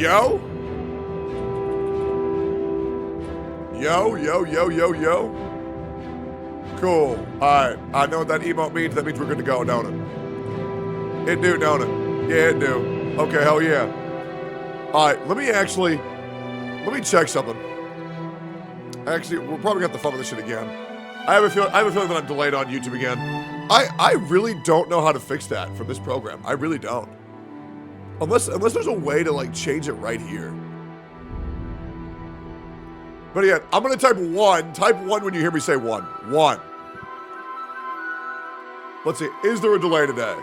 Yo? Yo. Cool. Alright. I know what that emote means. That means we're good to go, don't it? It do, don't it? Yeah, it do. Okay, hell yeah. Alright, let me check something. Actually, we're probably gonna have to fun with this shit again. I have a feeling that I'm delayed on YouTube again. I really don't know how to fix that from this program. I really don't. Unless there's a way to like change it right here. But again, I'm gonna type 1. Type 1 when you hear me say 1. 1. Let's see, is there a delay today?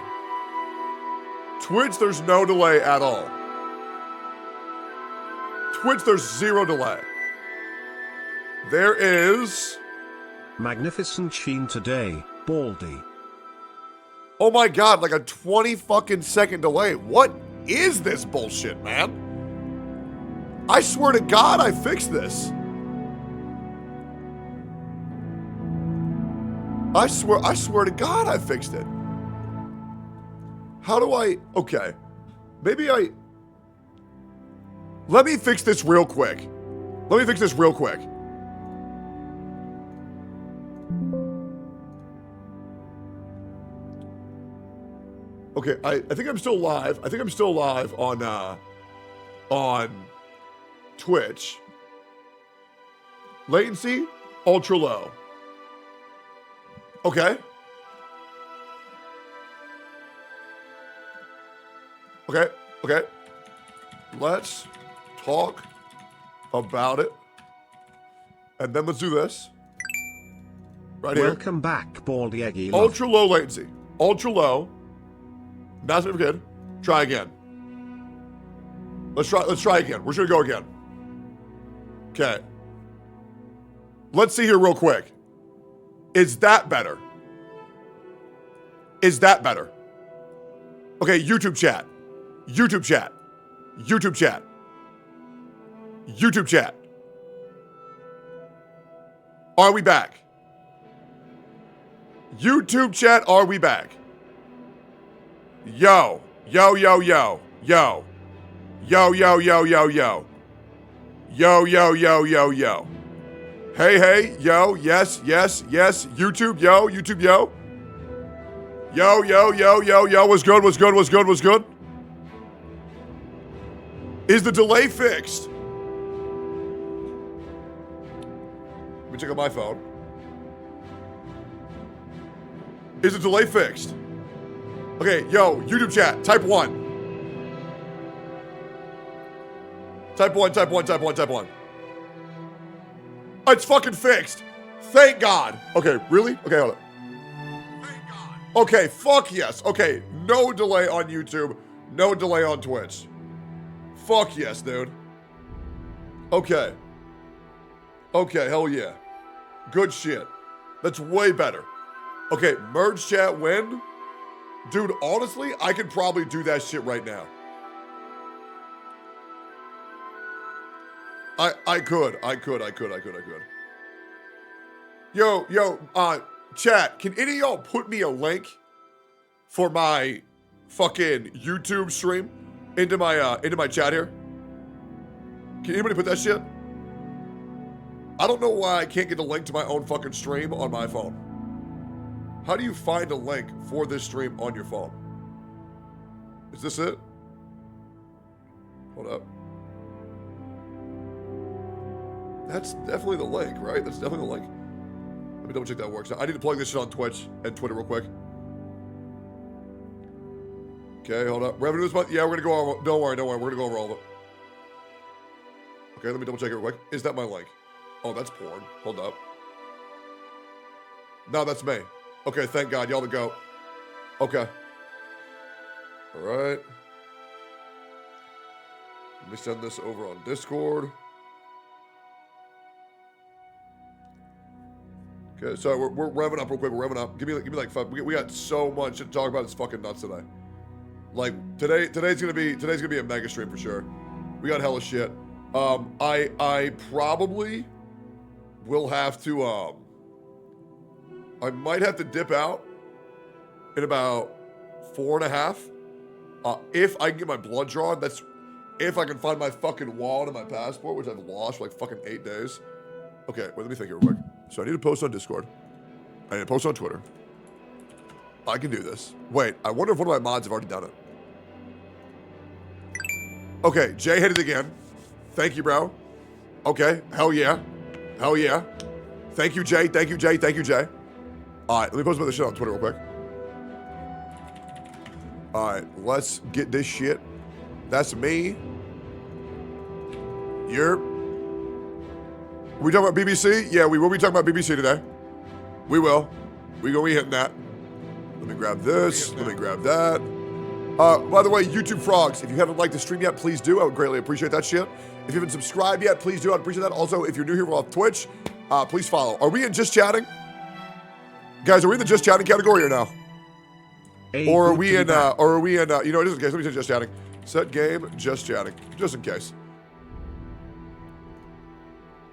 Twitch, there's no delay at all. Twitch, there's 0 delay. There is... Magnificent sheen today, Baldy. Oh my god, like a 20 fucking second delay. What is this bullshit, man? I swear to God I fixed this. I swear to God I fixed it. How do I... Okay. Maybe I... Let me fix this real quick. Okay, I think I'm still live. I think I'm still live on Twitch. Latency, ultra low. Okay. Okay. Let's talk about it. And then let's do this. Right here. Welcome back, Baldy Eggy. Ultra low latency. Ultra low. That's never good. Try again. Let's try again. We're just gonna go again. Okay. Let's see here real quick. Is that better? Is that better? Okay, YouTube chat. YouTube chat. YouTube chat. YouTube chat. Are we back? YouTube chat, are we back? Yo. Yo. Yo. Yo, Hey, yo, yes, YouTube, yo. Yo, what's good? Is the delay fixed? Let me check on my phone. Is the delay fixed? Okay, yo, YouTube chat, type 1. Type 1. It's fucking fixed. Thank God. Okay, really? Okay, hold on. Thank God. Okay, fuck yes. Okay, no delay on YouTube. No delay on Twitch. Fuck yes, dude. Okay. Okay, hell yeah. Good shit. That's way better. Okay, merge chat when? Dude, honestly, I could probably do that shit right now. I could. Yo, chat, can any of y'all put me a link for my fucking YouTube stream into my chat here? Can anybody put that shit? I don't know why I can't get the link to my own fucking stream on my phone. How do you find a link for this stream on your phone? Is this it? Hold up. That's definitely the link, right? That's definitely the link. Let me double check that works. I need to plug this shit on Twitch and Twitter real quick. Okay, hold up. Revenue this month? Yeah, we're gonna go over. Don't worry. We're gonna go over all of it. Okay, let me double check it real quick. Is that my link? Oh, that's porn. Hold up. No, that's me. Okay, thank God. Y'all the goat. Okay. All right. Let me send this over on Discord. Okay, so we're revving up real quick. We're revving up. Give me like 5. We got so much to talk about. It's fucking nuts today. Like today's gonna be a mega stream for sure. We got hella shit. I probably will have to I might have to dip out in about 4.5. If I can get my blood drawn, If I can find my fucking wallet and my passport, which I've lost for like fucking 8 days. Okay, wait, let me think here real quick. So I need to post on Discord. I need to post on Twitter. I can do this. Wait, I wonder if one of my mods have already done it. Okay, Jay hit it again. Thank you, bro. Okay, hell yeah. Hell yeah. Thank you, Jay. Thank you, Jay. Thank you, Jay. All right, let me post about this shit on Twitter real quick. All right, let's get this shit. That's me. You're... We talking about BBC? Yeah, we will be talking about BBC today. We will. We gonna be hitting that. Let me grab this. Let me grab that. By the way, YouTube frogs, if you haven't liked the stream yet, please do. I would greatly appreciate that shit. If you haven't subscribed yet, please do. I'd appreciate that. Also, if you're new here off Twitch, please follow. Are we in just chatting? Guys, are we in the just chatting category or no? Or are we in, you know, just in case, let me say just chatting. Set game, just chatting, just in case.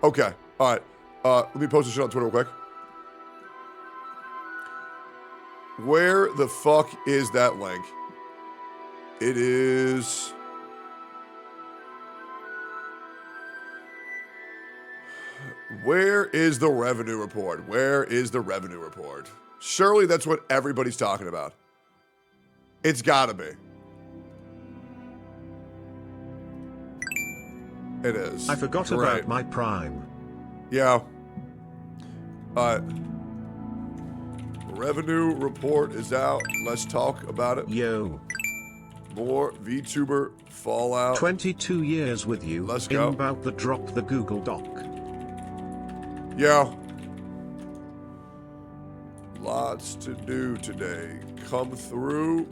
Okay, all right. Let me post this shit on Twitter real quick. Where the fuck is that link? It is... Where is the revenue report? Where is the revenue report? Surely that's what everybody's talking about. It's gotta be. It is. I forgot about my Prime. Yeah. Revenue report is out. Let's talk about it. Yo. More VTuber Fallout. 22 years with you. Let's go. About the drop the Google Doc. Yeah. Lots to do today. Come through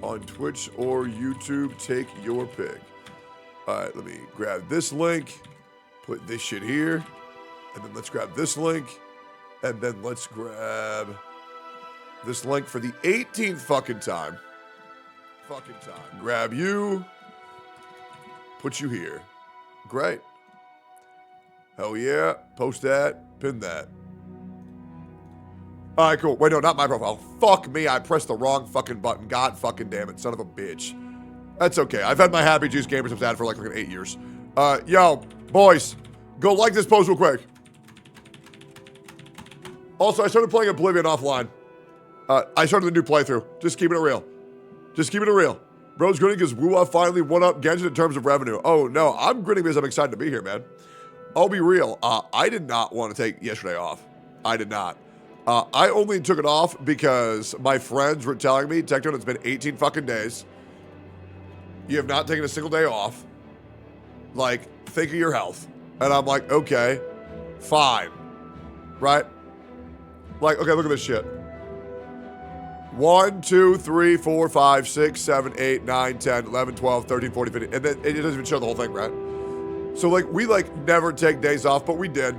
on Twitch or YouTube. Take your pick. All right, let me grab this link. Put this shit here. And then let's grab this link. And then let's grab this link for the 18th fucking time. Grab you. Put you here. Great. Hell yeah. Post that. Pin that. All right, cool. Wait, no, not my profile. Fuck me. I pressed the wrong fucking button. God fucking damn it. Son of a bitch. That's okay. I've had my Happy Juice Gamers I've had for like 8 years. Yo, boys. Go like this post real quick. Also, I started playing Oblivion offline. I started the new playthrough. Just keeping it real. Just keeping it real. Bro's grinning because Woo finally won up Genshin in terms of revenue. Oh, no. I'm grinning because I'm excited to be here, man. I'll be real. I did not want to take yesterday off. I did not. I only took it off because my friends were telling me, Tectone, it's been 18 fucking days. You have not taken a single day off. Like, think of your health. And I'm like, okay, fine. Right? Like, okay, look at this shit. 1, 2, 3, 4, 5, 6, 7, 8, 9, 10, 11, 12, 13, 14, 15. And then it doesn't even show the whole thing, right? So, like, we, like, never take days off, but we did.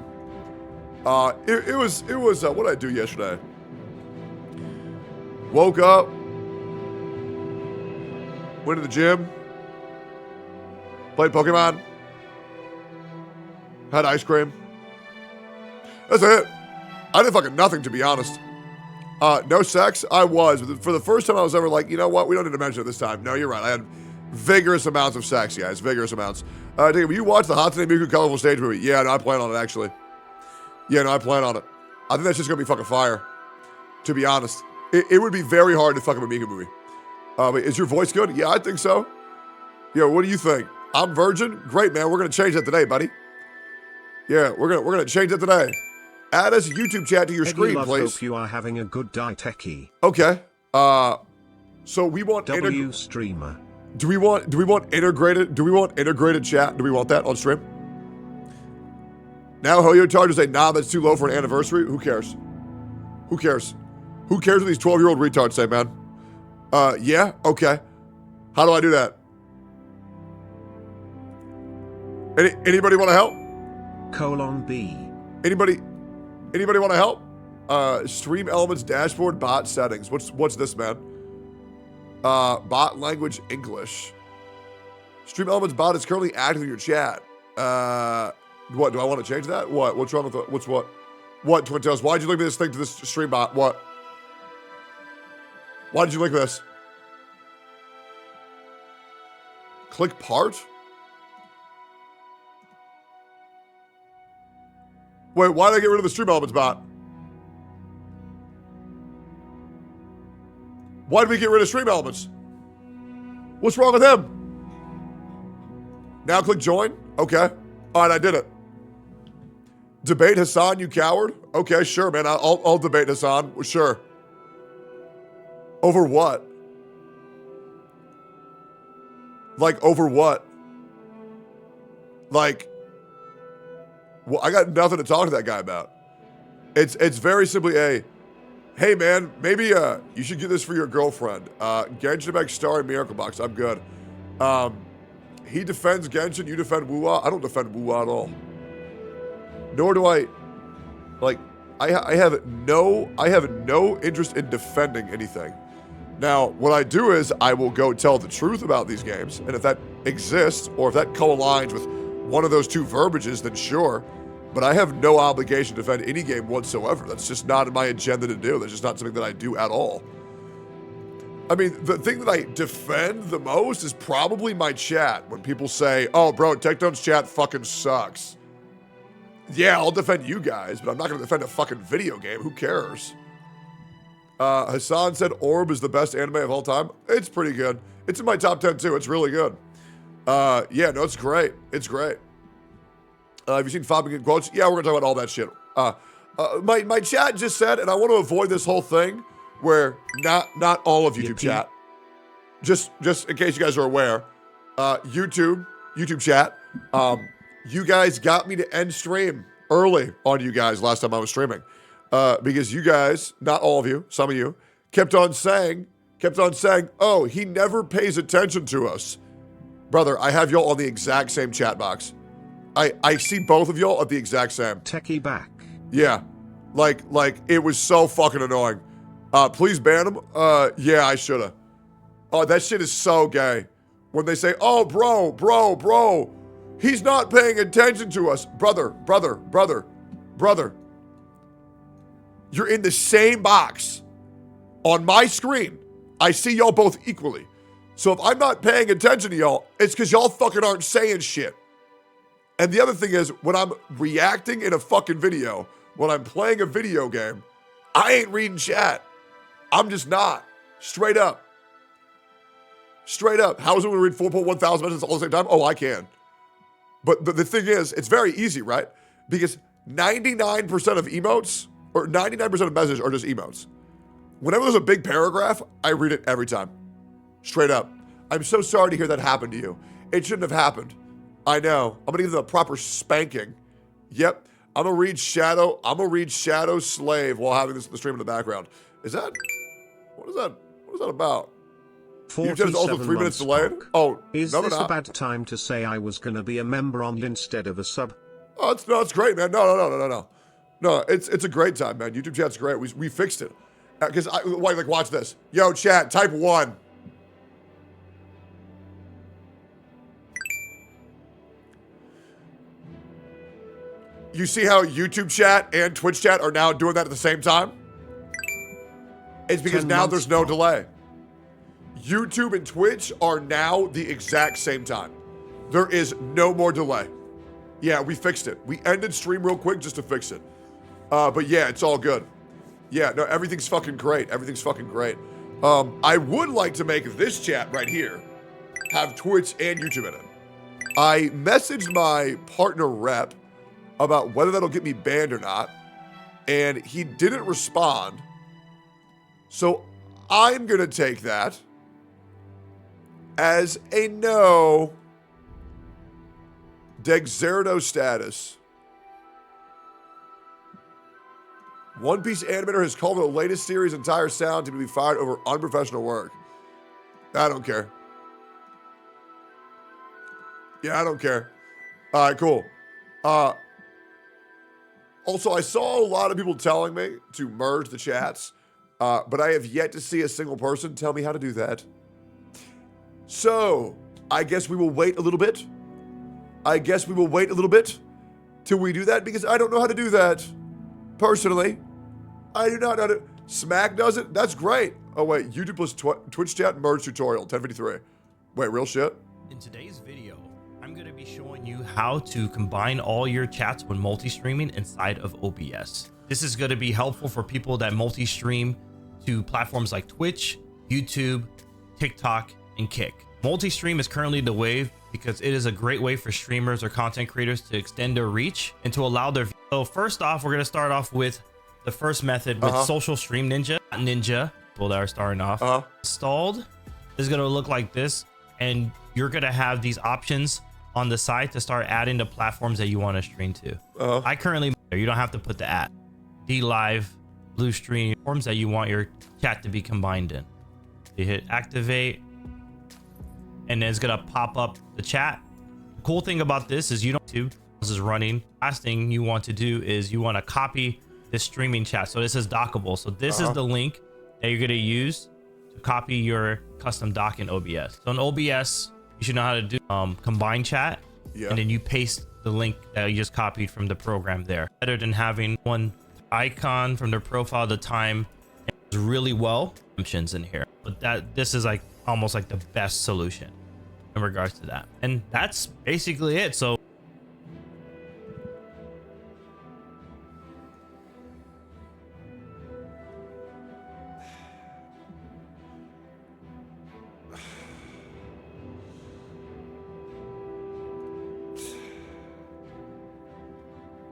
It was what did I do yesterday? Woke up. Went to the gym. Played Pokemon. Had ice cream. That's it. I did fucking nothing, to be honest. No sex? I was. For the first time I was ever like, you know what? We don't need to mention it this time. No, you're right. I had vigorous amounts of sex, guys. Vigorous amounts. Dave, you watch the Hatsune Miku Colorful Stage movie? Yeah, no, I plan on it, actually. Yeah, no, I plan on it. I think that's just going to be fucking fire. To be honest. It would be very hard to fuck up a Miku movie. But is your voice good? Yeah, I think so. Yeah, what do you think? I'm virgin? Great, man. We're going to change that today, buddy. Yeah, we're gonna change that today. Add us a YouTube chat to your screen, please. Hope you are having a good day, techie. Okay. So we want W streamer. Do we want integrated chat? Do we want that on stream? Now Hoyo Charger say, nah, that's too low for an anniversary. Who cares? Who cares? Who cares what these 12-year-old retards say, man? Yeah? Okay. How do I do that? Anybody want to help? :B. Anybody want to help? Stream Elements dashboard bot settings. What's this, man? Bot language English. Stream Elements bot is currently active in your chat. What do I want to change that? What's wrong with the, what Twin Tails? Why'd you link this thing to this stream bot? What? Why did you link this? Click part? Wait, why did I get rid of the stream elements bot? Why did we get rid of stream elements? What's wrong with him? Now click join? Okay. All right, I did it. Debate Hassan, you coward? Okay, sure, man. I'll debate Hassan. Sure. Over what? Like, over what? Like, well, I got nothing to talk to that guy about. It's very simply a, hey man, maybe you should get this for your girlfriend. Genshin Impact Star and Miracle Box. I'm good. He defends Genshin, you defend Wuwa. I don't defend Wuwa at all. Nor do I, like, I have no interest in defending anything. Now, what I do is I will go tell the truth about these games, and if that exists, or if that co-aligns with one of those two verbiages, then sure. But I have no obligation to defend any game whatsoever. That's just not in my agenda to do. That's just not something that I do at all. I mean, the thing that I defend the most is probably my chat. When people say, oh, bro, Tectone's chat fucking sucks. Yeah, I'll defend you guys, but I'm not going to defend a fucking video game. Who cares? Hassan said Orb is the best anime of all time. It's pretty good. It's in my top 10 too. It's really good. Yeah, no, it's great. It's great. Have you seen Fobbing and Quotes? Yeah, we're going to talk about all that shit. My chat just said, and I want to avoid this whole thing where not all of YouTube chat. Just in case you guys are aware, YouTube chat, you guys got me to end stream early on you guys last time I was streaming. Because you guys, not all of you, some of you, kept on saying, oh, he never pays attention to us. Brother, I have y'all on the exact same chat box. I see both of y'all at the exact same. Techie back. Yeah. Like, it was so fucking annoying. Please ban him? Yeah, I shoulda. Oh, that shit is so gay. When they say, oh, bro, he's not paying attention to us. Brother. You're in the same box. On my screen, I see y'all both equally. So if I'm not paying attention to y'all, it's because y'all fucking aren't saying shit. And the other thing is, when I'm reacting in a fucking video, when I'm playing a video game, I ain't reading chat. I'm just not. Straight up. How is it when we read 4.1 thousand messages all at the same time? Oh, I can. But the thing is, it's very easy, right? Because 99% of emotes, or 99% of messages are just emotes. Whenever there's a big paragraph, I read it every time. Straight up. I'm so sorry to hear that happen to you. It shouldn't have happened. I know. I'm gonna give them a proper spanking. Yep. I'm gonna read Shadow Slave while having the stream in the background. What is that about? YouTube's also 3 minutes delayed? Oh, is no, this not. a bad time to say I was gonna be a member on instead of a sub? Oh, it's great, man. No. No, it's a great time, man. YouTube chat's great. We fixed it. Because watch this. Yo, chat, type 1. You see how YouTube chat and Twitch chat are now doing that at the same time? It's because now there's no delay. YouTube and Twitch are now the exact same time. There is no more delay. Yeah, we fixed it. We ended stream real quick just to fix it. But yeah, it's all good. Yeah, no, everything's fucking great. I would like to make this chat right here have Twitch and YouTube in it. I messaged my partner rep about whether that'll get me banned or not, and he didn't respond. So I'm gonna take that as a no. Dexerto status. One Piece animator has called the latest series' entire sound team to be fired over unprofessional work. I don't care. Yeah, I don't care. All right, cool. Also, I saw a lot of people telling me to merge the chats, but I have yet to see a single person tell me how to do that. So, I guess we will wait a little bit. Till we do that, because I don't know how to do that. Personally, I do not know how to. Smack does it? That's great. Oh, wait. YouTube plus Twitch chat merge tutorial, 1053. Wait, real shit? In today's video, I'm going to be showing you how to combine all your chats when multi-streaming inside of OBS. This is going to be helpful for people that multi-stream to platforms like Twitch, YouTube, TikTok, and Kick. Multi-stream is currently the wave because it is a great way for streamers or content creators to extend their reach and to allow their... So first off, we're going to start off with the first method with Social Stream Ninja. People that are starting off. Installed is going to look like this, and you're going to have these options on the side to start adding the platforms that you want to stream to. I currently, you don't have to put the at DLive, Blue Stream, forms that you want your chat to be combined in. You hit activate, and then it's going to pop up the chat. The cool thing about this is you don't do this is running. Last thing you want to do is you want to copy this streaming chat. So this is dockable. So this is the link that you're going to use to copy your custom dock in OBS. So in OBS, you should know how to do combine chat, and then you paste the link that you just copied from the program there. Better than having one icon from their profile at the time. It's really well options in here, but this is like almost like the best solution in regards to that. And that's basically it. So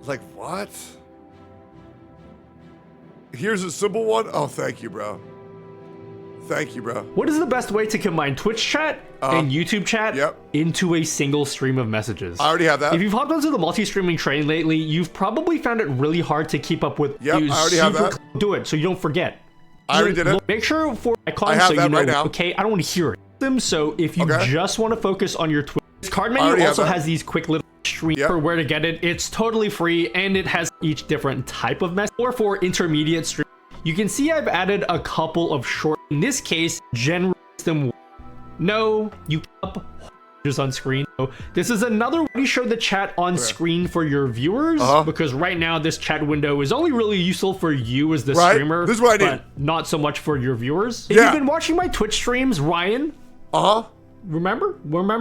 like, what? Here's a simple one. Oh, thank you, bro. Thank you, bro. What is the best way to combine Twitch chat and YouTube chat into a single stream of messages? I already have that. If you've hopped onto the multi-streaming train lately, you've probably found it really hard to keep up with. I already have that. Do it so you don't forget. I already did it. Make sure for icons so you know, okay, I don't want to hear it. So if you just want to focus on your Twitch, this card menu also has these quick little streams for where to get it. It's totally free, and it has each different type of message. Or for intermediate stream, you can see I've added a couple of short. In this case, general system. No, you up just on screen. So this is another way to show the chat on screen for your viewers, because right now this chat window is only really usable for you as the streamer. This is what I need. But not so much for your viewers. If you've been watching my Twitch streams, Ryan. Remember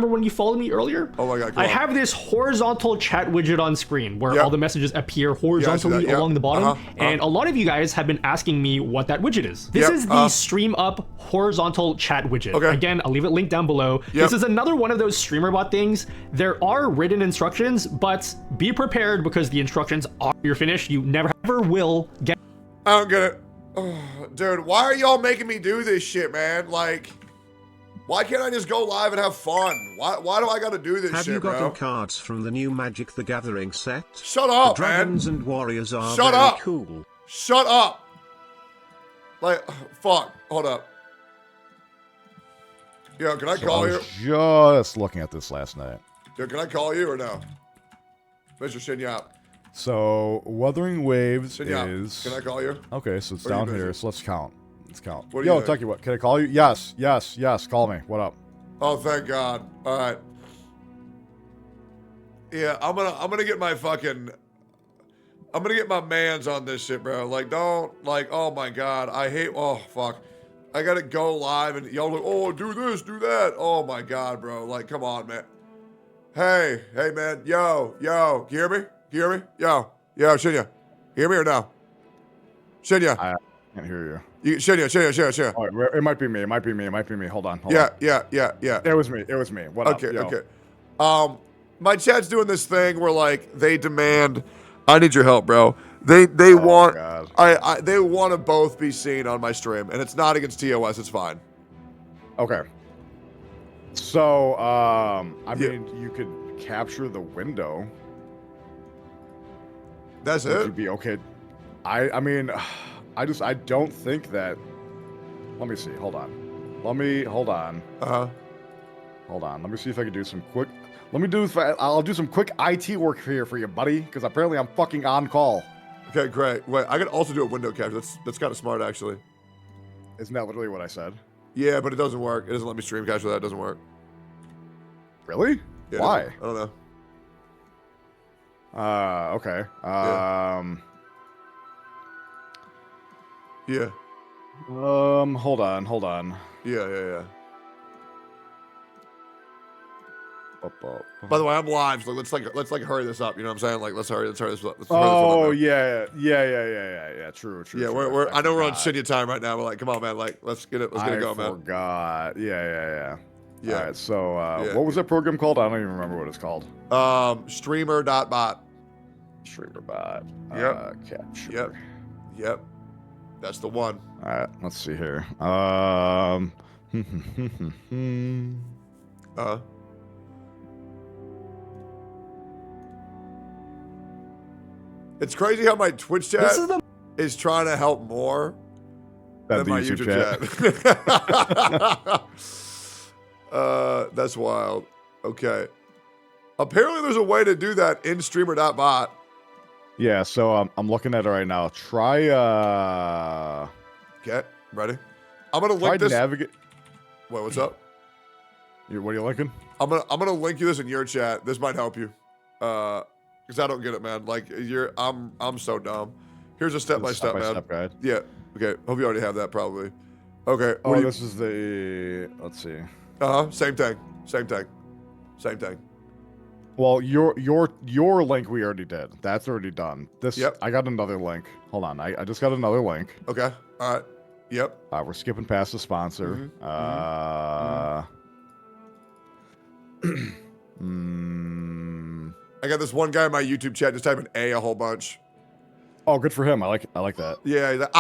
when you followed me earlier? Oh my god, I have this horizontal chat widget on screen where all the messages appear horizontally along the bottom, and a lot of you guys have been asking me what that widget is. This is the stream up horizontal chat widget. Again, I'll leave it linked down below. This is another one of those streamer bot things. There are written instructions, but be prepared because the instructions are you're finished. You never ever will get. I don't get it. Oh, dude, why are y'all making me do this shit, man? Like, why can't I just go live and have fun? Why do I gotta do this shit, Have you bro? gotten cards from the new Magic the Gathering set? Shut up, the dragons and warriors are very cool. Shut up. Like, fuck. Hold up. Yo, can I call you? Just looking at this last night. Yo, can I call you or no? Mr. Shinyap. So, Wuthering Waves is... Can I call you? Okay, so it's down here, so let's count. Let's count. What do you Tucky, what? Can I call you? Yes, call me. What up? Oh, thank God. All right. Yeah, I'm gonna get my fucking... I'm gonna get my mans on this shit, bro. Like, don't... Like, oh my God. I hate... Oh, fuck. I gotta go live and y'all like, oh, do this, do that. Oh my God, bro. Like, come on, man. Hey, man. Yo. Can you hear me? Yo, Shinya. Hear me or no? Shinya. I can't hear you. Shinya. All right, it might be me. Hold on. Yeah. It was me. What up? Okay. My chat's doing this thing where like they demand, I need your help, bro. They want they want to both be seen on my stream, and it's not against TOS. It's fine. Okay. So, I mean, you could capture the window. That's it. Would be okay. I mean, I don't think that. Let me see. Hold on. Hold on. Hold on. Let me see if I can do some quick. I'll do some quick IT work here for you, buddy, because apparently I'm fucking on call. Okay, great. Wait, I can also do a window capture. That's kind of smart, actually. Isn't that literally what I said? Yeah, but it doesn't work. It doesn't let me stream capture that. It doesn't work. Really? Yeah, why? I don't know. Okay. Yeah. Hold on. Yeah. By the way, I'm live, so let's hurry this up. You know what I'm saying? Like, let's hurry this up. Oh, yeah. True. Yeah, I know we're on shitty time right now. We're like, come on, man. Like, let's get it going, man. I forgot. Yeah. All right, so what was that program called? I don't even remember what it's called. Streamer.bot. Streamer.bot. Capture. Yep. That's the one. All right, let's see here. It's crazy how my Twitch chat is trying to help more than my YouTube chat. That's wild. Okay. Apparently there's a way to do that in streamer.bot. Yeah, so I'm looking at it right now. Try Okay, ready? I'm gonna link this. Navigate. Wait, what's up? What are you linking? I'm gonna link you this in your chat. This might help you. Because I don't get it, man. Like I'm so dumb. Here's a step-by-step, man. Step-by-step guide. Yeah. Okay. Hope you already have that, probably. Okay. Oh, this is the. Let's see. Same thing. Well, your link we already did. That's already done. This. Yep. I got another link. Hold on. I just got another link. Okay. All right. Yep. We're skipping past the sponsor. I got this one guy in my YouTube chat just typing a whole bunch. Oh, good for him. I like that. Yeah, he's like,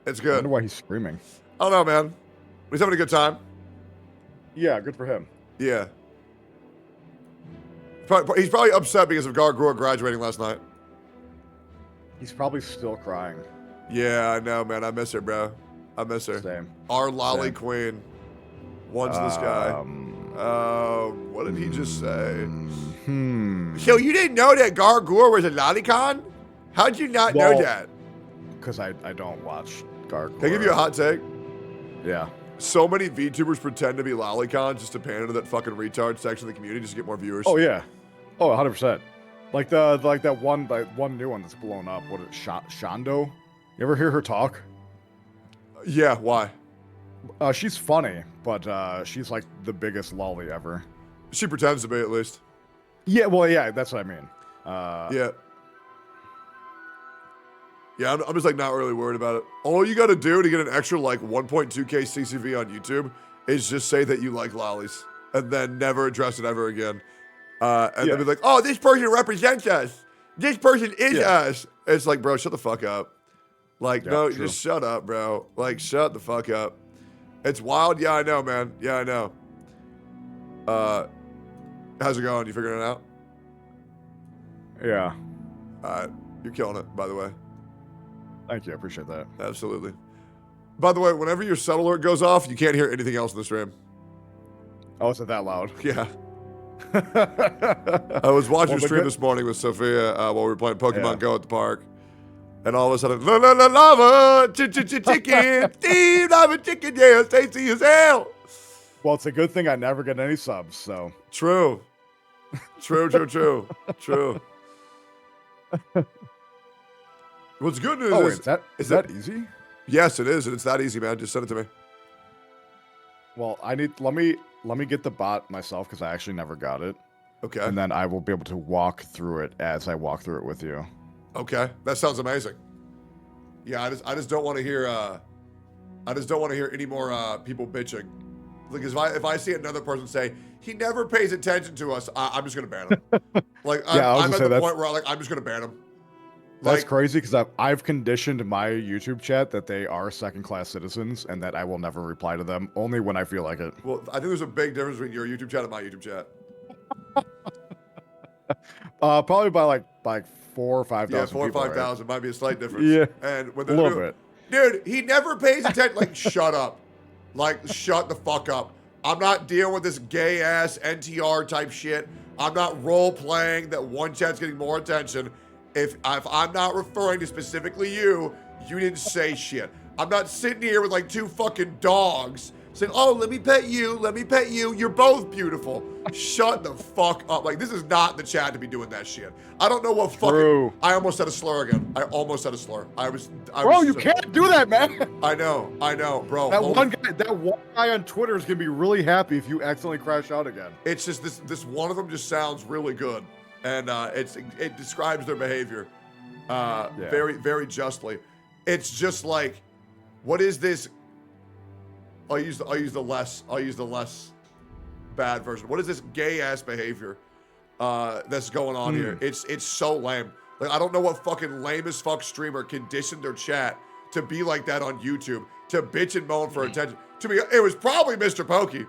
It's good. I wonder why he's screaming. I don't know, man. He's having a good time. Yeah, good for him. Yeah. He's probably upset because of Gargoyle graduating last night. He's probably still crying. Yeah, I know, man. I miss her, bro. I miss her. Same. Our lolly queen. One's this guy. What did he just say? So you didn't know that Gargoyle was a lolicon? How'd you not know that? Because I don't watch Gargoyle. Can I give you a hot take? Yeah. So many VTubers pretend to be lolicons just to pander to that fucking retard section of the community just to get more viewers. Oh yeah. Oh, 100%. Like that one new one that's blown up. What is it? Shondo? You ever hear her talk? Yeah, why? She's funny, but she's like the biggest lolly ever. She pretends to be, at least. Yeah, well, yeah, that's what I mean. Yeah, I'm just like not really worried about it. All you got to do to get an extra like 1.2k CCV on YouTube is just say that you like lollies and then never address it ever again. And then be like, oh, this person represents us. This person is us. It's like, bro, shut the fuck up. Like, no, true. Just shut up, bro. Like, shut the fuck up. It's wild. Yeah, I know, man. Yeah, I know. How's it going? You figuring it out? Yeah. You're killing it, by the way. Thank you. I appreciate that. Absolutely. By the way, whenever your cell alert goes off, you can't hear anything else in the stream. Oh, is it that loud? Yeah. I was watching your stream this morning with Sophia while we were playing Pokemon Go at the park. And all of a sudden, lava, chicken, Steve, lava chicken, yeah, it's tasty as hell. Well, it's a good thing I never get any subs, so. True. What's good news is that easy? Yes, it is, and it's that easy, man. Just send it to me. Well, let me get the bot myself because I actually never got it. Okay. And then I will be able to walk through it as I walk through it with you. Okay, that sounds amazing. Yeah, I just don't want to hear any more people bitching. Like if I see another person say he never pays attention to us, I'm just gonna ban him. Like I'm at the point where I'm just gonna ban him. That's crazy because I've conditioned my YouTube chat that they are second-class citizens and that I will never reply to them, only when I feel like it. Well, I think there's a big difference between your YouTube chat and my YouTube chat. Probably by like 4,000 or 5,000. Yeah, 4,000 or 5,000 might be a slight difference. Yeah, and when a little bit. Dude, he never pays attention. Like, shut up. Like, shut the fuck up. I'm not dealing with this gay ass NTR type shit. I'm not role playing that one chat's getting more attention. If I'm not referring to specifically you, you didn't say shit. I'm not sitting here with like two fucking dogs saying, oh, let me pet you, you're both beautiful. Shut the fuck up. Like, this is not the chat to be doing that shit. I don't know what fucking, I almost said a slur again. I almost said a slur. Bro, you can't do that, man. I know, bro. That one guy on Twitter is gonna be really happy if you accidentally crash out again. It's just this one of them just sounds really good. And it describes their behavior very, very justly. It's just like, what is this? I'll use the less bad version. What is this gay ass behavior that's going on here? It's so lame. Like, I don't know what fucking lame as fuck streamer conditioned their chat to be like that on YouTube, to bitch and moan for attention. To me, it was probably Mr. Pokey.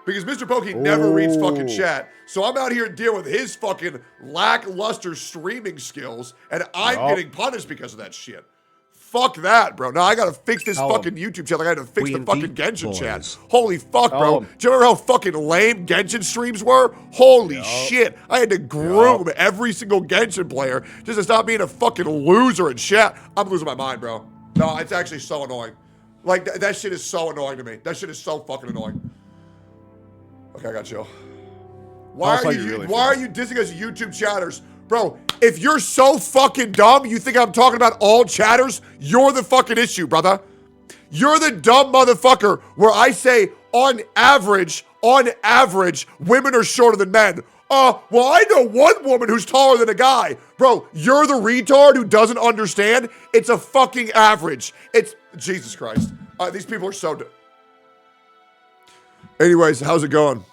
Because Mr. Pokey never reads fucking chat. So I'm out here dealing with his fucking lackluster streaming skills, and I'm getting punished because of that shit. Fuck that, bro. Now I gotta fix this fucking YouTube chat like I had to fix the fucking Genshin chat. Holy fuck, bro. Do you remember how fucking lame Genshin streams were? Holy shit. I had to groom every single Genshin player just to stop being a fucking loser in chat. I'm losing my mind, bro. No, it's actually so annoying. Like, that shit is so annoying to me. That shit is so fucking annoying. Okay, I got you. Why are you dissing us YouTube chatters? Bro, if you're so fucking dumb, you think I'm talking about all chatters, you're the fucking issue, brother. You're the dumb motherfucker where I say, on average, women are shorter than men. Well, I know one woman who's taller than a guy. Bro, you're the retard who doesn't understand. It's a fucking average. It's, Jesus Christ. These people are so dumb. Anyways, how's it going?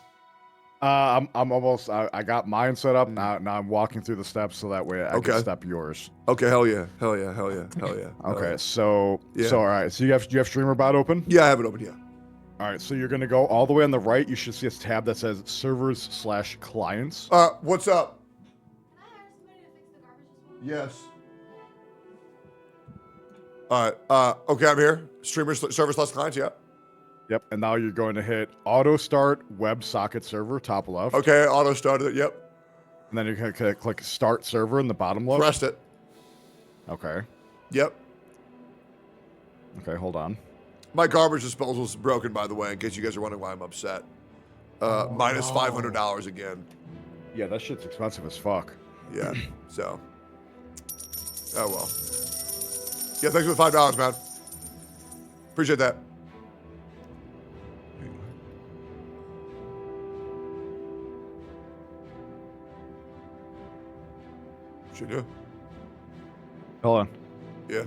I'm almost. I got mine set up now. Now I'm walking through the steps so that way I can step yours. Okay, hell yeah. Okay, so all right. So you have StreamerBot open? Yeah, I have it open. Yeah. All right. So you're gonna go all the way on the right. You should see a tab that says servers/clients. What's up? Yes. All right. Okay, I'm here. Servers/clients. Yeah. Yep, and now you're going to hit auto start WebSocket server, top left. Okay, auto started it, yep. And then you're going to click start server in the bottom left. Pressed it. Okay. Yep. Okay, hold on. My garbage disposal is broken, by the way, in case you guys are wondering why I'm upset. Minus $500 again. Yeah, that shit's expensive as fuck. Yeah, so. Oh, well. Yeah, thanks for the $5, man. Appreciate that. Should do. Hold on. Yeah.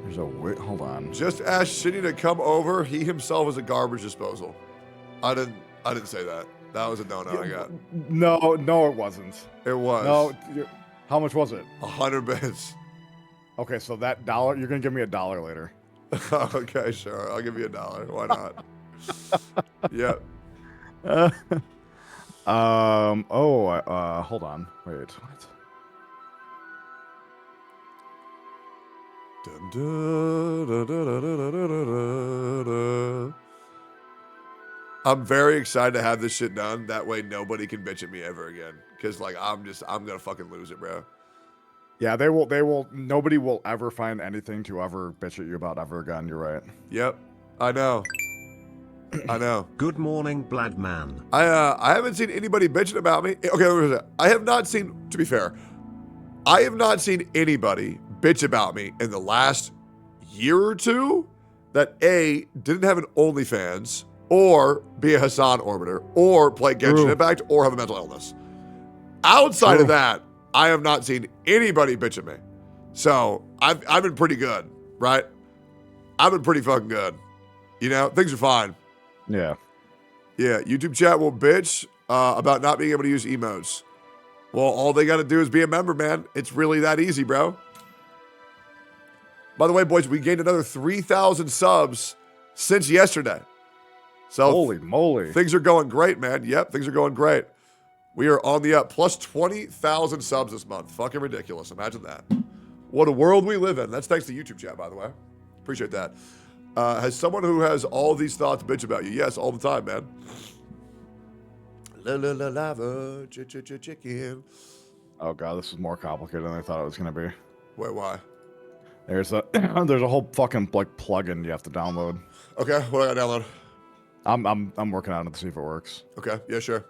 There's a wait. Hold on. Just ask Shinny to come over. He himself is a garbage disposal. I didn't say that. That was a no-no I got. No, it wasn't. It was. No. How much was it? 100 bits. Okay, so that $1, you're gonna give me $1 later. Okay, sure. I'll give you $1. Why not? Yep. Hold on. Wait, what? Dun, dun, dun, dun, dun, dun, dun, dun. I'm very excited to have this shit done. That way nobody can bitch at me ever again. Cause like I'm gonna fucking lose it, bro. Yeah, they will nobody will ever find anything to ever bitch at you about ever again, you're right. Yep. I know. I know. Good morning, Bladman. I haven't seen anybody bitching about me. Okay, I have not seen, to be fair, I have not seen anybody bitch about me in the last year or two that A, didn't have an OnlyFans, or be a Hassan orbiter, or play Genshin Impact, or have a mental illness. Outside of that, I have not seen anybody bitch at me. So I've been pretty good, right? I've been pretty fucking good. You know, things are fine. Yeah. Yeah, YouTube chat will bitch about not being able to use emotes. Well, all they got to do is be a member, man. It's really that easy, bro. By the way, boys, we gained another 3,000 subs since yesterday. So holy moly. Things are going great, man. Yep, things are going great. We are on the up. Plus 20,000 subs this month. Fucking ridiculous. Imagine that. What a world we live in. That's thanks to YouTube chat, by the way. Appreciate that. Has someone who has all these thoughts bitch about you? Yes, all the time, man. Lava, chicken. Oh god, this is more complicated than I thought it was gonna be. Wait, why? There's a there's a whole fucking like plugin you have to download. Okay, what do I gotta download? I'm working on it to see if it works. Okay, yeah, sure.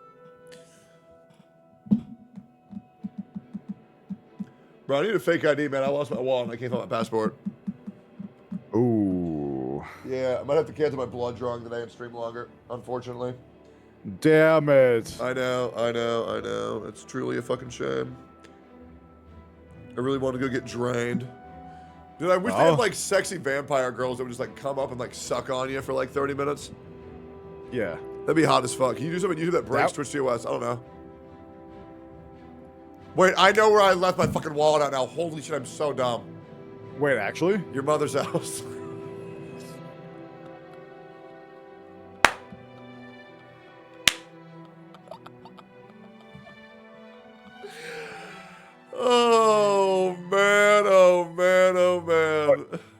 Bro, I need a fake ID, man. I lost my wallet and I can't find my passport. Ooh. Yeah, I might have to cancel my blood drawing today and stream longer, unfortunately. Damn it. I know. It's truly a fucking shame. I really want to go get drained. Dude, I wish they had like sexy vampire girls that would just like come up and like suck on you for like 30 minutes. Yeah. That'd be hot as fuck. Can you do something on YouTube that breaks Twitch TOS? I don't know. Wait, I know where I left my fucking wallet out now. Holy shit, I'm so dumb. Wait, actually? Your mother's house. Oh man.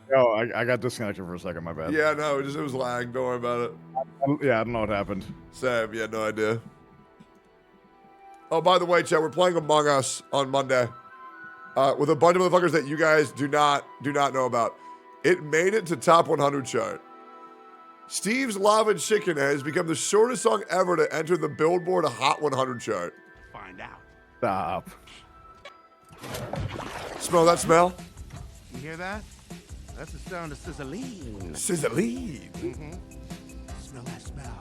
No, I got disconnected for a second, my bad. Yeah, no, it was lag. Don't worry about it. Yeah, I don't know what happened. Same, yeah, no idea. Oh, by the way, chat, we're playing Among Us on Monday with a bunch of motherfuckers that you guys do not know about. It made it to top 100 chart. Steve's Lava Chicken has become the shortest song ever to enter the Billboard Hot 100 chart. Find out. Stop. Smell that smell? You hear that? That's the sound of sizzling. Sizzling. Smell that smell.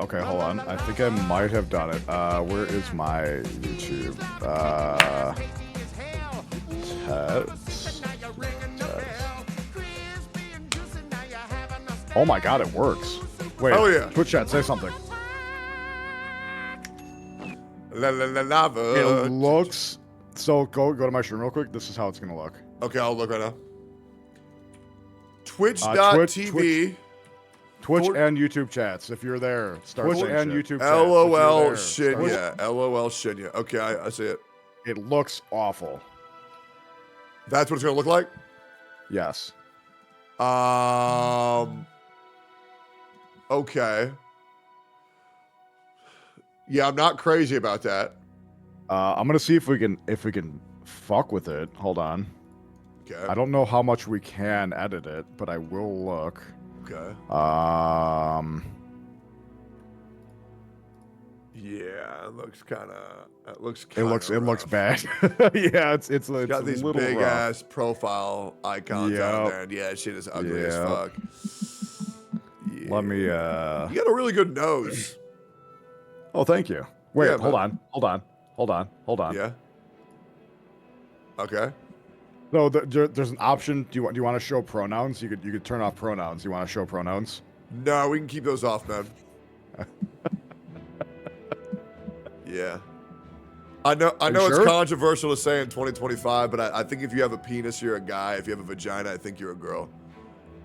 Okay, hold on. I think I might have done it. Where is my YouTube? Test. Oh my god, it works. Wait, oh yeah. Twitch chat, say something. Lava. It looks... So go to my stream real quick. This is how it's gonna look. Okay, I'll look right now. Twitch.tv. Twitch and YouTube chats. If you're there, start Twitch and YouTube chats. LOL Shinya. LOL Shinya. Okay, I see it. It looks awful. That's what it's gonna look like? Yes. Okay. Yeah, I'm not crazy about that. I'm gonna see if we can fuck with it. Hold on. Okay. I don't know how much we can edit it, but I will look. Okay. Yeah, it looks kind of. It looks bad. Yeah, it's got these little big rough. ass profile icons on there, and yeah, shit is ugly as fuck. Yeah. Let me. You got a really good nose. Oh, thank you. Wait, Yeah, hold on. Yeah. Okay. No, there's an option. Do you want to show pronouns? You could turn off pronouns. You want to show pronouns? No, we can keep those off, man. Yeah. I know it's controversial to say in 2025, but I think if you have a penis, you're a guy. If you have a vagina, I think you're a girl.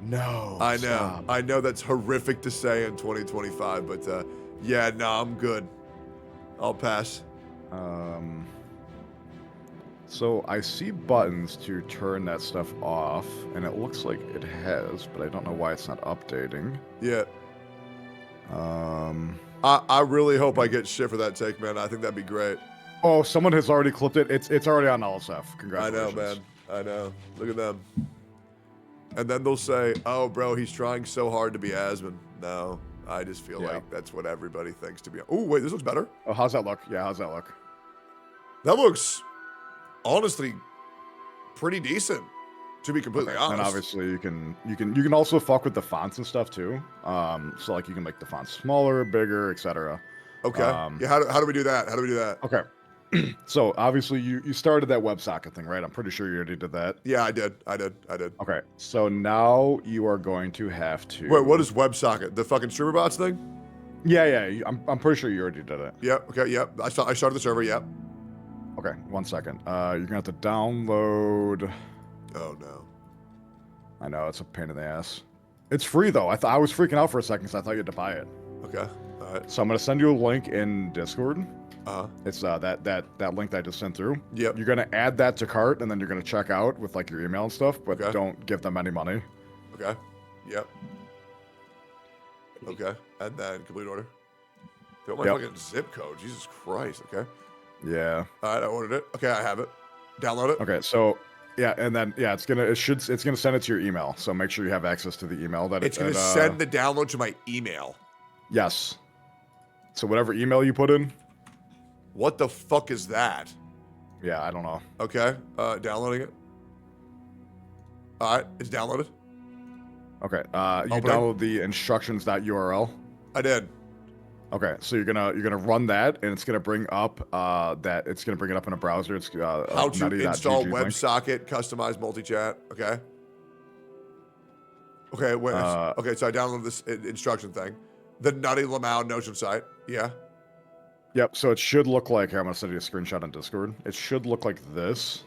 No. I know. Stop. I know that's horrific to say in 2025, but yeah, no, I'm good. I'll pass. So I see buttons to turn that stuff off, and it looks like it has, but I don't know why it's not updating. Yeah. I really hope I get shit for that take, man. I think that'd be great. Oh, someone has already clipped it. It's already on LSF. Congratulations. I know, man. I know. Look at them. And then they'll say, "Oh, bro, he's trying so hard to be Asmon." No, I just feel like that's what everybody thinks to be. Oh, wait, this looks better. Oh, how's that look? Yeah, how's that look? That looks, honestly, pretty decent. To be completely honest. And obviously, you can also fuck with the fonts and stuff too. So like you can make the fonts smaller, bigger, etc. Okay. Yeah. How do we do that? How do we do that? Okay. So obviously you started that WebSocket thing, right? I'm pretty sure you already did that. Yeah, I did. Okay. So now you are going to have to. Wait, what is WebSocket? The fucking streamer bots thing? Yeah. I'm pretty sure you already did it. Yep. Okay. Yep. I started the server. Yep. Okay. 1 second. You're gonna have to download. Oh no. I know it's a pain in the ass. It's free though. I was freaking out for a second because I thought you had to buy it. Okay. All right. So I'm gonna send you a link in Discord. It's that link that I just sent through. Yep. You're gonna add that to cart, and then you're gonna check out with like your email and stuff, but Okay. don't give them any money. Okay. Yep. Okay. And then complete order. Fill my fucking zip code. Jesus Christ. Okay. Yeah. All right. I ordered it. Okay. I have it. Download it. Okay. So Yeah, and then it's gonna send it to your email. So make sure you have access to the email that it's gonna send the download to my email. Yes. So whatever email you put in. What the fuck is that? Yeah, I don't know. Okay, downloading it. All right, it's downloaded. Okay, you download the instructions.url. I did. Okay, so you're gonna run that, and it's gonna bring up it's gonna bring it up in a browser. It's how to install WebSocket, link. customize multi-chat. Okay. Okay, wait. Okay, so I downloaded this instruction thing. The Nutty Lamau Notion site. Yeah. Yep. So it should look like. Here, I'm gonna send you a screenshot on Discord. It should look like this.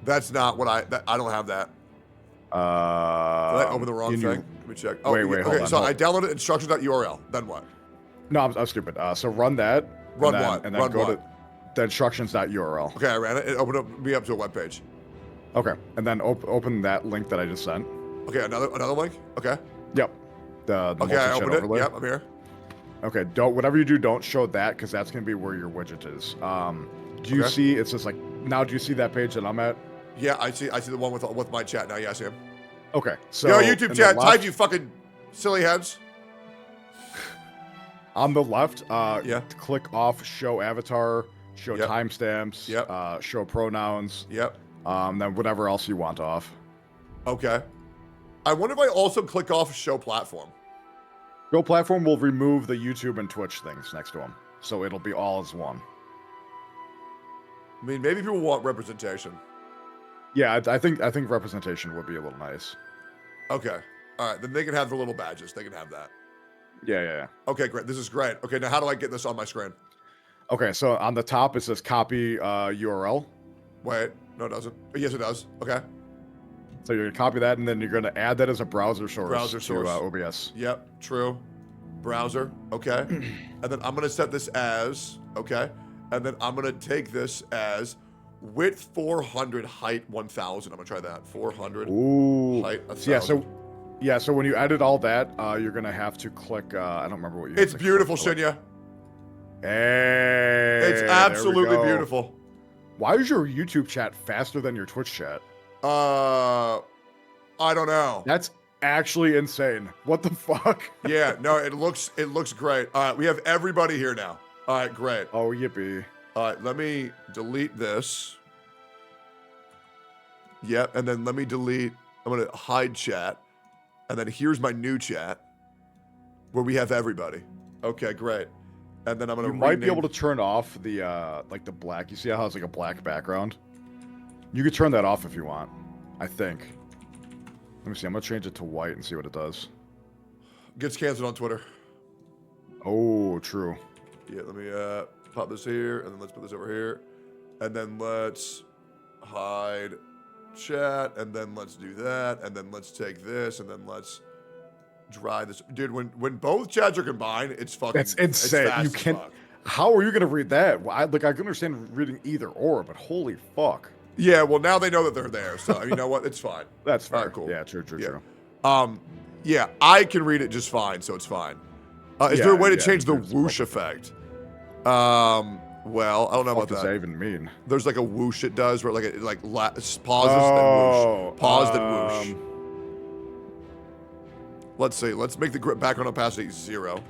That's not what I don't have that. Did I open the wrong thing? Let me check. Oh, wait, hold on. So I downloaded instructions.url. Then what? No, I'm stupid. So run that. Run what? And then go to the instructions.url. Okay, I ran it. It opened me up to a web page. Okay, and then open that link that I just sent. Okay, another link. Okay. Yep. Okay, I opened it. Overlay. Yep, I'm here. Okay, whatever you do, don't show that because that's gonna be where your widget is. Do you see? It's just like now. Do you see that page that I'm at? Yeah, I see the one with my chat now. Yeah, I see him. Okay, so yo, YouTube chat, type you fucking silly heads. On the left, click off show avatar, show timestamps, show pronouns. Yep. Then whatever else you want off. Okay. I wonder if I also click off show platform. Show platform will remove the YouTube and Twitch things next to them, so it'll be all as one. I mean, maybe people want representation. Yeah, I think representation would be a little nice. Okay. All right, then they can have the little badges. They can have that. Yeah. Okay, great. This is great. Okay, now how do I get this on my screen? Okay, so on the top it says copy URL. Wait, no, it doesn't. Yes, it does. Okay. So you're gonna copy that, and then you're gonna add that as a browser source to OBS. Yep, true. Browser. Okay. And then I'm gonna set this as and then I'm gonna take this as width 400, height 1000. I'm gonna try that. 400. Ooh. Height 1000. So when you edit all that, you're gonna have to click. I don't remember what you. It's beautiful, Shinya. Hey. It's absolutely beautiful. Why is your YouTube chat faster than your Twitch chat? I don't know. That's actually insane. What the fuck? Yeah, no, it looks great. All right, we have everybody here now. All right, great. Oh, yippee. All right, let me delete this. Yep, and then let me delete. I'm gonna hide chat, and then here's my new chat, where we have everybody. Okay, great. And then I'm gonna. You might be able to turn off the like the black. You see how it's like a black background? You could turn that off if you want. I think. Let me see. I'm gonna change it to white and see what it does. Gets canceled on Twitter. Oh, true. Yeah, let me pop this here, and then let's put this over here, and then let's hide chat, and then let's do that, and then let's take this, and then let's dry this. Dude, when both chats are combined, it's fucking. That's insane. It's you can't. How are you gonna read that? Well, I can understand reading either or, but holy fuck. Yeah, well now they know that they're there, so you know what? It's fine. That's fine. All right, cool. Yeah, true. Yeah, I can read it just fine, so it's fine. Is there a way to change the whoosh effect? Well, I don't know about that. What does that even mean? There's like a whoosh it does, where pauses then whoosh, pause then whoosh. Let's see. Let's make the background opacity 0.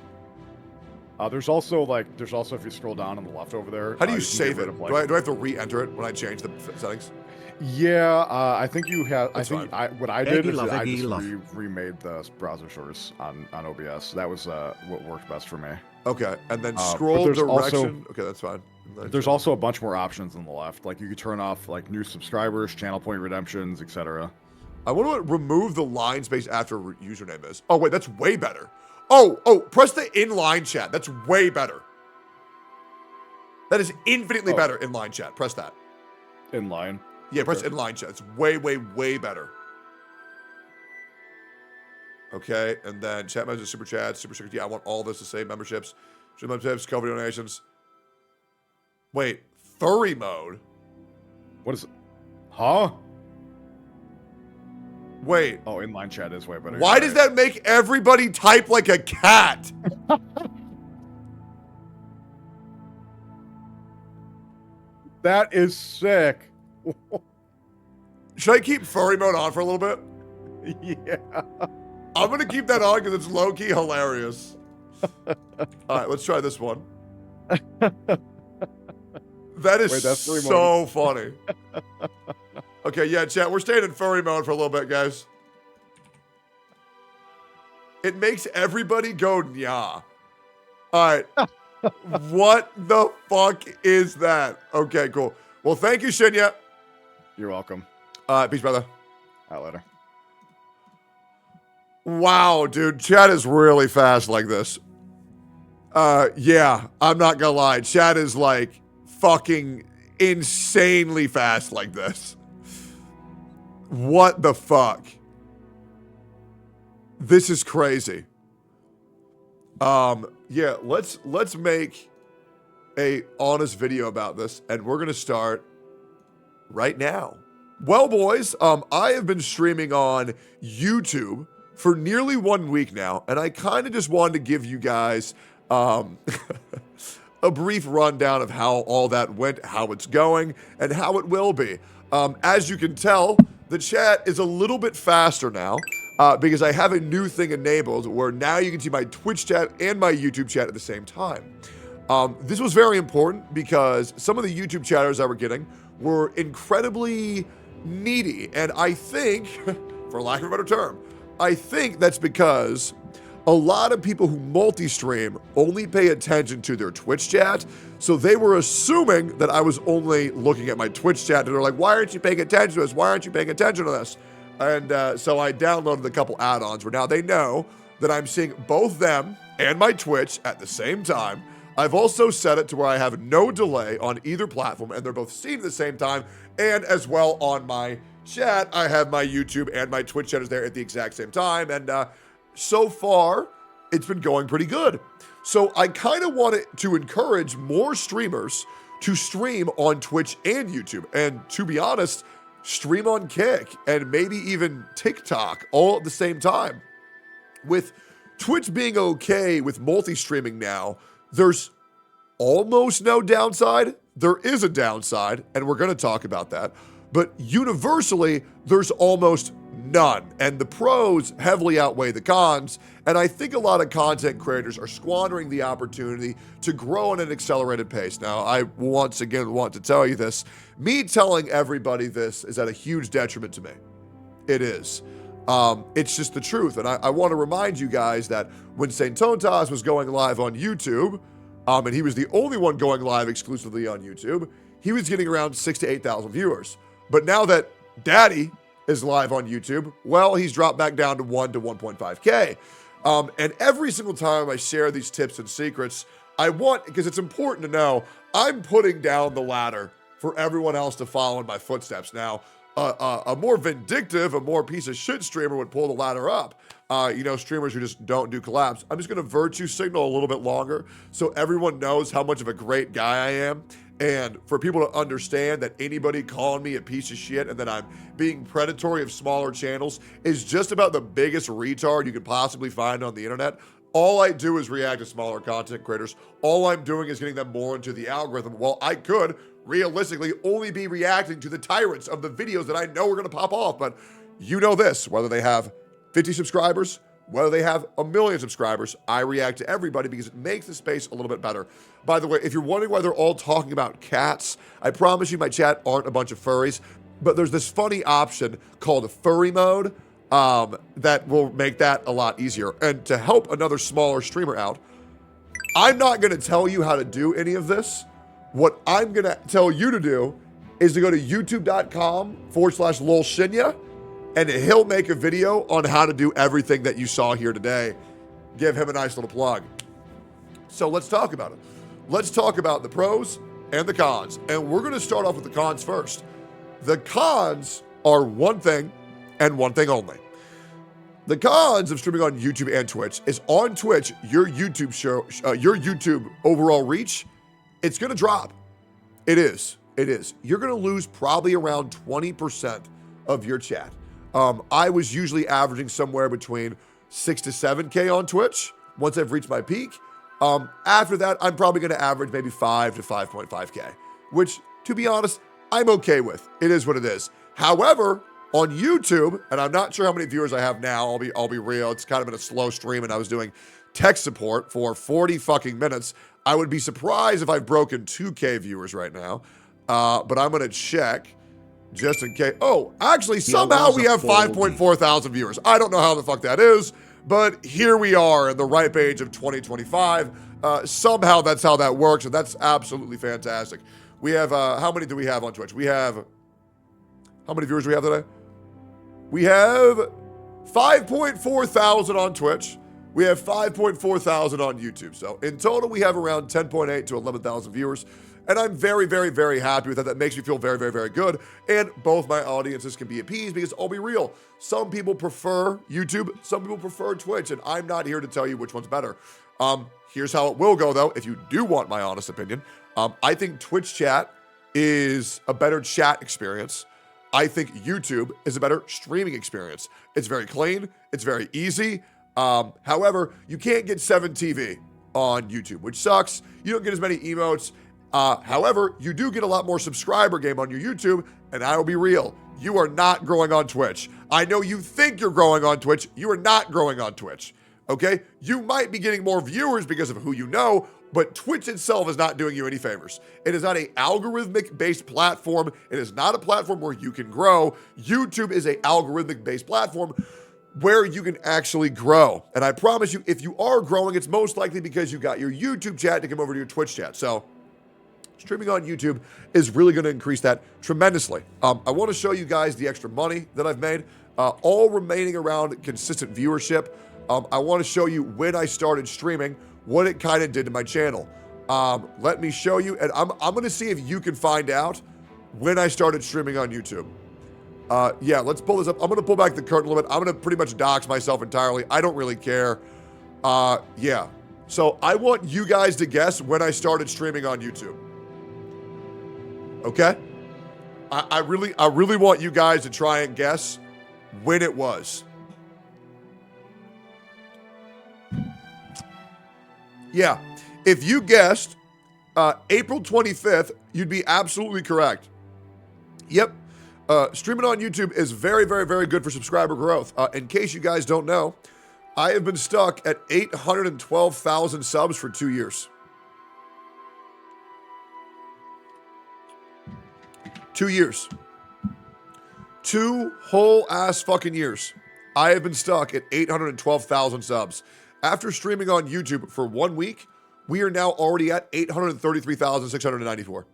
There's also if you scroll down on the left over there. How do you save it? Do I have to re-enter it when I change the settings? Yeah, I think you have. What I did is I just remade the browser source on OBS. That was what worked best for me. Okay, and then scroll direction. Okay, that's fine. There's also a bunch more options on the left. Like you could turn off like new subscribers, channel point redemptions, etc. I want to remove the line space after username is. Oh wait, that's way better. Oh, press the inline chat. That's way better. That is infinitely better inline chat. Press that. Inline. Yeah, press inline chat. It's way, way, way better. Okay, and then chat messages, super chats, super secret. Yeah, I want all this to say memberships, memberships, cover donations. Wait, furry mode? What is it? Huh? Wait. Oh, inline chat is way better. Why does that make everybody type like a cat? That is sick. Should I keep furry mode on for a little bit? Yeah. I'm going to keep that on because it's low-key hilarious. All right, let's try this one. That is so funny. Okay, yeah, chat, we're staying in furry mode for a little bit, guys. It makes everybody go, nya. All right. What the fuck is that? Okay, cool. Well, thank you, Shinya. You're welcome. Peace, brother. All right, later. Wow, dude. Chat is really fast like this. Yeah, I'm not gonna lie. Chat is like fucking insanely fast like this. What the fuck? This is crazy. Yeah, let's make a honest video about this, and we're gonna start right now. Well, boys, I have been streaming on YouTube for nearly 1 week now, and I kind of just wanted to give you guys a brief rundown of how all that went, how it's going, and how it will be. As you can tell, the chat is a little bit faster now because I have a new thing enabled where now you can see my Twitch chat and my YouTube chat at the same time. This was very important because some of the YouTube chatters I were getting were incredibly needy, and I think, for lack of a better term, I think that's because a lot of people who multi-stream only pay attention to their Twitch chat, so they were assuming that I was only looking at my Twitch chat, and they're like, why aren't you paying attention to this? Why aren't you paying attention to this? And so I downloaded a couple add-ons where now they know that I'm seeing both them and my Twitch at the same time. I've also set it to where I have no delay on either platform, and they're both seen at the same time, and as well on my chat, I have my YouTube and my Twitch chatters there at the exact same time, and so far, it's been going pretty good. So I kind of wanted to encourage more streamers to stream on Twitch and YouTube, and to be honest, stream on Kick, and maybe even TikTok all at the same time. With Twitch being okay with multi-streaming now, there's almost no downside. There is a downside, and we're going to talk about that. But universally, there's almost none. And the pros heavily outweigh the cons. And I think a lot of content creators are squandering the opportunity to grow at an accelerated pace. Now, I once again want to tell you this. Me telling everybody this is at a huge detriment to me. It is. It's just the truth. And I want to remind you guys that when St. Tontas was going live on YouTube, and he was the only one going live exclusively on YouTube, he was getting around 6,000 to 8,000 viewers. But now that Daddy is live on YouTube, well, he's dropped back down to 1 to 1.5K. And every single time I share these tips and secrets, I want, because it's important to know, I'm putting down the ladder for everyone else to follow in my footsteps. Now, a more vindictive, a more piece of shit streamer would pull the ladder up. You know, streamers who just don't do collabs. I'm just going to virtue signal a little bit longer so everyone knows how much of a great guy I am. And for people to understand that anybody calling me a piece of shit and that I'm being predatory of smaller channels is just about the biggest retard you could possibly find on the internet. All I do is react to smaller content creators. All I'm doing is getting them more into the algorithm. Well, I could realistically only be reacting to the tyrants of the videos that I know are going to pop off. But you know this, whether they have 50 subscribers, whether they have 1 million subscribers, I react to everybody because it makes the space a little bit better. By the way, if you're wondering why they're all talking about cats, I promise you my chat aren't a bunch of furries, but there's this funny option called a furry mode that will make that a lot easier. And to help another smaller streamer out, I'm not going to tell you how to do any of this. What I'm going to tell you to do is to go to youtube.com/lolshinya, and he'll make a video on how to do everything that you saw here today. Give him a nice little plug. So let's talk about it. Let's talk about the pros and the cons. And we're going to start off with the cons first. The cons are one thing and one thing only. The cons of streaming on YouTube and Twitch is on Twitch, your YouTube overall reach, it's going to drop. It is. You're going to lose probably around 20% of your chat. I was usually averaging somewhere between 6 to 7K on Twitch once I've reached my peak. After that, I'm probably going to average maybe 5 to 5.5K, which to be honest, I'm okay with. It is what it is. However, on YouTube, and I'm not sure how many viewers I have now, I'll be real, it's kind of been a slow stream, and I was doing tech support for 40 fucking minutes. I would be surprised if I've broken 2K viewers right now, but I'm gonna check just in case. Oh, actually, somehow we have 5.4 thousand viewers. I don't know how the fuck that is, but here we are in the ripe age of 2025. Somehow that's how that works, and that's absolutely fantastic. We have, how many do we have on Twitch? We have, how many viewers do we have today? We have 5.4 thousand on Twitch. We have 5.4 thousand on YouTube. So in total, we have around 10.8 to 11,000 viewers. And I'm very, very, very happy with that. That makes me feel very, very, very good. And both my audiences can be appeased because I'll be real. Some people prefer YouTube. Some people prefer Twitch. And I'm not here to tell you which one's better. Here's how it will go, though, if you do want my honest opinion. I think Twitch chat is a better chat experience. I think YouTube is a better streaming experience. It's very clean. It's very easy. However, you can't get 7 TV on YouTube, which sucks. You don't get as many emotes. However, you do get a lot more subscriber game on your YouTube, and I will be real. You are not growing on Twitch. I know you think you're growing on Twitch. You are not growing on Twitch, okay? You might be getting more viewers because of who you know, but Twitch itself is not doing you any favors. It is not an algorithmic-based platform. It is not a platform where you can grow. YouTube is an algorithmic-based platform where you can actually grow. And I promise you, if you are growing, it's most likely because you got your YouTube chat to come over to your Twitch chat. So streaming on YouTube is really going to increase that tremendously. I want to show you guys the extra money that I've made, all remaining around consistent viewership. I want to show you when I started streaming, what it kind of did to my channel. Let me show you, and I'm going to see if you can find out when I started streaming on YouTube. Yeah, let's pull this up. I'm going to pull back the curtain a little bit. I'm going to pretty much dox myself entirely. I don't really care. Yeah. So I want you guys to guess when I started streaming on YouTube. Okay? I really want you guys to try and guess when it was. Yeah. If you guessed April 25th, you'd be absolutely correct. Yep. Streaming on YouTube is very, very, very good for subscriber growth. In case you guys don't know, I have been stuck at 812,000 subs for 2 years. 2 years. 2 whole ass fucking years. I have been stuck at 812,000 subs. After streaming on YouTube for 1 week, we are now already at 833,694.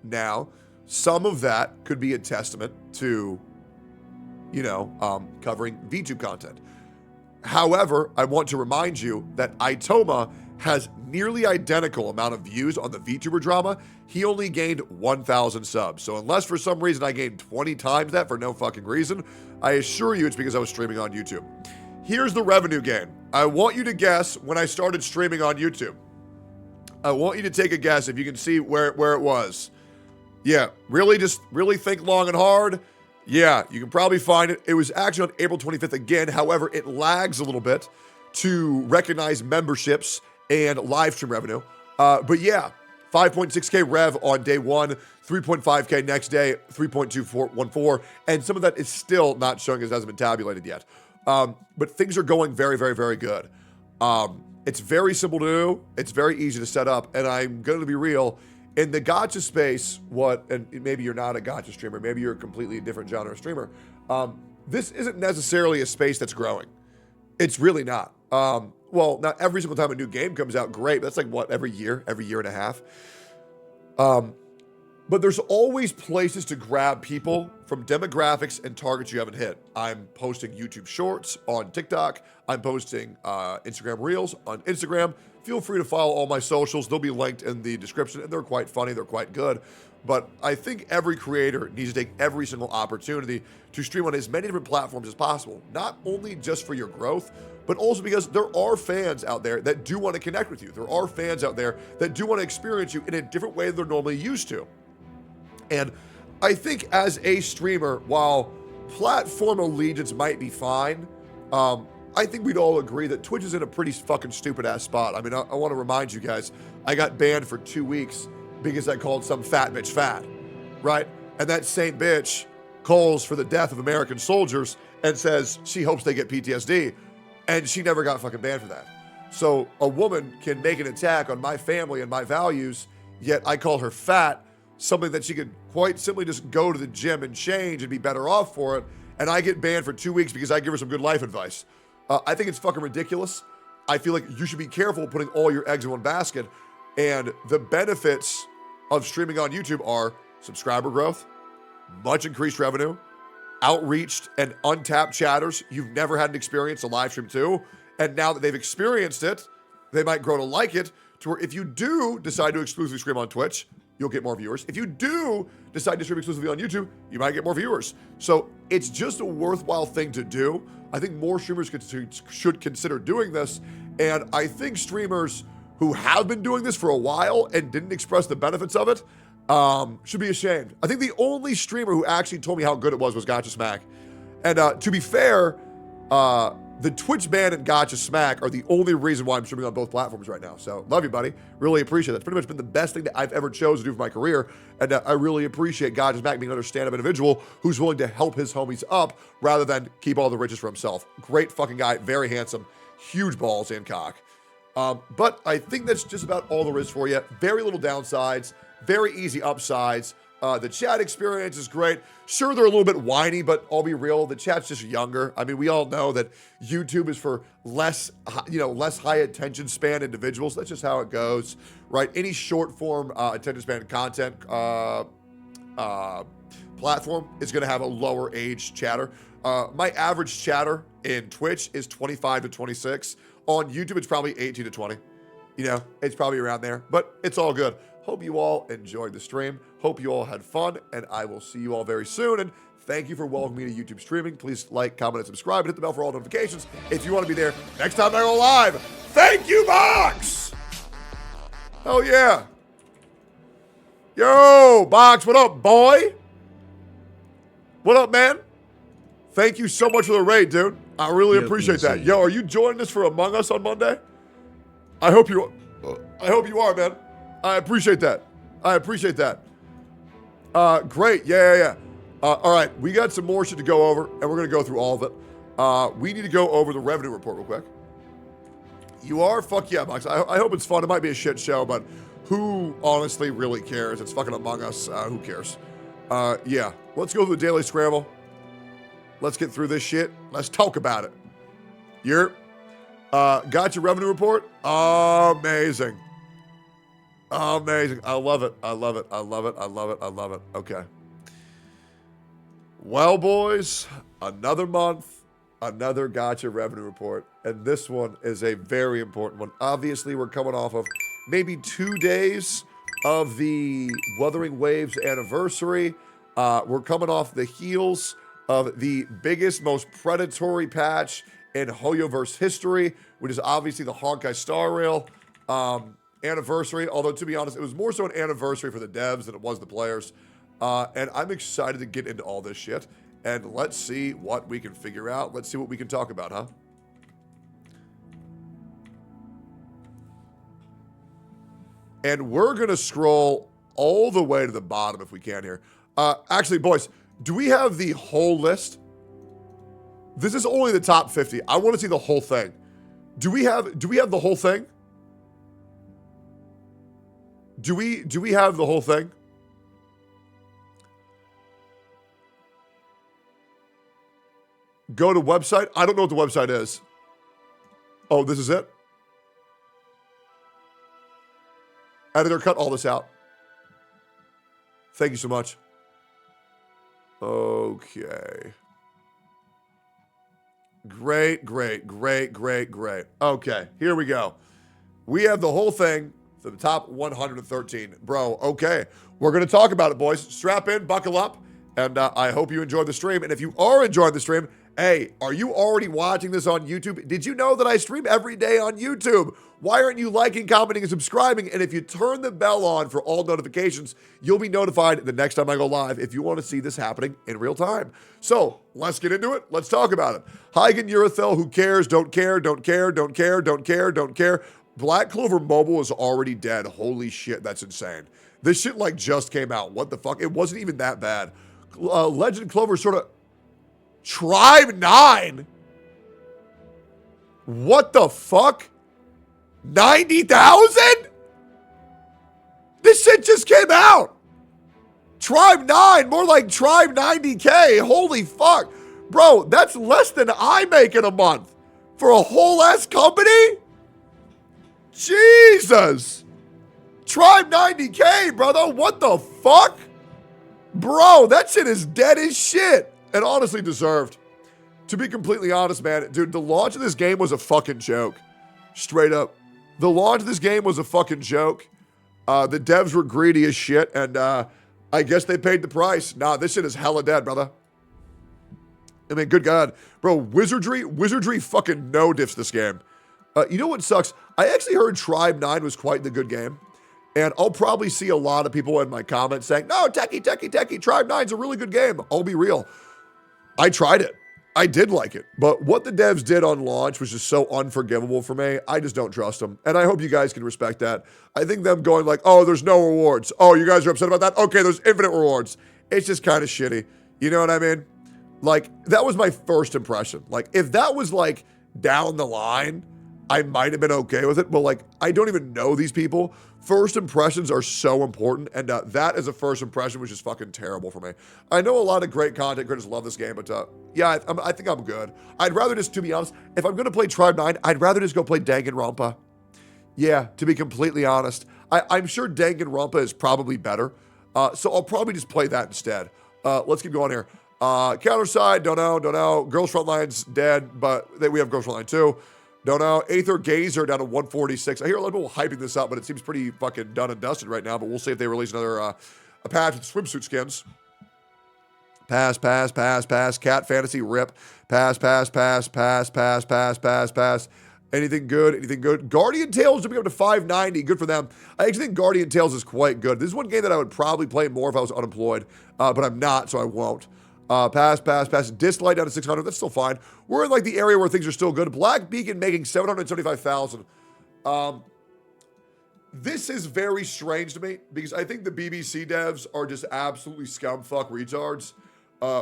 Now, some of that could be a testament to, covering VTube content. However, I want to remind you that Itoma has nearly identical amount of views on the VTuber drama. He only gained 1,000 subs. So unless for some reason I gained 20 times that for no fucking reason, I assure you it's because I was streaming on YouTube. Here's the revenue gain. I want you to guess when I started streaming on YouTube. I want you to take a guess if you can see where it was. Yeah, really think long and hard. Yeah, you can probably find it. It was actually on April 25th again. However, it lags a little bit to recognize memberships and live stream revenue. But yeah, 5.6K rev on day 1, 3.5K next day, 3.214, and some of that is still not showing as it hasn't been tabulated yet. But things are going very, very, very good. It's very simple to do. It's very easy to set up, and I'm going to be real. In the gacha space, and maybe you're not a gacha streamer, maybe you're a completely different genre streamer, this isn't necessarily a space that's growing. It's really not. Well, not every single time a new game comes out, great. But that's like, every year and a half. But there's always places to grab people from demographics and targets you haven't hit. I'm posting YouTube Shorts on TikTok. I'm posting Instagram Reels on Instagram. Feel free to follow all my socials. They'll be linked in the description, and they're quite funny. They're quite good. But I think every creator needs to take every single opportunity to stream on as many different platforms as possible, not only just for your growth, but also because there are fans out there that do want to connect with you. There are fans out there that do want to experience you in a different way than they're normally used to. And I think as a streamer, while platform allegiance might be fine, I think we'd all agree that Twitch is in a pretty fucking stupid ass spot. I mean, I want to remind you guys, I got banned for 2 weeks because I called some fat bitch fat. right? And that same bitch calls for the death of American soldiers and says she hopes they get PTSD, and she never got fucking banned for that. So a woman can make an attack on my family and my values, yet I call her fat, something that she could quite simply just go to the gym and change and be better off for it, and I get banned for 2 weeks because I give her some good life advice. I think it's fucking ridiculous. I feel like you should be careful putting all your eggs in one basket, and the benefits of streaming on YouTube are subscriber growth, much increased revenue, outreached and untapped chatters you've never had an experience a live stream to, and now that they've experienced it, they might grow to like it, to where if you do decide to exclusively stream on Twitch, you'll get more viewers. If you do decide to stream exclusively on YouTube, you might get more viewers. So it's just a worthwhile thing to do. I think more streamers should consider doing this, and I think streamers who have been doing this for a while and didn't express the benefits of it should be ashamed. I think the only streamer who actually told me how good it was Gotcha Smack. And to be fair, the Twitch ban and Gotcha Smack are the only reason why I'm streaming on both platforms right now. So love you, buddy. Really appreciate it. It's pretty much been the best thing that I've ever chosen to do for my career. And I really appreciate Gotcha Smack being another stand-up individual who's willing to help his homies up rather than keep all the riches for himself. Great fucking guy, very handsome, huge balls and cock. But I think that's just about all there is for you. Very little downsides, very easy upsides. The chat experience is great. Sure, they're a little bit whiny, but I'll be real, the chat's just younger. I mean, we all know that YouTube is for less high attention span individuals. That's just how it goes, right? Any short form attention span content platform is going to have a lower age chatter. My average chatter in Twitch is 25 to 26. On YouTube, it's probably 18 to 20. You know, it's probably around there, but it's all good. Hope you all enjoyed the stream. Hope you all had fun, and I will see you all very soon. And thank you for welcoming me to YouTube streaming. Please like, comment, and subscribe, and hit the bell for all notifications if you want to be there next time I go live. Thank you, Box! Hell yeah. Yo, Box, what up, boy? What up, man? Thank you so much for the raid, dude. I really appreciate that. Yo, are you joining us for Among Us on Monday? I hope you are, man. I appreciate that. Great. Yeah. All right. We got some more shit to go over, and we're going to go through all of it. We need to go over the revenue report real quick. You are? Fuck yeah, Box. I hope it's fun. It might be a shit show, but who honestly really cares? It's fucking Among Us. Who cares? Yeah. Let's go through the Daily Scramble. Let's get through this shit. Let's talk about it. Got your revenue report? Amazing. Amazing. I love it. Okay. Well, boys, another month, another Gotcha revenue report. And this one is a very important one. Obviously, we're coming off of maybe 2 days of the Wuthering Waves anniversary. We're coming off the heels of the biggest, most predatory patch in Hoyoverse history, which is obviously the Honkai Star Rail anniversary. Although, to be honest, it was more so an anniversary for the devs than it was the players. And I'm excited to get into all this shit. And let's see what we can figure out. Let's see what we can talk about, huh? And we're going to scroll all the way to the bottom if we can here. Actually, boys, do we have the whole list? This is only the top 50. I want to see the whole thing. Do we have the whole thing? Do we have the whole thing? Go to website. I don't know what the website is. Oh, this is it? Editor, cut all this out. Thank you so much. Okay. Great. Okay, here we go. We have the whole thing for the top 113. Bro, okay. We're going to talk about it, boys. Strap in, buckle up, and I hope you enjoyed the stream. And if you are enjoying the stream, hey, are you already watching this on YouTube? Did you know that I stream every day on YouTube? Why aren't you liking, commenting, and subscribing? And if you turn the bell on for all notifications, you'll be notified the next time I go live if you want to see this happening in real time. So let's get into it. Let's talk about it. Hygen Urethel, who cares? Don't care. Black Clover Mobile is already dead. Holy shit, that's insane. This shit like just came out. What the fuck? It wasn't even that bad. Legend Clover sort of... Tribe 9? What the fuck? 90,000? This shit just came out. Tribe 9, more like Tribe 90K. Holy fuck. Bro, that's less than I make in a month for a whole ass company? Jesus. Tribe 90K, brother. What the fuck? Bro, that shit is dead as shit. And honestly deserved. To be completely honest, man, dude, the launch of this game was a fucking joke. Straight up. The launch of this game was a fucking joke. The devs were greedy as shit, and I guess they paid the price. Nah, this shit is hella dead, brother. I mean, good God. Bro, Wizardry fucking no-diffs this game. You know what sucks? I actually heard Tribe 9 was quite the good game. And I'll probably see a lot of people in my comments saying, no, techie, Tribe 9's a really good game. I'll be real. I tried it. I did like it. But what the devs did on launch was just so unforgivable for me. I just don't trust them. And I hope you guys can respect that. I think them going like, oh, there's no rewards. Oh, you guys are upset about that? Okay, there's infinite rewards. It's just kind of shitty. You know what I mean? Like, that was my first impression. Like, if that was like down the line, I might have been okay with it. But like, I don't even know these people. First impressions are so important, and that as a first impression was just fucking terrible for me. I know a lot of great content creators love this game, but yeah, I think I'm good. I'd rather just, to be honest, if I'm going to play Tribe 9, I'd rather just go play Danganronpa. Yeah, to be completely honest. I'm sure Danganronpa is probably better, so I'll probably just play that instead. Let's keep going here. Counterside, don't know. Girls Frontline's dead, but we have Girls Frontline 2. Don't know. Aether Gazer down to 146. I hear a lot of people hyping this up, but it seems pretty fucking done and dusted right now. But we'll see if they release another a patch with swimsuit skins. Pass. Cat Fantasy, rip. Pass. Anything good? Guardian Tales jumping up to 590. Good for them. I actually think Guardian Tales is quite good. This is one game that I would probably play more if I was unemployed, but I'm not, so I won't. Pass. Dislight down to 600. That's still fine. We're in like the area where things are still good. Black Beacon making 775,000. This is very strange to me because I think the BBC devs are just absolutely scumfuck retards.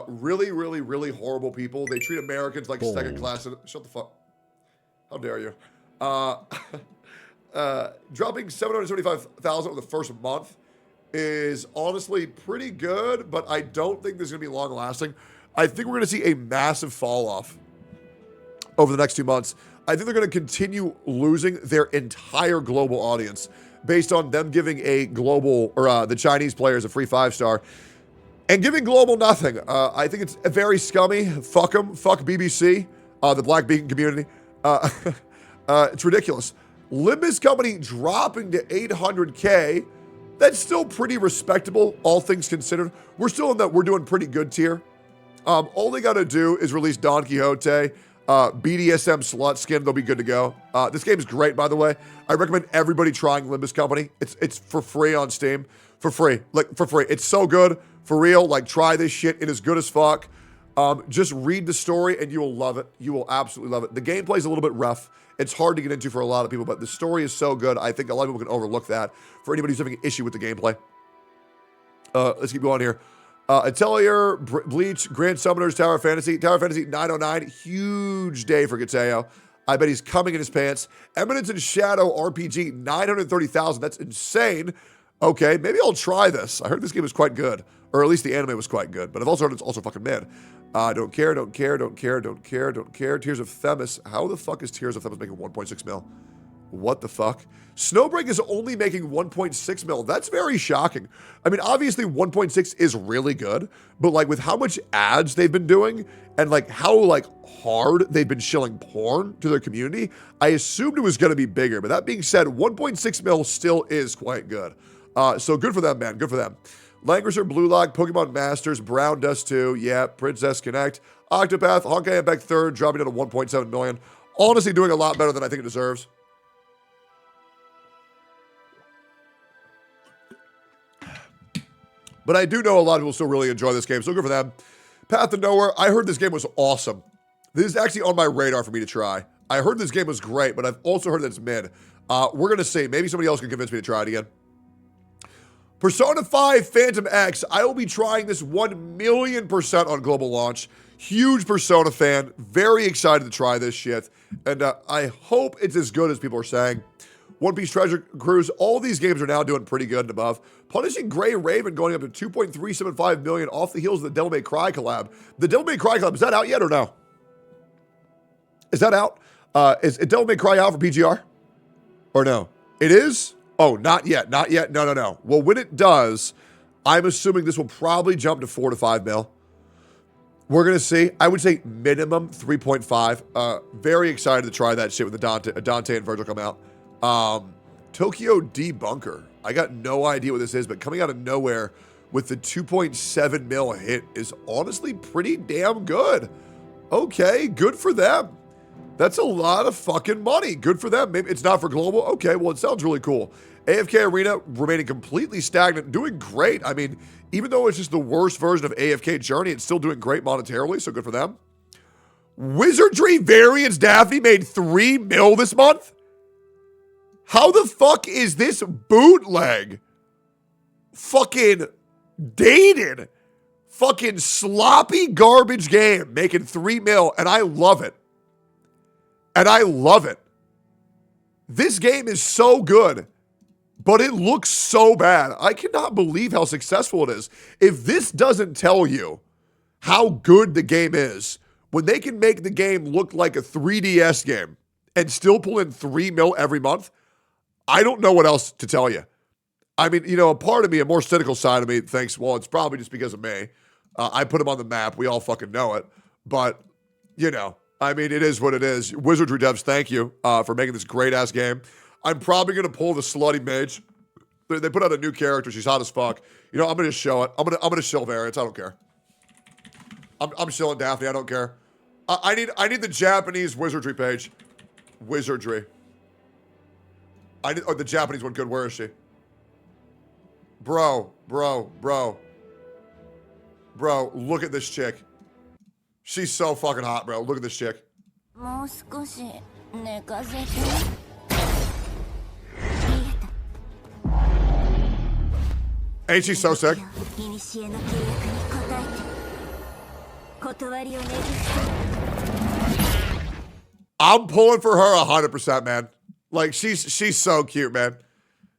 Really horrible people. They treat Americans like second class. Shut the fuck. How dare you? Dropping 775,000 over the first month is honestly pretty good, but I don't think this is going to be long lasting. I think we're going to see a massive fall off over the next 2 months. I think they're going to continue losing their entire global audience based on them giving a global, or the Chinese players a free 5-star and giving global nothing. I think it's very scummy. Fuck them. Fuck BBC, the Black Beacon community. It's ridiculous. Limbus Company dropping to 800K. That's still pretty respectable, all things considered. We're still in that we're doing pretty good tier. All they got to do is release Don Quixote, BDSM slut skin. They'll be good to go. This game is great, by the way. I recommend everybody trying Limbus Company. It's for free on Steam. For free. It's so good. For real. Like, try this shit. It is good as fuck. Just read the story and you will love it. You will absolutely love it. The gameplay is a little bit rough. It's hard to get into for a lot of people, but the story is so good. I think a lot of people can overlook that for anybody who's having an issue with the gameplay. Let's keep going here. Atelier, Bleach, Grand Summoners, Tower Fantasy 909. Huge day for Gateo. I bet he's coming in his pants. Eminence and Shadow RPG, 930,000. That's insane. Okay, maybe I'll try this. I heard this game was quite good, or at least the anime was quite good, but I've also heard it's also fucking mid. Don't care. Tears of Themis. How the fuck is Tears of Themis making 1.6 mil? What the fuck? Snowbreak is only making 1.6 mil. That's very shocking. I mean, obviously 1.6 is really good, but like with how much ads they've been doing and like how like hard they've been shilling porn to their community, I assumed it was going to be bigger. But that being said, 1.6 mil still is quite good. So good for them, man. Good for them. Langrisser, Blue Lock, Pokemon Masters, Brown Dust 2, yeah, Princess Connect, Octopath, Honkai Impact 3rd, dropping down to 1.7 million. Honestly, doing a lot better than I think it deserves. But I do know a lot of people still really enjoy this game, so good for them. Path to Nowhere, I heard this game was awesome. This is actually on my radar for me to try. I heard this game was great, but I've also heard that it's mid. We're going to see. Maybe somebody else can convince me to try it again. Persona 5 Phantom X. I will be trying this 1,000,000% on global launch. Huge Persona fan. Very excited to try this shit. And I hope it's as good as people are saying. One Piece Treasure Cruise. All these games are now doing pretty good and above. Punishing Gray Raven going up to 2.375 million off the heels of the Devil May Cry collab. The Devil May Cry collab, is that out yet or no? Is that out? Is Devil May Cry out for PGR? Or no? It is? Oh, not yet. Not yet. No. Well, when it does, I'm assuming this will probably jump to 4 to 5 mil. We're going to see. I would say minimum 3.5. Very excited to try that shit when the Dante and Virgil come out. Tokyo Debunker. I got no idea what this is, but coming out of nowhere with the 2.7 mil hit is honestly pretty damn good. Okay, good for them. That's a lot of fucking money. Good for them. Maybe it's not for global. Okay, well, it sounds really cool. AFK Arena remaining completely stagnant, doing great. I mean, even though it's just the worst version of AFK Journey, it's still doing great monetarily, so good for them. Wizardry Variants Daphne made 3 mil this month? How the fuck is this bootleg? Fucking dated. Fucking sloppy garbage game making 3 mil, and I love it. And I love it. This game is so good, but it looks so bad. I cannot believe how successful it is. If this doesn't tell you how good the game is, when they can make the game look like a 3DS game and still pull in 3 mil every month, I don't know what else to tell you. I mean, you know, a part of me, a more cynical side of me thinks, well, it's probably just because of me. I put them on the map. We all fucking know it. But, you know, I mean, it is what it is. Wizardry devs, thank you for making this great-ass game. I'm probably going to pull the slutty mage. They put out a new character. She's hot as fuck. You know, I'm going to show it. I'm going to shill variants. I don't care. I'm shilling Daphne. I don't care. I need the Japanese wizardry page. Wizardry. The Japanese one. Good. Where is she? Bro, look at this chick. She's so fucking hot, bro. Look at this chick. Ain't she so sick? I'm pulling for her 100%, man. Like, she's so cute, man.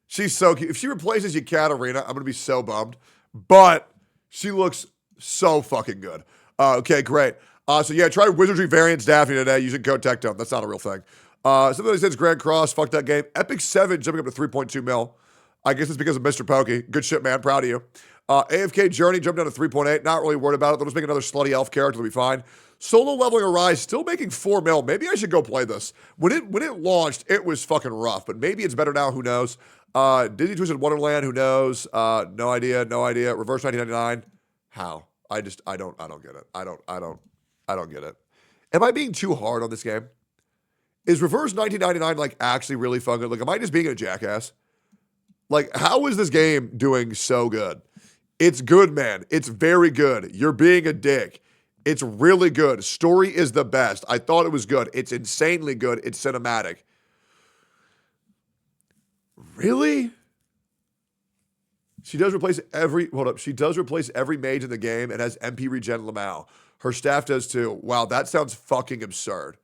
She's so cute. If she replaces Yekaterina, I'm going to be so bummed. But she looks so fucking good. Okay, great. So yeah, try Wizardry Variants Daphne today using code Tectone. That's not a real thing. Somebody says Grand Cross. Fuck that game. Epic 7 jumping up to 3.2 mil. I guess it's because of Mr. Pokey. Good shit, man. Proud of you. AFK Journey jumped down to 3.8. Not really worried about it. They'll just make another slutty elf character. They'll be fine. Solo Leveling Arise still making 4 mil. Maybe I should go play this. When it launched, it was fucking rough. But maybe it's better now. Who knows? Disney Twisted Wonderland. Who knows? No idea. Reverse 1999. How? I don't get it. I don't get it. Am I being too hard on this game? Is Reverse 1999 like actually really fun? Like, am I just being a jackass? Like, how is this game doing so good? It's good, man. It's very good. You're being a dick. It's really good. Story is the best. I thought it was good. It's insanely good. It's cinematic. Really? She does replace every mage in the game and has MP regen Lamau. Her staff does too. Wow, that sounds fucking absurd.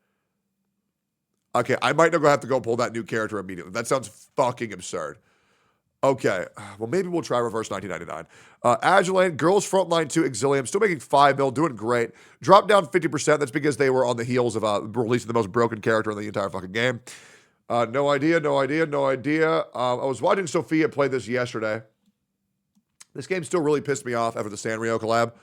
Okay, I might not have to go pull that new character immediately. That sounds fucking absurd. Okay, well, maybe we'll try Reverse 1999. Agilane, Girls Frontline 2, Exilium, still making 5 mil, doing great. Dropped down 50%. That's because they were on the heels of releasing the most broken character in the entire fucking game. No idea. I was watching Sophia play this yesterday. This game still really pissed me off after the Sanrio collab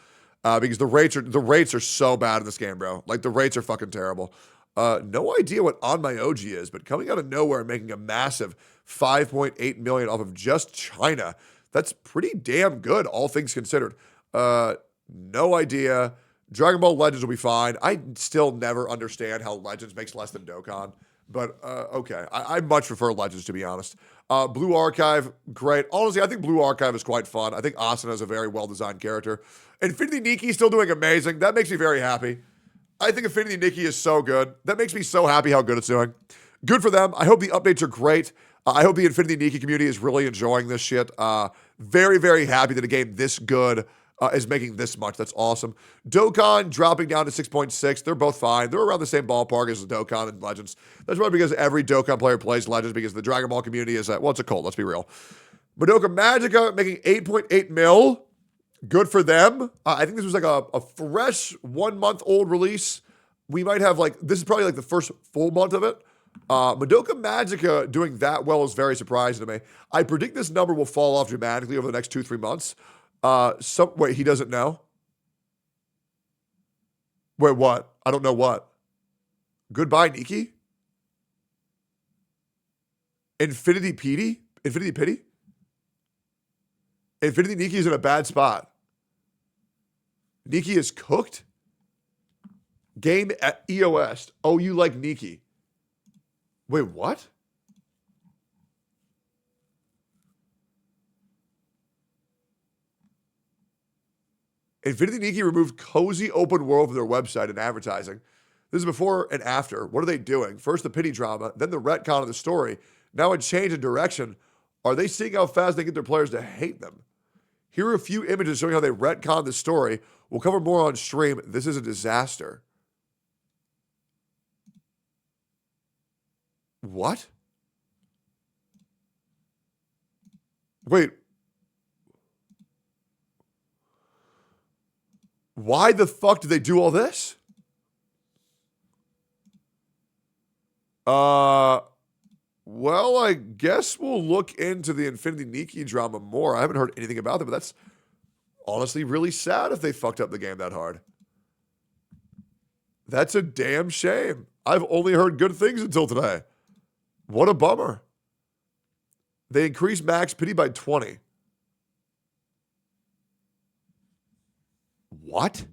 because the rates are so bad in this game, bro. Like, the rates are fucking terrible. No idea what On My OG is, but coming out of nowhere and making a massive 5.8 million off of just China. That's pretty damn good, all things considered. No idea. Dragon Ball Legends will be fine. I still never understand how Legends makes less than Dokkan. But, okay. I much prefer Legends, to be honest. Blue Archive, great. Honestly, I think Blue Archive is quite fun. I think Asuna is a very well-designed character. Infinity Nikki still doing amazing. That makes me very happy. I think Infinity Nikki is so good. That makes me so happy how good it's doing. Good for them. I hope the updates are great. I hope the Infinity Nikki community is really enjoying this shit. Very, very happy that a game this good is making this much. That's awesome. Dokkan dropping down to 6.6. They're both fine. They're around the same ballpark as Dokkan and Legends. That's probably because every Dokkan player plays Legends because the Dragon Ball community is, well, it's a cult. Let's be real. Madoka Magica making 8.8 mil. Good for them. I think this was like a fresh 1 month old release. We might have this is probably like the first full month of it. Madoka Magica doing that well is very surprising to me. I predict this number will fall off dramatically over the next 2-3 months. Wait, he doesn't know? Wait, what? I don't know what. Goodbye, Nikki? Infinity Pity? Infinity Pity? Infinity Nikki is in a bad spot. Nikki is cooked? Game at EOS. Oh, you like Nikki. Wait, what? Infinity Nikki removed cozy open world from their website and advertising. This is before and after. What are they doing? First the pity drama, then the retcon of the story. Now a change in direction. Are they seeing how fast they get their players to hate them? Here are a few images showing how they retcon the story. We'll cover more on stream. This is a disaster. What? Wait. Why the fuck did they do all this? Well, I guess we'll look into the Infinity Nikki drama more. I haven't heard anything about it, but that's honestly really sad if they fucked up the game that hard. That's a damn shame. I've only heard good things until today. What a bummer. They increased max pity by 20. What?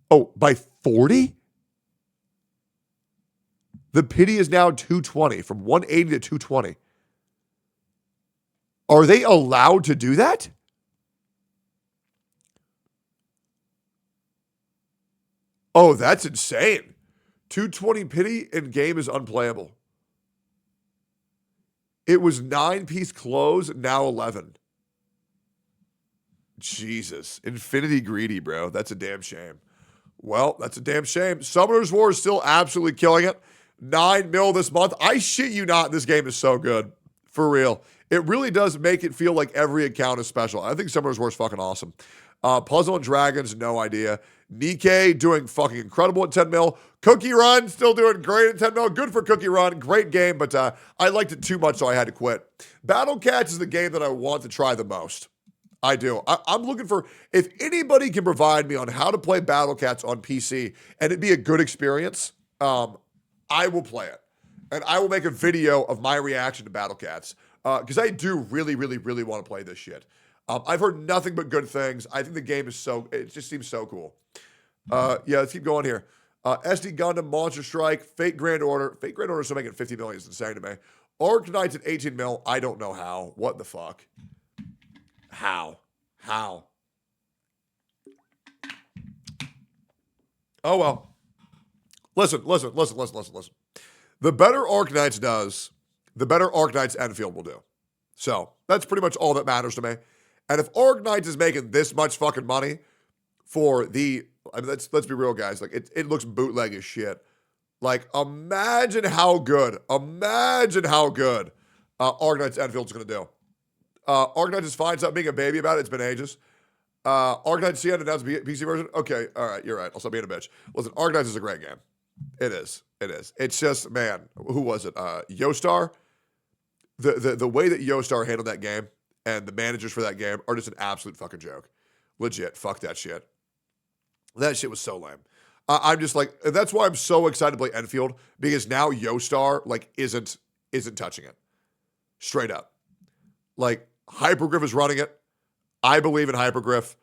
By 40? The pity is now 220, from 180 to 220. Are they allowed to do that? Oh, that's insane. 220 pity in game is unplayable. It was 9-piece close, now 11. Jesus. Infinity greedy, bro. That's a damn shame. Well, that's a damn shame. Summoner's War is still absolutely killing it. 9 mil this month. I shit you not, this game is so good. For real. It really does make it feel like every account is special. I think Summoner's War is fucking awesome. Puzzle and Dragons, no idea. Nikkei doing fucking incredible at 10 mil. Cookie Run still doing great at 10 mil. Good for Cookie Run. Great game, but I liked it too much, so I had to quit. Battle Cats is the game that I want to try the most. I do. I'm looking for, if anybody can provide me on how to play Battle Cats on PC and it be a good experience, I will play it. And I will make a video of my reaction to Battle Cats. Because I do really, really, really want to play this shit. I've heard nothing but good things. I think the game is it just seems so cool. Yeah, let's keep going here. SD Gundam, Monster Strike, Fate Grand Order. Fate Grand Order is still making 50 million. It's insane to me. Arc Knights at 18 mil. I don't know how. What the fuck? How? Oh, well. Listen. The better Arc Knights does, the better Arc Knights Enfield will do. So that's pretty much all that matters to me. And if Arc Knights is making this much fucking money for let's be real, guys. Like it looks bootleg as shit. Like imagine how good Arc Knights Enfield's gonna do. Arc Knights is fine. Stop being a baby about it. It's been ages. Arc Knights CN announced the PC version. Okay, all right, you're right. I'll stop being a bitch. Listen, Arc Knights is a great game. It is. It's just, man, who was it? Yostar. The way that Yostar handled that game and the managers for that game are just an absolute fucking joke. Legit. Fuck that shit. That shit was so lame. I'm just like, that's why I'm so excited to play Enfield, because now Yostar isn't touching it. Straight up. Like Hypergriff is running it. I believe in Hypergriff.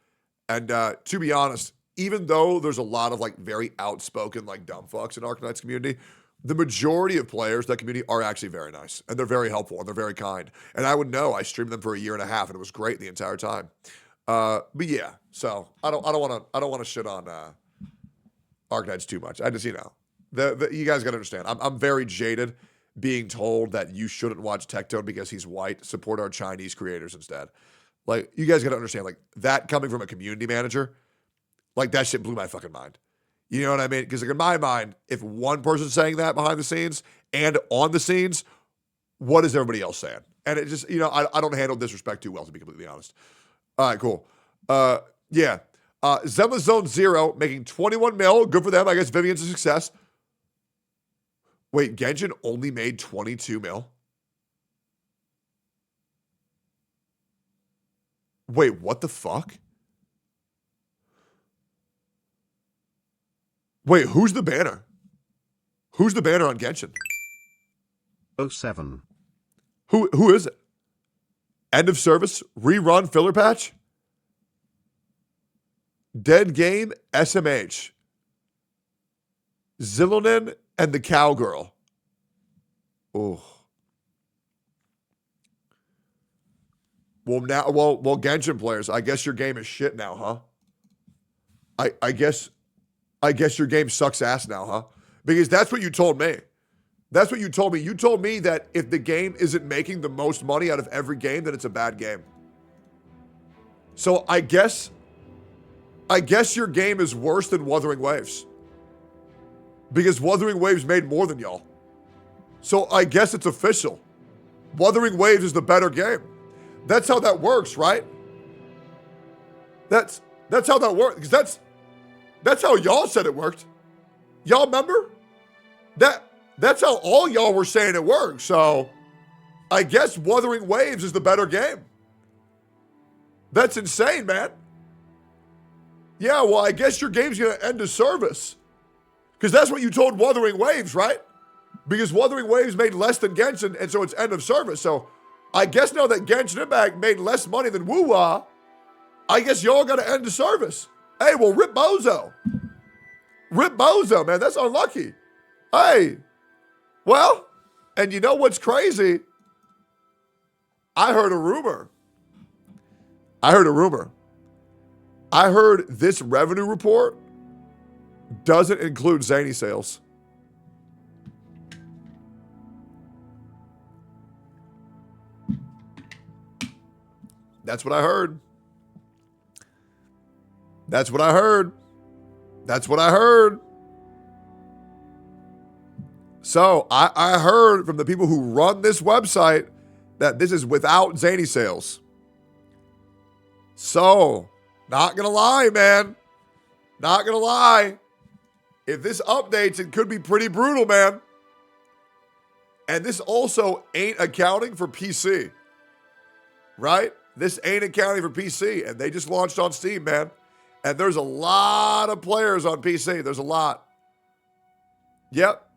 And to be honest, even though there's a lot of very outspoken dumb fucks in Arc Knight's community, the majority of players in that community are actually very nice, and they're very helpful, and they're very kind. And I would know. I streamed them for a year and a half, and it was great the entire time. But yeah, so I don't want to shit on Arc Knights too much. I just You guys got to understand. I'm very jaded being told that you shouldn't watch Tectone because he's white. Support our Chinese creators instead. Like, you guys got to understand, like, that coming from a community manager, like, that shit blew my fucking mind. You know what I mean? Because, like, in my mind, if one person's saying that behind the scenes and on the scenes, what is everybody else saying? And it just, I don't handle disrespect too well, to be completely honest. All right, cool. Yeah. Zema Zone Zero making 21 mil. Good for them. I guess Vivian's a success. Wait, Genshin only made 22 mil? Wait, what the fuck? Wait, who's the banner? Who's the banner on Genshin? 07. Who is it? End of service? Rerun filler patch? Dead game SMH. Zilonin and the Cowgirl. Oh. Well, Genshin players, I guess your game is shit now, huh? I guess your game sucks ass now, huh? Because that's what you told me. That's what you told me. You told me that if the game isn't making the most money out of every game, then it's a bad game. So I guess your game is worse than Wuthering Waves. Because Wuthering Waves made more than y'all. So I guess it's official. Wuthering Waves is the better game. That's how that works, right? That's how that works. Because that's how y'all said it worked. Y'all remember? That's how all y'all were saying it worked. So I guess Wuthering Waves is the better game. That's insane, man. Yeah, well, I guess your game's going to end of service. Because that's what you told Wuthering Waves, right? Because Wuthering Waves made less than Genshin, and so it's end of service. So I guess now that Genshin Impact made less money than Woo-Wah, I guess y'all got to end of service. Hey, well, rip Bozo. Rip Bozo, man. That's unlucky. Hey, well, and you know what's crazy? I heard a rumor. I heard this revenue report doesn't include Zany sales. That's what I heard. That's what I heard. That's what I heard. So I heard from the people who run this website that this is without Zany sales. So, not gonna lie, man. Not gonna lie. If this updates, it could be pretty brutal, man. And this also ain't accounting for PC. Right? This ain't accounting for PC. And they just launched on Steam, man. And there's a lot of players on PC. There's a lot. Yep.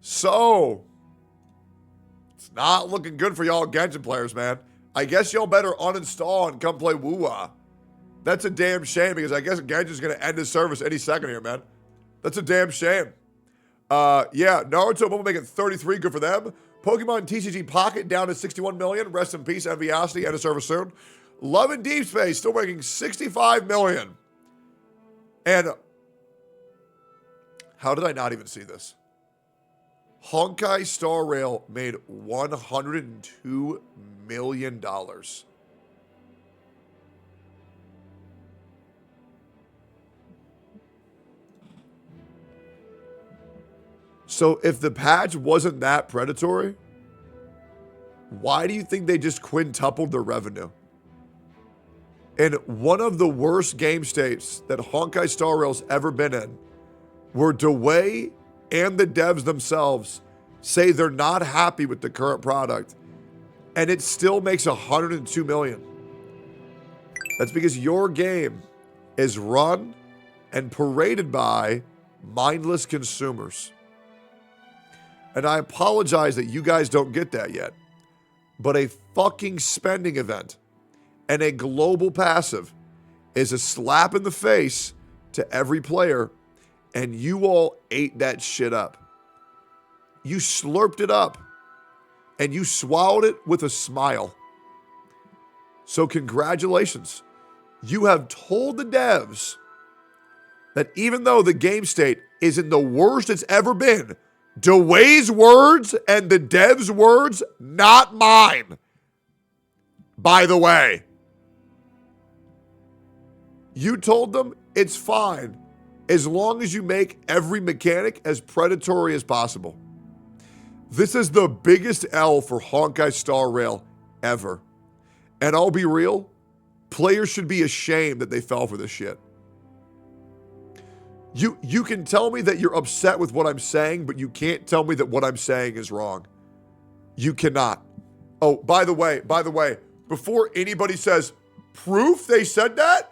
So, it's not looking good for y'all Genshin players, man. I guess y'all better uninstall and come play Woo-Wah. That's a damn shame because I guess Genshin's going to end his service any second here, man. That's a damn shame. Yeah, Naruto Mobile making 33, good for them. Pokemon TCG Pocket down to 61 million. Rest in peace, Enviosity, end of service soon. Love and Deep Space still making 65 million. And how did I not even see this? Honkai Star Rail made $102 million. So if the patch wasn't that predatory, why do you think they just quintupled their revenue? In one of the worst game states that Honkai Star Rail's ever been in, where Dewey and the devs themselves say they're not happy with the current product, and it still makes $102 million. That's because your game is run and paraded by mindless consumers. And I apologize that you guys don't get that yet, but a fucking spending event and a global passive is a slap in the face to every player, and you all ate that shit up. You slurped it up, and you swallowed it with a smile. So congratulations. You have told the devs that even though the game state is in the worst it's ever been, Dwayne's words and the dev's words, not mine. By the way, you told them it's fine as long as you make every mechanic as predatory as possible. This is the biggest L for Honkai Star Rail ever. And I'll be real, players should be ashamed that they fell for this shit. You can tell me that you're upset with what I'm saying, but you can't tell me that what I'm saying is wrong. You cannot. Oh, by the way, before anybody says, proof they said that?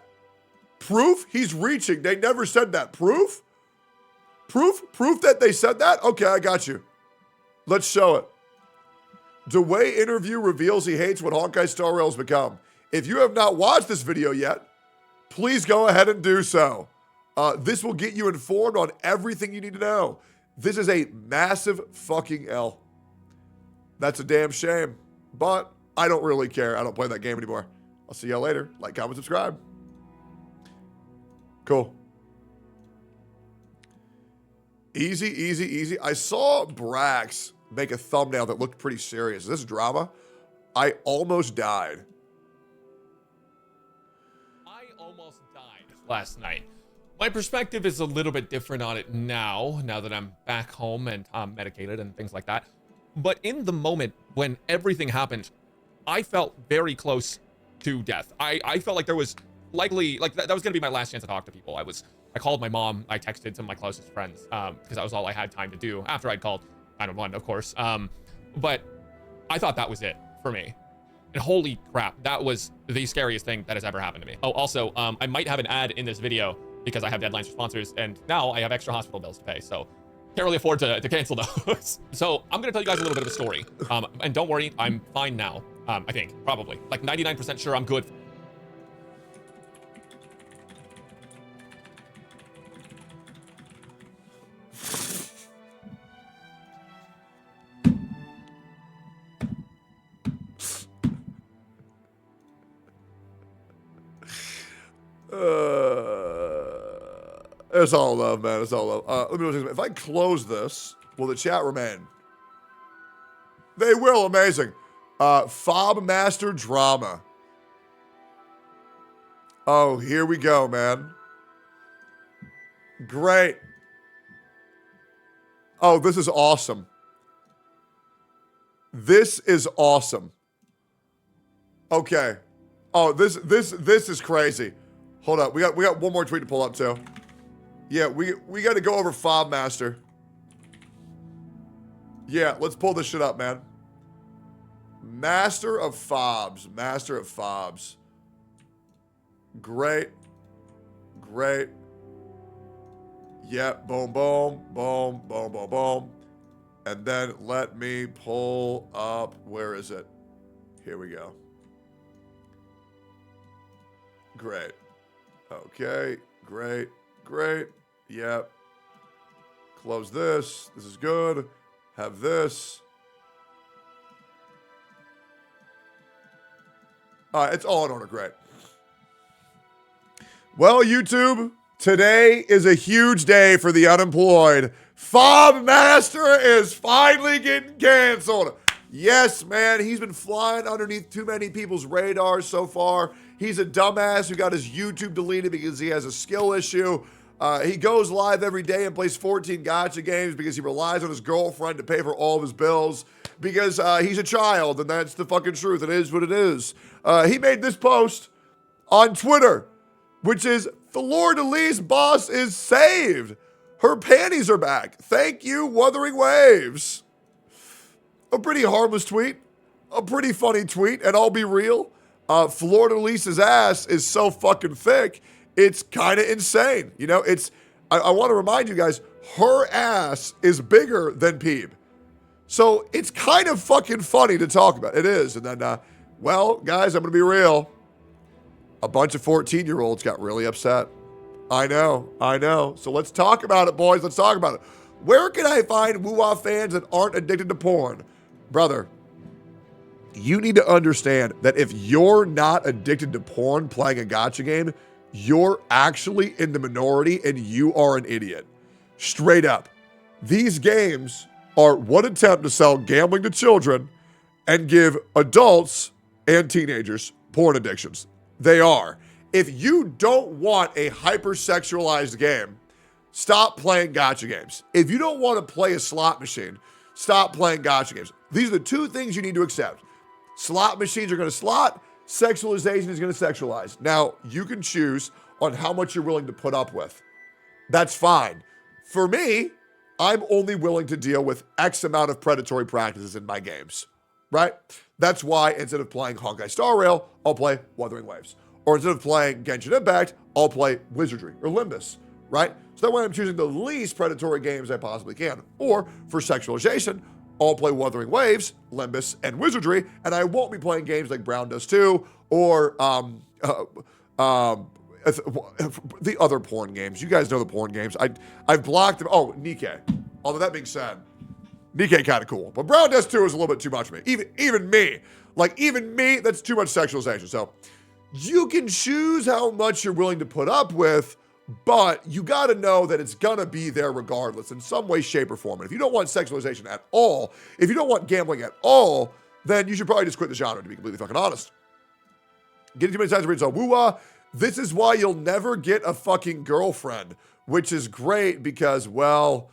Proof? He's reaching. They never said that. Proof? Proof that they said that? Okay, I got you. Let's show it. Dwayne interview reveals he hates what Honkai Star Rail has become. If you have not watched this video yet, please go ahead and do so. This will get you informed on everything you need to know. This is a massive fucking L. That's a damn shame. But I don't really care. I don't play that game anymore. I'll see y'all later. Like, comment, subscribe. Cool. Easy, easy, easy. I saw Brax make a thumbnail that looked pretty serious. Is this drama? I almost died. I almost died last night. My perspective is a little bit different on it now that I'm back home and I'm medicated and things like that. But in the moment when everything happened, I felt very close to death. I felt like there was likely, like that was going to be my last chance to talk to people. I called my mom. I texted some of my closest friends because that was all I had time to do after I'd called 911, of course. But I thought that was it for me. And holy crap, that was the scariest thing that has ever happened to me. Oh, also, I might have an ad in this video because I have deadlines for sponsors, and now I have extra hospital bills to pay, so can't really afford to cancel those. So I'm going to tell you guys a little bit of a story. And don't worry, I'm fine now, I think, probably. Like 99% sure I'm good. It's all love, man. It's all love. Let me know what if I close this, will the chat remain? They will. Amazing. Fob Master Drama. Oh, here we go, man. Great. Oh, this is awesome. This is awesome. Okay. Oh, this is crazy. Hold up. We got one more tweet to pull up too. Yeah, we got to go over Fob Master. Yeah, let's pull this shit up, man. Master of Fobs. Master of Fobs. Great. Great. Yeah, boom, boom, boom, boom, boom, boom. And then let me pull up, where is it? Here we go. Great. Okay, great, great. Yep. Close this. This is good. Have this. All right, it's all in order. Great. Well, YouTube, today is a huge day for the unemployed. Fob Master is finally getting canceled. Yes, man, he's been flying underneath too many people's radars so far. He's a dumbass who got his YouTube deleted because he has a skill issue. He goes live every day and plays 14 gacha games because he relies on his girlfriend to pay for all of his bills because he's a child, and that's the fucking truth. It is what it is. He made this post on Twitter, which is, Fleur de Lis boss is saved. Her panties are back. Thank you, Wuthering Waves. A pretty harmless tweet. A pretty funny tweet, and I'll be real. Fleur de Lis's ass is so fucking thick, it's kind of insane. You know, I want to remind you guys, her ass is bigger than Peeb. So it's kind of fucking funny to talk about. It is. And then, well, guys, I'm going to be real. A bunch of 14-year-olds got really upset. I know. So let's talk about it, boys. Let's talk about it. Where can I find Woo-Wah fans that aren't addicted to porn? Brother, you need to understand that if you're not addicted to porn playing a gacha game, you're actually in the minority and you are an idiot. Straight up. These games are one attempt to sell gambling to children and give adults and teenagers porn addictions. They are. If you don't want a hypersexualized game, stop playing gacha games. If you don't want to play a slot machine, stop playing gacha games. These are the two things you need to accept. Slot machines are going to slot. Sexualization is going to sexualize. Now, you can choose on how much you're willing to put up with. That's fine. For me, I'm only willing to deal with X amount of predatory practices in my games, right? That's why instead of playing Honkai Star Rail, I'll play Wuthering Waves. Or instead of playing Genshin Impact, I'll play Wizardry or Limbus, right? So that way I'm choosing the least predatory games I possibly can. Or for sexualization, I'll play Wuthering Waves, Limbus, and Wizardry, and I won't be playing games like Brown Does 2 or the other porn games. You guys know the porn games. I've blocked them. Oh, Nikkei. Although that being said, Nikkei kind of cool. But Brown Does 2 is a little bit too much for me. Even me. Like, even me, that's too much sexualization. So you can choose how much you're willing to put up with, but you got to know that it's going to be there regardless in some way, shape, or form. And if you don't want sexualization at all, if you don't want gambling at all, then you should probably just quit the genre, to be completely fucking honest. Getting too many times to read so woo-ah. This is why you'll never get a fucking girlfriend, which is great because, well,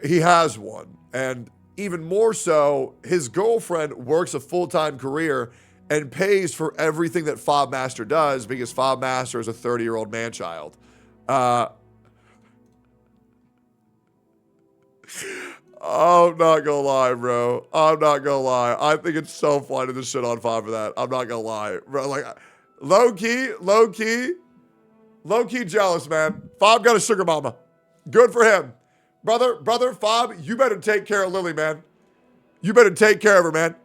he has one. And even more so, his girlfriend works a full-time career and pays for everything that Fob Master does because Fob Master is a 30-year-old man-child. I'm not gonna lie, bro. I'm not gonna lie. I think it's so funny to shit on Fob for that. I'm not gonna lie. Bro, like, low-key jealous, man. Fob got a sugar mama. Good for him. Brother, Fob, you better take care of Lily, man. You better take care of her, man.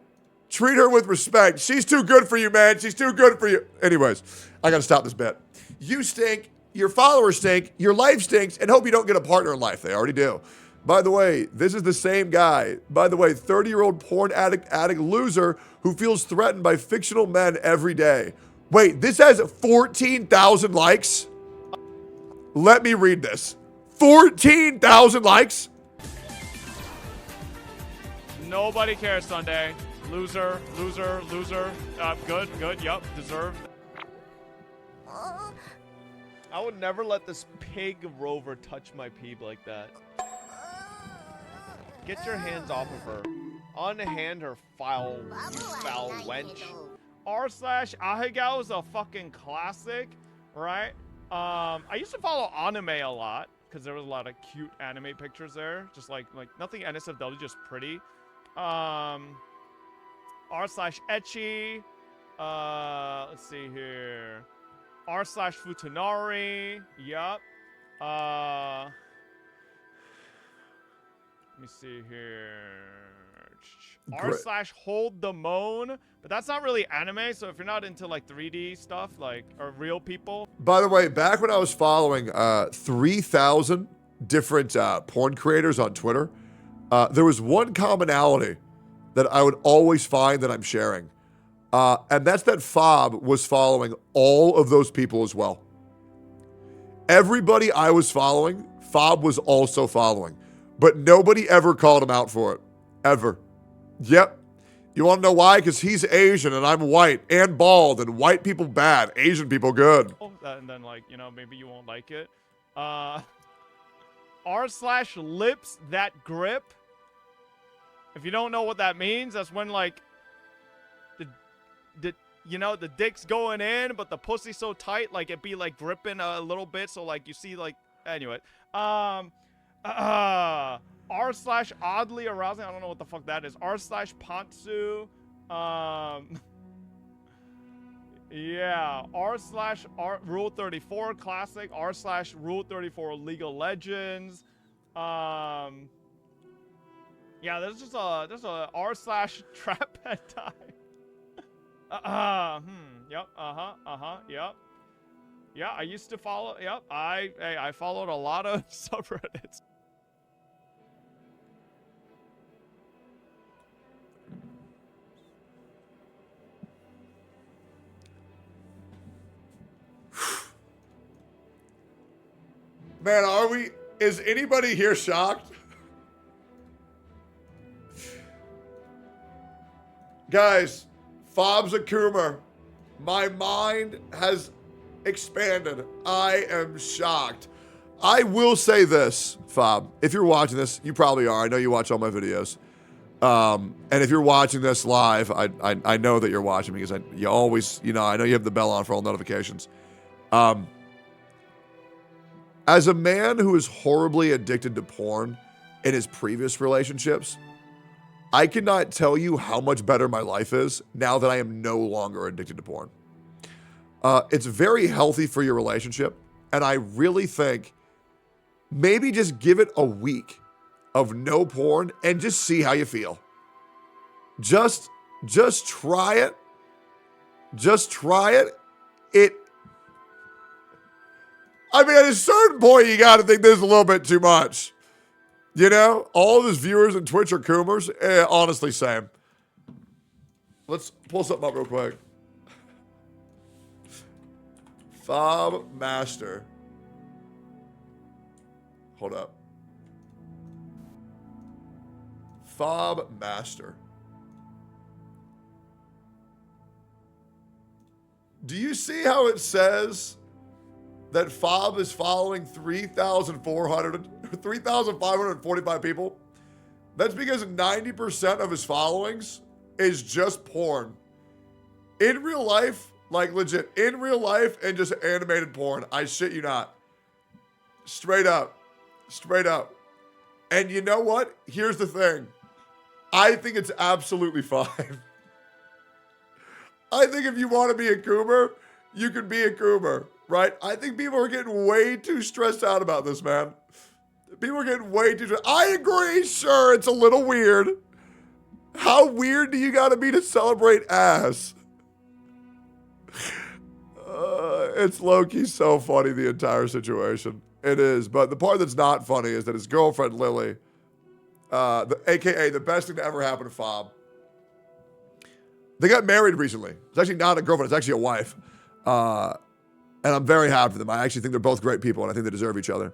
Treat her with respect. She's too good for you, man. She's too good for you. Anyways, I gotta stop this bit. You stink, your followers stink, your life stinks, and hope you don't get a partner in life. They already do. By the way, this is the same guy. By the way, 30-year-old porn addict loser who feels threatened by fictional men every day. Wait, this has 14,000 likes? Let me read this. 14,000 likes? Nobody cares, Sunday. Loser. Good, yup, deserved. I would never let this pig rover touch my peeb like that. Get your hands off of her. Unhand her, foul wench. r/Ahegao is a fucking classic, right? I used to follow anime a lot because there was a lot of cute anime pictures there. Just like nothing NSFW, just pretty. r/Ecchi. Let's see here. r/Futanari. Yup. Let me see here. r/Hold the Moan. But that's not really anime, so if you're not into like 3D stuff, like, or real people. By the way, back when I was following 3,000 different porn creators on Twitter, there was one commonality that I would always find that I'm sharing. And that's that Fob was following all of those people as well. Everybody I was following, Fob was also following. But nobody ever called him out for it. Ever. Yep. You want to know why? Because he's Asian and I'm white and bald, and white people bad, Asian people good. And then, like, you know, maybe you won't like it. r/Lips That Grip. If you don't know what that means, that's when, like, the dick's going in, but the pussy's so tight, like, it be, like, gripping a little bit, so, like, you see, like, anyway. r/Oddly Arousing. I don't know what the fuck that is. r/Pantsu. Yeah. r/Rule 34 Classic. r/Rule 34 League of Legends. Yeah, there's a r/Trap Hentai. Yep. Yep. Yeah, I used to follow. Yep. I followed a lot of subreddits. Man, are we? Is anybody here shocked? Guys, Fob's a Coomer. My mind has expanded. I am shocked. I will say this, Fob. If you're watching this, you probably are. I know you watch all my videos. And if you're watching this live, I know that you're watching because you always, I know you have the bell on for all notifications. As a man who is horribly addicted to porn in his previous relationships, I cannot tell you how much better my life is now that I am no longer addicted to porn. It's very healthy for your relationship, and I really think maybe just give it a week of no porn and just see how you feel. Just try it. Just try it. I mean, at a certain point, you got to think this is a little bit too much. All of his viewers on Twitch are Coomers. Honestly, same. Let's pull something up real quick. Fob Master. Hold up. Fob Master. Do you see how it says that Fob is following 3,545 people? That's because 90% of his followings is just porn. In real life, like legit, in real life and just animated porn. I shit you not. Straight up. Straight up. And you know what? Here's the thing. I think it's absolutely fine. I think if you want to be a Coomer, you can be a Coomer, right? I think people are getting way too stressed out about this, man. People are getting way too stressed. I agree, sure, it's a little weird. How weird do you got to be to celebrate ass? It's low-key so funny, the entire situation. It is, but the part that's not funny is that his girlfriend, Lily, AKA the best thing to ever happen to Fob, they got married recently. It's actually not a girlfriend, it's actually a wife. And I'm very happy for them. I actually think they're both great people, and I think they deserve each other.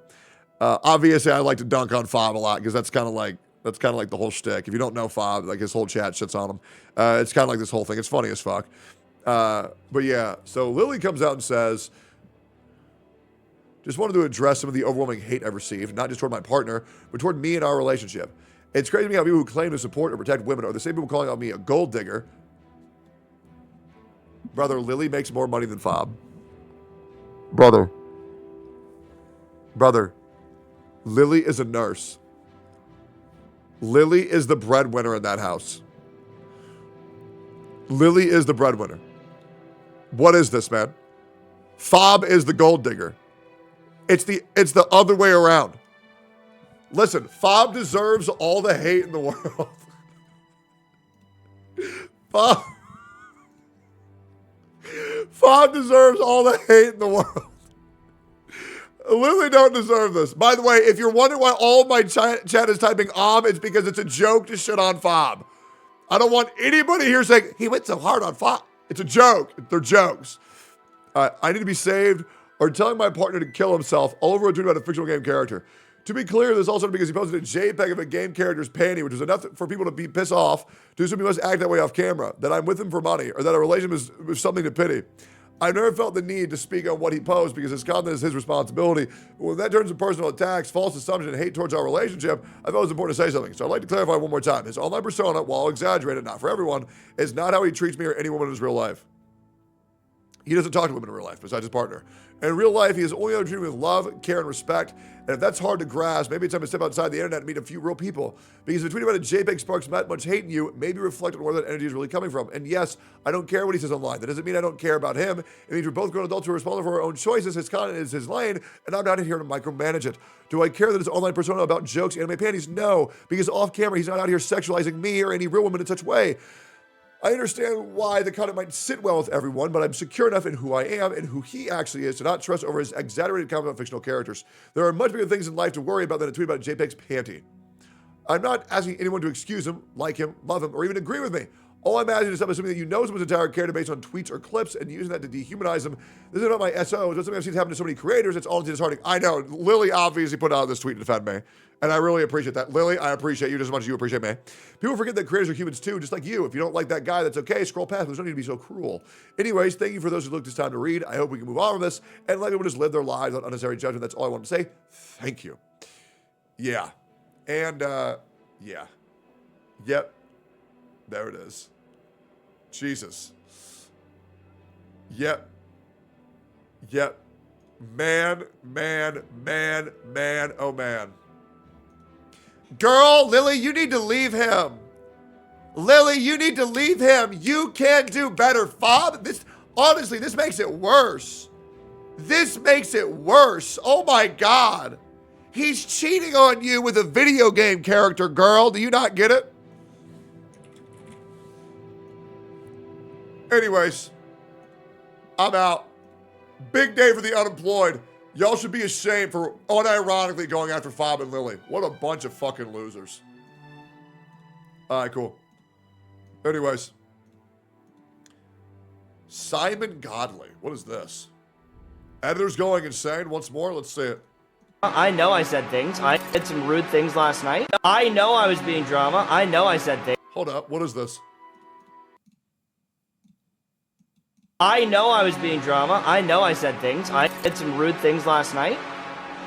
Obviously, I like to dunk on Fob a lot, because that's kind of like the whole shtick. If you don't know Fob, like his whole chat shits on him. It's kind of like this whole thing. It's funny as fuck. But yeah, so Lily comes out and says, just wanted to address some of the overwhelming hate I've received, not just toward my partner, but toward me and our relationship. It's crazy to me how people who claim to support or protect women are the same people calling out me a gold digger. Brother, Lily makes more money than Fob. Brother, Lily is a nurse. Lily is the breadwinner in that house. Lily is the breadwinner. What is this, man? Fob is the gold digger. It's the other way around. Listen, Fob deserves all the hate in the world. Fob deserves all the hate in the world. Lily don't deserve this. By the way, if you're wondering why all of my chat is typing it's because it's a joke to shit on Fob. I don't want anybody here saying, he went so hard on Fob. It's a joke. They're jokes. I need to be saved, or telling my partner to kill himself all over a tweet about a fictional game character. To be clear, this also because he posted a JPEG of a game character's panty, which was enough for people to be pissed off to assume he must act that way off camera, that I'm with him for money, or that a relationship is something to pity. I've never felt the need to speak on what he posed because his content is his responsibility. But when that turns to personal attacks, false assumption, and hate towards our relationship, I felt it was important to say something. So I'd like to clarify one more time. His online persona, while exaggerated, not for everyone, is not how he treats me or any woman in his real life. He doesn't talk to women in real life, besides his partner. In real life, he is only ever treated with love, care, and respect. And if that's hard to grasp, maybe it's time to step outside the internet and meet a few real people. Because if a tweet about a JPEG sparks that much hate in you, maybe reflect on where that energy is really coming from. And yes, I don't care what he says online. That doesn't mean I don't care about him. It means we're both grown adults who are responsible for our own choices. His content is his lane, and I'm not here to micromanage it. Do I care that his online persona about jokes, anime panties? No, because off camera, he's not out here sexualizing me or any real woman in such way. I understand why the content might sit well with everyone, but I'm secure enough in who I am and who he actually is to not trust over his exaggerated comment on fictional characters. There are much bigger things in life to worry about than a tweet about JPEG's panty. I'm not asking anyone to excuse him, like him, love him, or even agree with me. All I'm asking is something that you know someone's entire character based on tweets or clips and using that to dehumanize them. This is not my SO. It's something I've seen happen to so many creators. It's all disheartening. I know. Lily obviously put out this tweet to defend me. And I really appreciate that. Lily, I appreciate you just as much as you appreciate me. People forget that creators are humans too, just like you. If you don't like that guy, that's okay. Scroll past. There's no need to be so cruel. Anyways, thank you for those who took this time to read. I hope we can move on from this and let people just live their lives without unnecessary judgment. That's all I want to say. Thank you. Yeah. And, yeah. Yep. There it is. Jesus. Yep. Yep. Man, oh man. Girl, Lily, you need to leave him. Lily, you need to leave him. You can do better, Fob. Honestly, this makes it worse. This makes it worse. Oh my God. He's cheating on you with a video game character, girl. Do you not get it? Anyways, I'm out. Big day for the unemployed. Y'all should be ashamed for unironically going after Fob and Lily. What a bunch of fucking losers. All right, cool. Anyways. Simon Godley. What is this? Editor's going insane once more. Let's see it. I know I said things. I did some rude things last night. I know I was being drama. I know I said things. Hold up. What is this? I know I was being drama. I know I said things. I did some rude things last night.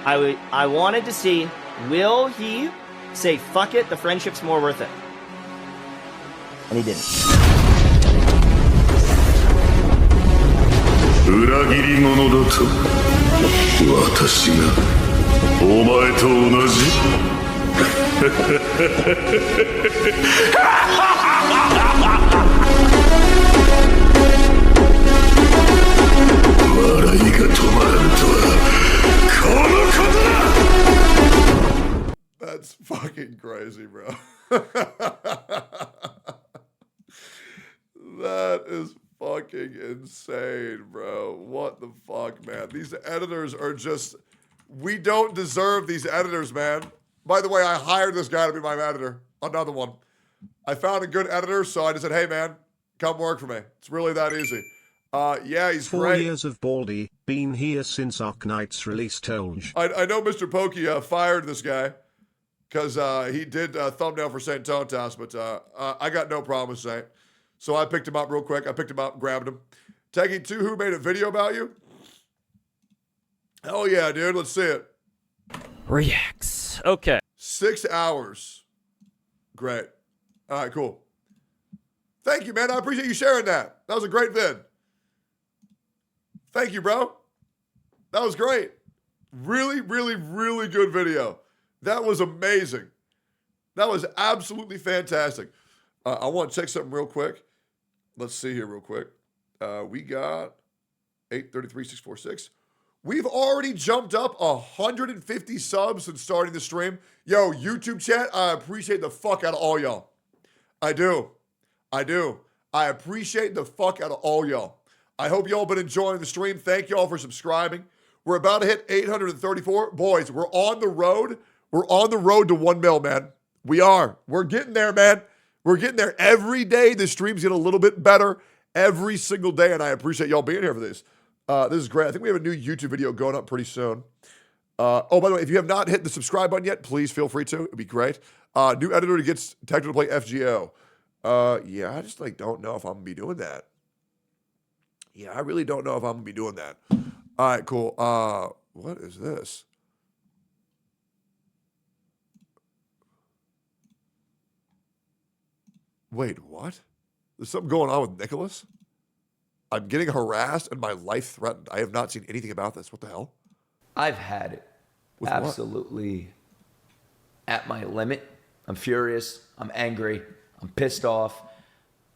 I wanted to see, will he say, fuck it, the friendship's more worth it? And he didn't. 裏切り者だと私がお前と同じ笑いが止まらんとはこのことだ That's fucking crazy, bro. That is fucking insane, bro. What the fuck, man? These editors are just... We don't deserve these editors, man. By the way, I hired this guy to be my editor. Another one. I found a good editor, so I just said, hey, man, come work for me. It's really that easy. Yeah, he's 4 great. years of Baldy, been here since Ark Knight's release told. I know Mr. Pokey fired this guy because he did thumbnail for St. Tonetas, but I got no problem with Saint. So I picked him up real quick. I picked him up, grabbed him. Taking two who made a video about you? Hell yeah, dude. Let's see it. Reacts. Okay. 6 hours. Great. All right, cool. Thank you, man. I appreciate you sharing that. That was a great vid. Thank you, bro. That was great. Really, really, really good video. That was amazing. That was absolutely fantastic. I want to check something real quick. Let's see here real quick. We got 833-646. We've already jumped up 150 subs since starting the stream. Yo, YouTube chat, I appreciate the fuck out of all y'all. I do. I do. I appreciate the fuck out of all y'all. I hope y'all been enjoying the stream. Thank y'all for subscribing. We're about to hit 834. Boys, we're on the road. We're on the road to 1 mil, man. We are. We're getting there, man. We're getting there. Every day, the streams get a little bit better. Every single day, and I appreciate y'all being here for this. This is great. I think we have a new YouTube video going up pretty soon. Oh, by the way, if you have not hit the subscribe button yet, please feel free to. It'd be great. New editor to get Tectone to play FGO. Yeah, I just don't know if I'm gonna be doing that. Yeah, I really don't know if I'm gonna be doing that. All right, cool. What is this? Wait, what? There's something going on with Nicholas? I'm getting harassed and my life threatened. I have not seen anything about this. What the hell? I've had it. With absolutely at my limit. I'm furious. I'm angry. I'm pissed off.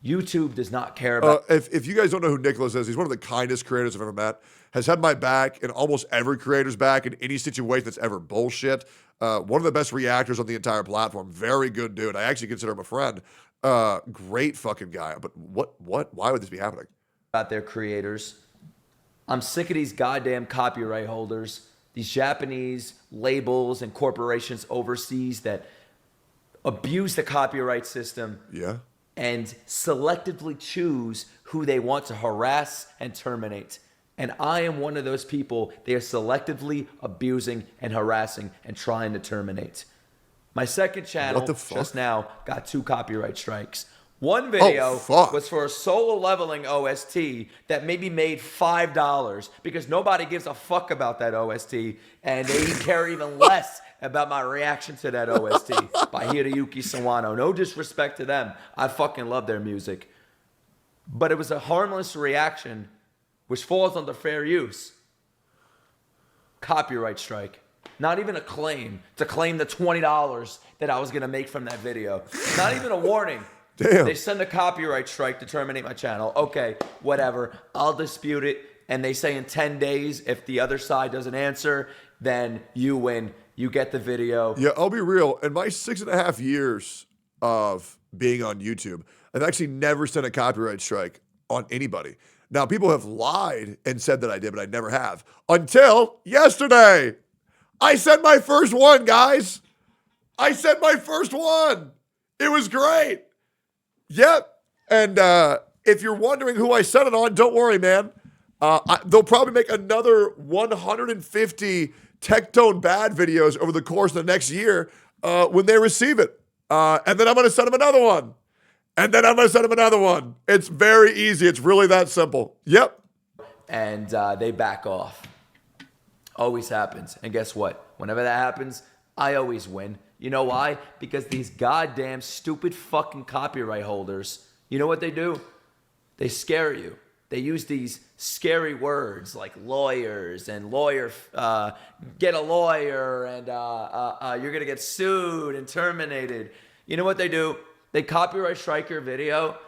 YouTube does not care about... If you guys don't know who Nicholas is, he's one of the kindest creators I've ever met. Has had my back and almost every creator's back in any situation that's ever bullshit. One of the best reactors on the entire platform. Very good dude. I actually consider him a friend. Great fucking guy. But what? Why would this be happening? About their creators. I'm sick of these goddamn copyright holders. These Japanese labels and corporations overseas that abuse the copyright system. Yeah. and selectively choose who they want to harass and terminate. And I am one of those people they are selectively abusing and harassing and trying to terminate. My second channel just now got 2 copyright strikes. One video was for a solo leveling OST that maybe made $5 because nobody gives a fuck about that OST, and they care even less about my reaction to that OST by Hiroyuki Sawano. No disrespect to them. I fucking love their music. But it was a harmless reaction which falls under fair use. Copyright strike. Not even a claim to claim the $20 that I was going to make from that video. Not even a warning. Damn. They send a copyright strike to terminate my channel. Okay, whatever. I'll dispute it. And they say in 10 days, if the other side doesn't answer, then you win. You get the video. Yeah, I'll be real. In my 6.5 years of being on YouTube, I've actually never sent a copyright strike on anybody. Now, people have lied and said that I did, but I never have. Until yesterday. I sent my first one, guys. I sent my first one. It was great. Yep. And if you're wondering who I sent it on, don't worry, man. They'll probably make another 150 Tectone VOD videos over the course of the next year when they receive it. And then I'm going to send them another one. And then I'm going to send them another one. It's very easy. It's really that simple. Yep. And they back off. Always happens. And guess what? Whenever that happens, I always win. You know why? Because these goddamn stupid fucking copyright holders, you know what they do? They scare you. They use these scary words like lawyers and get a lawyer and you're going to get sued and terminated. You know what they do? They copyright strike your video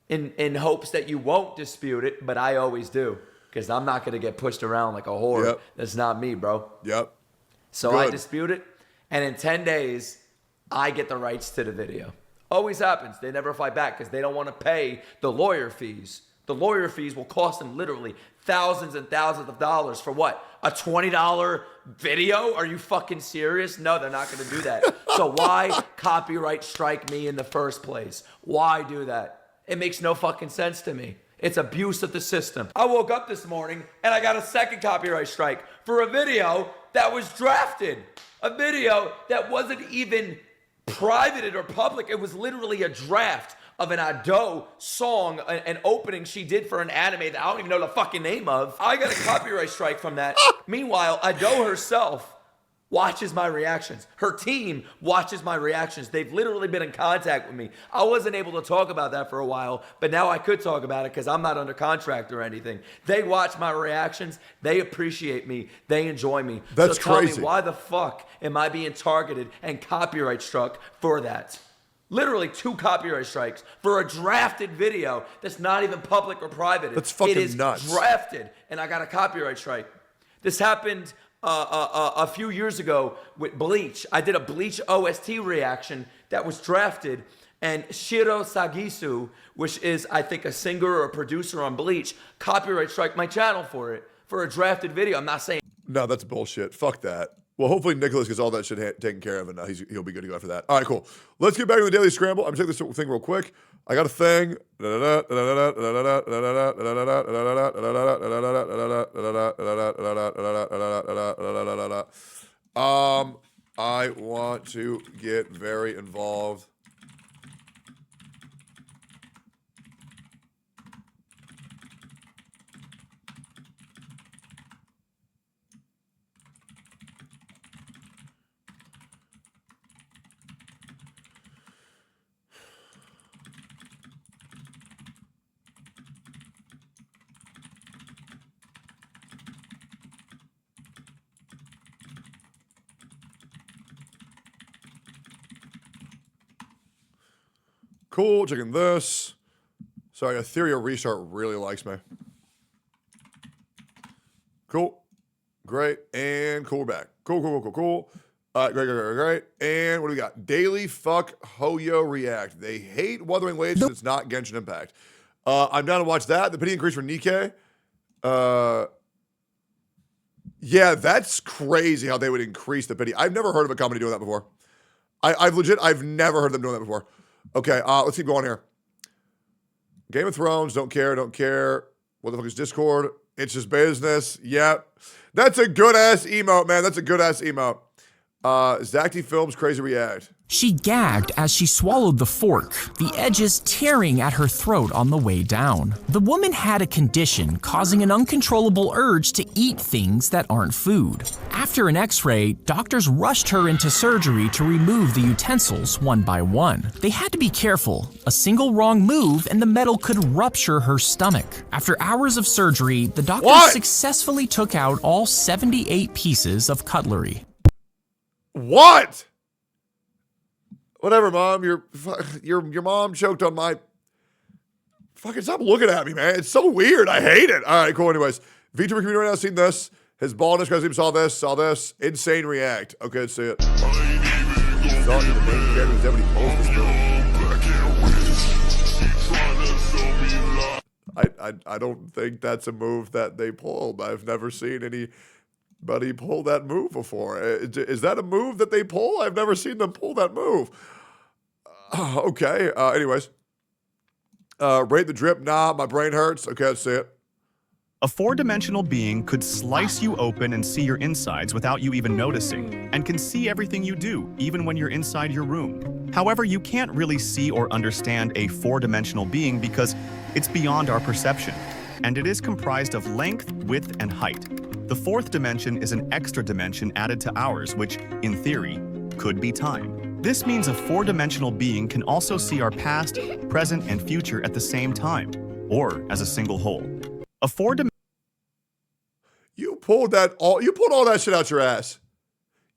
in hopes that you won't dispute it, but I always do. Because I'm not going to get pushed around like a whore. Yep. That's not me, bro. Yep. So I dispute it, and in 10 days, I get the rights to the video. Always happens. They never fight back because they don't want to pay the lawyer fees. The lawyer fees will cost them literally thousands and thousands of dollars for what? A $20 video? Are you fucking serious? No, they're not going to do that. So why copyright strike me in the first place? Why do that? It makes no fucking sense to me. It's abuse of the system. I woke up this morning and I got a second copyright strike for a video that was drafted. A video that wasn't even privated or public. It was literally a draft of an Ado song, an opening she did for an anime that I don't even know the fucking name of. I got a copyright strike from that. Meanwhile, Ado herself watches my reactions. Her team watches my reactions. They've literally been in contact with me. I wasn't able to talk about that for a while, but now I could talk about it because I'm not under contract or anything. They watch my reactions. They appreciate me. They enjoy me. That's so tell crazy. me, why the fuck am I being targeted and copyright struck for that? Literally 2 copyright strikes for a drafted video that's not even public or private. That's fucking nuts. It is nuts. Drafted, and I got a copyright strike. This happened a few years ago with Bleach. I did a Bleach OST reaction that was drafted, and Shiro Sagisu, which is, I think, a singer or a producer on Bleach, copyright strike my channel for it, for a drafted video. I'm not saying... No, that's bullshit. Fuck that. Well, hopefully Nicholas gets all that shit taken care of, and he'll be good to go after that. All right, cool. Let's get back to the Daily Scramble. I'm going to take this thing real quick. I got a thing. I want to get very involved. Cool, checking this. Sorry, Ethereal Restart really likes me. Cool. Great. And cool, we're back. Cool. Great. And what do we got? Daily Fuck Hoyo React. They hate Wuthering Waves because it's not Genshin Impact. I'm down to watch that. The pity increase for Nikkei. Yeah, that's crazy how they would increase the pity. I've never heard of a company doing that before. I've never heard them doing that before. Okay, let's keep going here. Game of Thrones, don't care. What the fuck is Discord? It's just business. Yep. That's a good-ass emote, man. That's a good-ass emote. Zacty Films Crazy React. She gagged as she swallowed the fork, the edges tearing at her throat on the way down. The woman had a condition causing an uncontrollable urge to eat things that aren't food. After an x-ray, doctors rushed her into surgery to remove the utensils one by one. They had to be careful. A single wrong move and the metal could rupture her stomach. After hours of surgery, the doctors successfully took out all 78 pieces of cutlery. What? Whatever, Mom. Your mom choked on my... Fucking stop looking at me, man. It's so weird. I hate it. All right, cool. Anyways, VTuber community right now seen this. His baldness, guys, saw this. Insane react. Okay, let's see it. Thought the main character was everybody pulls this move. I don't think that's a move that they pulled. I've never seen anybody pull that move before. Is that a move that they pull? I've never seen them pull that move. Okay. Anyways. Rate the drip. Nah, my brain hurts. Okay, let's see it. A four-dimensional being could slice you open and see your insides without you even noticing, and can see everything you do, even when you're inside your room. However, you can't really see or understand a four-dimensional being because it's beyond our perception, and it is comprised of length, width, and height. The fourth dimension is an extra dimension added to ours, which, in theory, could be time. This means a four-dimensional being can also see our past, present, and future at the same time, or as a single whole. A You pulled all that shit out your ass.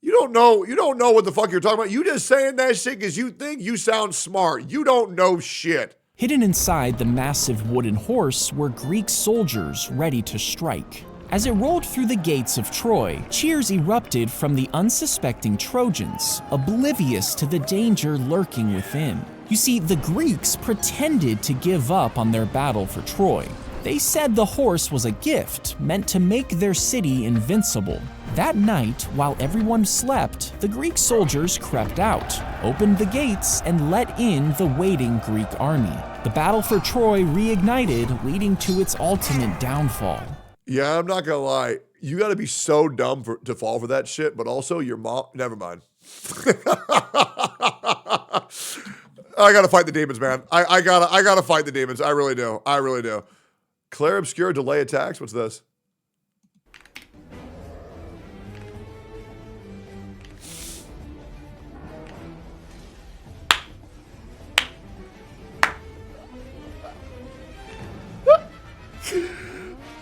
You don't know what the fuck you're talking about. You just saying that shit because you think you sound smart. You don't know shit. Hidden inside the massive wooden horse were Greek soldiers ready to strike. As it rolled through the gates of Troy, cheers erupted from the unsuspecting Trojans, oblivious to the danger lurking within. You see, the Greeks pretended to give up on their battle for Troy. They said the horse was a gift meant to make their city invincible. That night, while everyone slept, the Greek soldiers crept out, opened the gates, and let in the waiting Greek army. The battle for Troy reignited, leading to its ultimate downfall. Yeah, I'm not gonna lie. You gotta be so dumb to fall for that shit, but also your mom... Never mind. I gotta fight the demons, man. I gotta fight the demons. I really do. I really do. Claire Obscure delay attacks. What's this?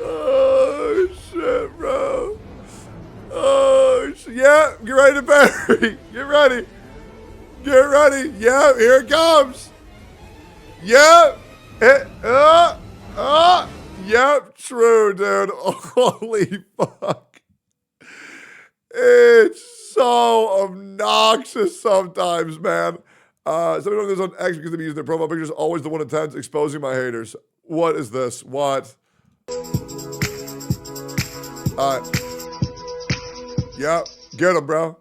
Oh shit, bro. Oh shit. Yeah, get ready to bury. Get ready. Get ready. Yeah, here it comes. Yeah. Yep, true, dude. Holy fuck. It's so obnoxious sometimes, man. Somebody on this on X because they're using their profile pictures, always the 1 in 10s, exposing my haters. What is this? What? Yep, get him, bro.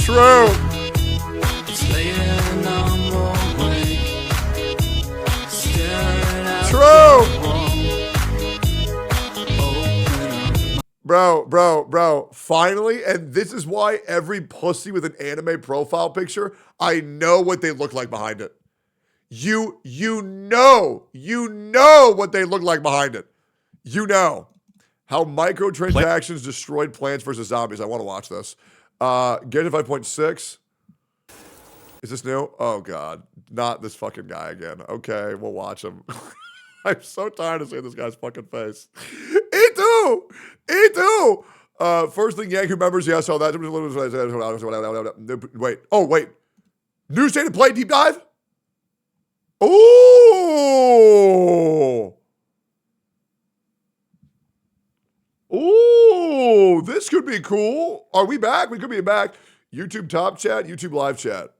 True. True. Bro. Finally, and this is why every pussy with an anime profile picture, I know what they look like behind it. You know what they look like behind it. You know how microtransactions destroyed Plants vs. Zombies. I want to watch this. Get it 5.6. Is this new? Oh god, not this fucking guy again. Okay, we'll watch him. I'm so tired of seeing this guy's fucking face. E2! First thing Yankee members, yeah, I saw that. Wait. New state of play deep dive? Ooh, this could be cool. Are we back? We could be back. YouTube top chat, YouTube live chat.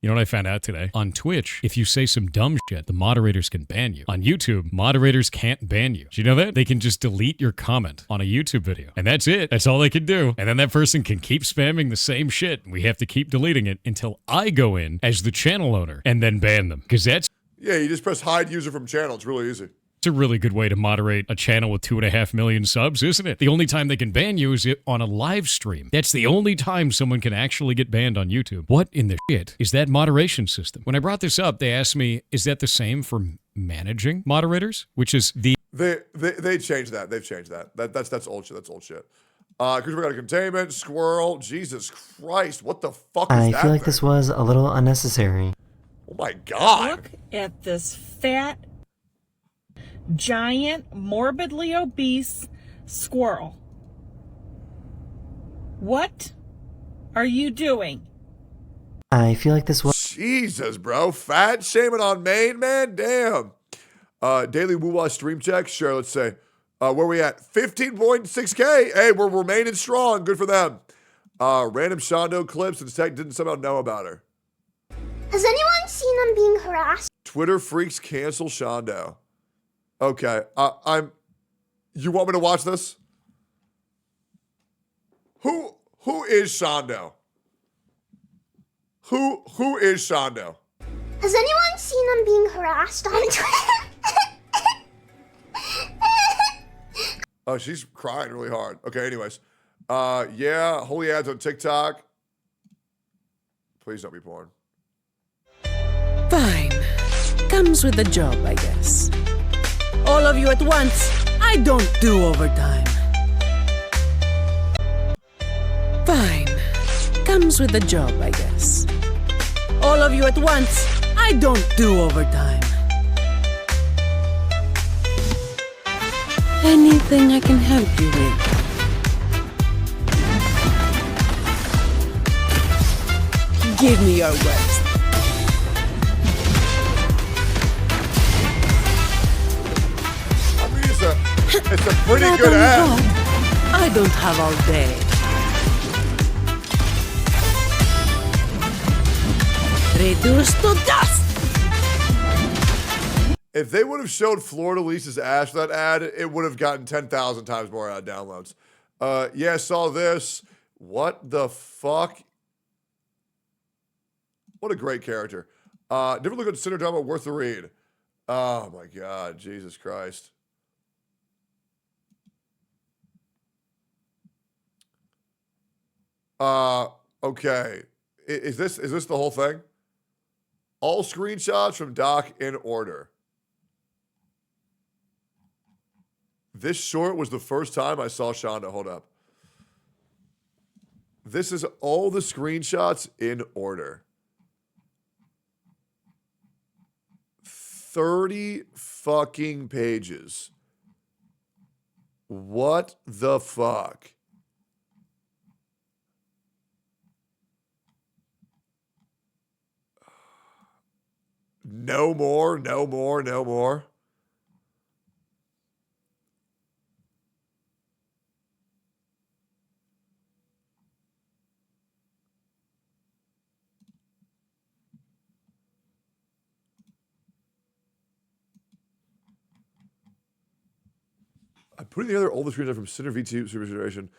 You know what I found out today? On Twitch, if you say some dumb shit, the moderators can ban you. On YouTube, moderators can't ban you. Do you know that? They can just delete your comment on a YouTube video. And that's it. That's all they can do. And then that person can keep spamming the same shit. We have to keep deleting it until I go in as the channel owner and then ban them. Because that's... Yeah, you just press hide user from channel. It's really easy. It's a really good way to moderate a channel with 2.5 million subs, isn't it? The only time they can ban you is on a live stream. That's the only time someone can actually get banned on YouTube. What in the shit is that moderation system? When I brought this up, they asked me, is that the same for managing moderators? Which is the... They changed that. They've changed that. That's old shit. That's old shit. Because we got a containment, squirrel. Jesus Christ. What the fuck is that? I feel like this was a little unnecessary. Oh my God. Look at this fat, giant, morbidly obese squirrel. What are you doing? I feel like this was... Jesus, bro. Fat shaming on main, man? Damn. Daily Woo-Wah stream check? Sure, let's say. Where we at? 15.6K. Hey, we're remaining strong. Good for them. Random Shondo clips and Tech didn't somehow know about her. Has anyone seen them being harassed? Twitter freaks cancel Shondo. Okay, you want me to watch this? Who is Shondo? Who is Shondo? Has anyone seen them being harassed on Twitter? Oh, she's crying really hard. Okay, anyways. Yeah, holy ads on TikTok. Please don't be porn. Fine. Comes with the job, I guess. All of you at once. I don't do overtime. Fine. Comes with the job, I guess. All of you at once. I don't do overtime. Anything I can help you with? Give me your worst. It's a pretty good ad. I don't have all day. Reduced to dust. If they would have showed Florida Lisa's ass for that ad, it would have gotten 10,000 times more downloads. Yeah, saw this. What the fuck? What a great character. Never look at Cinder Drama, worth the read. Oh my God, Jesus Christ. Okay. Is this the whole thing? All screenshots from Doc in order. This short was the first time I saw Shondo. Hold up. This is all the screenshots in order. 30 fucking pages. What the fuck? No more, no more, no more. I'm putting together all the screenshots from Cinder V2 Super Generation,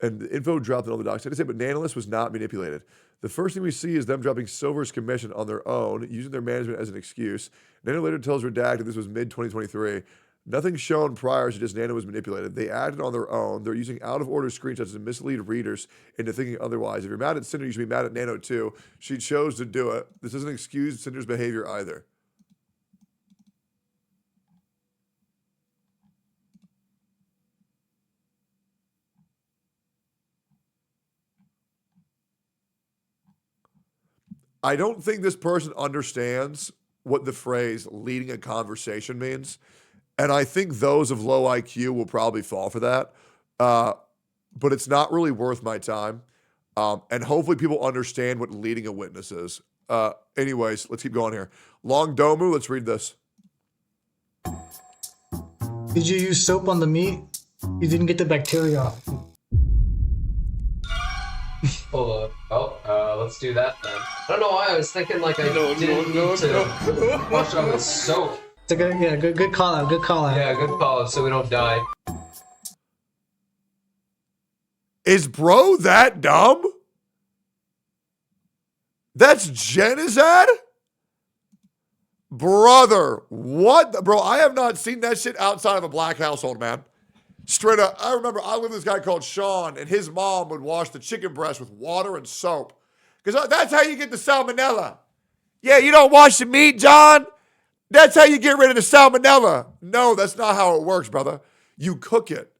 and the info dropped in all the docs. I didn't say, but Nanolist was not manipulated. The first thing we see is them dropping Silver's commission on their own, using their management as an excuse. Nano later tells Redacted this was mid-2023. Nothing shown prior to just Nano was manipulated. They acted on their own. They're using out-of-order screenshots to mislead readers into thinking otherwise. If you're mad at Cinder, you should be mad at Nano too. She chose to do it. This doesn't excuse Cinder's behavior either. I don't think this person understands what the phrase leading a conversation means. And I think those of low IQ will probably fall for that. But it's not really worth my time. And hopefully people understand what leading a witness is. Anyways, let's keep going here. Long Domu, let's read this. Did you use soap on the meat? You didn't get the bacteria off. Oh, let's do that then. I don't know why I was thinking like I didn't need to wash it off with soap. It's a good call out. Good call out. Yeah, good call out so we don't die. Is bro that dumb? That's Genizad? Brother, what? Bro, I have not seen that shit outside of a black household, man. Straight up, I remember I lived with this guy called Sean, and his mom would wash the chicken breast with water and soap. Because that's how you get the salmonella. Yeah, you don't wash the meat, John? That's how you get rid of the salmonella. No, that's not how it works, brother. You cook it.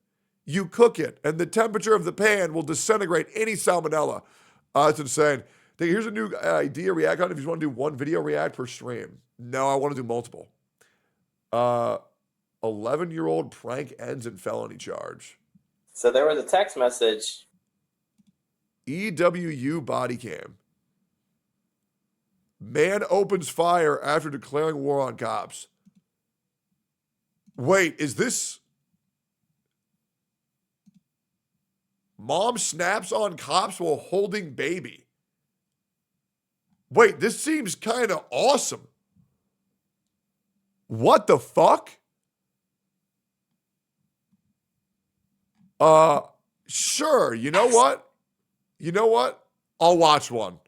You cook it, and the temperature of the pan will disintegrate any salmonella. It's insane. Here's a new idea, react on if you want to do one video react per stream. No, I want to do multiple. 11-year-old prank ends in felony charge. So there was a text message. EWU body cam. Man opens fire after declaring war on cops. Wait, is this... Mom snaps on cops while holding baby. Wait, this seems kind of awesome. What the fuck? Sure. You know what? You know what? I'll watch one.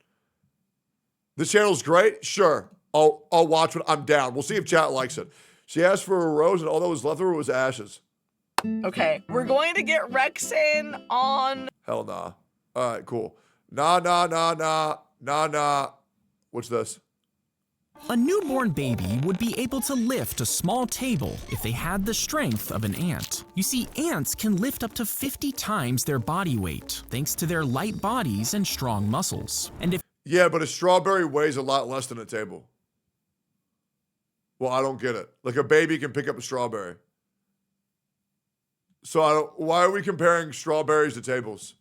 The channel's great. Sure. I'll watch one. I'm down. We'll see if chat likes it. She asked for a rose, and all that was left of her was ashes. Okay, we're going to get Rexan on. Hell nah. All right, cool. Nah. What's this? A newborn baby would be able to lift a small table if they had the strength of an ant. You see, ants can lift up to 50 times their body weight, thanks to their light bodies and strong muscles. And if Yeah, but a strawberry weighs a lot less than a table. Well, I don't get it. Like a baby can pick up a strawberry. So why are we comparing strawberries to tables?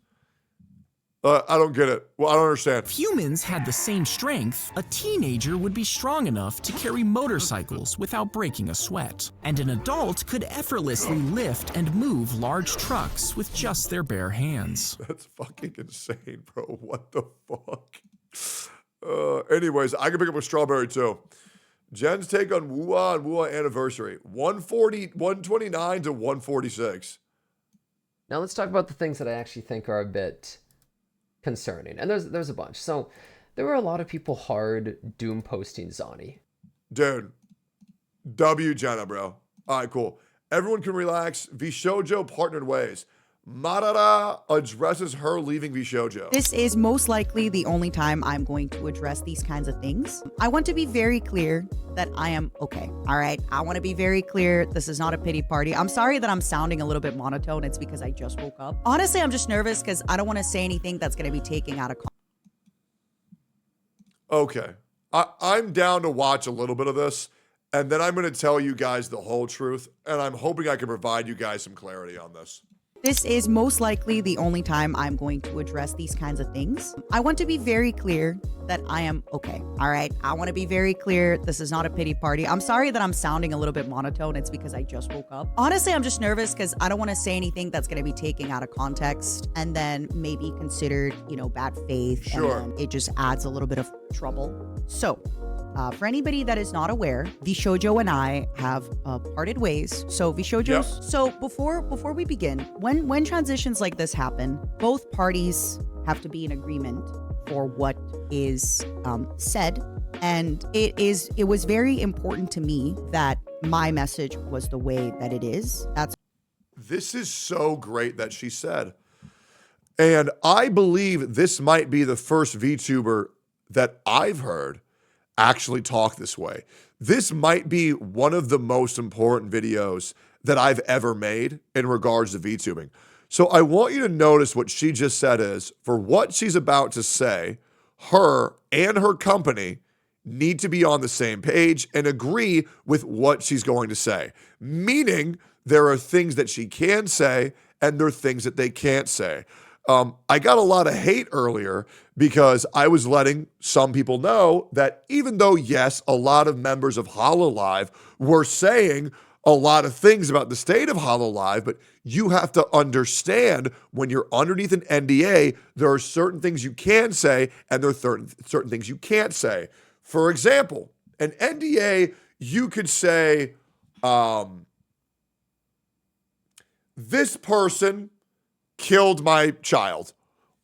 I don't get it. Well, I don't understand. If humans had the same strength, a teenager would be strong enough to carry motorcycles without breaking a sweat. And an adult could effortlessly lift and move large trucks with just their bare hands. That's fucking insane, bro. What the fuck? Anyways, I can pick up a strawberry too. Jen's take on Woo-Ah and Woo-Ah anniversary. 129 to 146. Now let's talk about the things that I actually think are a bit concerning. And there's a bunch. So there were a lot of people hard doom posting Zani. Dude. W Jenna, bro. All right, cool. Everyone can relax. Vishojo partnered ways. Madara addresses her leaving Vishojo. This is most likely the only time I'm going to address these kinds of things. I want to be very clear that I am okay. All right. I want to be very clear. This is not a pity party. I'm sorry that I'm sounding a little bit monotone. It's because I just woke up. Honestly, I'm just nervous because I don't want to say anything that's going to be taken out of context. Okay. I'm down to watch a little bit of this, and then I'm going to tell you guys the whole truth, and I'm hoping I can provide you guys some clarity on this. This is most likely the only time I'm going to address these kinds of things. I want to be very clear that I am okay. All right. I want to be very clear. This is not a pity party. I'm sorry that I'm sounding a little bit monotone. It's because I just woke up. Honestly, I'm just nervous because I don't want to say anything that's going to be taken out of context and then maybe considered, bad faith. Sure. And then it just adds a little bit of trouble. So, for anybody that is not aware, Vishojo and I have parted ways. So Vishojo's. Yep. So before we begin, when transitions like this happen, both parties have to be in agreement for what is said, and it was very important to me that my message was the way that it is. This is so great that she said, and I believe this might be the first VTuber that I've heard actually talk this way. This might be one of the most important videos that I've ever made in regards to VTubing. So I want you to notice what she just said is, for what she's about to say, her and her company need to be on the same page and agree with what she's going to say. Meaning there are things that she can say and there are things that they can't say. I got a lot of hate earlier because I was letting some people know that even though, yes, a lot of members of HoloLive were saying, a lot of things about the state of HoloLive, but you have to understand when you're underneath an NDA, there are certain things you can say and there are certain things you can't say. For example, an NDA, you could say, this person killed my child,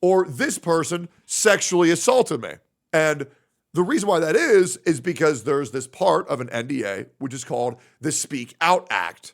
or this person sexually assaulted me. And the reason why that is because there's this part of an NDA, which is called the Speak Out Act,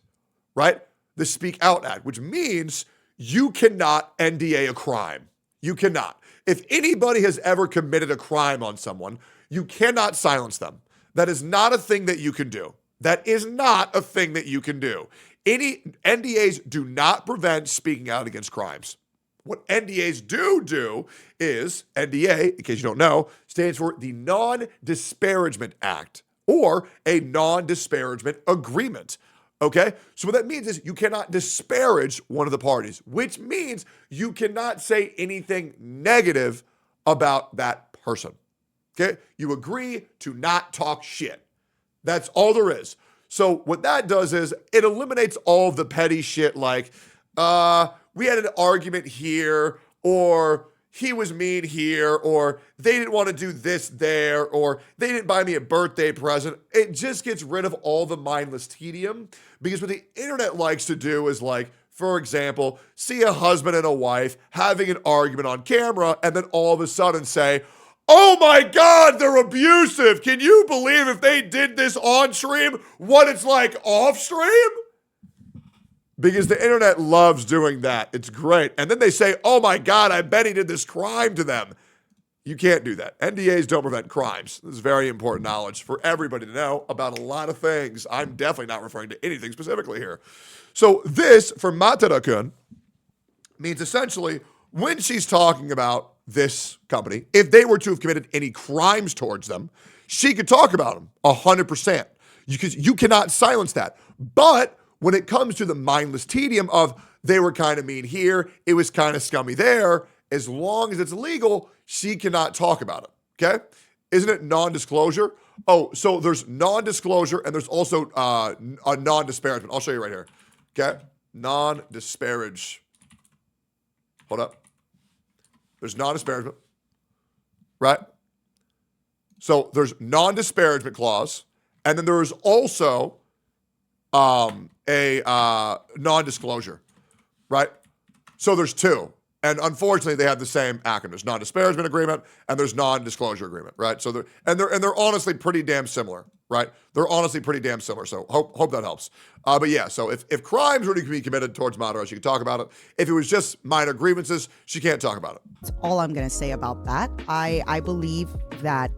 right? The Speak Out Act, which means you cannot NDA a crime. You cannot. If anybody has ever committed a crime on someone, you cannot silence them. That is not a thing that you can do. That is not a thing that you can do. Any NDAs do not prevent speaking out against crimes. What NDAs do is, NDA, in case you don't know, stands for the Non-Disparagement Act or a non-disparagement agreement. Okay? So what that means is you cannot disparage one of the parties, which means you cannot say anything negative about that person. Okay? You agree to not talk shit. That's all there is. So what that does is it eliminates all of the petty shit like, we had an argument here, or he was mean here, or they didn't want to do this there, or they didn't buy me a birthday present. It just gets rid of all the mindless tedium, because what the internet likes to do is, like, for example, see a husband and a wife having an argument on camera and then all of a sudden say, oh my God, they're abusive. Can you believe if they did this on stream, what it's like off stream? Because the internet loves doing that. It's great. And then they say, oh my God, I bet he did this crime to them. You can't do that. NDAs don't prevent crimes. This is very important knowledge for everybody to know about a lot of things. I'm definitely not referring to anything specifically here. So this, for Matara-kun, means essentially when she's talking about this company, if they were to have committed any crimes towards them, she could talk about them 100%. You cannot silence that. But when it comes to the mindless tedium of they were kind of mean here, it was kind of scummy there, as long as it's legal, she cannot talk about it, okay? Isn't it non-disclosure? Oh, so there's non-disclosure and there's also a non-disparagement. I'll show you right here, okay? Non-disparage. Hold up. There's non-disparagement, right? So there's non-disparagement clause, and then there is also a non-disclosure, right? So there's two. And unfortunately, they have the same acronym. There's non-disparagement agreement and there's non-disclosure agreement, right? So they're honestly pretty damn similar, right? They're honestly pretty damn similar. So hope that helps. But yeah, so if crimes were to be committed towards Madara, she could talk about it. If it was just minor grievances, she can't talk about it. That's all I'm gonna say about that. I believe that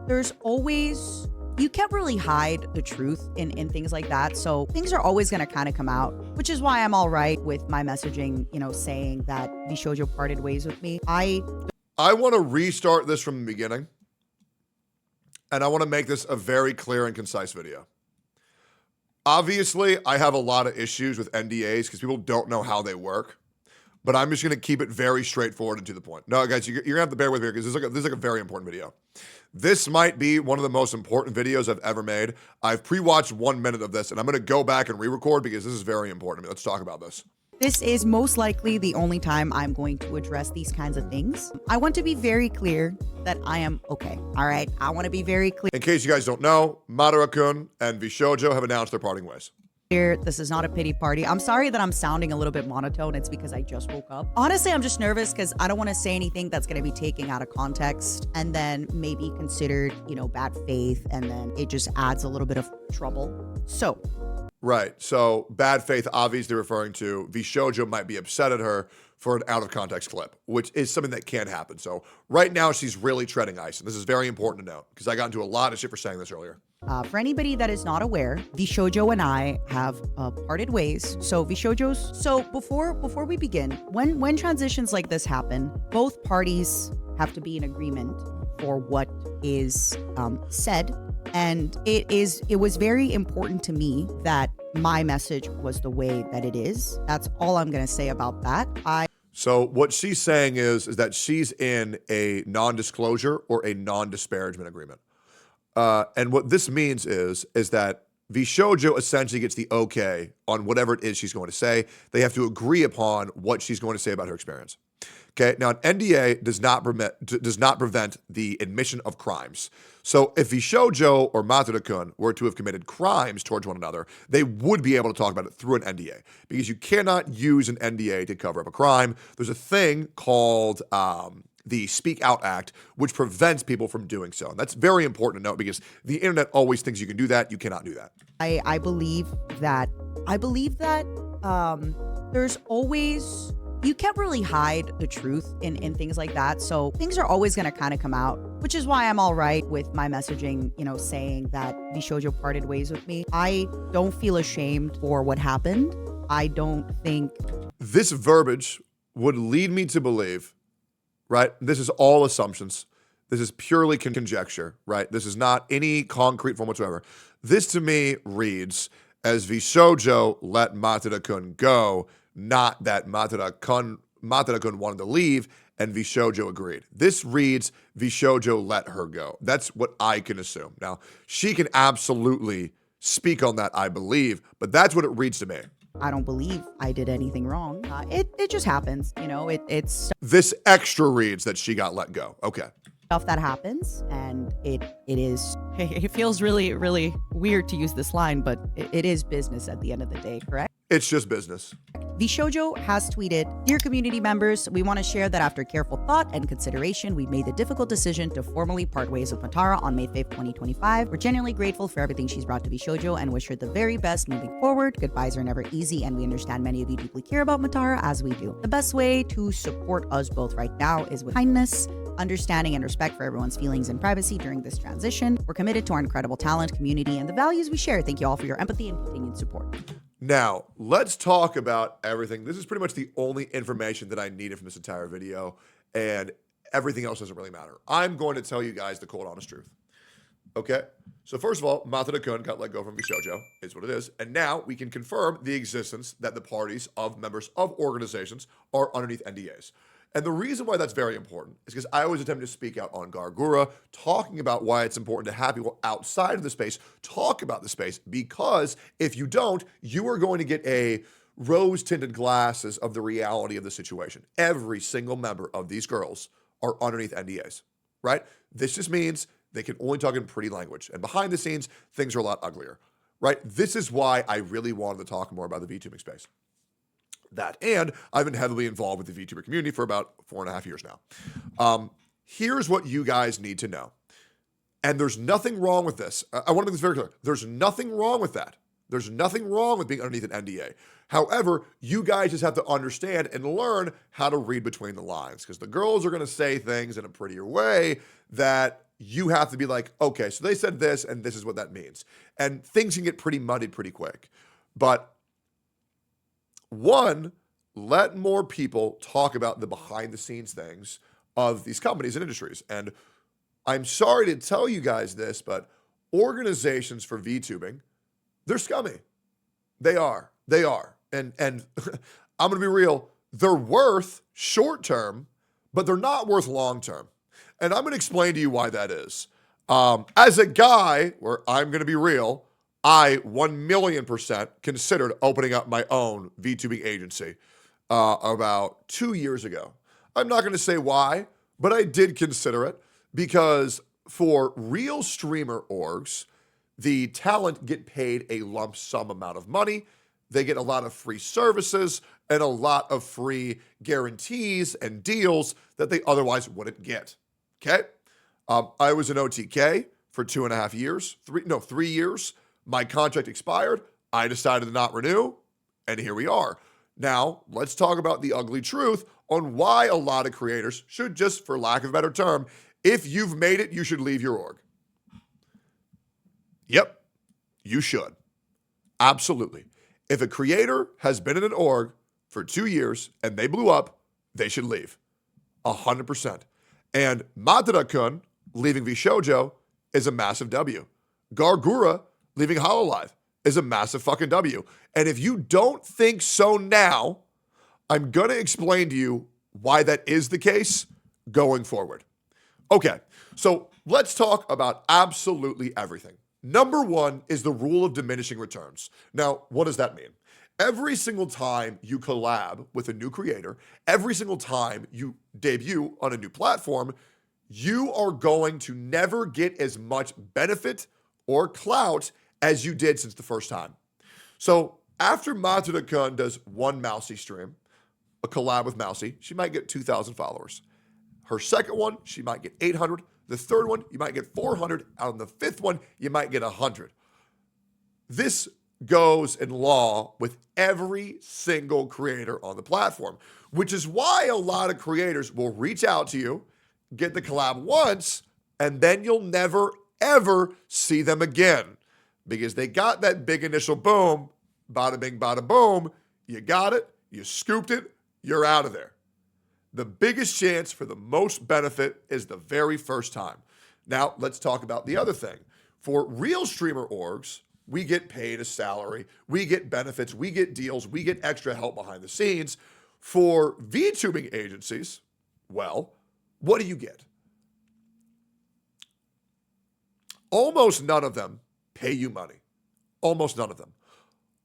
there's always, you can't really hide the truth in things like that. So things are always going to kind of come out, which is why I'm all right with my messaging, saying that Bishoujo parted ways with me. I want to restart this from the beginning. And I want to make this a very clear and concise video. Obviously, I have a lot of issues with NDAs because people don't know how they work. But I'm just going to keep it very straightforward and to the point. No, guys, you're going to have to bear with me here because this is like a very important video. This might be one of the most important videos I've ever made. I've pre-watched 1 minute of this, and I'm going to go back and re-record because this is very important to me. Let's talk about this. This is most likely the only time I'm going to address these kinds of things. I want to be very clear that I am okay. All right? I want to be very clear. In case you guys don't know, Madara-kun and Bishoujo have announced their parting ways. This is not a pity party. I'm sorry that I'm sounding a little bit monotone. It's because I just woke up. Honestly, I'm just nervous because I don't want to say anything that's going to be taken out of context and then maybe considered, bad faith, and then it just adds a little bit of trouble. So. Right. So bad faith, obviously referring to Bishoujo might be upset at her for an out of context clip, which is something that can happen. So right now she's really treading ice. And this is very important to note because I got into a lot of shit for saying this earlier. For anybody that is not aware, Bishoujo and I have parted ways. So Bishoujo's. So before we begin, when transitions like this happen, both parties have to be in agreement for what is said, and it was very important to me that my message was the way that it is. That's all I'm gonna say about that. So what she's saying is that she's in a non-disclosure or a non-disparagement agreement. And what this means is that Shoujo essentially gets the okay on whatever it is she's going to say. They have to agree upon what she's going to say about her experience. Okay, now an NDA does not prevent the admission of crimes. So if Shoujo or Matsuda-kun were to have committed crimes towards one another, they would be able to talk about it through an NDA, because you cannot use an NDA to cover up a crime. There's a thing called the Speak Out Act, which prevents people from doing so. And that's very important to note, because the internet always thinks you can do that. You cannot do that. I believe that there's always, you can't really hide the truth in things like that. So things are always going to kind of come out, which is why I'm all right with my messaging, you know, saying that Shoujo parted ways with me. I don't feel ashamed for what happened. I don't think this verbiage would lead me to believe, right? This is all assumptions. This is purely conjecture, right? This is not any concrete form whatsoever. This to me reads as Shoujo let Matsuda-kun go, not that Matsuda-kun wanted to leave and Shoujo agreed. This reads Shoujo let her go. That's what I can assume. Now, she can absolutely speak on that, I believe, but that's what it reads to me. I don't believe I did anything wrong. It just happens, you know. It's this extra reads that she got let go. Okay. Stuff that happens, and it is. It feels really, really weird to use this line, but it is business at the end of the day, correct? It's just business. Shoujo has tweeted, "Dear community members, we want to share that after careful thought and consideration, we've made the difficult decision to formally part ways with Matara on May 5th, 2025. We're genuinely grateful for everything she's brought to Shoujo and wish her the very best moving forward. Goodbyes are never easy, and we understand many of you deeply care about Matara as we do. The best way to support us both right now is with kindness, understanding, and respect for everyone's feelings and privacy during this transition. We're committed to our incredible talent, community, and the values we share. Thank you all for your empathy and continued support." Now, let's talk about everything. This is pretty much the only information that I needed from this entire video, and everything else doesn't really matter. I'm going to tell you guys the cold, honest truth. Okay? So first of all, Matsuda-kun got let go from Shoujo, is what it is. And now we can confirm the existence that the parties of members of organizations are underneath NDAs. And the reason why that's very important is because I always attempt to speak out on Gargura, talking about why it's important to have people outside of the space talk about the space, because if you don't, you are going to get a rose-tinted glasses of the reality of the situation. Every single member of these girls are underneath NDAs, right? This just means they can only talk in pretty language. And behind the scenes, things are a lot uglier, right? This is why I really wanted to talk more about the VTubing space. That, and I've been heavily involved with the VTuber community for about 4.5 years now. Here's what you guys need to know. And there's nothing wrong with this. I want to make this very clear. There's nothing wrong with that. There's nothing wrong with being underneath an NDA. However, you guys just have to understand and learn how to read between the lines, because the girls are going to say things in a prettier way that you have to be like, okay, so they said this and this is what that means. And things can get pretty muddied pretty quick. But one, let more people talk about the behind the scenes things of these companies and industries. And I'm sorry to tell you guys this, but organizations for VTubing, they're scummy. They are. And I'm going to be real. They're worth short term, but they're not worth long term. And I'm going to explain to you why that is. As a guy, where I'm going to be real, I 1,000,000% considered opening up my own VTubing agency about 2 years ago. I'm not going to say why, but I did consider it because for real streamer orgs, the talent get paid a lump sum amount of money. They get a lot of free services and a lot of free guarantees and deals that they otherwise wouldn't get. Okay? I was an OTK for 2.5 years, 3 years. My contract expired. I decided to not renew, and here we are. Now, let's talk about the ugly truth on why a lot of creators should just, for lack of a better term, if you've made it, you should leave your org. Yep, you should. Absolutely. If a creator has been in an org for 2 years and they blew up, they should leave. 100%. And Matsuda-kun leaving Shoujo is a massive W. Gargura leaving Hololive is a massive fucking W. And if you don't think so now, I'm going to explain to you why that is the case going forward. Okay, so let's talk about absolutely everything. Number one is the rule of diminishing returns. Now, what does that mean? Every single time you collab with a new creator, every single time you debut on a new platform, you are going to never get as much benefit or clout as you did since the first time. So after Matsuda-kun does one Mousy stream, a collab with Mousy, she might get 2,000 followers. Her second one, she might get 800. The third one, you might get 400. On the fifth one, you might get 100. This goes in law with every single creator on the platform, which is why a lot of creators will reach out to you, get the collab once, and then you'll never, ever see them again because they got that big initial boom, bada bing, bada boom. You got it, you scooped it, you're out of there. The biggest chance for the most benefit is the very first time. Now, let's talk about the other thing. For real streamer orgs, we get paid a salary, we get benefits, we get deals, we get extra help behind the scenes. For VTubing agencies, well, what do you get? Almost none of them pay you money. Almost none of them.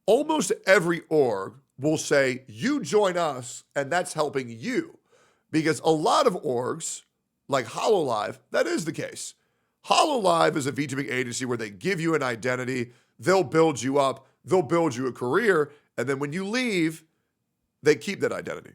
Almost every org will say, you join us, and that's helping you. Because a lot of orgs, like HoloLive, that is the case. HoloLive is a VTubing agency where they give you an identity, they'll build you up, they'll build you a career, and then when you leave, they keep that identity.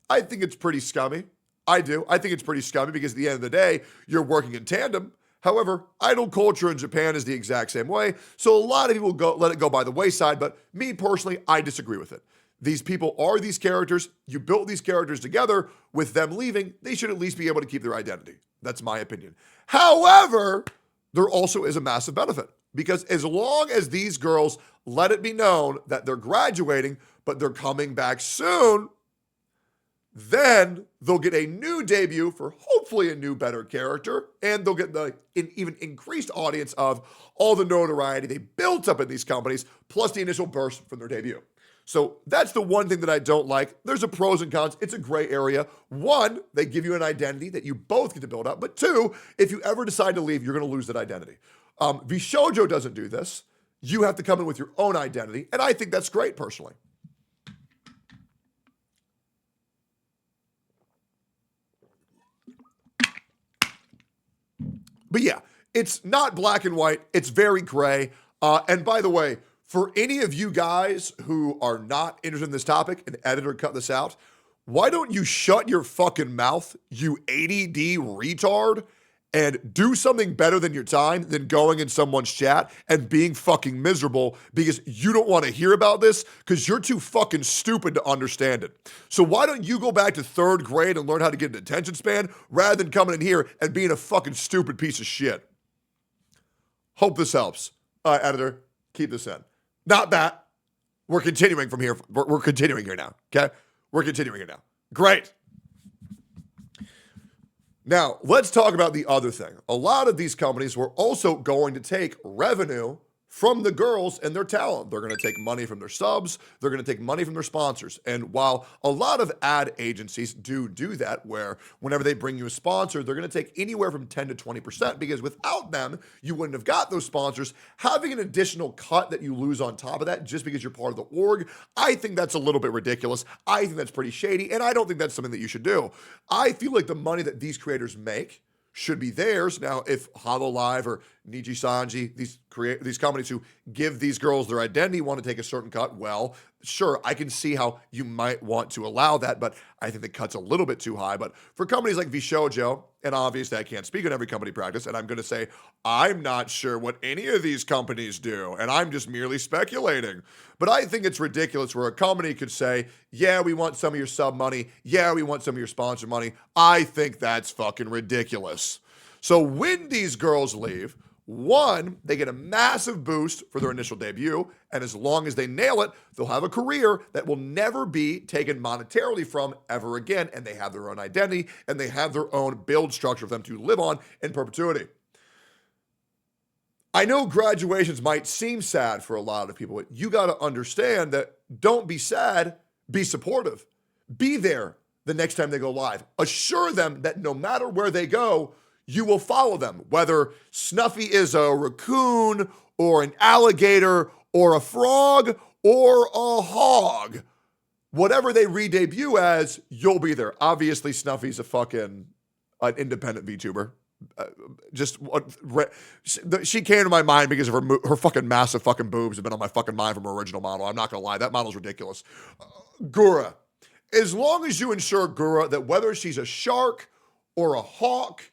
I think it's pretty scummy. I do. I think it's pretty scummy because at the end of the day, you're working in tandem. However, idol culture in Japan is the exact same way, so a lot of people let it go by the wayside, but me personally, I disagree with it. These people are these characters. You built these characters together. With them leaving, they should at least be able to keep their identity. That's my opinion. However, there also is a massive benefit because as long as these girls let it be known that they're graduating, but they're coming back soon, then they'll get a new debut for hopefully a new, better character, and they'll get the even increased audience of all the notoriety they built up in these companies, plus the initial burst from their debut. So that's the one thing that I don't like. There's a pros and cons. It's a gray area. One, they give you an identity that you both get to build up. But two, if you ever decide to leave, you're going to lose that identity. Vishojo doesn't do this. You have to come in with your own identity. And I think that's great, personally. But yeah, it's not black and white. It's very gray. And by the way, for any of you guys who are not interested in this topic, and editor cut this out, why don't you shut your fucking mouth, you ADD retard, and do something better than your time than going in someone's chat and being fucking miserable because you don't want to hear about this because you're too fucking stupid to understand it. So why don't you go back to third grade and learn how to get an attention span rather than coming in here and being a fucking stupid piece of shit? Hope this helps. Editor, keep this in. Not that. We're continuing from here. We're continuing here now, okay? We're continuing here now. Great. Now, let's talk about the other thing. A lot of these companies were also going to take revenue from the girls and their talent. They're going to take money from their subs. They're going to take money from their sponsors. And while a lot of ad agencies do that, where whenever they bring you a sponsor, they're going to take anywhere from 10 to 20% because without them, you wouldn't have got those sponsors. Having an additional cut that you lose on top of that just because you're part of the org, I think that's a little bit ridiculous. I think that's pretty shady, and I don't think that's something that you should do. I feel like the money that these creators make should be theirs. Now, if HoloLive or Niji Sanji, these companies who give these girls their identity want to take a certain cut, well, sure, I can see how you might want to allow that, but I think the cut's a little bit too high. But for companies like Vishojo, and obviously I can't speak on every company practice, and I'm going to say I'm not sure what any of these companies do, and I'm just merely speculating. But I think it's ridiculous where a company could say, yeah, we want some of your sub money. Yeah, we want some of your sponsor money. I think that's fucking ridiculous. So when these girls leave, one, they get a massive boost for their initial debut, and as long as they nail it, they'll have a career that will never be taken monetarily from ever again, and they have their own identity, and they have their own build structure for them to live on in perpetuity. I know graduations might seem sad for a lot of people, but you got to understand that don't be sad, be supportive. Be there the next time they go live. Assure them that no matter where they go, you will follow them. Whether Snuffy is a raccoon or an alligator or a frog or a hog, whatever they re-debut as, you'll be there. Obviously, Snuffy's a fucking an independent VTuber. She came to my mind because of her fucking massive fucking boobs have been on my fucking mind from her original model. I'm not gonna lie, that model's ridiculous. Gura, as long as you ensure Gura that whether she's a shark or a hawk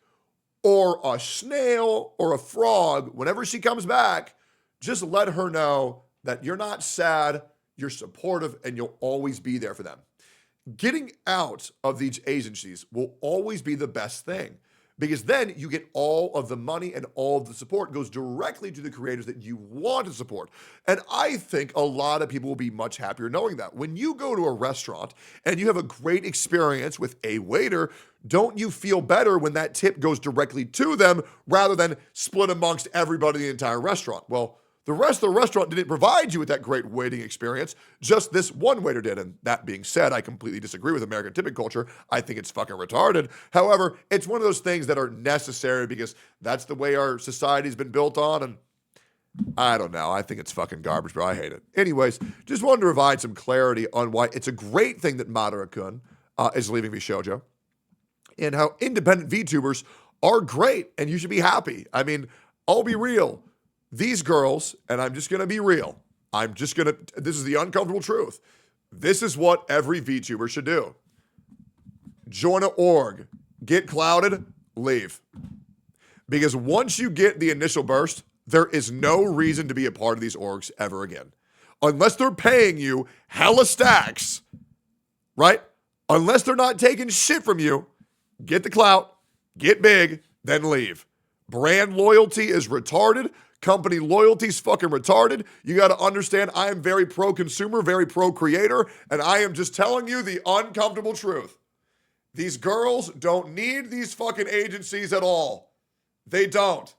or a snail or a frog, whenever she comes back, just let her know that you're not sad, you're supportive, and you'll always be there for them. Getting out of these agencies will always be the best thing, because then you get all of the money and all of the support goes directly to the creators that you want to support. And I think a lot of people will be much happier knowing that. When you go to a restaurant and you have a great experience with a waiter, don't you feel better when that tip goes directly to them rather than split amongst everybody in the entire restaurant? Well, the rest of the restaurant didn't provide you with that great waiting experience. Just this one waiter did. And that being said, I completely disagree with American tipping culture. I think it's fucking retarded. However, it's one of those things that are necessary because that's the way our society's been built on. And I don't know. I think it's fucking garbage, bro. I hate it. Anyways, just wanted to provide some clarity on why it's a great thing that Madara-kun is leaving VShojo and how independent VTubers are great and you should be happy. I mean, I'll be real. These girls, and I'm just going to be real, this is the uncomfortable truth. This is what every VTuber should do. Join an org, get clouded, leave. Because once you get the initial burst, there is no reason to be a part of these orgs ever again. Unless they're paying you hella stacks, right? Unless they're not taking shit from you, get the clout, get big, then leave. Brand loyalty is retarded. Company loyalty's fucking retarded. You got to understand I am very pro-consumer, very pro-creator, and I am just telling you the uncomfortable truth. These girls don't need these fucking agencies at all. They don't.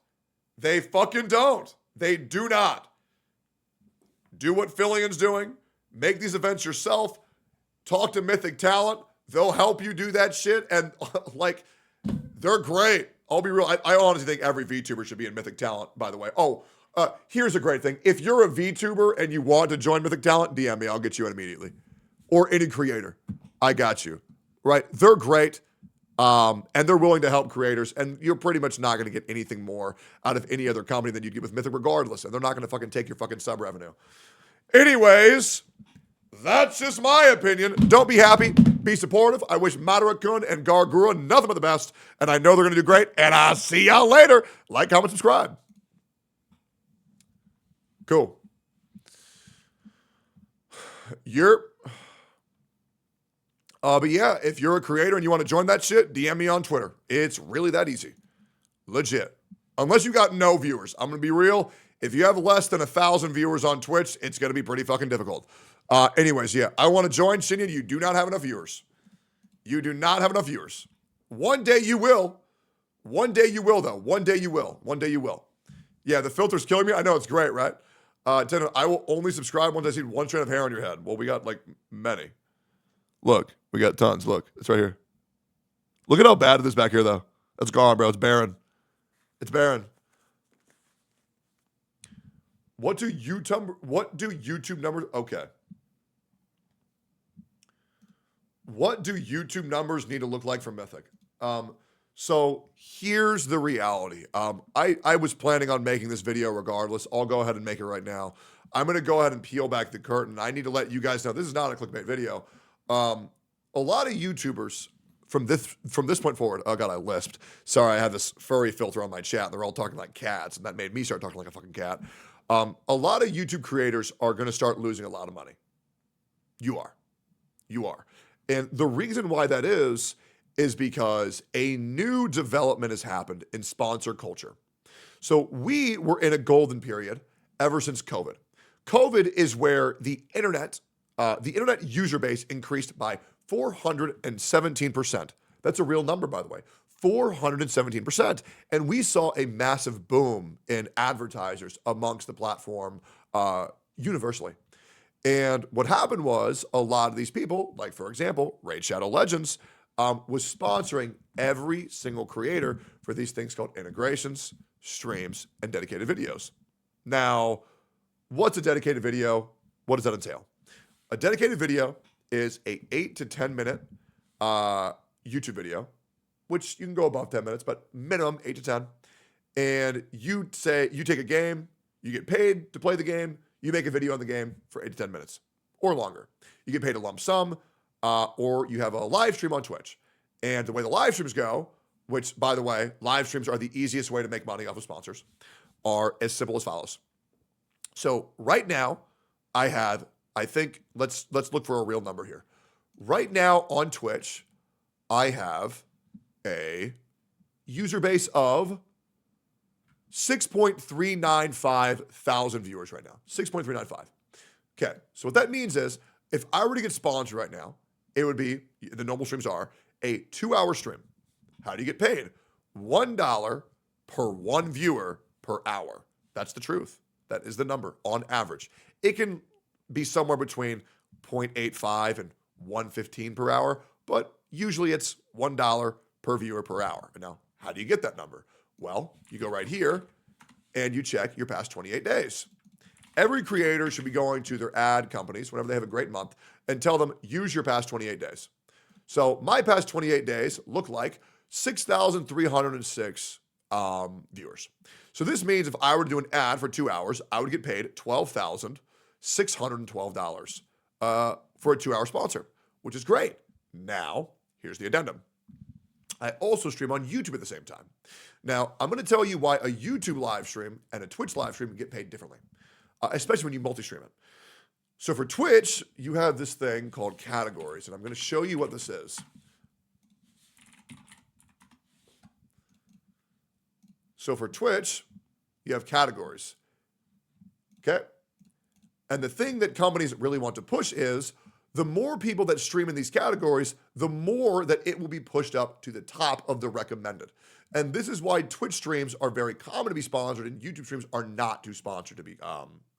They fucking don't. They do not. Do what Fillion's doing. Make these events yourself. Talk to Mythic Talent. They'll help you do that shit, and like, they're great. I'll be real. I honestly think every VTuber should be in Mythic Talent, by the way. Oh, here's a great thing. If you're a VTuber and you want to join Mythic Talent, DM me. I'll get you in immediately. Or any creator. I got you. Right? They're great. And they're willing to help creators. And you're pretty much not going to get anything more out of any other company than you'd get with Mythic regardless. And they're not going to fucking take your fucking sub revenue. Anyways, that's just my opinion. Don't be happy. Be supportive. I wish Madara-kun and Gargura nothing but the best. And I know they're going to do great. And I'll see y'all later. Like, comment, subscribe. Cool. But yeah, if you're a creator and you want to join that shit, DM me on Twitter. It's really that easy. Legit. Unless you got no viewers. I'm going to be real. If you have less than 1,000 viewers on Twitch, it's going to be pretty fucking difficult. Anyways, yeah, I want to join. Shinyan, you do not have enough viewers. You do not have enough viewers. One day you will. One day you will, though. One day you will. One day you will. Yeah, the filter's killing me. I know, it's great, right? Tendo, I will only subscribe once I see one strand of hair on your head. Well, we got, like, many. Look, we got tons. Look, it's right here. Look at how bad it is back here, though. That's gone, bro. It's barren. It's barren. What do YouTube numbers... Okay. What do YouTube numbers need to look like for Mythic? So here's the reality. I was planning on making this video regardless. I'll go ahead and make it right now. I'm going to go ahead and peel back the curtain. I need to let you guys know this is not a clickbait video. A lot of YouTubers from this point forward. Oh God, I lisped. Sorry, I have this furry filter on my chat. They're all talking like cats, and that made me start talking like a fucking cat. A lot of YouTube creators are going to start losing a lot of money. You are. And the reason why that is because a new development has happened in sponsor culture. So we were in a golden period ever since COVID. COVID is where the internet user base increased by 417%. That's a real number, by the way. 417%. And we saw a massive boom in advertisers amongst the platform universally. And what happened was a lot of these people, like for example, Raid Shadow Legends, was sponsoring every single creator for these things called integrations, streams, and dedicated videos. Now, what's a dedicated video? What does that entail? A dedicated video is a 8 to 10 minute YouTube video, which you can go above 10 minutes, but minimum 8 to 10. And you take a game, you get paid to play the game, you make a video on the game for 8 to 10 minutes or longer. You get paid a lump sum, or you have a live stream on Twitch. And the way the live streams go, which, by the way, live streams are the easiest way to make money off of sponsors, are as simple as follows. So right now, I think, let's look for a real number here. Right now on Twitch, I have a user base of 6.395 thousand viewers right now. 6.395. Okay, so what that means is, if I were to get sponsored right now, it would be, the normal streams are, a 2-hour stream. How do you get paid? $1 per one viewer per hour. That's the truth. That is the number on average. It can be somewhere between 0.85 and 1.15 per hour, but usually it's $1 per viewer per hour. And now, how do you get that number? Well, you go right here and you check your past 28 days. Every creator should be going to their ad companies whenever they have a great month and tell them, use your past 28 days. So my past 28 days look like 6,306 viewers. So this means if I were to do an ad for 2 hours, I would get paid $12,612 for a 2-hour sponsor, which is great. Now, here's the addendum. I also stream on YouTube at the same time. Now, I'm going to tell you why a YouTube live stream and a Twitch live stream get paid differently, especially when you multi-stream it. So for Twitch, you have this thing called categories, and I'm going to show you what this is. So for Twitch, you have categories, okay? And the thing that companies really want to push is the more people that stream in these categories, the more that it will be pushed up to the top of the recommended. And this is why Twitch streams are very common to be sponsored and YouTube streams are not too sponsored to be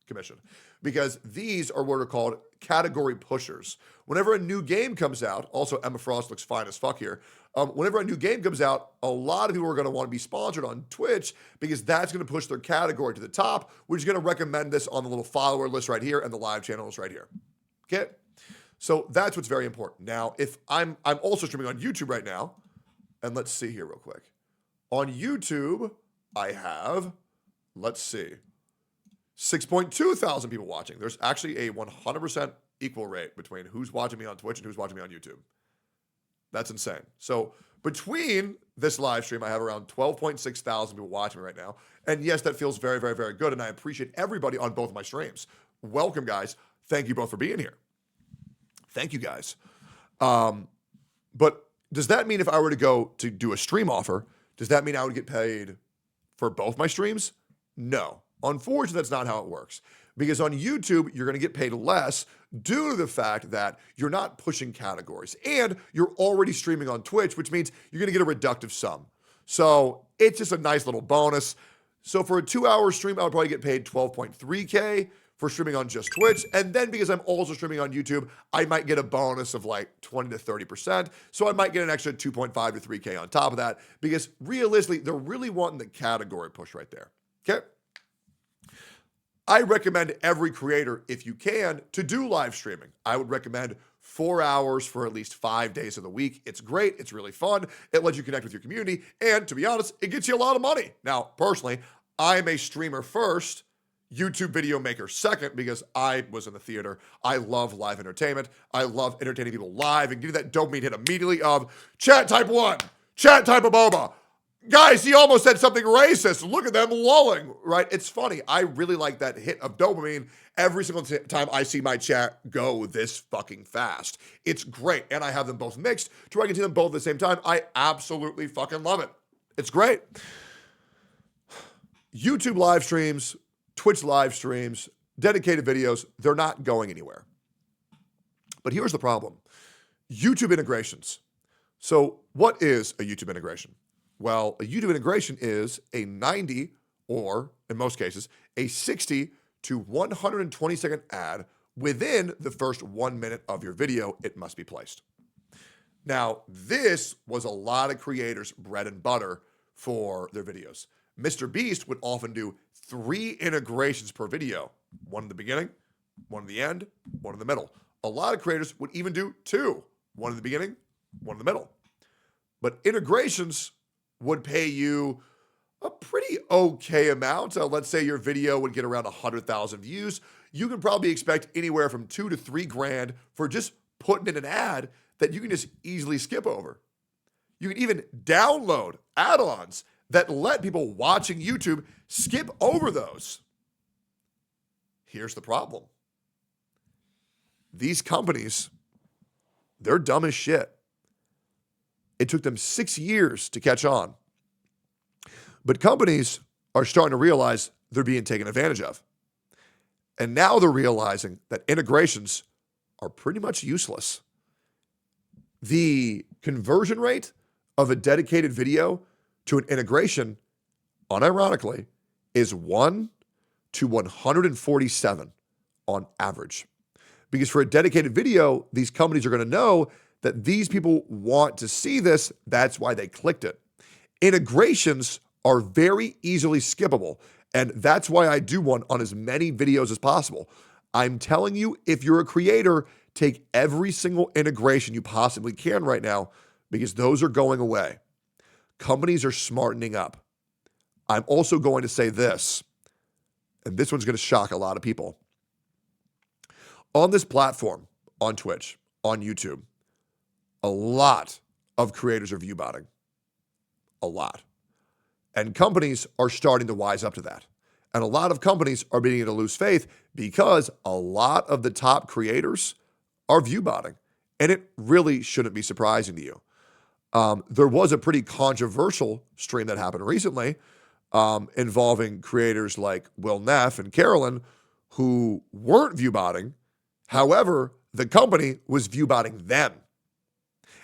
commissioned. Because these are what are called category pushers. Whenever a new game comes out, also Emma Frost looks fine as fuck here. Whenever a new game comes out, a lot of people are going to want to be sponsored on Twitch because that's going to push their category to the top, which is going to recommend this on the little follower list right here and the live channels right here. Okay? So that's what's very important. Now, if I'm also streaming on YouTube right now, and let's see here real quick. On YouTube, I have, let's see, 6.2 thousand people watching. There's actually a 100% equal rate between who's watching me on Twitch and who's watching me on YouTube. That's insane. So between this live stream, I have around 12.6 thousand people watching me right now. And yes, that feels very, very, very good. And I appreciate everybody on both of my streams. Welcome, guys. Thank you both for being here. Thank you, guys. But does that mean if I were to go to do a stream offer, does that mean I would get paid for both my streams? No. Unfortunately, that's not how it works. Because on YouTube, you're going to get paid less due to the fact that you're not pushing categories. And you're already streaming on Twitch, which means you're going to get a reductive sum. So it's just a nice little bonus. So for a 2-hour stream, I would probably get paid $12.3K for streaming on just Twitch. And then because I'm also streaming on YouTube, I might get a bonus of like 20 to 30%. So I might get an extra 2.5 to 3K on top of that because realistically, they're really wanting the category push right there. Okay? I recommend every creator, if you can, to do live streaming. I would recommend 4 hours for at least 5 days of the week. It's great. It's really fun. It lets you connect with your community. And to be honest, it gets you a lot of money. Now, personally, I'm a streamer first, YouTube video maker second, because I was in the theater. I love live entertainment. I love entertaining people live and getting that dopamine hit immediately of chat type 1, chat type of boba. Guys, he almost said something racist. Look at them lulling, right? It's funny. I really like that hit of dopamine every single time I see my chat go this fucking fast. It's great. And I have them both mixed to where I can see them both at the same time. I absolutely fucking love it. It's great. YouTube live streams, Twitch live streams, dedicated videos, they're not going anywhere. But here's the problem. YouTube integrations. So what is a YouTube integration? Well, a YouTube integration is a 90 or, in most cases, a 60 to 120 second ad within the first 1 minute of your video. It must be placed. Now, this was a lot of creators' bread and butter for their videos. Mr. Beast would often do 3 integrations per video. One in the beginning, one in the end, one in the middle. A lot of creators would even do 2. One in the beginning, one in the middle. But integrations would pay you a pretty okay amount. Let's say your video would get around 100,000 views. You can probably expect anywhere from $2 to $3 grand for just putting in an ad that you can just easily skip over. You can even download add-ons that let people watching YouTube skip over those. Here's the problem. These companies, they're dumb as shit. It took them 6 years to catch on. But companies are starting to realize they're being taken advantage of. And now they're realizing that integrations are pretty much useless. The conversion rate of a dedicated video to an integration, unironically, is 1 to 147 on average. Because for a dedicated video, these companies are going to know that these people want to see this. That's why they clicked it. Integrations are very easily skippable. And that's why I do one on as many videos as possible. I'm telling you, if you're a creator, take every single integration you possibly can right now, because those are going away. Companies are smartening up. I'm also going to say this, and this one's going to shock a lot of people. On this platform, on Twitch, on YouTube, a lot of creators are view botting. A lot. And companies are starting to wise up to that. And a lot of companies are beginning to lose faith because a lot of the top creators are view botting. And it really shouldn't be surprising to you. There was a pretty controversial stream that happened recently involving creators like Will Neff and Carolyn who weren't view botting. However, the company was view botting them.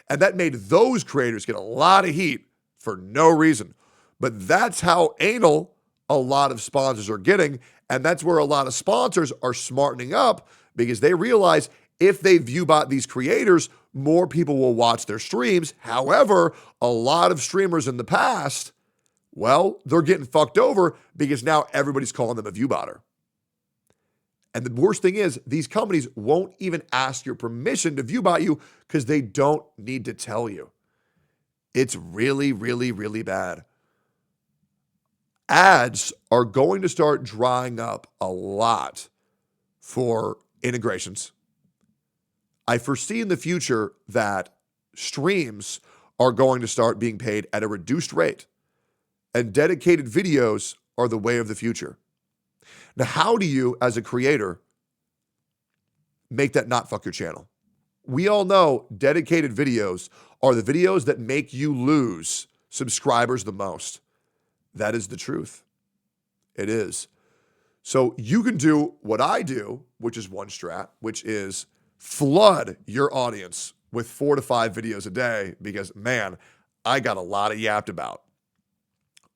And that made those creators get a lot of heat for no reason. But that's how anal a lot of sponsors are getting. And that's where a lot of sponsors are smartening up because they realize if they view bot these creators, more people will watch their streams. However, a lot of streamers in the past, well, they're getting fucked over because now everybody's calling them a view botter. And the worst thing is these companies won't even ask your permission to view bot you because they don't need to tell you. It's really, really, really bad. Ads are going to start drying up a lot for integrations. I foresee in the future that streams are going to start being paid at a reduced rate, and dedicated videos are the way of the future. Now, how do you, as a creator, make that not fuck your channel? We all know dedicated videos are the videos that make you lose subscribers the most. That is the truth. It is. So you can do what I do, which is one strat, which is flood your audience with 4 to 5 videos a day because, man, I got a lot of yapped about.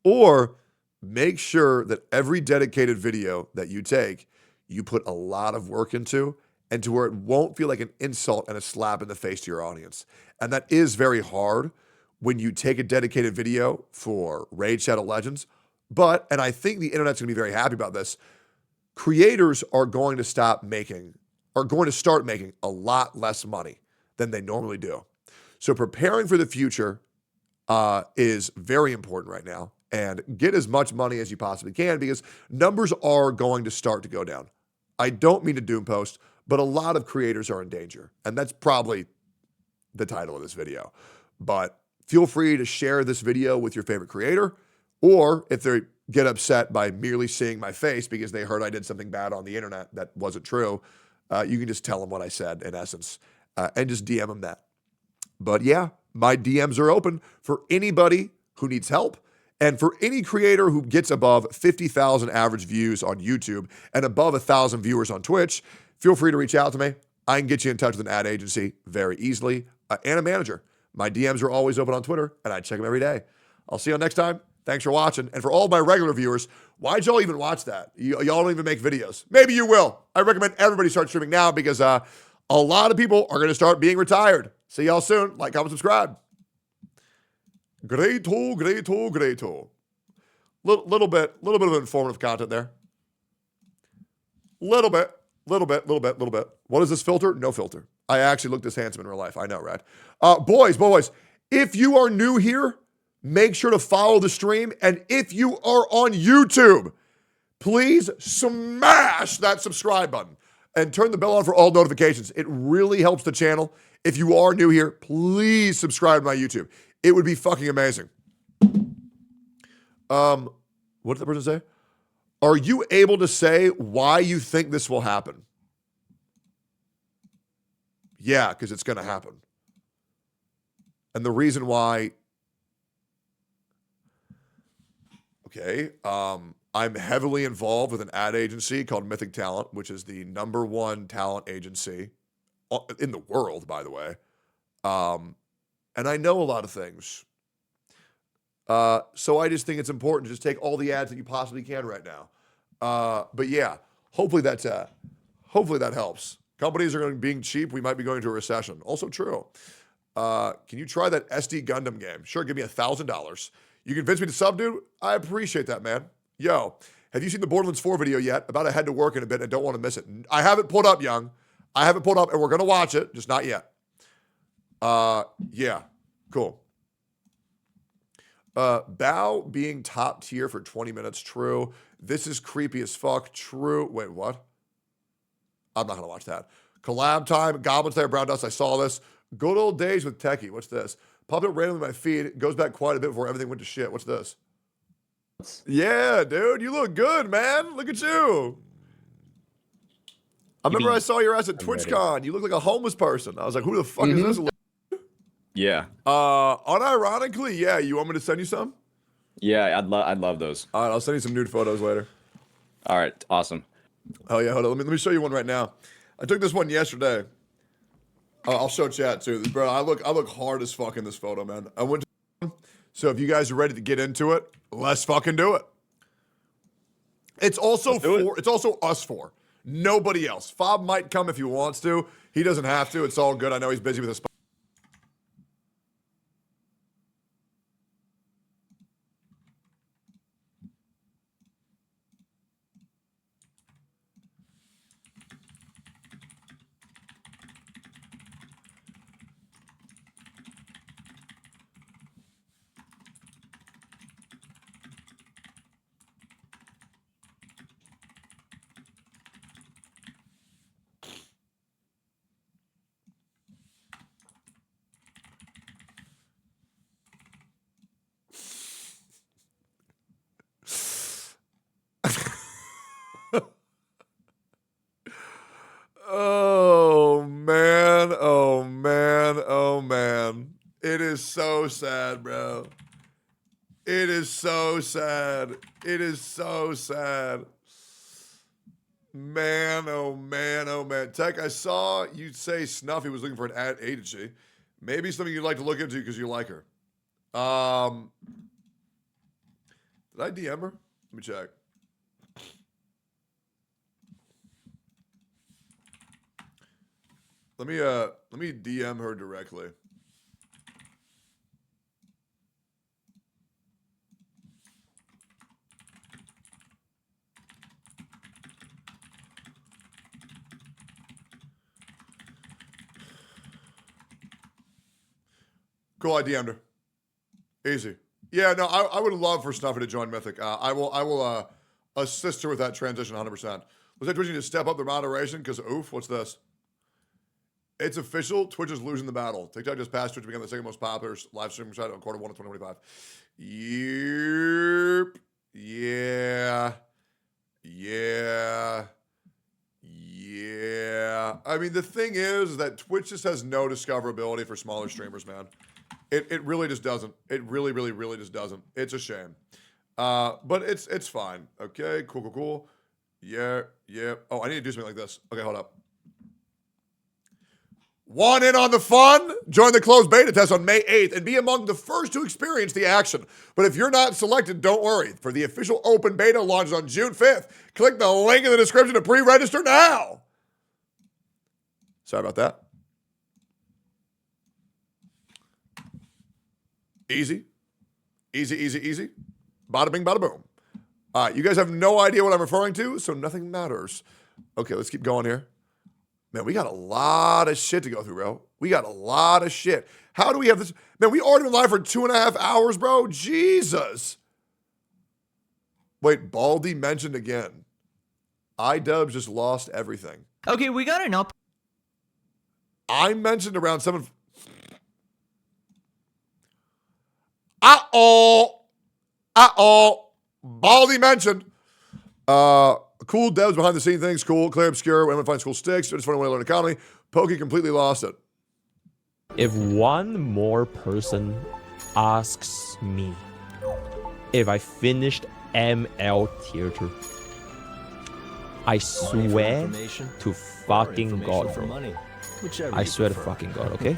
Or make sure that every dedicated video that you take, you put a lot of work into and to where it won't feel like an insult and a slap in the face to your audience. And that is very hard when you take a dedicated video for Raid Shadow Legends. But, and I think the internet's gonna be very happy about this, creators are going to start making a lot less money than they normally do. So preparing for the future is very important right now, and get as much money as you possibly can because numbers are going to start to go down. I don't mean to doom post, but a lot of creators are in danger, and that's probably the title of this video. But feel free to share this video with your favorite creator, or if they get upset by merely seeing my face because they heard I did something bad on the internet that wasn't true, you can just tell them what I said in essence and just DM them that. But yeah, my DMs are open for anybody who needs help and for any creator who gets above 50,000 average views on YouTube and above 1,000 viewers on Twitch. Feel free to reach out to me. I can get you in touch with an ad agency very easily and a manager. My DMs are always open on Twitter, and I check them every day. I'll see you next time. Thanks for watching. And for all my regular viewers, why'd y'all even watch that? Y'all don't even make videos. Maybe you will. I recommend everybody start streaming now because a lot of people are going to start being retired. See y'all soon. Like, comment, subscribe. Greato, greato, greato. Little bit of informative content there. Little bit. What is this filter? No filter. I actually look this handsome in real life. I know, right? Boys, if you are new here, make sure to follow the stream. And if you are on YouTube, please smash that subscribe button and turn the bell on for all notifications. It really helps the channel. If you are new here, please subscribe to my YouTube. It would be fucking amazing. What did the person say? Are you able to say why you think this will happen? Yeah, because it's going to happen. And the reason why... Okay, I'm heavily involved with an ad agency called Mythic Talent, which is the #1 talent agency in the world, by the way. And I know a lot of things. So I just think it's important to just take all the ads that you possibly can right now. But yeah, hopefully that helps. Companies are being cheap. We might be going into a recession. Also true. Can you try that SD Gundam game? Sure, give me $1,000. You convinced me to sub, dude? I appreciate that, man. Yo, have you seen the Borderlands 4 video yet? About to head to work in a bit and don't want to miss it. I haven't pulled up, young. I haven't pulled up, and we're going to watch it, just not yet. Yeah, cool. Bow being top tier for 20 minutes, true. This is creepy as fuck, true. Wait, what? I'm not going to watch that. Collab time, Goblin Slayer, Brown Dust, I saw this. Good old days with Techie, what's this? Popped up randomly in my feed, it goes back quite a bit before everything went to shit. What's this? Yeah, dude, you look good, man. Look at you. I remember I saw your ass at TwitchCon. You look like a homeless person. I was like, who the fuck is this? Yeah. Unironically, yeah. You want me to send you some? Yeah, I'd love those. All right, I'll send you some nude photos later. All right, awesome. Oh yeah, hold on. Let me show you one right now. I took this one yesterday. I'll show chat too, bro. I look hard as fuck in this photo, man. I went to, so if you guys are ready to get into it, let's fucking do it. It's also it's also us four. Nobody else. Fob might come if he wants to. He doesn't have to. It's all good. I know he's busy with his. Oh man, oh man, oh man. It is so sad, bro. It is so sad. It is so sad. Man, oh man, oh man. Tech, I saw you say Snuffy was looking for an ad agency. Maybe something you'd like to look into because you like her. Did I DM her? Let me check. Let me DM her directly. Cool, I DM'd her. Easy. Yeah, no, I would love for Snuffy to join Mythic. I will assist her with that transition 100%. Looks like Twitch need to step up their moderation because oof, what's this? It's official. Twitch is losing the battle. TikTok just passed Twitch to become the second most popular live streaming site on Q1 of 2025. Yep. Yeah. Yeah. Yeah. I mean, the thing is that Twitch just has no discoverability for smaller streamers, man. It really just doesn't. It really, really, really just doesn't. It's a shame. But it's fine. Okay, cool. Yeah. Oh, I need to do something like this. Okay, hold up. Want in on the fun? Join the closed beta test on May 8th and be among the first to experience the action. But if you're not selected, don't worry. For the official open beta launches on June 5th, click the link in the description to pre-register now. Sorry about that. Easy. Easy, easy, easy. Bada bing, bada boom. All right, you guys have no idea what I'm referring to, so nothing matters. Okay, let's keep going here. Man, we got a lot of shit to go through, bro. We got a lot of shit. How do we have this? Man, we already been live for 2.5 hours, bro. Jesus. Wait, Baldy mentioned again. iDubbbz just lost everything. Okay, we gotta know. I mentioned around 7. Uh-oh. Baldy mentioned. Cool devs behind the scene things. Cool. Clear obscure. When find cool sticks. Just funny way to learn economy. Pokey completely lost it. If one more person asks me if I finished ML Tier 2, I swear to fucking God, bro. I swear to fucking God, okay?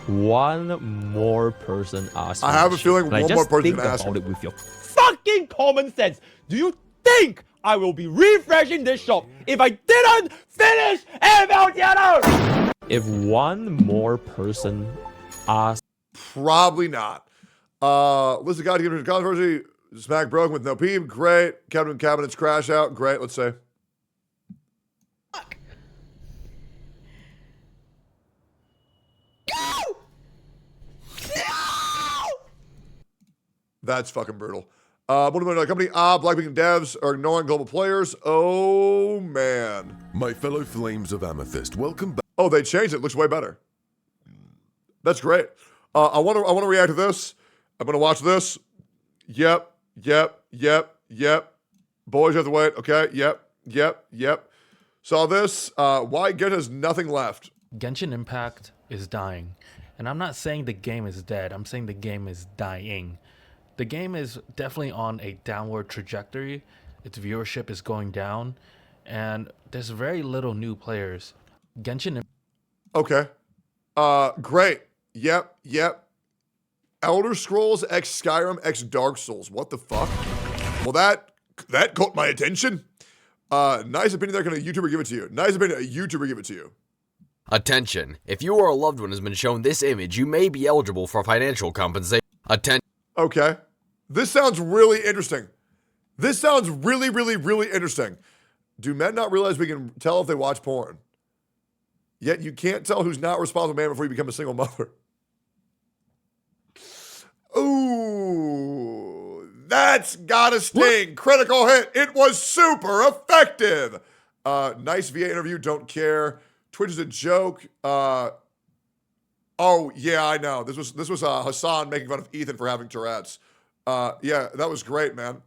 One more person asks me. I have a feeling one more person think can ask about me. it with your fucking common sense. Do you think I will be refreshing this shop if I didn't finish ML Tier 2? If one more person asks, Probably not. List of God given controversy. Smack broken with no peep. Great. Cabinet cabinets crash out. Great. Let's say. That's fucking brutal. Multi-million company. Blackpink devs are ignoring global players. Oh man. My fellow flames of Amethyst, welcome back. Oh, they changed it. Looks way better. That's great. I want to react to this. I'm gonna watch this. Yep. Boys, you have to wait. Okay. Yep. Saw this. Why Get has nothing left. Genshin Impact is dying. And I'm not saying the game is dead. I'm saying the game is dying. The game is definitely on a downward trajectory. Its viewership is going down. And there's very little new players. Genshin. Okay. Great. Yep. Elder Scrolls X Skyrim X Dark Souls. What the fuck? Well, that caught my attention. Nice opinion there. Can a YouTuber give it to you? Nice opinion. A YouTuber give it to you. Attention. If you or a loved one has been shown this image, you may be eligible for financial compensation. Okay. This sounds really interesting. This sounds really interesting. Do men not realize we can tell if they watch porn? Yet you can't tell who's not responsible man before you become a single mother. Ooh, that's gotta sting. Critical hit. It was super effective. Nice VA interview. Don't care. Twitch is a joke. Oh yeah, I know. This was Hassan making fun of Ethan for having Tourette's. Yeah, that was great, man.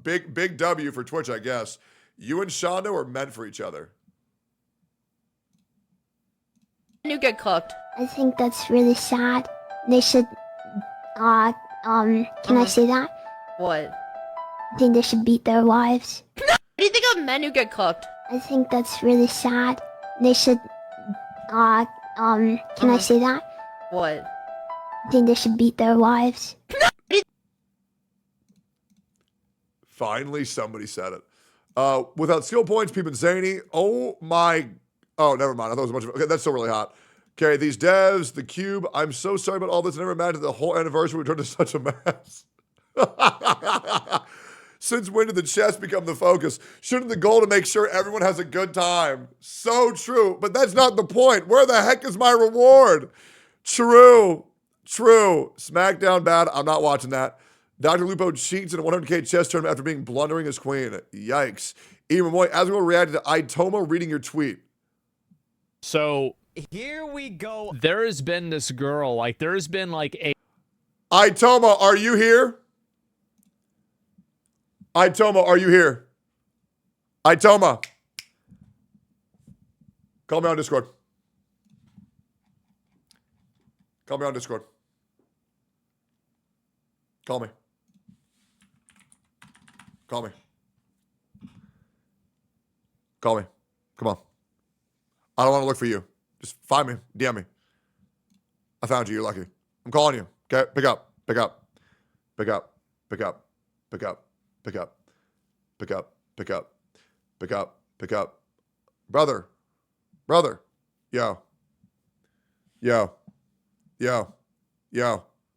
Big W for Twitch, I guess. You and Shondo are meant for each other. You get cooked. I think that's really sad. They should, can I say that? What? I think they should beat their wives. What do you think of men who get cooked? I think that's really sad. They should, can I say that? What? I think they should beat their wives. Finally, somebody said it. Without skill points, Peep and Zany. Oh my. Oh, never mind. I thought it was a bunch of. Okay, that's still really hot. Okay, these devs, the cube. I'm so sorry about all this. I never imagined the whole anniversary would turn to such a mess. Since when did the chess become the focus? Shouldn't the goal to make sure everyone has a good time? So true, but that's not the point. Where the heck is my reward? True. SmackDown bad. I'm not watching that. Dr. Lupo cheats in a 100K chess tournament after being blundering as queen. Yikes. Even Moy, as we reacted to Itoma reading your tweet. So here we go. There has been this girl, like there's been like a Itoma, are you here? Itoma, are you here? Itoma. Call me on Discord. Call me. Come on. I don't want to look for you. Just find me. DM me. I found you. You're lucky. I'm calling you. Okay? Pick up. Brother. Yo.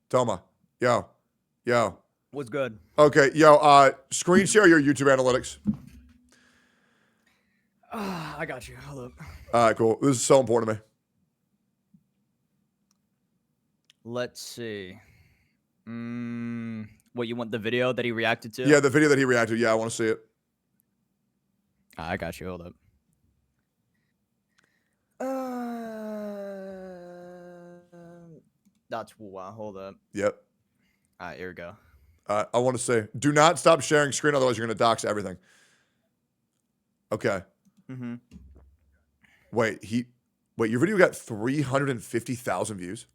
Toma. Yo. What's good? Okay, yo, screen share your YouTube analytics. I got you. Hold up. All right, cool. This is so important to me. Let's see. What, you want the video that he reacted to? Yeah, the video that he reacted. Yeah, I want to see it. I got you. Hold up. That's wow. Hold up. Yep. All right, here we go. I want to say, do not stop sharing screen, otherwise you're going to dox everything. Okay. Mm-hmm. Wait, your video got 350,000 views?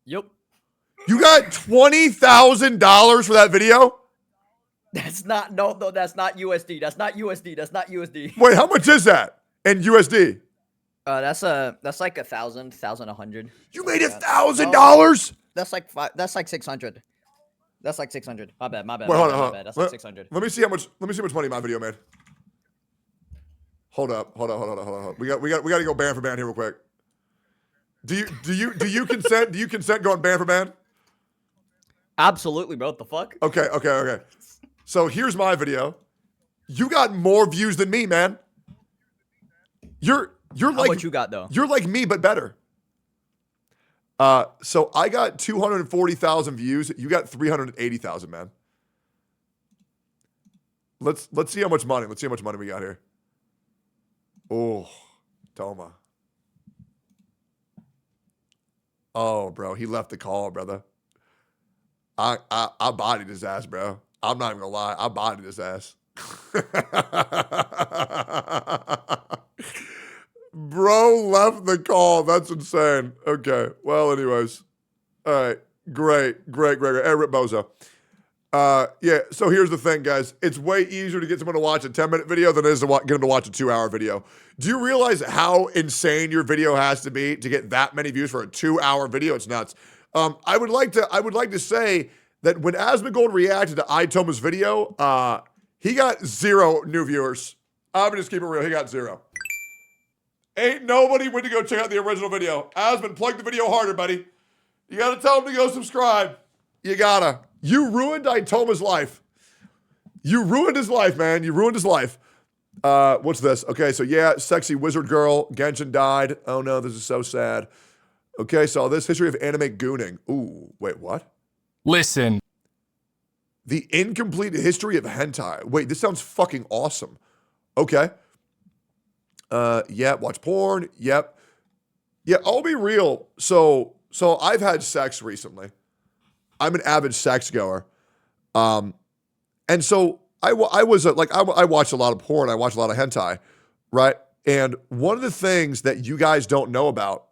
Yep. You got $20,000 for that video? That's not no. That's not USD. That's not USD. That's not USD. Wait, how much is that in USD? That's like 1,000, 1,100. You made $1,000? That's like That's like 600. That's like 600. My bad. Wait, hold on. That's like 600. Let me see how much money my video made. Hold up. We got to go band for band here real quick. Do you consent? Do you consent going band for band? Absolutely, bro. What the fuck? Okay. So here's my video. You got more views than me, man. You're How much you got though? You're like me, but better. So I got 240,000 views. You got 380,000, man. Let's see how much money. Let's see how much money we got here. Oh, Toma. Oh, bro, he left the call, brother. I bodied his ass, bro. I'm not even gonna lie. I bodied his ass. Bro left the call. That's insane. Okay. Well, anyways. All right. Great. Hey, Rip Bozo. Yeah, so here's the thing, guys. It's way easier to get someone to watch a 10-minute video than it is to get them to watch a 2-hour video. Do you realize how insane your video has to be to get that many views for a 2-hour video? It's nuts. I would like to say that when Asmongold reacted to iToma's video, he got 0 new viewers. I'm gonna just keep it real. He got 0. Ain't nobody went to go check out the original video. Asmon, plug the video harder, buddy. You gotta tell him to go subscribe. You gotta. You ruined iToma's life. You ruined his life, man. You ruined his life. What's this? Okay, so yeah, sexy wizard girl. Genshin died. Oh no, this is so sad. Okay, so this history of anime gooning. Ooh, wait, what? Listen. The incomplete history of hentai. Wait, this sounds fucking awesome. Okay. Yeah, watch porn. Yep. Yeah, I'll be real. So I've had sex recently. I'm an avid sex goer. And so I watch a lot of porn. I watch a lot of hentai, right? And one of the things that you guys don't know about,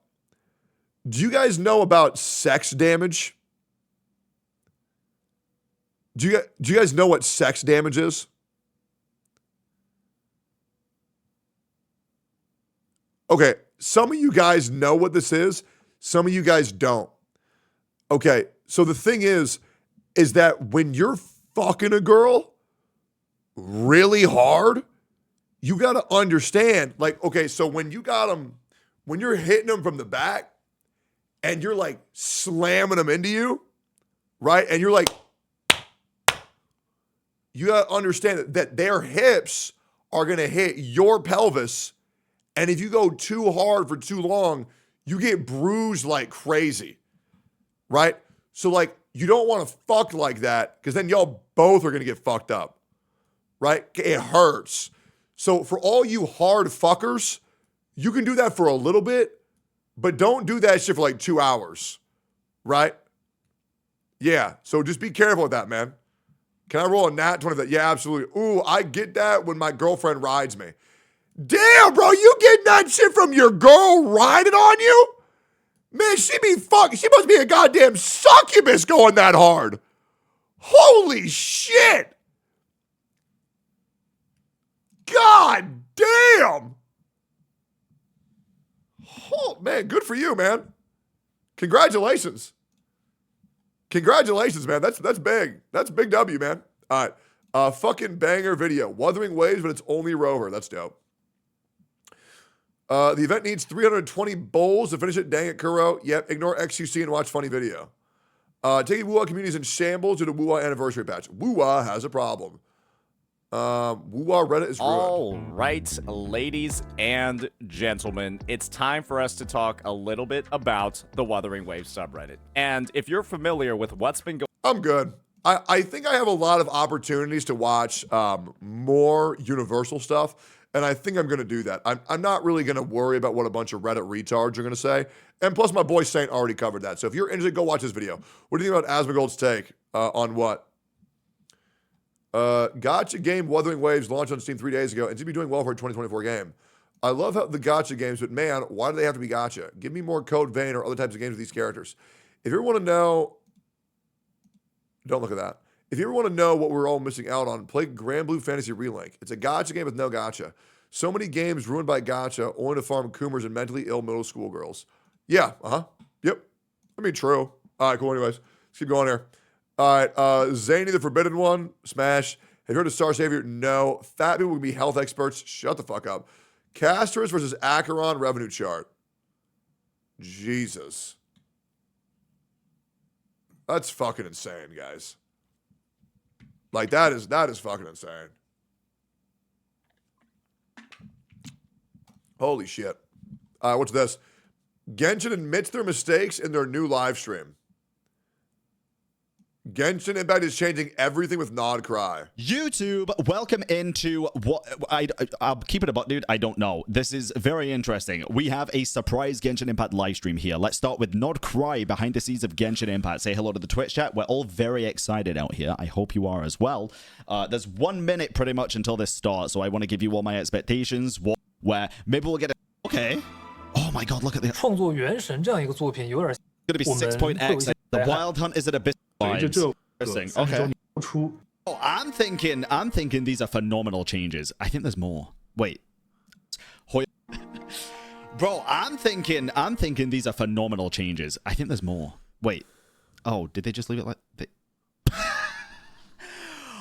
do you guys know about sex damage? Do you guys know what sex damage is? Okay, some of you guys know what this is. Some of you guys don't. Okay, so the thing is that when you're fucking a girl really hard, you got to understand, like, okay, so when you're hitting them from the back and you're like slamming them into you, right? And you're like, you got to understand that their hips are going to hit your pelvis. And if you go too hard for too long, you get bruised like crazy, right? So like, you don't want to fuck like that because then y'all both are going to get fucked up, right? It hurts. So for all you hard fuckers, you can do that for a little bit, but don't do that shit for like 2 hours, right? Yeah, so just be careful with that, man. Can I roll a nat 20 that? Yeah, absolutely. Ooh, I get that when my girlfriend rides me. Damn, bro, you getting that shit from your girl riding on you? Man, she must be a goddamn succubus going that hard. Holy shit. God damn. Oh, man, good for you, man. Congratulations. Congratulations, man. That's big. That's big W, man. All right. Fucking banger video. Wuthering Waves, but it's only Rover. That's dope. The event needs 320 bowls to finish it. Dang it, Kuro. Yep, ignore XQC and watch funny video. Taking Woo-Wah communities in shambles due to Woo-Wah anniversary patch. Woo-Wah has a problem. Woo-Wah Reddit is ruined. All right, ladies and gentlemen, it's time for us to talk a little bit about the Wuthering Waves subreddit. And if you're familiar with what's been going I'm good. I think I have a lot of opportunities to watch more Universal stuff, and I think I'm going to do that. I'm not really going to worry about what a bunch of Reddit retards are going to say. And plus, my boy Saint already covered that. So if you're interested, go watch this video. What do you think about Asmongold's take on what? Gotcha game Wuthering Waves launched on Steam 3 days ago and seems to be doing well for a 2024 game. I love how the gotcha games, but man, why do they have to be gotcha? Give me more Code Vein or other types of games with these characters. If you ever want to know, don't look at that. If you ever want to know what we're all missing out on, play Grand Blue Fantasy Relink. It's a gotcha game with no gotcha. So many games ruined by gotcha, only to farm coomers and mentally ill middle school girls. Yeah, yep. I mean, true. All right, cool. Anyways, let's keep going here. All right, Zany the Forbidden One, smash. Have you heard of Star Savior? No. Fat people can be health experts. Shut the fuck up. Casters versus Acheron revenue chart. Jesus. That's fucking insane, guys. Like, that is fucking insane. Holy shit. What's this? Genshin admits their mistakes in their new live stream. Genshin Impact is changing everything with Nod Cry. YouTube, welcome into what I'll keep it a buck, dude. I don't know. This is very interesting. We have a surprise Genshin Impact live stream here. Let's start with Nod Cry behind the scenes of Genshin Impact. Say hello to the Twitch chat. We're all very excited out here. I hope you are as well. There's 1 minute pretty much until this starts, so I want to give you all my expectations. Where maybe we'll get a okay. Oh my god, look at the 创作原神这样一个作品有点 gonna be 6.x. The Wild Hunt is at Abyss. Interesting. Okay. Oh, I'm thinking these are phenomenal changes. I think there's more. Wait. Bro, I'm thinking these are phenomenal changes. I think there's more. Wait. Oh, did they just leave it like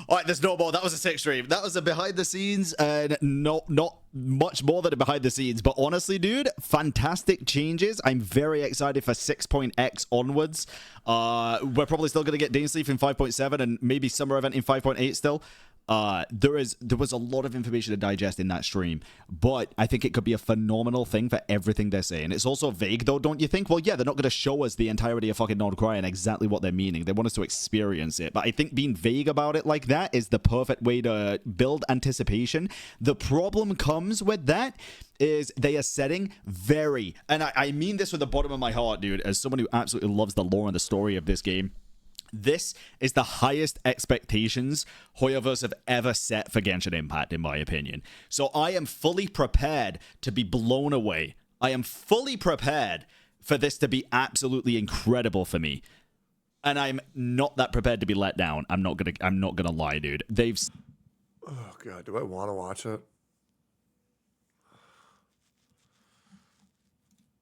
All right, there's no more. That was a sick stream. That was a behind the scenes, and not much more than a behind the scenes. But honestly, dude, fantastic changes. I'm very excited for 6.x onwards. We're probably still going to get Dainsleaf in 5.7 and maybe Summer Event in 5.8 still. There was a lot of information to digest in that stream, but I think it could be a phenomenal thing for everything they're saying. It's also vague though, don't you think? Well, yeah, they're not going to show us the entirety of fucking Nod Cry and exactly what they're meaning. They want us to experience it, but I think being vague about it like that is the perfect way to build anticipation. The problem comes with that is they are setting very, and I mean this with the bottom of my heart, dude, as someone who absolutely loves the lore and the story of this game. This is the highest expectations Hoyoverse have ever set for Genshin Impact, in my opinion. So I am fully prepared to be blown away. I am fully prepared for this to be absolutely incredible for me. And I'm not that prepared to be let down. I'm not gonna lie, dude. Oh god, do I want to watch it?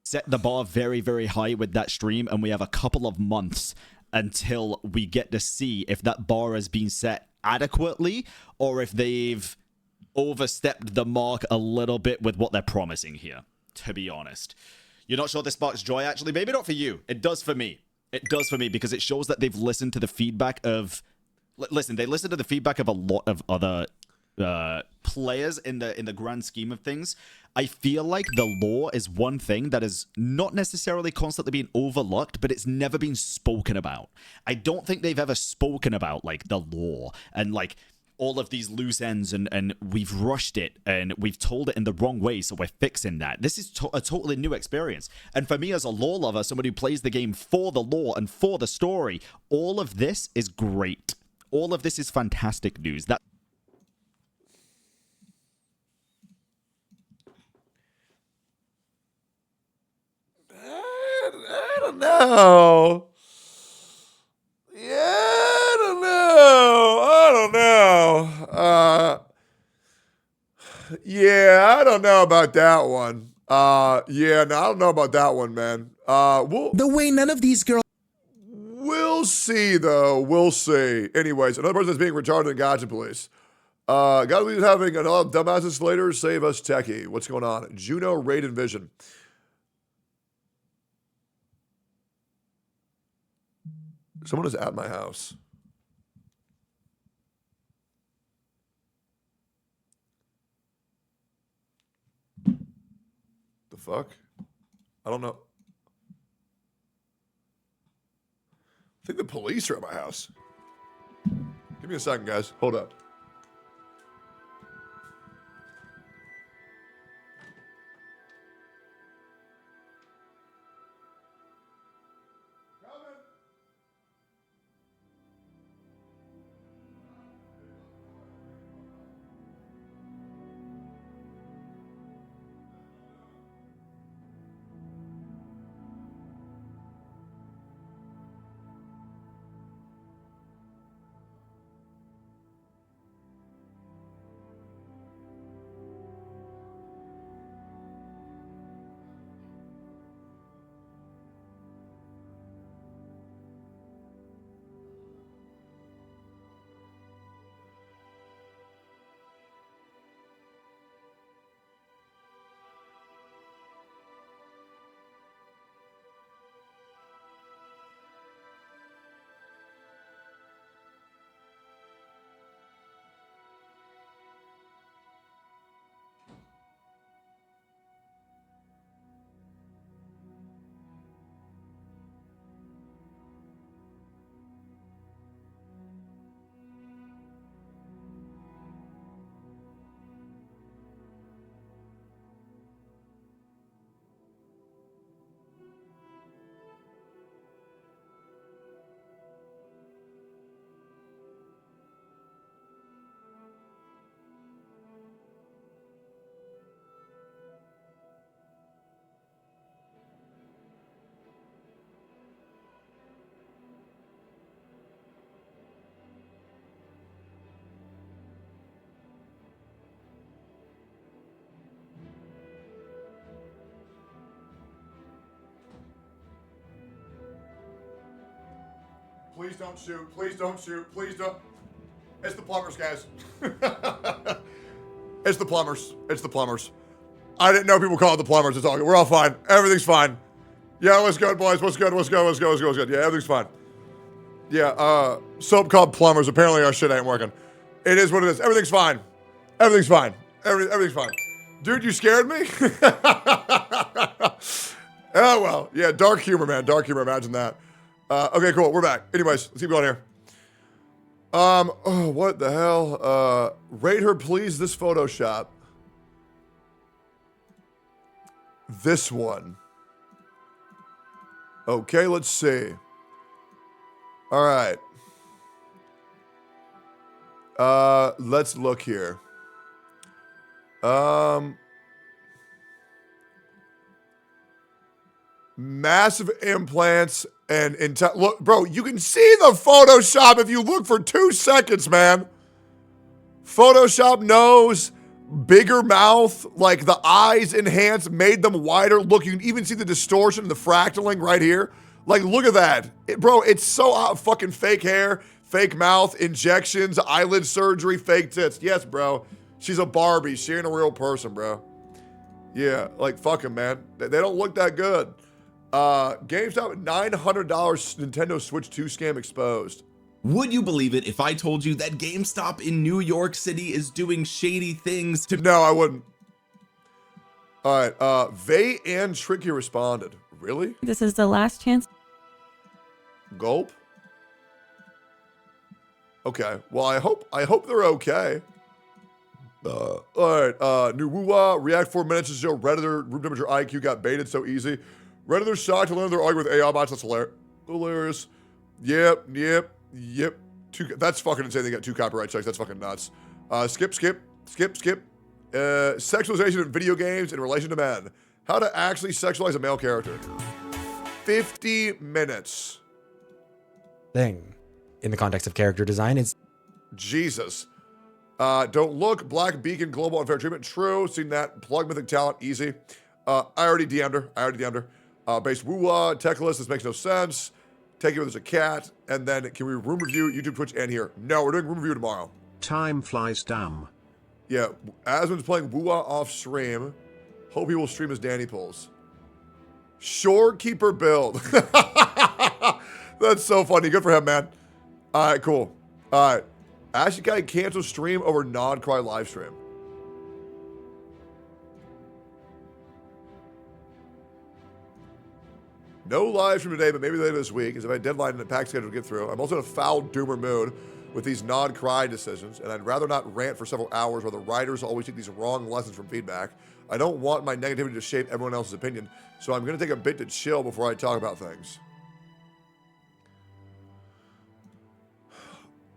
Set the bar very, very high with that stream, and we have a couple of months until we get to see if that bar has been set adequately or if they've overstepped the mark a little bit with what they're promising here, to be honest. You're not sure this sparks joy, actually? Maybe not for you. It does for me. It does for me because it shows that they've listened to the feedback of... Listen, they listened to the feedback of a lot of other players in the grand scheme of things. I feel like the lore is one thing that is not necessarily constantly being overlooked, but it's never been spoken about. I don't think they've ever spoken about, like, the lore and, like, all of these loose ends, and we've rushed it, and we've told it in the wrong way, so we're fixing that. This is a totally new experience. And for me as a lore lover, someone who plays the game for the lore and for the story, all of this is great. All of this is fantastic news. I don't know. Yeah, I don't know. Yeah, I don't know about that one. Yeah, no, I don't know about that one, man. The way none of these girls... We'll see, though. We'll see. Anyways, another person that's being retarded in Gotcha Police. Gotta be having another dumbasses later. Save us, techie. What's going on? Juno, Raid, and Vision. Someone is at my house. The fuck? I don't know. I think the police are at my house. Give me a second, guys. Hold up. Please don't shoot. Please don't shoot. Please don't. It's the plumbers, guys. It's the plumbers. It's the plumbers. I didn't know people call it the plumbers. It's all good. We're all fine. Everything's fine. Yeah, what's good, boys? What's good? What's good? What's good? What's good? What's good? Yeah, everything's fine. Yeah, soap called plumbers. Apparently our shit ain't working. It is what it is. Everything's fine. Everything's fine. Everything's fine. Dude, you scared me? Oh, well. Yeah, dark humor, man. Dark humor. Imagine that. Okay, cool. We're back. Anyways, let's keep going here. Oh, what the hell? Rate her, please, this Photoshop. This one. Okay, let's see. All right. Let's look here. Massive implants and look, bro, you can see the Photoshop if you look for 2 seconds, man. Photoshop knows, bigger mouth, like the eyes enhanced, made them wider. Look, you can even see the distortion, the fractaling right here. Like, look at that. Bro, it's so fucking fake hair, fake mouth, injections, eyelid surgery, fake tits. Yes, bro. She's a Barbie. She ain't a real person, bro. Yeah, like, fuck 'em, man. They don't look that good. GameStop, $900 Nintendo Switch 2 scam exposed. Would you believe it if I told you that GameStop in New York City is doing shady things to— No, I wouldn't. All right, Vey and Tricky responded. Really? This is the last chance. Gulp? Okay, well, I hope they're okay. All right, new woo-wah, react 4 minutes to show Redditor, room temperature IQ got baited so easy. Redditor shocked to learn they're arguing with AI bots. That's hilarious. Yep. That's fucking insane. They got 2 copyright checks. That's fucking nuts. Skip. Sexualization in video games in relation to men. How to actually sexualize a male character. 50 minutes. Thing. In the context of character design, it's... Jesus. Don't look. Black Beacon, global unfair treatment. True. Seen that. Plug mythic talent. Easy. I already DM'd her. Base woo-wah. Tech list. This makes no sense. Take it with as a cat. And then can we room review YouTube, Twitch, and here? No, we're doing room review tomorrow. Time flies, damn. Yeah, Asmon's playing Woo-Wah off stream. Hope he will stream his Danny pulls. Shorekeeper build. That's so funny. Good for him, man. All right, cool. All right. Ashikai cancels stream over non-cry live stream. No live stream today, but maybe later this week, as if I had a deadline and a pack schedule to get through. I'm also in a foul doomer mood with these non-cry decisions, and I'd rather not rant for several hours while the writers always take these wrong lessons from feedback. I don't want my negativity to shape everyone else's opinion, so I'm going to take a bit to chill before I talk about things.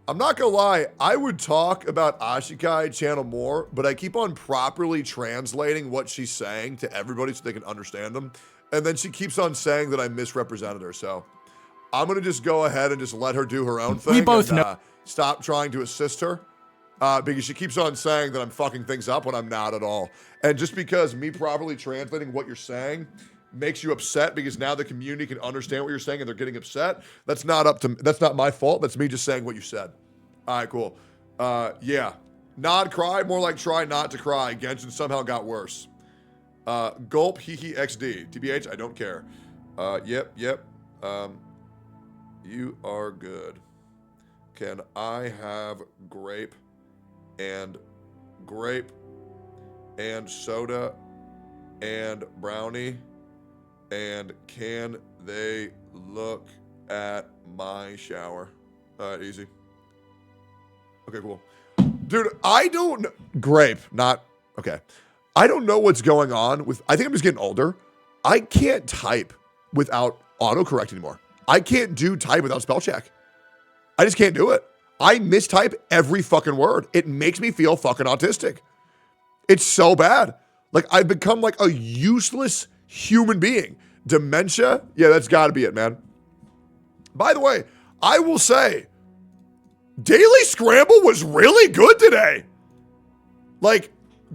I'm not going to lie, I would talk about Ashikai channel more, but I keep on properly translating what she's saying to everybody so they can understand them. And then she keeps on saying that I misrepresented her, so I'm going to just go ahead and just let her do her own thing. We both know. Stop trying to assist her because she keeps on saying that I'm fucking things up when I'm not at all. And just because me properly translating what you're saying makes you upset because now the community can understand what you're saying and they're getting upset, that's not my fault. That's me just saying what you said. All right, cool. Yeah. Nod cry, more like try not to cry. Genshin somehow got worse. Gulp, hee XD. TBH, I don't care. Yep. You are good. Can I have grape and soda and brownie? And can they look at my shower? All right, easy. Okay, cool. Dude, I don't... Grape, not... Okay. I don't know what's going on with... I think I'm just getting older. I can't type without autocorrect anymore. I can't do type without spell check. I just can't do it. I mistype every fucking word. It makes me feel fucking autistic. It's so bad. Like, I've become like a useless human being. Dementia? Yeah, that's got to be it, man. By the way, I will say, Daily Scramble was really good today. Like,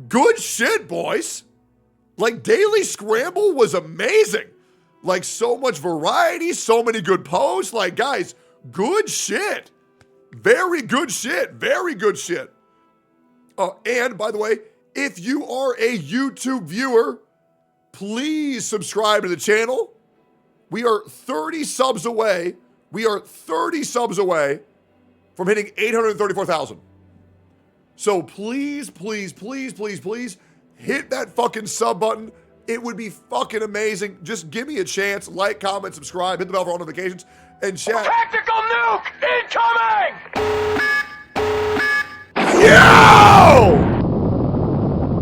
good shit, boys. Like, Daily Scramble was amazing. Like, so much variety, so many good posts. Like, guys, good shit. Very good shit. Very good shit. And, by the way, if you are a YouTube viewer, please subscribe to the channel. We are 30 subs away. We are 30 subs away from hitting 834,000. So please, please, please, please, please hit that fucking sub button. It would be fucking amazing. Just give me a chance. Like, comment, subscribe, hit the bell for all notifications, and chat. Tactical nuke incoming! Yo!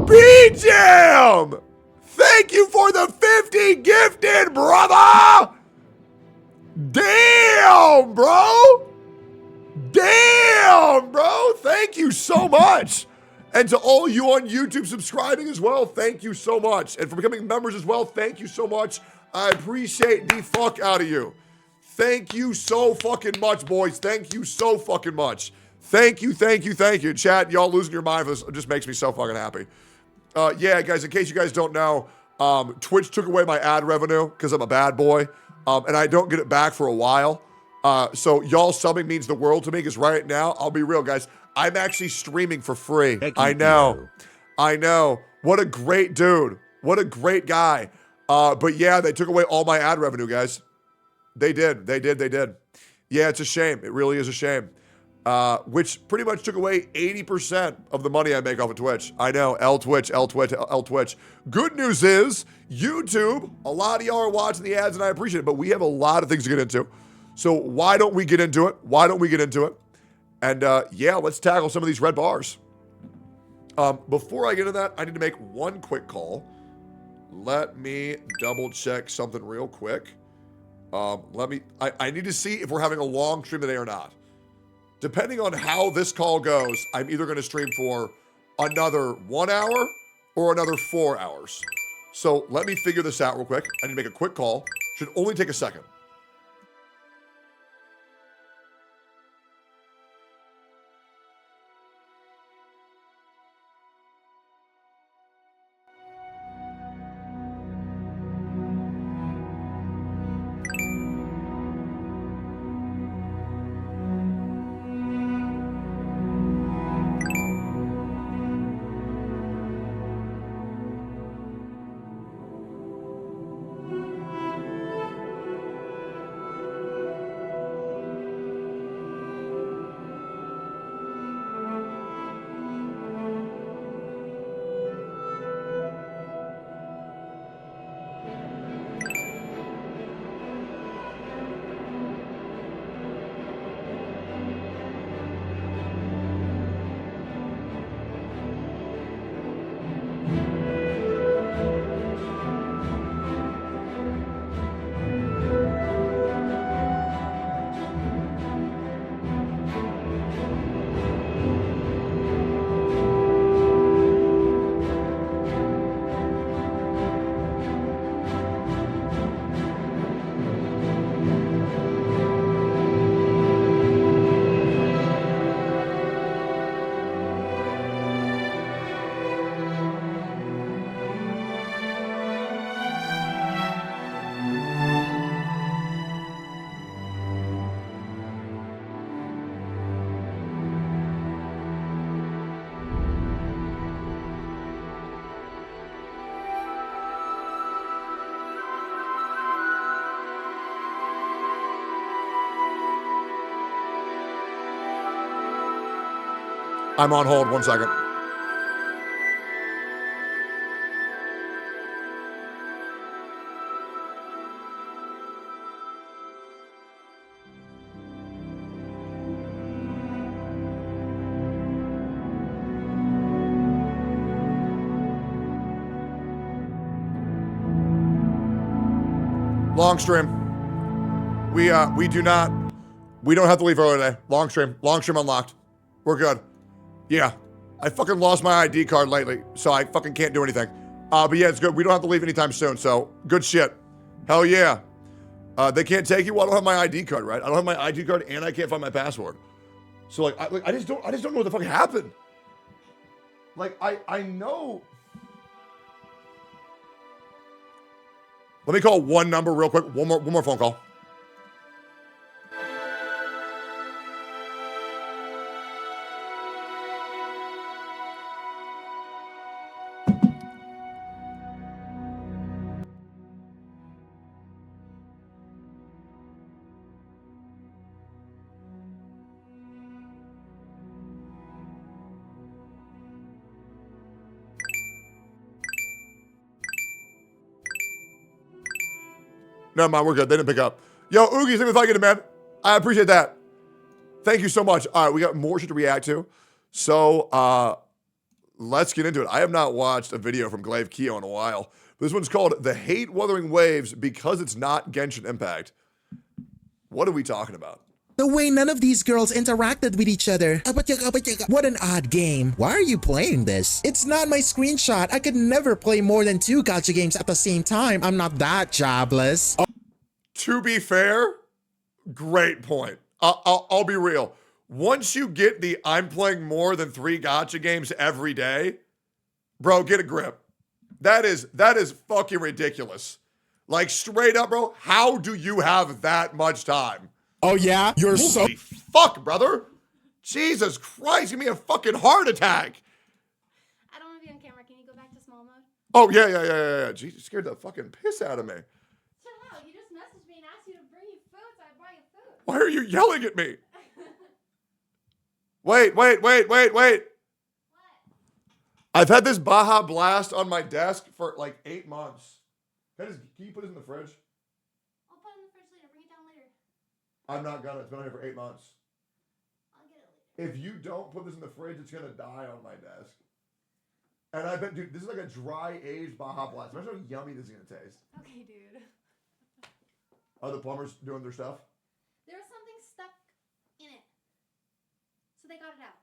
B-Jam! Thank you for the 50 gifted, brother! Damn, bro! Damn, bro! Thank you so much! And to all you on YouTube subscribing as well, thank you so much. And for becoming members as well, thank you so much. I appreciate the fuck out of you. Thank you so fucking much, boys. Thank you so fucking much. Thank you, thank you, thank you. Chat, y'all losing your mind for this. It just makes me so fucking happy. Yeah, guys, in case you guys don't know, Twitch took away my ad revenue because I'm a bad boy. And I don't get it back for a while. So y'all subbing means the world to me because right now, I'll be real, guys. I'm actually streaming for free. I know. I know. What a great dude. What a great guy. But yeah, they took away all my ad revenue, guys. They did. They did. They did. Yeah, it's a shame. It really is a shame. Which pretty much took away 80% of the money I make off of Twitch. I know. L Twitch. Good news is, YouTube, a lot of y'all are watching the ads and I appreciate it, but we have a lot of things to get into. So why don't we get into it? And yeah, let's tackle some of these red bars. Before I get into that, I need to make one quick call. Let me double check something real quick. I need to see if we're having a long stream today or not. Depending on how this call goes, I'm either going to stream for another 1 hour or another 4 hours. So let me figure this out real quick. I need to make a quick call. Should only take a second. I'm on hold. 1 second. Long stream. We don't have to leave early today. Long stream unlocked. We're good. Yeah. I fucking lost my ID card lately, so I fucking can't do anything. But yeah, it's good. We don't have to leave anytime soon, so good shit. Hell yeah. They can't take you. Well, I don't have my ID card, right? I don't have my ID card and I can't find my password. So like I just don't know what the fuck happened. Like I know. Let me call one number real quick. One more phone call. Never mind, we're good. They didn't pick up. Yo, Oogie, thank you for man. I appreciate that. Thank you so much. All right, we got more shit to react to. So, let's get into it. I have not watched a video from Glaive Keo in a while. This one's called The Hate Wuthering Waves Because It's Not Genshin Impact. What are we talking about? The way none of these girls interacted with each other. What an odd game. Why are you playing this? It's not my screenshot. I could never play more than 2 gacha games at the same time. I'm not that jobless. To be fair, great point. I'll be real. Once you get the I'm playing more than 3 gacha games every day, bro, get a grip. That is fucking ridiculous. Like straight up, bro, how do you have that much time? Oh yeah? You're Holy fuck, brother. Jesus Christ, give me a fucking heart attack. I don't want to be on camera. Can you go back to small mode? Oh, yeah. Jeez, you scared the fucking piss out of me. Chill out. You just messaged me and asked you to bring you food, so I brought you food. Why are you yelling at me? Wait. I've had this Baja Blast on my desk for like 8 months. Can you put this in the fridge? I'll put it in the fridge later. Bring it down later. I'm not gonna. It's been on here for 8 months. I'll get it later. If you don't put this in the fridge, it's gonna die on my desk. And I bet, dude, this is like a dry aged Baja Blast. Imagine how yummy this is gonna taste. Okay, dude. Are the plumbers doing their stuff? There was something stuck in it. So they got it out.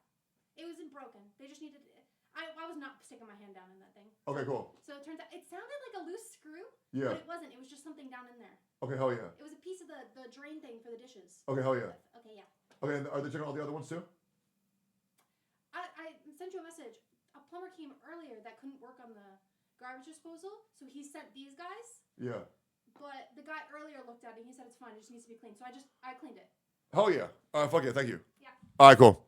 It wasn't broken. They just needed it. I was not sticking my hand down in that thing. Okay, cool. So it turns out, it sounded like a loose screw. Yeah. But it wasn't. It was just something down in there. Okay, hell yeah. It was a piece of the drain thing for the dishes. Okay, hell yeah. Okay, yeah. Okay, and are they checking all the other ones too? I sent you a message. A plumber came earlier that couldn't work on the garbage disposal, so he sent these guys. Yeah. But the guy earlier looked at it and he said it's fine. It just needs to be cleaned. So I cleaned it. Hell yeah. Fuck yeah, thank you. Yeah. All right, cool.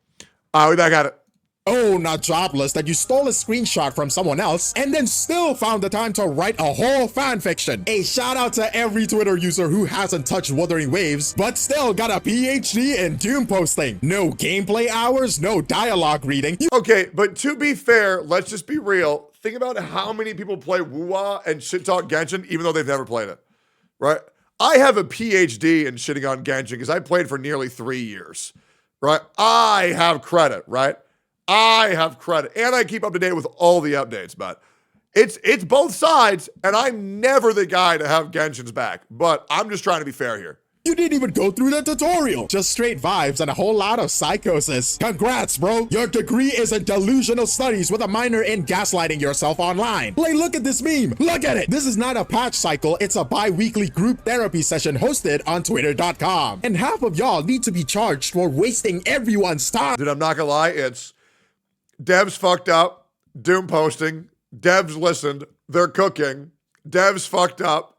All right, we back at it. Oh, not jobless that you stole a screenshot from someone else and then still found the time to write a whole fan fiction. A shout out to every Twitter user who hasn't touched Wuthering Waves, but still got a PhD in Doom posting. No gameplay hours, no dialogue reading. Okay, but to be fair, let's just be real. Think about how many people play Woo-Wah and shit talk Genshin even though they've never played it, right? I have a PhD in shitting on Genshin because I played for nearly 3 years, right? I have credit, right? I have credit, and I keep up to date with all the updates, but it's both sides, and I'm never the guy to have Genshin's back, but I'm just trying to be fair here. You didn't even go through the tutorial. Just straight vibes and a whole lot of psychosis. Congrats, bro. Your degree is in delusional studies with a minor in gaslighting yourself online. Like, look at this meme. Look at it. This is not a patch cycle. It's a bi-weekly group therapy session hosted on twitter.com. And half of y'all need to be charged for wasting everyone's time. Dude, I'm not gonna lie. It's devs fucked up, Doom posting, devs listened, they're cooking, devs fucked up.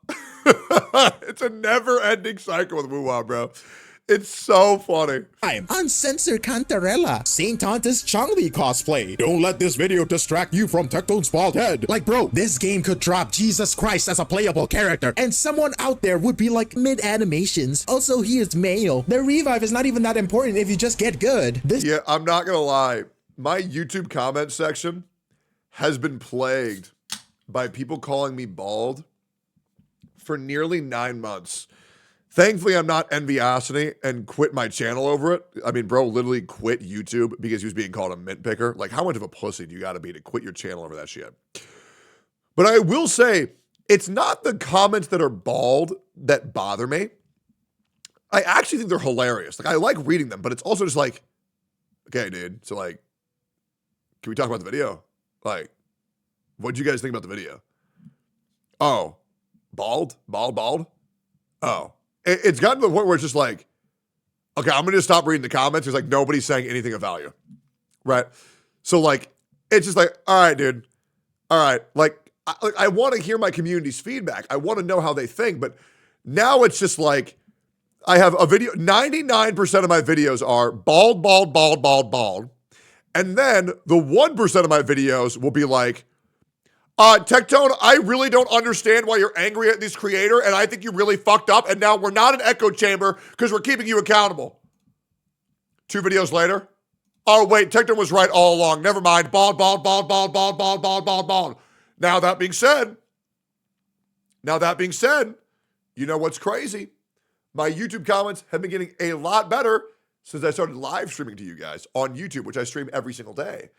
It's a never-ending cycle with Woo-Wah, bro. It's so funny. Uncensored Cantarella. Saint Tanta's Changli cosplay. Don't let this video distract you from Tectone's bald head. Like, bro, this game could drop Jesus Christ as a playable character, and someone out there would be like, mid-animations. Also, he is male. The revive is not even that important if you just get good. Yeah, I'm not gonna lie. my YouTube comment section has been plagued by people calling me bald for nearly 9 months. Thankfully, I'm not enviosity and quit my channel over it. I mean, bro literally quit YouTube because he was being called a mint picker. Like, how much of a pussy do you got to be to quit your channel over that shit? But I will say, it's not the comments that are bald that bother me. I actually think they're hilarious. Like, I like reading them, but it's also just like, okay, dude. So, like, can we talk about the video? Like, what'd you guys think about the video? Oh, bald? Oh. It's gotten to the point where it's just like, okay, I'm going to stop reading the comments. There's like nobody's saying anything of value, right? So like, it's just like, all right, dude. All right. Like, I want to hear my community's feedback. I want to know how they think, but now it's just like, I have a video, 99% of my videos are bald. And then the 1% of my videos will be like, Tectone, I really don't understand why you're angry at this creator, and I think you really fucked up, and now we're not an echo chamber because we're keeping you accountable. 2 videos later, oh, wait, Tectone was right all along. Never mind. Bald. Now that being said, you know what's crazy? My YouTube comments have been getting a lot better since I started live streaming to you guys on YouTube, which I stream every single day.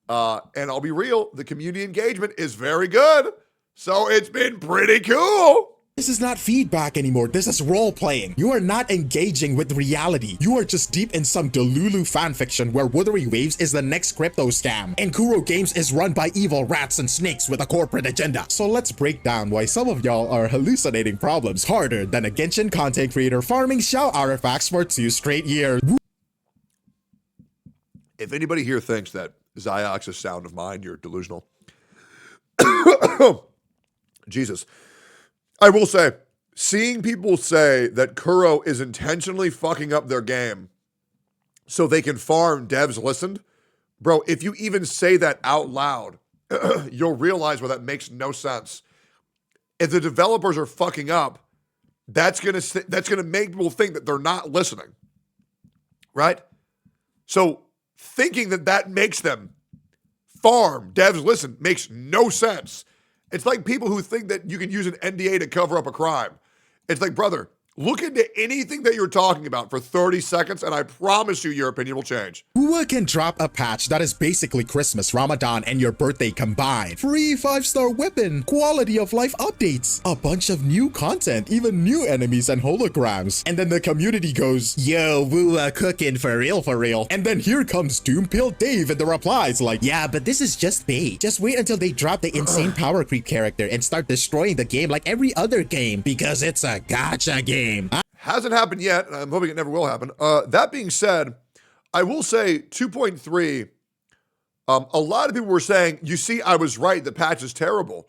And I'll be real, the community engagement is very good. So it's been pretty cool. This is not feedback anymore. This is role playing. You are not engaging with reality. You are just deep in some Delulu fanfiction where Wuthering Waves is the next crypto scam and Kuro Games is run by evil rats and snakes with a corporate agenda. So let's break down why some of y'all are hallucinating problems harder than a Genshin content creator farming Shao artifacts for 2 straight years. If anybody here thinks that Ziox's sound of mine, you're delusional. Jesus. I will say, seeing people say that Kuro is intentionally fucking up their game so they can farm devs listened, bro, if you even say that out loud, you'll realize why that makes no sense. If the developers are fucking up, that's gonna make people think that they're not listening, right? So thinking that makes them farm devs listen makes no sense. It's like people who think that you can use an NDA to cover up a crime. It's like, brother, look into anything that you're talking about for 30 seconds, and I promise you your opinion will change. Who can drop a patch that is basically Christmas, Ramadan, and your birthday combined? Free 5-star weapon, quality of life updates, a bunch of new content, even new enemies and holograms. And then the community goes, yo, Woo cooking for real. And then here comes Doompill Dave in the replies like, yeah, but this is just bait. Just wait until they drop the insane power creep character and start destroying the game like every other game because it's a gacha game. Hasn't happened yet, and I'm hoping it never will happen. That being said, I will say 2.3, a lot of people were saying, you see, I was right, the patch is terrible.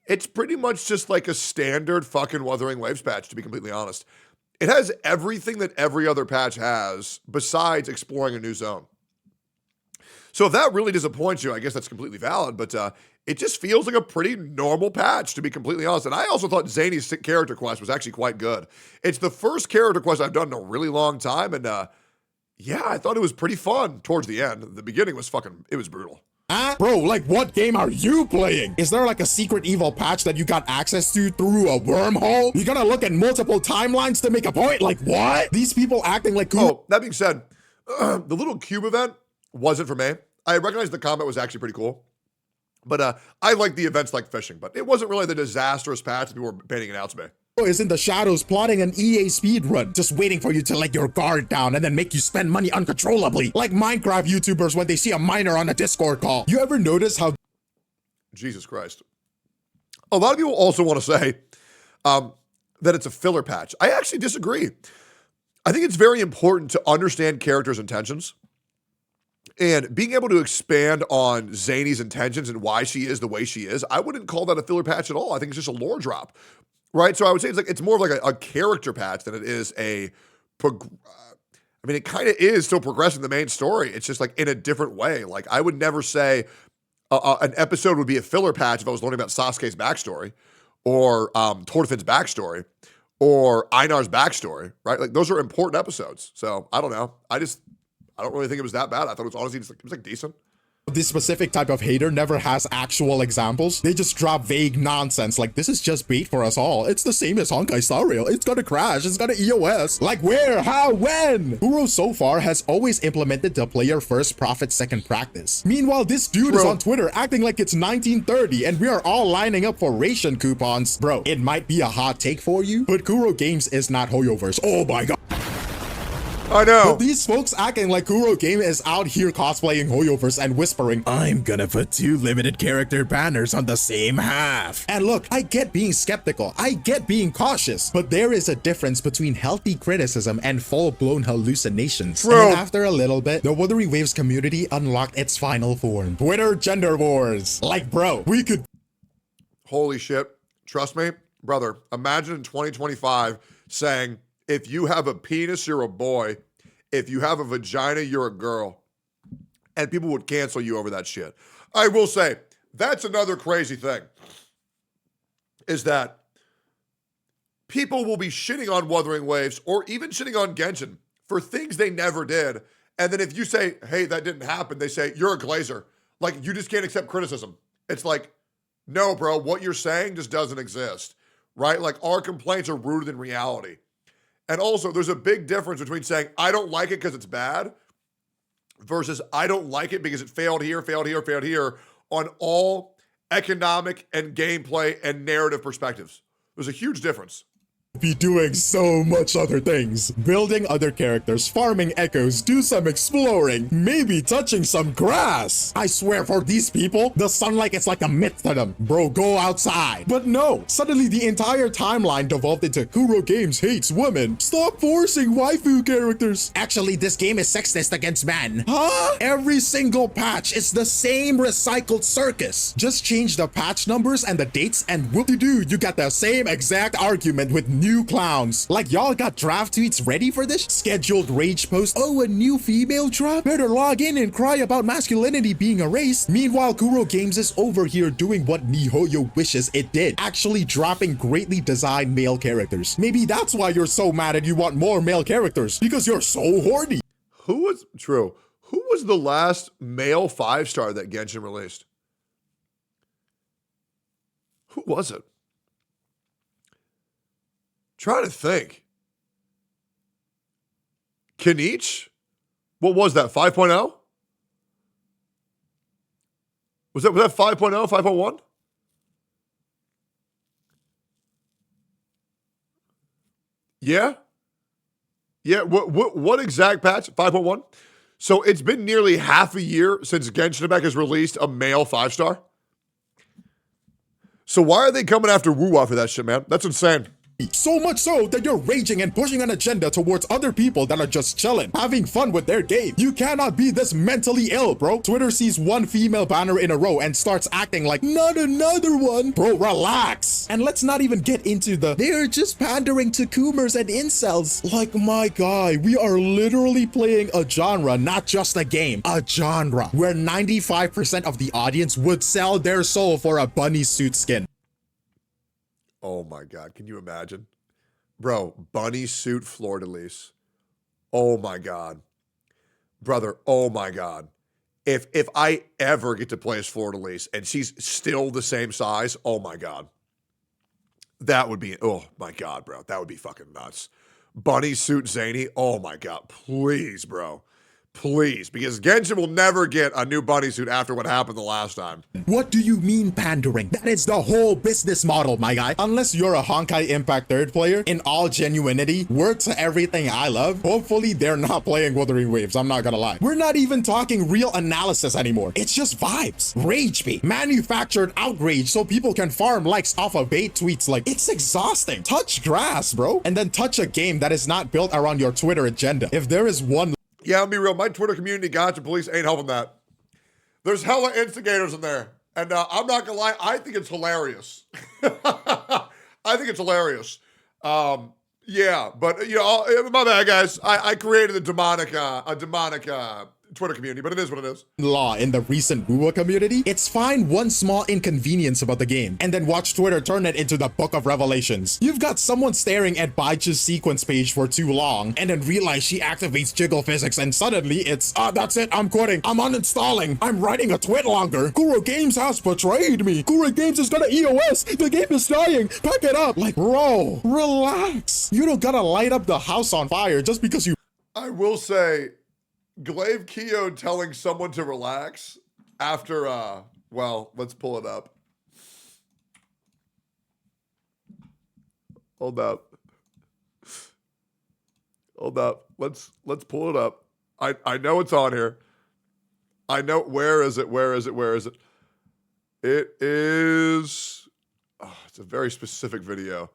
It's pretty much just like a standard fucking Wuthering Waves patch, to be completely honest. It has everything that every other patch has, besides exploring a new zone. So if that really disappoints you, I guess that's completely valid, but it just feels like a pretty normal patch, to be completely honest. And I also thought Zany's character quest was actually quite good. It's the first character quest I've done in a really long time, and yeah, I thought it was pretty fun towards the end. The beginning was it was brutal. Bro, like what game are you playing? Is there like a secret evil patch that you got access to through a wormhole? You gotta look at multiple timelines to make a point? Like what? These people acting like... Oh, that being said, the little cube event wasn't for me. I recognized the comment was actually pretty cool. But I like the events like fishing, but it wasn't really the disastrous patch that people were painting it out to be. Is in the shadows plotting an EA speedrun, just waiting for you to let your guard down and then make you spend money uncontrollably, like Minecraft YouTubers when they see a miner on a Discord call. You ever notice how... Jesus Christ. A lot of people also want to say that it's a filler patch. I actually disagree. I think it's very important to understand characters' intentions. And being able to expand on Zany's intentions and why she is the way she is, I wouldn't call that a filler patch at all. I think it's just a lore drop, right? So I would say it's more of like a character patch than it is I mean, it kind of is still progressing the main story. It's just like in a different way. Like I would never say an episode would be a filler patch if I was learning about Sasuke's backstory or Torfin's backstory or Einar's backstory, right? Like those are important episodes. So I don't know. I don't really think it was that bad. I thought it was honestly just, it was like decent. This specific type of hater never has actual examples. They just drop vague nonsense like this is just bait for us all. It's the same as Honkai Star Rail. It's gonna crash. It's gonna EOS. Like where? How? When? Kuro so far has always implemented the player first, profit second practice. Meanwhile, this dude is on Twitter acting like it's 1930 and we are all lining up for ration coupons. Bro, it might be a hot take for you, but Kuro Games is not Hoyoverse. Oh my god. I know. But these folks acting like Kuro Game is out here cosplaying Hoyoverse and whispering, I'm gonna put 2 limited character banners on the same half. And look, I get being skeptical, I get being cautious, but there is a difference between healthy criticism and full-blown hallucinations. True. And then after a little bit, the Wuthering Waves community unlocked its final form. Twitter gender wars. Like bro, we could... Holy shit. Trust me, brother, imagine in 2025 saying, if you have a penis, you're a boy. If you have a vagina, you're a girl. And people would cancel you over that shit. I will say, that's another crazy thing. Is that people will be shitting on Wuthering Waves or even shitting on Genshin for things they never did. And then if you say, hey, that didn't happen, they say, you're a glazer. Like, you just can't accept criticism. It's like, no, bro, what you're saying just doesn't exist. Right? Like, our complaints are rooted in reality. And also, there's a big difference between saying, I don't like it because it's bad, versus I don't like it because it failed here, failed here, failed here, on all economic and gameplay and narrative perspectives. There's a huge difference. Be doing so much other things. Building other characters, farming echoes, do some exploring, maybe touching some grass. I swear for these people, the sunlight is like a myth to them. Bro, go outside. But no, suddenly the entire timeline devolved into Kuro Games hates women. Stop forcing waifu characters. Actually, this game is sexist against men. Huh? Every single patch is the same recycled circus. Just change the patch numbers and the dates and whoop-de-doo, you got the same exact argument with new clowns. Like y'all got draft tweets ready for this? Scheduled rage post, oh, a new female drop? Better log in and cry about masculinity being erased. Meanwhile, Kuro Games is over here doing what miHoYo wishes it did, actually dropping greatly designed male characters. Maybe that's why you're so mad and you want more male characters, because you're so horny. Who was the last male 5-star that Genshin released? Who was it? Trying to think. Kinich? What was that? 5.0? Was that 5.0? 5.1? Yeah? Yeah, what exact patch? 5.1? So it's been nearly half a year since Genshin Impact has released a male 5-star. So why are they coming after Wuwa for that shit, man? That's insane. So much so that you're raging and pushing an agenda towards other people that are just chilling, having fun with their game. You cannot be this mentally ill, bro. Twitter sees one female banner in a row and starts acting like, not another one. Bro, relax. And let's not even get into they're just pandering to Coomers and incels. Like, my guy, we are literally playing a genre, not just a game, a genre, where 95% of the audience would sell their soul for a bunny suit skin. Oh my God, can you imagine? Bro, bunny suit fleur-de-lis. Oh my God. Brother, oh my God. If I ever get to play as fleur-de-lis and she's still the same size, oh my God. That would be, oh my God, bro. That would be fucking nuts. Bunny suit zany, oh my God. Please, bro. Please, because Genshin will never get a new bunny suit after what happened the last time. What do you mean pandering? That is the whole business model, my guy. Unless you're a Honkai Impact 3rd player, in all genuinity, word to everything I love, hopefully they're not playing Wuthering Waves, I'm not gonna lie. We're not even talking real analysis anymore. It's just vibes. Rage bait. Manufactured outrage so people can farm likes off of bait tweets. Like, it's exhausting. Touch grass, bro. And then touch a game that is not built around your Twitter agenda. If there is one... Yeah, I'll be real. My Twitter community gotcha police ain't helping that. There's hella instigators in there. And I'm not going to lie, I think it's hilarious. I think it's hilarious. Yeah, but, you know, my bad, guys. I created a demonic Twitter community, but it is what it is. Law in the recent Bua community, it's fine one small inconvenience about the game, and then watch Twitter turn it into the Book of Revelations. You've got someone staring at Baichu's sequence page for too long, and then realize she activates jiggle physics, and suddenly it's, that's it, I'm quitting, I'm uninstalling, I'm writing a tweet longer, Kuro Games has betrayed me, Kuro Games is gonna EOS, the game is dying, pack it up. Like, bro, relax. You don't gotta light up the house on fire just because you... I will say, Glaive Keo telling someone to relax after, well, let's pull it up. Hold up. Hold up. Let's pull it up. I know it's on here. I know, where is it? Where is it? Where is it? It is, it's a very specific video.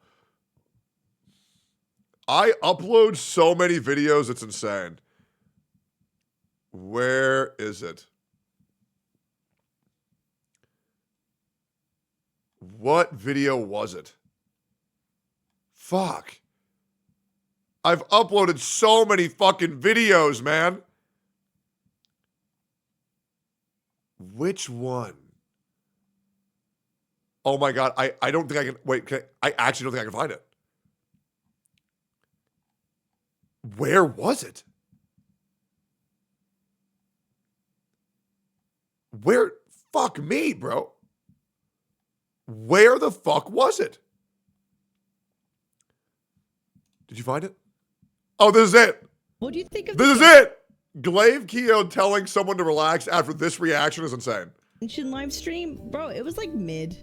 I upload so many videos, it's insane. Where is it? What video was it? Fuck. I've uploaded so many fucking videos, man. Which one? Oh my God, I don't think I can, wait, I actually don't think I can find it. Where was it? Where? Fuck me, bro. Where the fuck was it? Did you find it? Oh, this is it. What do you think of this? Is it. Glaive Keo telling someone to relax after this reaction is insane. Live stream, bro? It was like mid.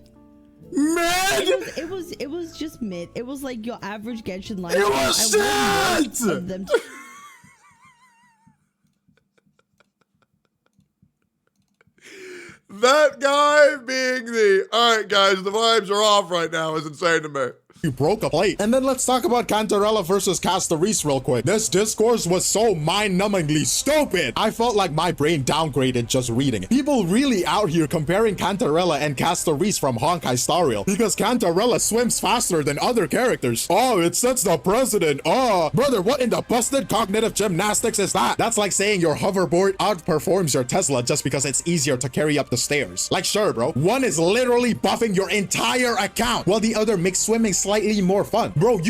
Mid? It was just mid. It was like your average Genshin live stream. It was shit. Of them That guy being the, all right, guys, the vibes are off right now is insane to me. You broke a plate. And then let's talk about Cantarella versus Castorise real quick. This discourse was so mind-numbingly stupid. I felt like my brain downgraded just reading it. People really out here comparing Cantarella and Castorise from Honkai Star Rail because Cantarella swims faster than other characters. Oh, it sets the precedent. Oh, brother, what in the busted cognitive gymnastics is that? That's like saying your hoverboard outperforms your Tesla just because it's easier to carry up the stairs. Like, sure, bro. One is literally buffing your entire account while the other makes swimming slightly more fun. Bro,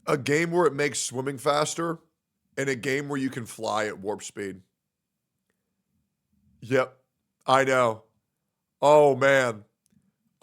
a game where it makes swimming faster and a game where you can fly at warp speed. Yep, I know. Oh, man.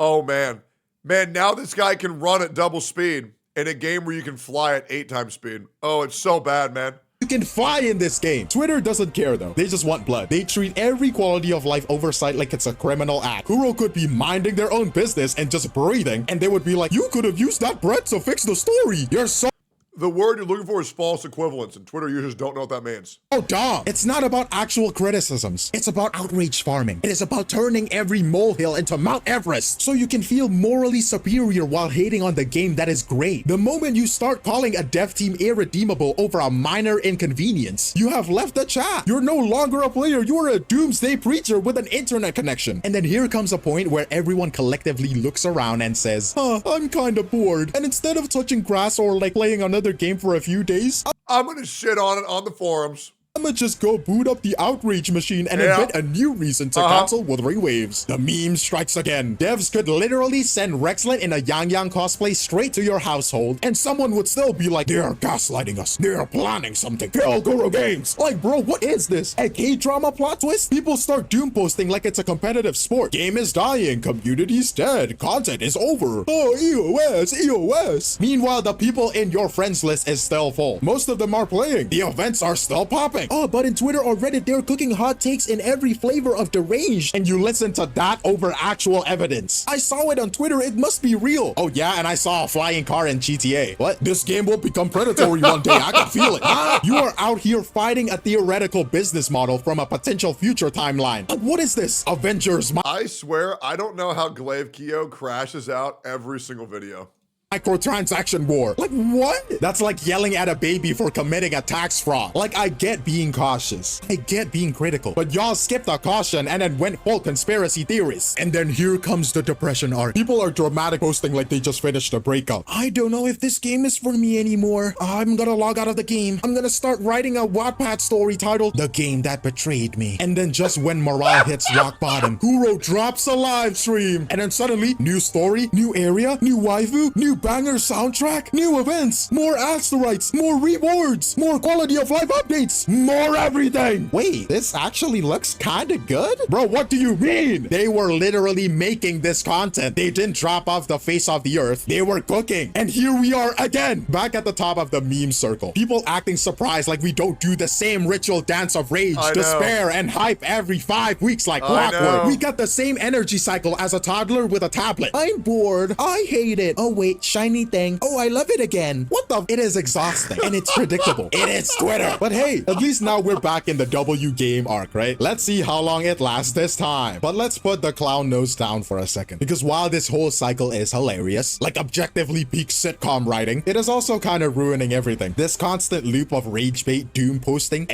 Oh, man. Man, now this guy can run at double speed in a game where you can fly at 8 times speed. Oh, it's so bad, man. You can fly in this game. Twitter doesn't care though. They just want blood. They treat every quality of life oversight like it's a criminal act. Kuro could be minding their own business and just breathing, and they would be like, you could have used that breath to fix the story. You're so... The word you're looking for is false equivalence, and Twitter users don't know what that means. Oh, dumb. It's not about actual criticisms. It's about outrage farming. It is about turning every molehill into Mount Everest so you can feel morally superior while hating on the game that is great. The moment you start calling a dev team irredeemable over a minor inconvenience, you have left the chat. You're no longer a player. You're a doomsday preacher with an internet connection. And then here comes a point where everyone collectively looks around and says, I'm kind of bored. And instead of touching grass or like playing another game for a few days, I'm gonna shit on it on the forums. I'm gonna just go boot up the outrage machine and invent a new reason to cancel Wuthering Waves. The meme strikes again. Devs could literally send Rexlet in a Yang Yang cosplay straight to your household, and someone would still be like, they're gaslighting us. They're planning something. Kill Kuro Games. Like, bro, what is this? A K-drama plot twist? People start doom posting like it's a competitive sport. Game is dying. Community's dead. Content is over. Oh, EOS, EOS. Meanwhile, the people in your friends list is still full. Most of them are playing. The events are still popping. Oh, but in Twitter or Reddit, they're cooking hot takes in every flavor of deranged, and you listen to that over actual evidence. I saw it on Twitter, it must be real. Oh yeah, and I saw a flying car in GTA. What? This game will become predatory one day, I can feel it. You are out here fighting a theoretical business model from a potential future timeline. Like, what is this? Avengers. I swear, I don't know how Glaive Keo crashes out every single video. microtransaction war. Like, what? That's like yelling at a baby for committing a tax fraud. Like, I get being cautious. I get being critical. But y'all skipped the caution and then went full conspiracy theorists. And then here comes the depression arc. People are dramatic posting like they just finished a breakup. I don't know if this game is for me anymore. I'm gonna log out of the game. I'm gonna start writing a Wattpad story titled The Game That Betrayed Me. And then just when morale hits rock bottom, Kuro drops a live stream. And then suddenly, new story, new area, new waifu, new banger soundtrack, new events, more asteroids, more rewards, more quality of life updates, more everything. Wait, this actually looks kinda good? Bro, what do you mean? They were literally making this content. They didn't drop off the face of the earth. They were cooking. And here we are again, back at the top of the meme circle. People acting surprised like we don't do the same ritual dance of rage, despair, and hype every 5 weeks like clockwork. We got the same energy cycle as a toddler with a tablet. I'm bored. I hate it. Oh wait, shiny thing. Oh, I love it again. What the? It is exhausting and it's predictable. It is Twitter. But hey, at least now we're back in the W game arc, right? Let's see how long it lasts this time. But let's put the clown nose down for a second. Because while this whole cycle is hilarious, like objectively peak sitcom writing, it is also kind of ruining everything. This constant loop of rage bait doom posting.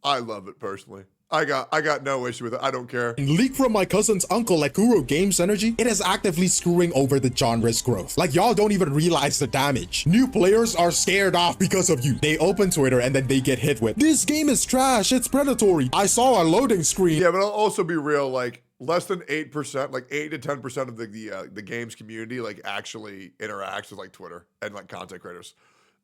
I love it personally. I got no issue with it. I don't care. And leak from my cousin's uncle at Kuro Games Energy, it is actively screwing over the genre's growth. Like, y'all don't even realize the damage. New players are scared off because of you. They open Twitter and then they get hit with, this game is trash, it's predatory. I saw a loading screen. Yeah, but I'll also be real, like, less than 8%, like 8 to 10% of the games community, like, actually interacts with, like, Twitter and, like, content creators.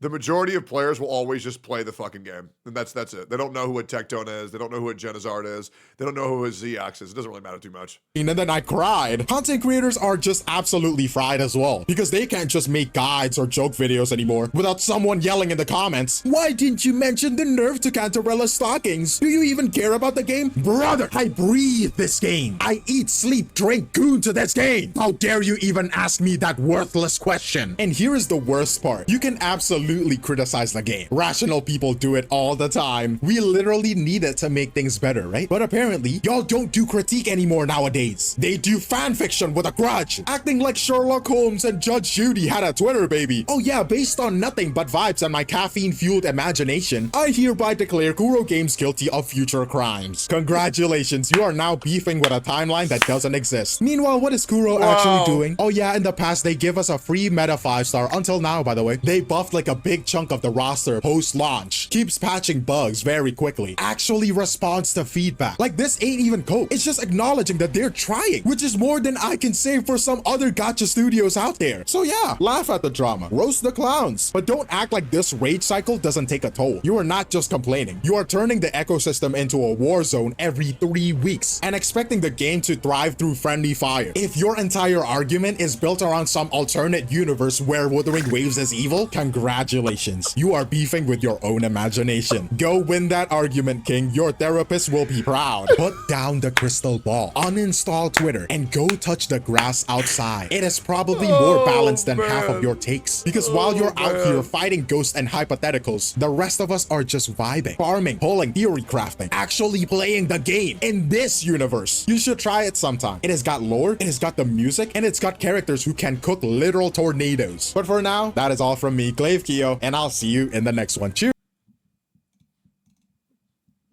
The majority of players will always just play the fucking game. And that's it. They don't know who a Tectone is. They don't know who a Genizard is. They don't know who a Zeox is. It doesn't really matter too much. And then I cried. Content creators are just absolutely fried as well, because they can't just make guides or joke videos anymore without someone yelling in the comments, why didn't you mention the nerf to Cantarella's stockings? Do you even care about the game? Brother, I breathe this game. I eat, sleep, drink, goon to this game. How dare you even ask me that worthless question? And here is the worst part. You can absolutely criticize the game. Rational people do it all the time. We literally need it to make things better, right? But apparently, y'all don't do critique anymore nowadays. They do fan fiction with a grudge, acting like Sherlock Holmes and Judge Judy had a Twitter baby. Oh yeah, based on nothing but vibes and my caffeine-fueled imagination, I hereby declare Kuro Games guilty of future crimes. Congratulations, you are now beefing with a timeline that doesn't exist. Meanwhile, what is Kuro actually doing? Oh yeah, in the past, they give us a free meta 5-star, until now, by the way. They buffed like a big chunk of the roster post-launch, keeps patching bugs very quickly, actually responds to feedback. Like, this ain't even code. It's just acknowledging that they're trying, which is more than I can say for some other gacha studios out there. So yeah, laugh at the drama, roast the clowns, but don't act like this rage cycle doesn't take a toll. You are not just complaining. You are turning the ecosystem into a war zone every 3 weeks and expecting the game to thrive through friendly fire. If your entire argument is built around some alternate universe where Wuthering Waves is evil, congratulations. You are beefing with your own imagination. Go win that argument, King. Your therapist will be proud. Put down the crystal ball, uninstall Twitter, and go touch the grass outside. It is probably more balanced than half of your takes. Because while you're out here fighting ghosts and hypotheticals, the rest of us are just vibing, farming, pulling, theory crafting, actually playing the game in this universe. You should try it sometime. It has got lore, it has got the music, and it's got characters who can cook literal tornadoes. But for now, that is all from me, Glaive Keo, and I'll see you in the next one. Cheers.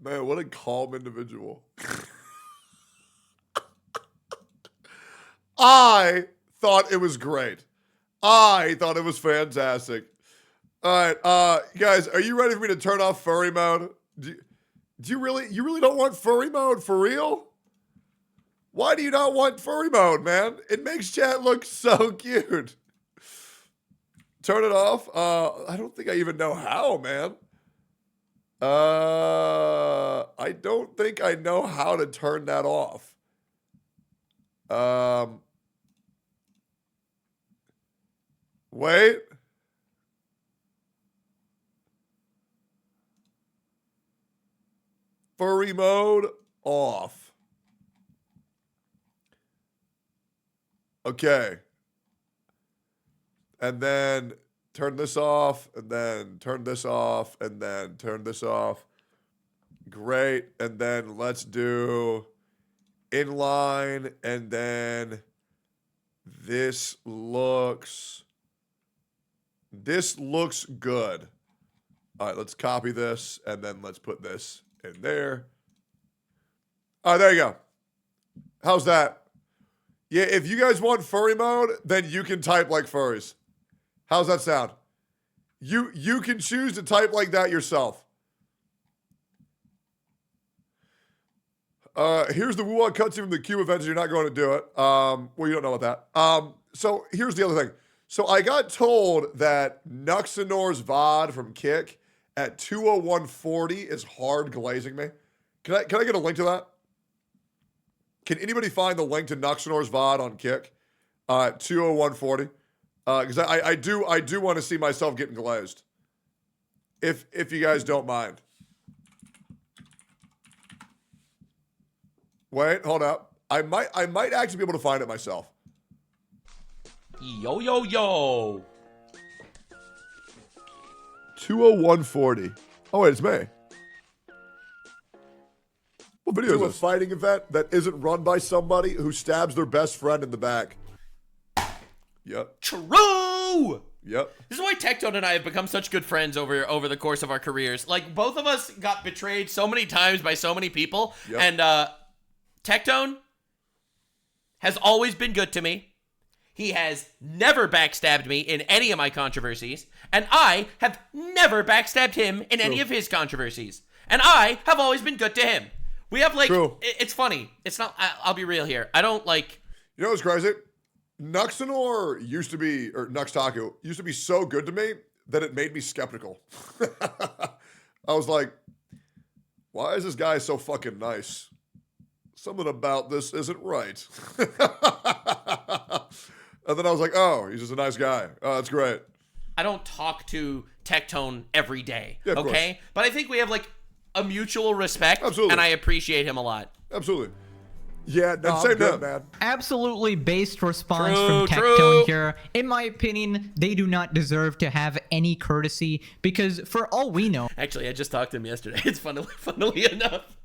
Man, what a calm individual. I thought it was great. I thought it was fantastic. All right, guys, are you ready for me to turn off furry mode? Do you really don't want furry mode for real? Why do you not want furry mode, man? It makes chat look so cute. Turn it off. I don't think I even know how, man. I don't think I know how to turn that off. Wait. Furry mode off. Okay. And then turn this off, and then turn this off, and then turn this off. Great. And then let's do inline, and then this looks This looks good. All right, let's copy this, and then let's put this in there. All right, there you go. How's that? Yeah, if you guys want furry mode, then you can type like furries. How's that sound? You can choose to type like that yourself. Here's the Wuhan cutscene from the Cube event. You're not going to do it. Well, you don't know about that. So here's the other thing. So I got told that Nuxanor's VOD from Kick at 201.40 is hard glazing me. Can I get a link to that? Can anybody find the link to Nuxanor's VOD on Kick at 201.40? Because I do want to see myself getting glazed. If you guys don't mind. Wait, hold up. I might actually be able to find it myself. Yo, yo, yo. 201.40. Oh, wait, it's me. What video is this? A fighting event that isn't run by somebody who stabs their best friend in the back. Yep. True! Yep. This is why Tectone and I have become such good friends over the course of our careers. Like, both of us got betrayed so many times by so many people. Yep. And Tectone has always been good to me. He has never backstabbed me in any of my controversies. And I have never backstabbed him in any of his controversies. And I have always been good to him. We have, like, it's funny. It's not, I'll be real here. I don't, like... You know what's crazy? Nuxanor used to be, or Nuxtaku, used to be so good to me that it made me skeptical. I was like, why is this guy so fucking nice? Something about this isn't right. And then I was like, oh, he's just a nice guy. Oh, that's great. I don't talk to Tectone every day, Yeah, of okay? course. But I think we have, like, a mutual respect. Absolutely. And I appreciate him a lot. Absolutely. Yeah, no, same to him, man. Absolutely based response True, from Tectone true. here. In my opinion, they do not deserve to have any courtesy because for all we know... Actually, I just talked to him yesterday. It's funnily enough.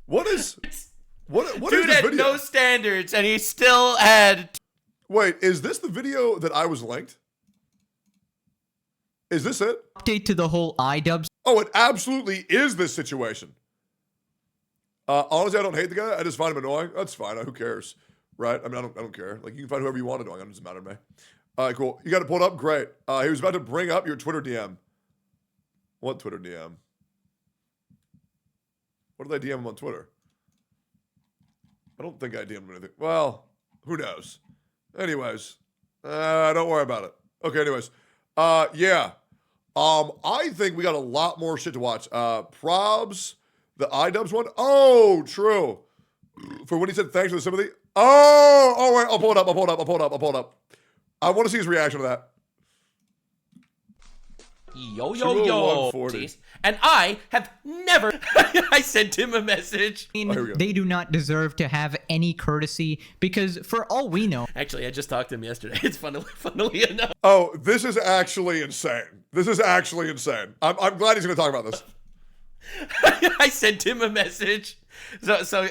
What is Dude is this had video? no standards, and he still had... Wait, is this the video that I was linked? Is this it? Update to the whole iDubbbz. Oh, it absolutely is this situation. Honestly, I don't hate the guy. I just find him annoying. That's fine. Who cares? Right? I mean, I don't care. Like, you can find whoever you want annoying. It doesn't matter to me. All right, cool. You got it pulled up? Great. He was about to bring up your Twitter DM. What Twitter DM? What did I DM him on Twitter? I don't think I DM'd him anything. Well, who knows? Anyways, don't worry about it. Okay, anyways. Yeah. I think we got a lot more shit to watch. Probs, the iDubbbz one. Oh, true. For when he said thanks for the sympathy. Oh, wait, I'll pull it up. I want to see his reaction to that. Yo, yo, yo. 140. And I have never... I sent him a message. They do not deserve to have any courtesy because for all we know... Actually, I just talked to him yesterday. It's funnily enough. Oh, this is actually insane. I'm glad he's going to talk about this. I sent him a message. So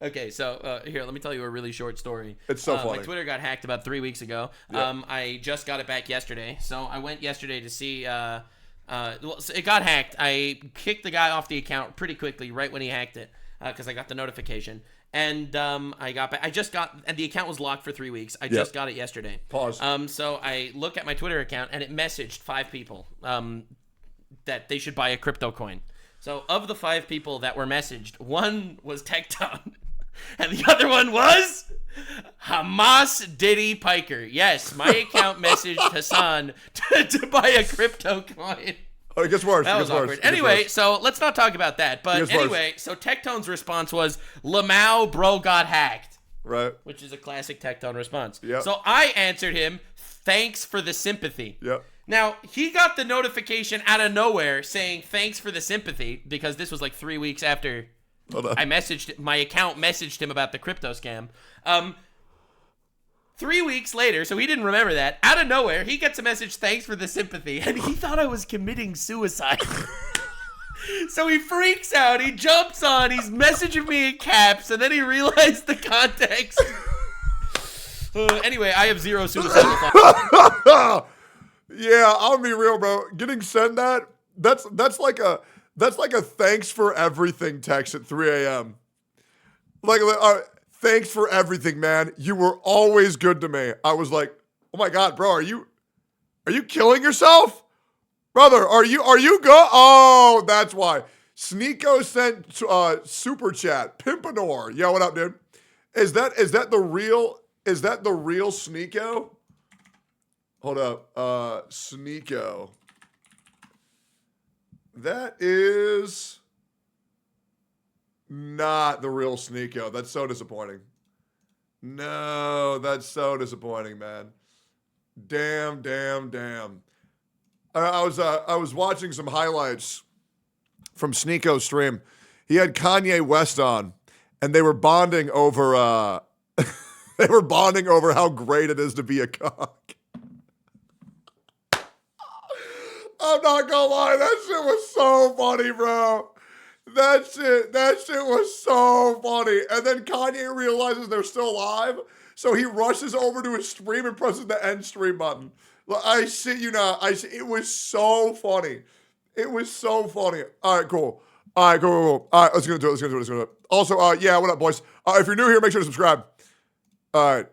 okay, so here, let me tell you a really short story. It's so funny. My Twitter got hacked about 3 weeks ago. Yep. I just got it back yesterday. So I went yesterday to see... well, so it got hacked. I kicked the guy off the account pretty quickly right when he hacked it because I got the notification. And I got back. And the account was locked for 3 weeks. I just got it yesterday. Pause. So I look at my Twitter account and it messaged 5 people that they should buy a crypto coin. So of the 5 people that were messaged, one was Tectone, and the other one was Hamas Diddy Piker. Yes, my account messaged Hassan to buy a crypto coin. Oh, it gets worse. That was awkward. Anyway, so let's not talk about that. But anyway, worse. so Tectone's response was, Lamau, bro, got hacked. Right. Which is a classic Tectone response. Yep. So I answered him, thanks for the sympathy. Yep. Now, he got the notification out of nowhere saying thanks for the sympathy because this was like 3 weeks after my account messaged him about the crypto scam. 3 weeks later, so he didn't remember that, out of nowhere, he gets a message, thanks for the sympathy, and he thought I was committing suicide. So he freaks out, he jumps on, he's messaging me in caps, and then he realized the context. Anyway, I have zero suicidal thoughts. Yeah, I'll be real, bro. Getting sent that's like a thanks for everything text at 3 a.m. Like, thanks for everything, man. You were always good to me. I was like, oh my God, bro, are you killing yourself? Brother, are you good? Oh, that's why. Sneeko sent super chat. Pimpanor. Yo, what up, dude? Is that the real Sneeko? Hold up. Sneeko. That is not the real Sneeko. That's so disappointing. No, that's so disappointing, man. Damn. I was watching some highlights from Sneeko's stream. He had Kanye West on, and they were bonding over how great it is to be a cock. I'm not gonna lie, that shit was so funny, bro. That shit was so funny. And then Kanye realizes they're still live, so he rushes over to his stream and presses the end stream button. I shit you not. It was so funny. It was so funny. All right, cool. All right, let's do it. Also, yeah, what up, boys? If you're new here, make sure to subscribe. All right,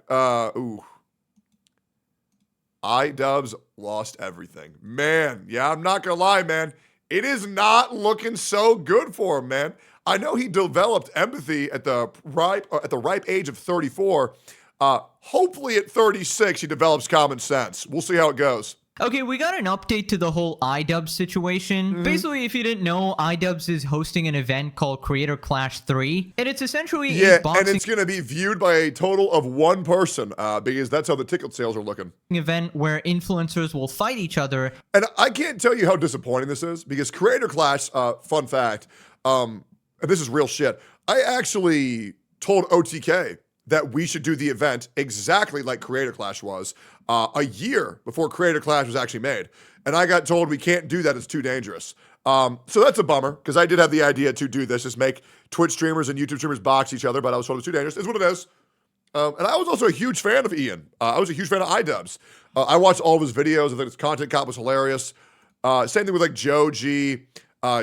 iDubbbz lost everything. Man, yeah, I'm not gonna lie, man. It is not looking so good for him, man. I know he developed empathy at the ripe age of 34. Hopefully at 36 he develops common sense. We'll see how it goes. Okay, we got an update to the whole iDubbbz situation. Basically, if you didn't know, iDubbbz is hosting an event called Creator Clash 3, and it's essentially a boxing and it's going to be viewed by a total of one person, because that's how the ticket sales are looking. Event where influencers will fight each other. And I can't tell you how disappointing this is, because Creator Clash, fun fact, and this is real shit, I actually told OTK that we should do the event exactly like Creator Clash was a year before Creator Clash was actually made. And I got told we can't do that, it's too dangerous. So that's a bummer, because I did have the idea to do this, just make Twitch streamers and YouTube streamers box each other, but I was told it's too dangerous. It's what it is. And I was also a huge fan of Ian. I was a huge fan of iDubbbz. I watched all of his videos. I think his content cop was hilarious. Same thing with like Joe G,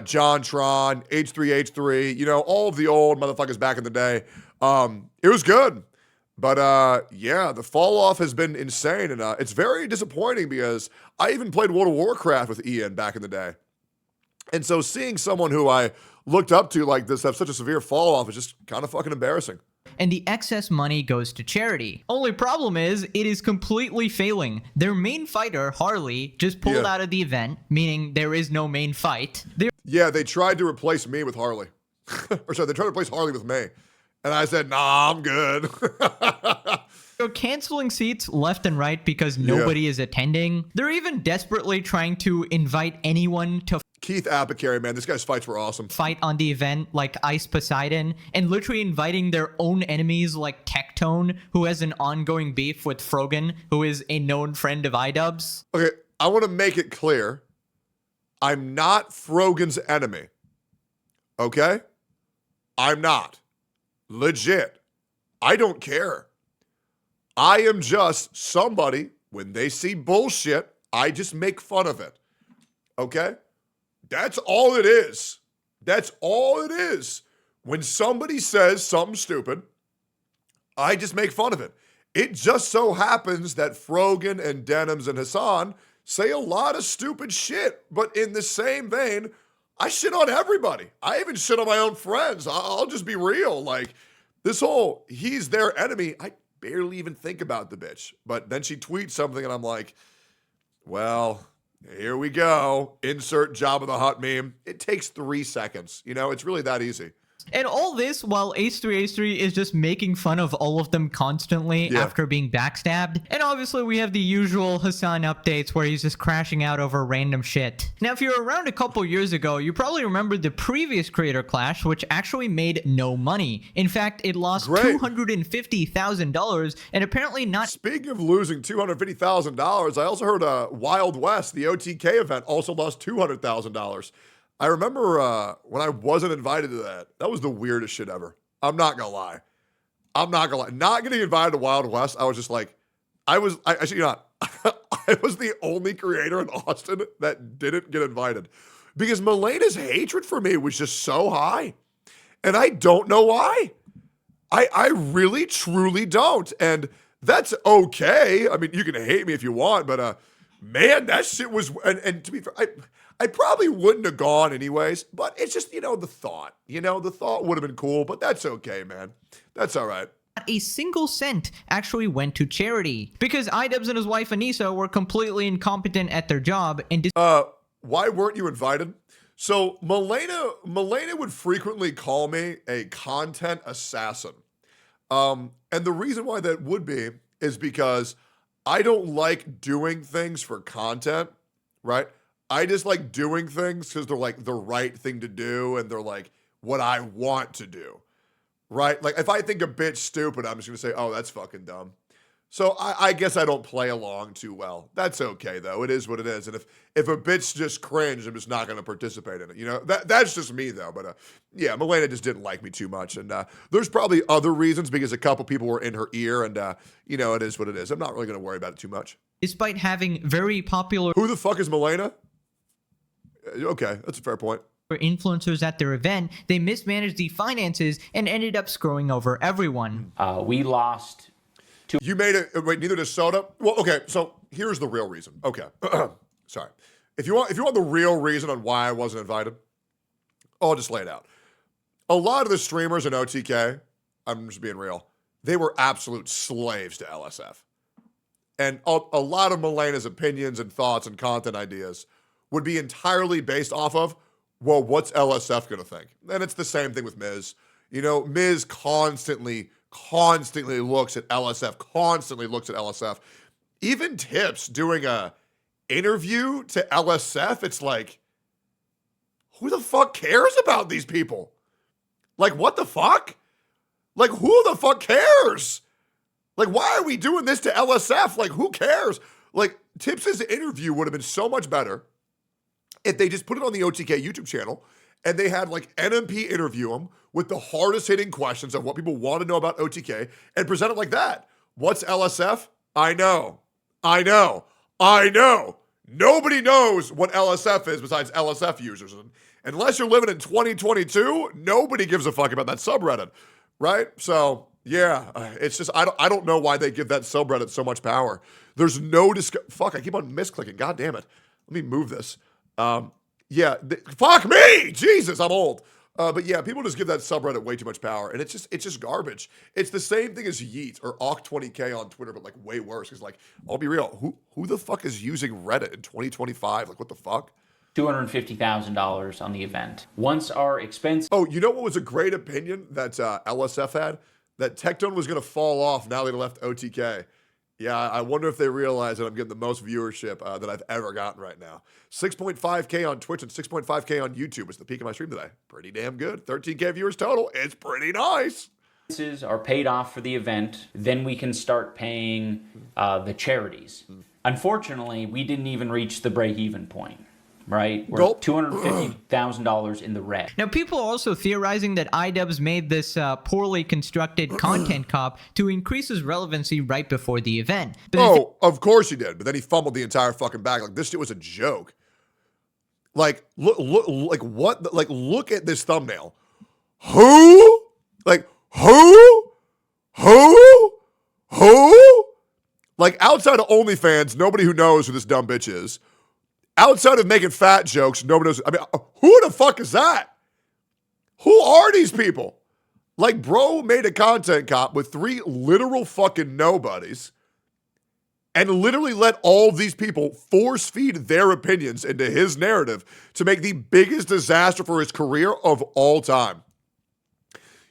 John Tron, H3H3, you know, all of the old motherfuckers back in the day. It was good. But yeah, the fall off has been insane, and it's very disappointing because I even played World of Warcraft with Ian back in the day. And so seeing someone who I looked up to like this have such a severe fall off is just kind of fucking embarrassing. And the excess money goes to charity. Only problem is, it is completely failing. Their main fighter, Harley, just pulled out of the event, meaning there is no main fight. Yeah, they tried to replace me with Harley. Or sorry, they tried to replace Harley with me. And I said, nah, I'm good. They're canceling seats left and right because nobody is attending. They're even desperately trying to invite anyone to Keith Apicary, man, this guy's fights were awesome. Fight on the event like Ice Poseidon, and literally inviting their own enemies like Tectone, who has an ongoing beef with Frogan, who is a known friend of iDubbbz. Okay, I want to make it clear. I'm not Frogan's enemy. Okay? I'm not. Legit. I don't care. I am just somebody, when they see bullshit, I just make fun of it. Okay? That's all it is. That's all it is. When somebody says something stupid, I just make fun of it. It just so happens that Frogan and Denims and Hassan say a lot of stupid shit, but in the same vein, I shit on everybody. I even shit on my own friends. I'll just be real. Like, this whole, he's their enemy, I barely even think about the bitch. But then she tweets something and I'm like, well, here we go. Insert Jabba the Hutt meme. It takes 3 seconds. You know, it's really that easy. And all this while H3H3 is just making fun of all of them constantly after being backstabbed. And obviously we have the usual Hassan updates where he's just crashing out over random shit. Now, if you're around a couple years ago, you probably remember the previous Creator Clash, which actually made no money. In fact, it lost $250,000 and apparently not... Speaking of losing $250,000, I also heard Wild West, the OTK event, also lost $200,000. I remember when I wasn't invited to that. That was the weirdest shit ever. I'm not gonna lie. Not getting invited to Wild West, I was just like, I should not. I was the only creator in Austin that didn't get invited because Melena's hatred for me was just so high. And I don't know why. I really, truly don't. And that's okay. I mean, you can hate me if you want, but man, that shit was, and to be fair, I probably wouldn't have gone anyways, but it's just, the thought. The thought would have been cool, but that's okay, man. That's all right. Not a single cent actually went to charity because iDubbbz and his wife Anissa were completely incompetent at their job and why weren't you invited? So Melena would frequently call me a content assassin. And the reason why that would be is because I don't like doing things for content, right? I just like doing things because they're like the right thing to do and they're like what I want to do. Right? Like, if I think a bit's stupid, I'm just going to say, oh, that's fucking dumb. So I guess I don't play along too well. That's okay, though. It is what it is. And if a bit's just cringe, I'm just not going to participate in it. That's just me, though. But, yeah, Melena just didn't like me too much. And there's probably other reasons because a couple people were in her ear. And, it is what it is. I'm not really going to worry about it too much. Despite having very popular... Who the fuck is Melena? Okay, that's a fair point. Influencers at their event, they mismanaged the finances and ended up screwing over everyone. We lost. You made it. Wait, neither does Soda. Well, okay. So here's the real reason. Okay, sorry. If you want the real reason on why I wasn't invited, I'll just lay it out. A lot of the streamers in OTK, I'm just being real, they were absolute slaves to LSF, and a lot of Melena's opinions and thoughts and content ideas would be entirely based off of, well, what's LSF going to think? And it's the same thing with Miz. Miz constantly looks at LSF, Even Tips doing a interview to LSF, it's like, who the fuck cares about these people? Like, what the fuck? Like, who the fuck cares? Like, why are we doing this to LSF? Like, who cares? Like, Tips' interview would have been so much better if they just put it on the OTK YouTube channel and they had like NMP interview him with the hardest hitting questions of what people want to know about OTK and present it like that. What's LSF? I know. Nobody knows what LSF is besides LSF users. And unless you're living in 2022, nobody gives a fuck about that subreddit, right? So yeah, it's just, I don't know why they give that subreddit so much power. There's no fuck, I keep on misclicking. God damn it. Let me move this. Fuck me! Jesus, I'm old. But yeah, people just give that subreddit way too much power, and it's just garbage. It's the same thing as Yeet or Awk20k on Twitter, but like way worse. Because like, I'll be real, who the fuck is using Reddit in 2025? Like, what the fuck? $250,000 on the event. Once our expense. Oh, you know what was a great opinion that LSF had? That Tectone was going to fall off now they left OTK. Yeah, I wonder if they realize that I'm getting the most viewership that I've ever gotten right now. 6.5K on Twitch and 6.5K on YouTube is the peak of my stream today. Pretty damn good. 13K viewers total. It's pretty nice. Are paid off for the event, then we can start paying the charities. Unfortunately, we didn't even reach the break-even point. Right? We're $250,000 in the red. Now, people are also theorizing that iDubbbz made this poorly constructed content cop to increase his relevancy right before the event. But of course he did. But then he fumbled the entire fucking bag. Like, this shit was a joke. Like, look at this thumbnail. Who? Like, who? Like, outside of OnlyFans, nobody who knows who this dumb bitch is. Outside of making fat jokes, nobody knows. I mean, who the fuck is that? Who are these people? Like, bro made a content cop with 3 literal fucking nobodies and literally let all these people force feed their opinions into his narrative to make the biggest disaster for his career of all time.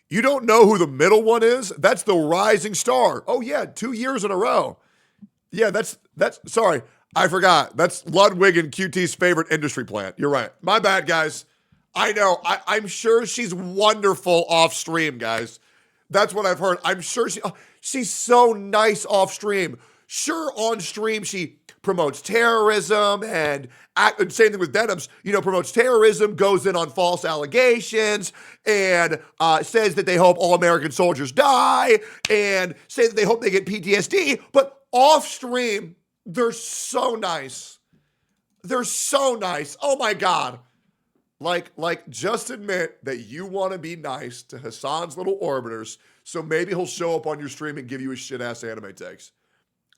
You don't know who the middle one is? That's the rising star. Oh yeah, 2 years in a row. Yeah, that's sorry. I forgot. That's Ludwig and QT's favorite industry plant. You're right. My bad, guys. I know. I'm sure she's wonderful off stream, guys. That's what I've heard. I'm sure she's so nice off stream. Sure, on stream she promotes terrorism and same thing with Denims, promotes terrorism, goes in on false allegations, and says that they hope all American soldiers die, and say that they hope they get PTSD. But off stream, They're so nice. They're so nice. Oh my God. Like, just admit that you want to be nice to Hassan's little orbiters, so maybe he'll show up on your stream and give you a shit-ass anime takes.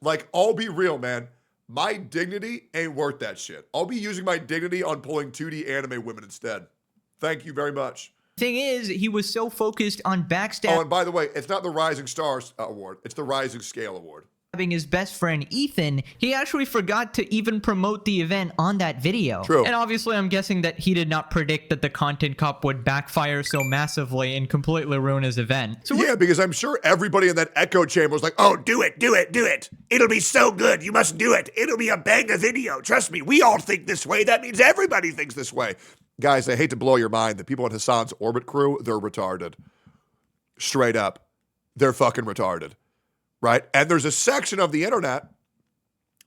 Like, I'll be real, man. My dignity ain't worth that shit. I'll be using my dignity on pulling 2D anime women instead. Thank you very much. Thing is, he was so focused on backstab. Oh, and by the way, it's not the Rising Stars Award. It's the Rising Scale Award. Having his best friend Ethan, he actually forgot to even promote the event on that video. True. And obviously I'm guessing that he did not predict that the content cup would backfire so massively and completely ruin his event. So yeah, because I'm sure everybody in that echo chamber was like, oh, do it. It'll be so good. You must do it. It'll be a banger video. Trust me, we all think this way. That means everybody thinks this way. Guys, I hate to blow your mind. The people in Hassan's Orbit crew, they're retarded. Straight up. They're fucking retarded. Right? And there's a section of the internet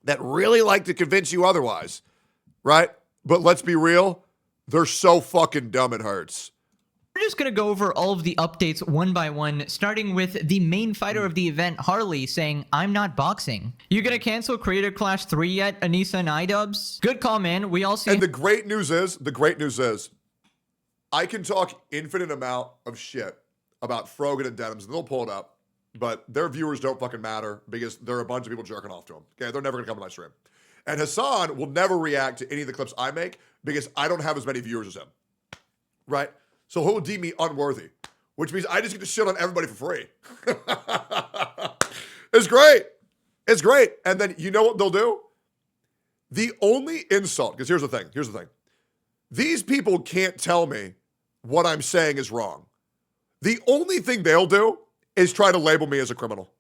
that really like to convince you otherwise. Right? But let's be real. They're so fucking dumb it hurts. We're just going to go over all of the updates one by one, starting with the main fighter of the event, Harley, saying, I'm not boxing. You going to cancel Creator Clash 3 yet, Anissa and iDubbbz? Good call, man. We all see... And the great news is, I can talk infinite amount of shit about Frogan and Denims, and they'll pull it up, but their viewers don't fucking matter because there are a bunch of people jerking off to them. Okay, they're never going to come to my stream. And Hassan will never react to any of the clips I make because I don't have as many viewers as him. Right? So he'll deem me unworthy, which means I just get to shit on everybody for free. It's great. It's great. And then you know what they'll do? The only insult, because here's the thing. These people can't tell me what I'm saying is wrong. The only thing they'll do is try to label me as a criminal.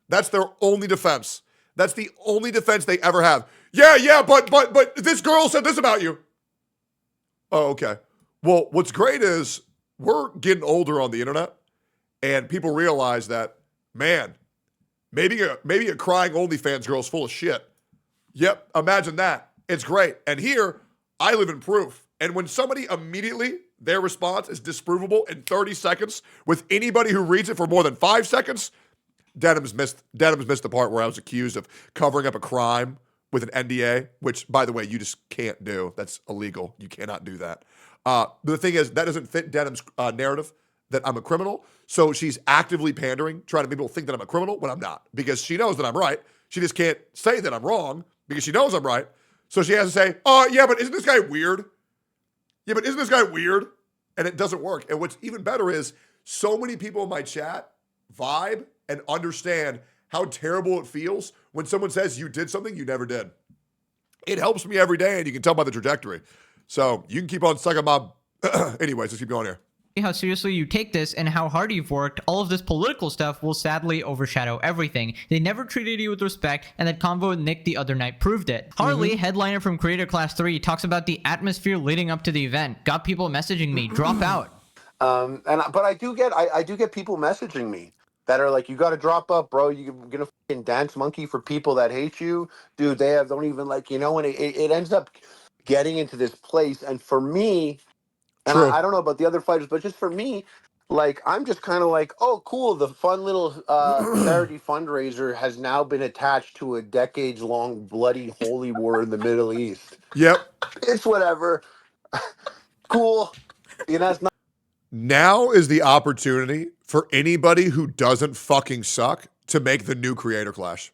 That's their only defense. That's the only defense they ever have. Yeah, but this girl said this about you. Oh, okay. Well, what's great is we're getting older on the internet, and people realize that, man, maybe a crying OnlyFans girl is full of shit. Yep, imagine that. It's great. And here, I live in proof. And when somebody immediately, their response is disprovable in 30 seconds with anybody who reads it for more than 5 seconds, Denim's missed the part where I was accused of covering up a crime with an NDA, which, by the way, you just can't do. That's illegal. You cannot do that. The thing is, that doesn't fit Denim's narrative that I'm a criminal. So she's actively pandering, trying to make people think that I'm a criminal when I'm not, because she knows that I'm right. She just can't say that I'm wrong because she knows I'm right. So she has to say, oh, yeah, but isn't this guy weird? And it doesn't work. And what's even better is so many people in my chat vibe and understand how terrible it feels when someone says you did something you never did. It helps me every day, and you can tell by the trajectory. So you can keep on sucking my... Anyways, let's keep going here. How seriously you take this and how hard you've worked, all of this political stuff will sadly overshadow everything. They never treated you with respect, and that convo with Nick the other night proved it. Harley, headliner from Creator Class 3, talks about the atmosphere leading up to the event. Got people messaging me, drop out. But I do get people messaging me that are like, you got to drop up, bro. You're gonna fucking dance monkey for people that hate you, dude. Don't even like, and it ends up getting into this place. And for me, and I don't know about the other fighters, but just for me, like, I'm just kind of like, oh, cool. The fun little charity fundraiser has now been attached to a decades-long bloody holy war in the Middle East. Yep. It's whatever. Cool. It's not. Now is the opportunity for anybody who doesn't fucking suck to make the new Creator Clash.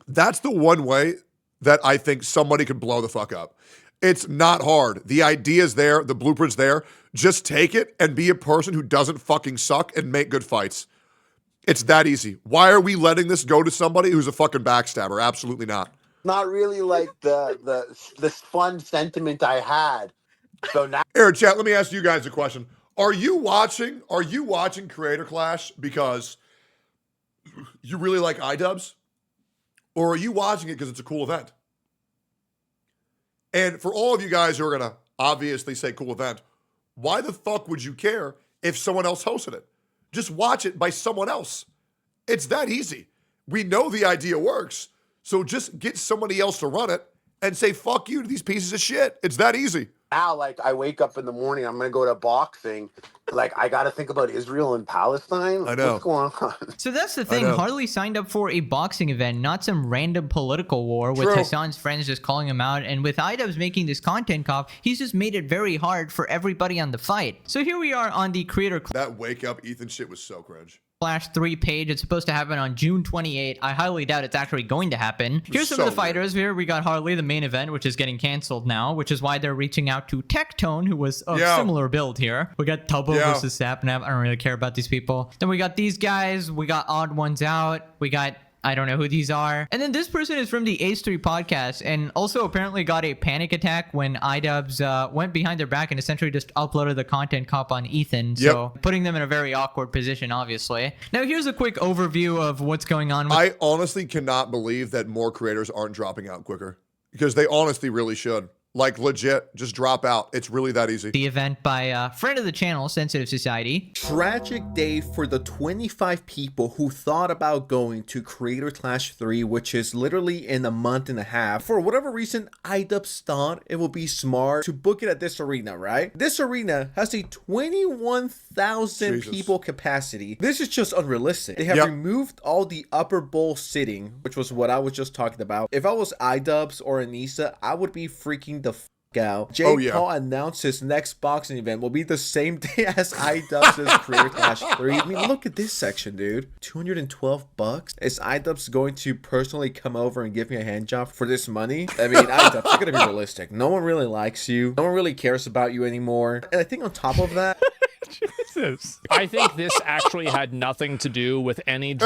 That's the one way that I think somebody could blow the fuck up. It's not hard. The idea's there. The blueprint's there. Just take it and be a person who doesn't fucking suck and make good fights. It's that easy. Why are we letting this go to somebody who's a fucking backstabber? Absolutely not. Not really like the fun sentiment I had. So now, here, chat, let me ask you guys a question. Are you watching Creator Clash because you really like iDubbbz? Or are you watching it because it's a cool event? And for all of you guys who are going to obviously say cool event, why the fuck would you care if someone else hosted it? Just watch it by someone else. It's that easy. We know the idea works, so just get somebody else to run it and say fuck you to these pieces of shit. It's that easy. Now, like, I wake up in the morning, I'm gonna go to boxing. Like, I gotta think about Israel and Palestine. I know. What's going on? So that's the thing. Harley signed up for a boxing event, not some random political war with True. Hassan's friends just calling him out. And with iDubbbz making this content cop, he's just made it very hard for everybody on the fight. So here we are on the Creator That wake up Ethan shit was so cringe. Clash 3 page. It's supposed to happen on June 28. I highly doubt it's actually going to happen. Here's some of the fighters. Here we got Harley, the main event, which is getting canceled now, which is why they're reaching out to Tectone, who was of similar build here. We got Tubbo versus Sapnap. I don't really care about these people. Then we got these guys. We got Odd Ones Out. We got... I don't know who these are. And then this person is from the Ace 3 podcast and also apparently got a panic attack when iDubbbz went behind their back and essentially just uploaded the content cop on Ethan. So putting them in a very awkward position, obviously. Now, here's a quick overview of what's going on. I honestly cannot believe that more creators aren't dropping out quicker because they honestly really should. Like, legit, just drop out. It's really that easy. The event by a friend of the channel, Sensitive Society. Tragic day for the 25 people who thought about going to Creator Clash 3, which is literally in a month and a half. For whatever reason, iDubbbz thought it would be smart to book it at this arena, right? This arena has a 21,000 people capacity. This is just unrealistic. They have removed all the upper bowl sitting, which was what I was just talking about. If I was iDubbbz or Anissa, I would be freaking the f out. Jake Paul announced his next boxing event will be the same day as iDubbbz's Creator Clash 3. I mean, look at this section, dude. $212. Is iDubbbz going to personally come over and give me a hand job for this money? I mean, iDubbbz, you gotta be realistic. No one really likes you. No one really cares about you anymore. And I think on top of that... Jesus. I think this actually had nothing to do with any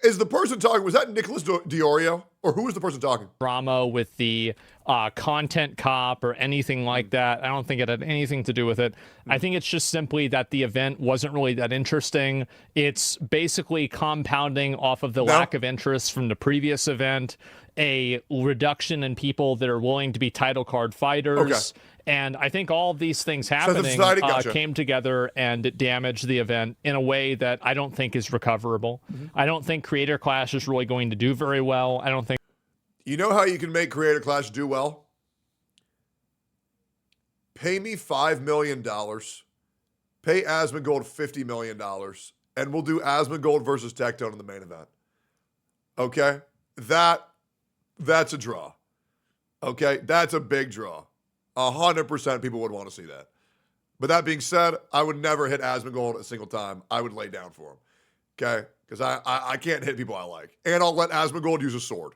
is the person talking, was that Nicholas Diorio? Or who was the person talking? Drama with the content cop or anything like that. I don't think it had anything to do with it. I think it's just simply that the event wasn't really that interesting. It's basically compounding off of the lack of interest from the previous event, a reduction in people that are willing to be title card fighters. And I think all of these things happening came together and it damaged the event in a way that I don't think is recoverable. I don't think Creator Clash is really going to do very well. I don't think... You know how you can make Creator Clash do well? Pay me $5 million. Pay Asmongold $50 million. And we'll do Asmongold versus Tectone in the main event. Okay? That's a draw. Okay? That's a big draw. 100% people would want to see that. But that being said, I would never hit Asmongold a single time. I would lay down for him. Okay? Because I can't hit people I like. And I'll let Asmongold use a sword.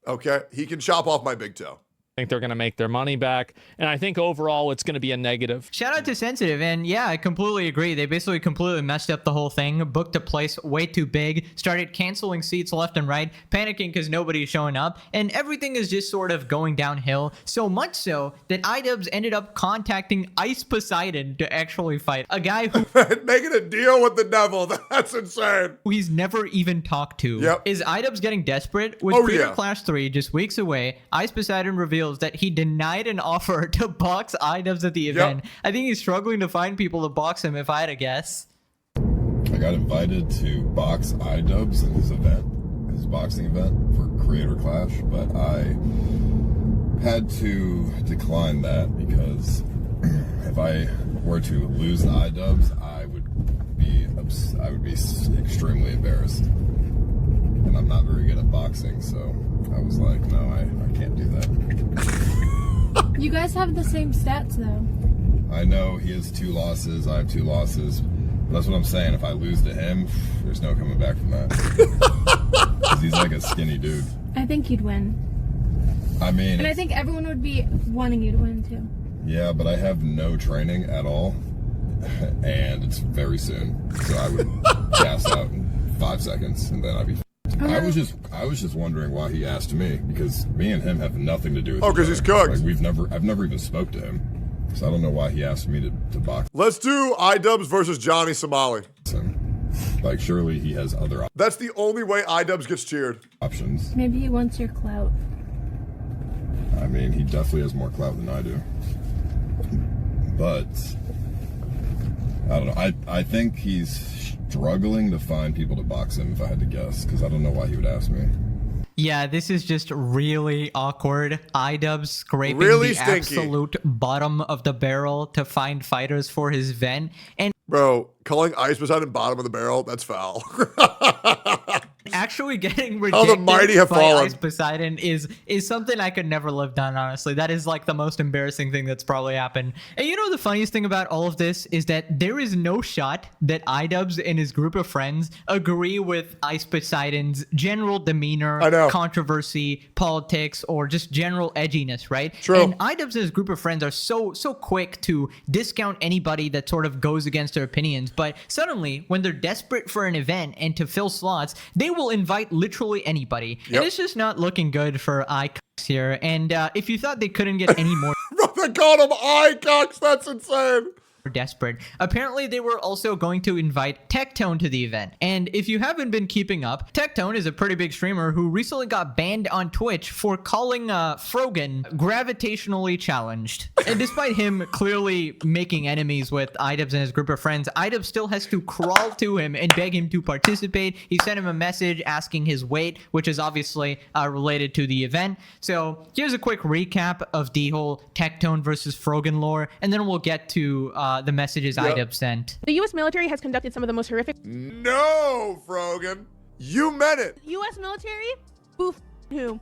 Okay? He can chop off my big toe. I think they're going to make their money back. And I think overall it's going to be a negative. Shout out to Sensitive. And yeah, I completely agree. They basically completely messed up the whole thing. Booked a place way too big. Started canceling seats left and right. Panicking because nobody's showing up. And everything is just sort of going downhill. So much so that iDubbbz ended up contacting Ice Poseidon to actually fight. A guy who... Making a deal with the devil. That's insane. Who he's never even talked to. Is iDubbbz getting desperate? With Creator Clash 3 just weeks away, Ice Poseidon revealed that he denied an offer to box iDubbbz at the event. I think he's struggling to find people to box him, if I had to guess. I got invited to box iDubbbz at his event, his boxing event for Creator Clash, but I had to decline that because if I were to lose to iDubbbz, I would be extremely embarrassed. And I'm not very good at boxing, so I was like, no, I can't do that. You guys have the same stats, though. I know he has 2 losses, I have 2 losses. But that's what I'm saying. If I lose to him, there's no coming back from that. 'Cause he's like a skinny dude. I think you'd win. I mean... And I think everyone would be wanting you to win, too. Yeah, but I have no training at all. And it's very soon. So I would gas out in 5 seconds, and then I'd be... I was just wondering why he asked me, because me and him have nothing to do with because he's cooked. Like I've never even spoke to him, so I don't know why he asked me to box. Let's do iDubbbz versus Johnny Somali. Like surely he has other options. That's the only way iDubbbz gets cheered. Options. Maybe he wants your clout. I mean, he definitely has more clout than I do. But I don't know. I think he's struggling to find people to box him, if I had to guess, because I don't know why he would ask me. Yeah, this is just really awkward. iDubbbz scraping Really the stinky. absolute bottom of the barrel to find fighters for his event. And Bro, calling Ice Poseidon bottom of the barrel, that's foul. actually getting How the mighty rejected have by fallen. Ice Poseidon is something I could never live down, honestly. That is like the most embarrassing thing that's probably happened. And you know the funniest thing about all of this is that there is no shot that iDubbbz and his group of friends agree with Ice Poseidon's general demeanor, controversy, politics, or just general edginess, right? True. And iDubbbz and his group of friends are so quick to discount anybody that sort of goes against their opinions, but suddenly when they're desperate for an event and to fill slots, they will invite literally anybody. Yep. And it's just not looking good for iCocks here. And if you thought they couldn't get any more They called him iCocks, that's insane. desperate, apparently they were also going to invite Tectone to the event. And if you haven't been keeping up, Tectone is a pretty big streamer who recently got banned on Twitch for calling Frogan gravitationally challenged. And despite him clearly making enemies with iDubbbz and his group of friends, iDubbbz still has to crawl to him and beg him to participate. He sent him a message asking his weight, which is obviously related to the event. So here's a quick recap of the whole Tectone versus Frogan lore, and then we'll get to the messages iDubbbz sent. The U.S. military has conducted some of the most horrific. No, Frogan. You meant it. U.S. military? Who? Who?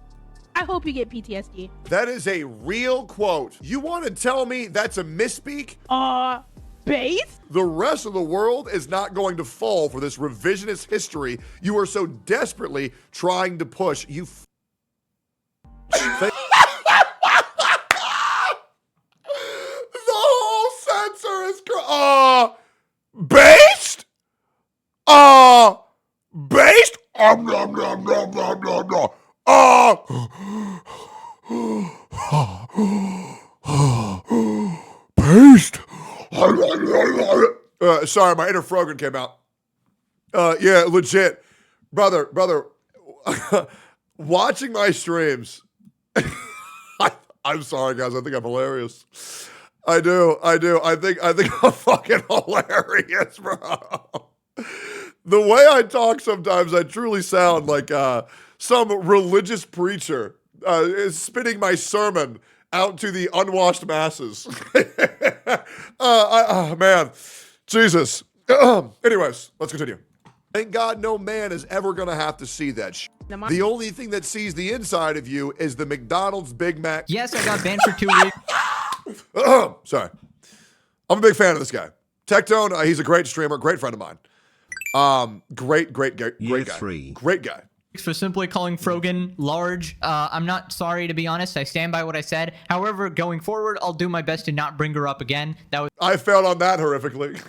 I hope you get PTSD. That is a real quote. You want to tell me that's a misspeak? Base? The rest of the world is not going to fall for this revisionist history you are so desperately trying to push. You The whole censor is based? Based? Based? Sorry, my inner Frogan came out. Yeah, legit. Brother, watching my streams, I'm sorry, guys. I think I'm hilarious. I do. I think I'm fucking hilarious, bro. The way I talk sometimes, I truly sound like some religious preacher spitting my sermon out to the unwashed masses. Man, Jesus. Anyways, let's continue. Thank God no man is ever going to have to see that shit. The only thing that sees the inside of you is the McDonald's Big Mac. Yes, I got banned for 2 weeks. Sorry. I'm a big fan of this guy. Tectone, he's a great streamer, great friend of mine. Great guy. Great guy. For simply calling Frogan large. I'm not sorry, to be honest. I stand by what I said. However, going forward, I'll do my best to not bring her up again. I failed on that horrifically.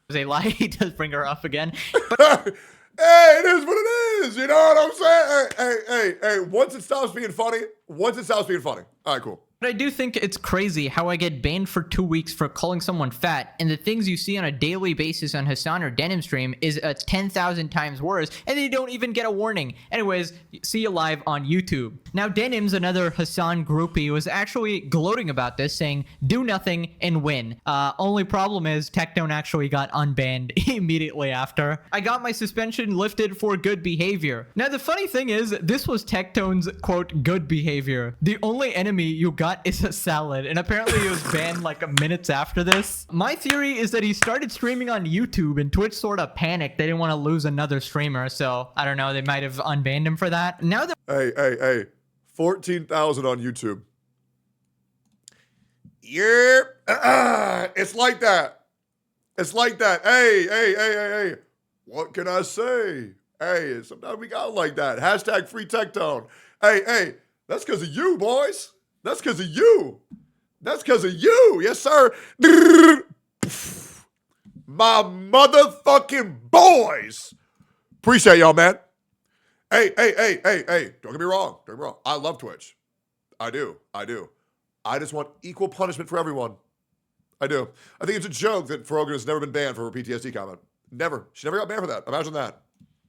Was a lie. He does bring her up again. But hey, it is what it is. You know what I'm saying? Hey. Once it stops being funny. All right, cool. But I do think it's crazy how I get banned for 2 weeks for calling someone fat, and the things you see on a daily basis on Hassan or Denim stream is 10,000 times worse, and they don't even get a warning. Anyways, see you live on YouTube. Now, Denim's another Hassan groupie was actually gloating about this, saying, do nothing and win. Only problem is Tectone actually got unbanned immediately after. I got my suspension lifted for good behavior. Now, the funny thing is, this was Tectone's, quote, good behavior. The only enemy you got is a salad, and apparently he was banned like minutes after this. My theory is that he started streaming on YouTube and Twitch sort of panicked. They didn't want to lose another streamer, so I don't know, they might have unbanned him for that. Now that Hey, 14,000 on YouTube. Yep. It's like that. Hey. What can I say? Hey, sometimes we got it like that. Hashtag free Tectone. Hey, that's because of you, boys. That's because of you. Yes, sir. My motherfucking boys. Appreciate y'all, man. Hey. Don't get me wrong. I love Twitch. I do. I just want equal punishment for everyone. I do. I think it's a joke that Frogan has never been banned for a PTSD comment. Never. She never got banned for that. Imagine that.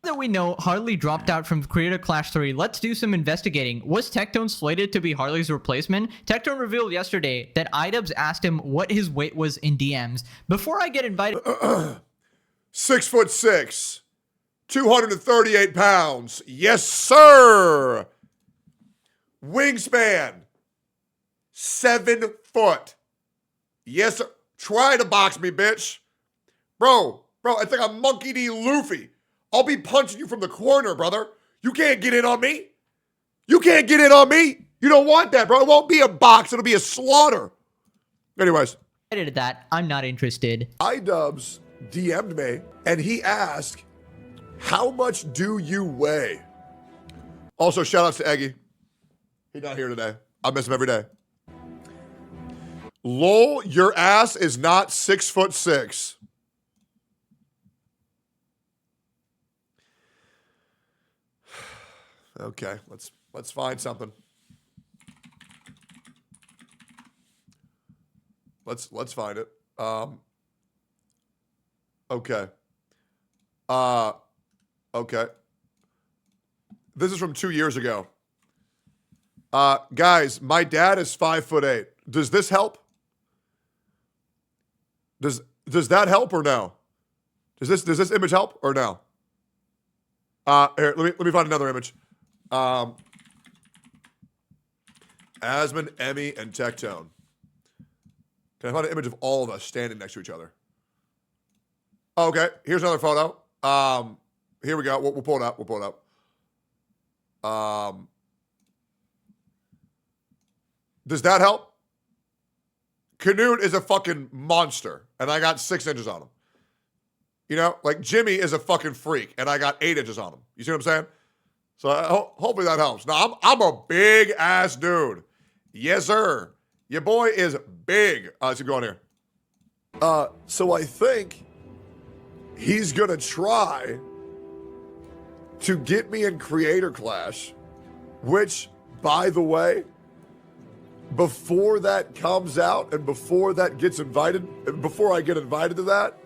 That we know Harley dropped out from Creator Clash 3, let's do some investigating. Was Tectone slated to be Harley's replacement? Tectone revealed yesterday that iDubbbz asked him what his weight was in DMs. Before I get invited... 6'6", 238 pounds. Yes, sir. Wingspan, 7 foot. Yes, sir. Try to box me, bitch. Bro, it's like a Monkey D. Luffy. I'll be punching you from the corner, brother. You can't get in on me. You can't get in on me. You don't want that, bro. It won't be a box. It'll be a slaughter. Anyways. I did that. I'm not interested. iDubbbz DM'd me, and he asked, how much do you weigh? Also, shout outs to Eggy. He's not here today. I miss him every day. Lol, your ass is not 6'6". Okay, let's find something. Let's find it. Okay. Okay. This is from 2 years ago. Guys, my dad is 5'8". Does this help? Does that help or no? Does this image help or no? Here, let me find another image. Asmon, Emmy, and Tectone. Can I find an image of all of us standing next to each other? Okay, here's another photo. Here we go. We'll pull it up. We'll pull it up. Does that help? Canute is a fucking monster, and I got 6 inches on him. You know, like Jimmy is a fucking freak, and I got 8 inches on him. You see what I'm saying? So hopefully that helps. Now, I'm a big ass dude. Yes, sir. Your boy is big. Let's keep going here. So I think he's gonna try to get me in Creator Clash, which, by the way, before that comes out and before that gets invited, before I get invited to that,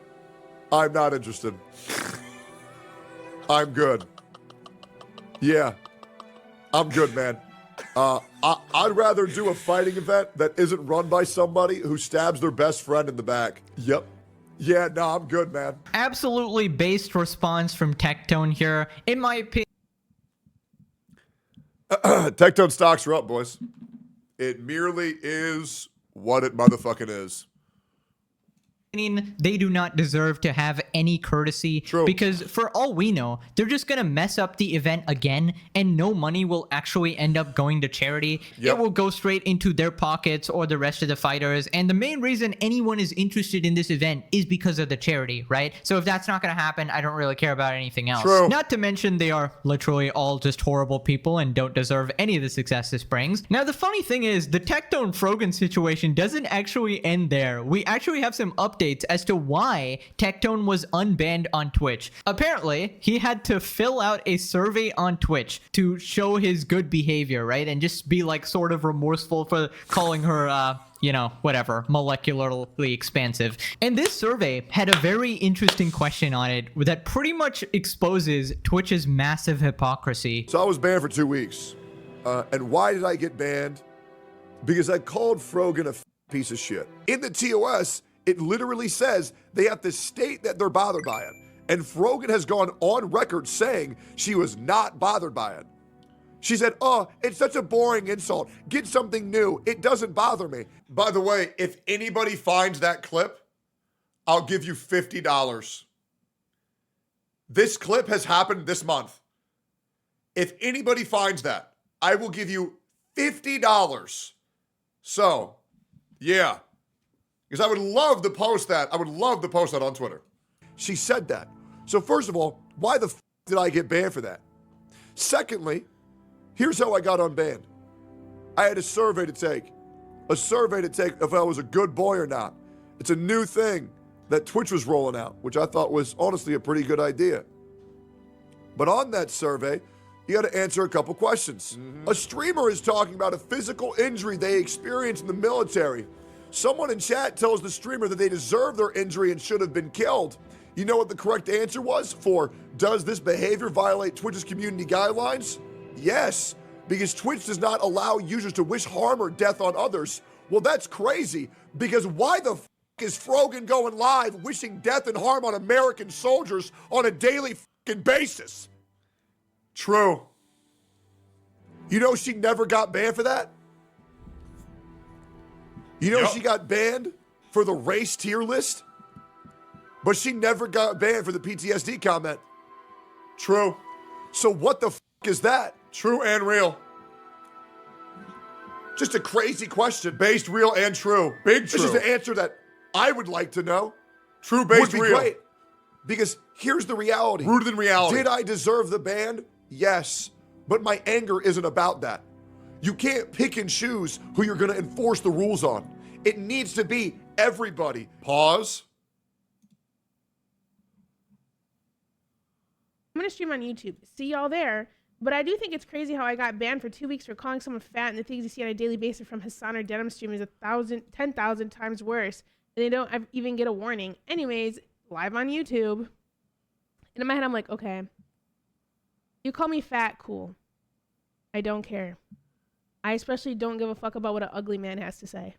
I'm not interested. I'm good. Yeah, I'm good, man. I'd rather do a fighting event that isn't run by somebody who stabs their best friend in the back. Yep. Yeah, no, I'm good, man. Absolutely based response from Tectone here. In my opinion, Tectone stocks are up, boys. It merely is what it motherfucking is. They do not deserve to have any courtesy. True. Because for all we know, they're just going to mess up the event again and no money will actually end up going to charity. Yep. It will go straight into their pockets or the rest of the fighters. And the main reason anyone is interested in this event is because of the charity, right? So if that's not going to happen, I don't really care about anything else. True. Not to mention they are literally all just horrible people and don't deserve any of the success this brings. Now, the funny thing is the Tectone Frogan situation doesn't actually end there. We actually have some updates as to why Tectone was unbanned on Twitch. Apparently, he had to fill out a survey on Twitch to show his good behavior, right? And just be like sort of remorseful for calling her, you know, whatever, molecularly expansive. And this survey had a very interesting question on it that pretty much exposes Twitch's massive hypocrisy. So I was banned for 2 weeks. And why did I get banned? Because I called Frogan a piece of shit. In the TOS, it literally says they have to state that they're bothered by it. And Frogan has gone on record saying she was not bothered by it. She said, oh, it's such a boring insult. Get something new. It doesn't bother me. By the way, if anybody finds that clip, I'll give you $50. This clip has happened this month. If anybody finds that, I will give you $50. So, yeah. Because I would love to post that. I would love to post that on Twitter. She said that. So first of all, why the did I get banned for that? Secondly, here's how I got unbanned. I had a survey to take. A survey to take if I was a good boy or not. It's a new thing that Twitch was rolling out, which I thought was honestly a pretty good idea. But on that survey, you got to answer a couple questions. A streamer is talking about a physical injury they experienced in the military. Someone in chat tells the streamer that they deserve their injury and should have been killed. You know what the correct answer was for, does this behavior violate Twitch's community guidelines? Yes, because Twitch does not allow users to wish harm or death on others. Well, that's crazy, because why the is Frogan going live wishing death and harm on American soldiers on a daily fucking basis. True. You know she never got banned for that? You know she got banned for the race tier list? But she never got banned for the PTSD comment. True. So what the fuck is that? True and real. Just a crazy question. Based, real, and true. Big true. This is the answer that I would like to know. True, based, real. Great. Because here's the reality. Rooted in reality. Did I deserve the ban? Yes. But my anger isn't about that. You can't pick and choose who you're going to enforce the rules on. It needs to be everybody. Pause. I'm going to stream on YouTube. See y'all there. But I do think it's crazy how I got banned for 2 weeks for calling someone fat, and the things you see on a daily basis from Hassan or Denim stream is 10,000 times worse. And they don't even get a warning. Anyways, live on YouTube. And in my head, I'm like, okay, you call me fat, cool. I don't care. I especially don't give a fuck about what an ugly man has to say.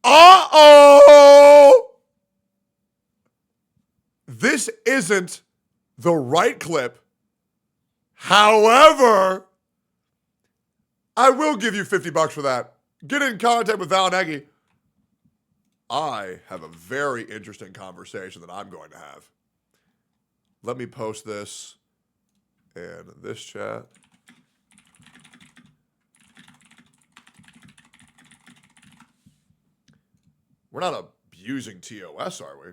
Uh-oh! This isn't the right clip. However, I will give you $50 for that. Get in contact with Val Nagy. I have a very interesting conversation that I'm going to have. Let me post this in this chat. We're not abusing TOS, are we?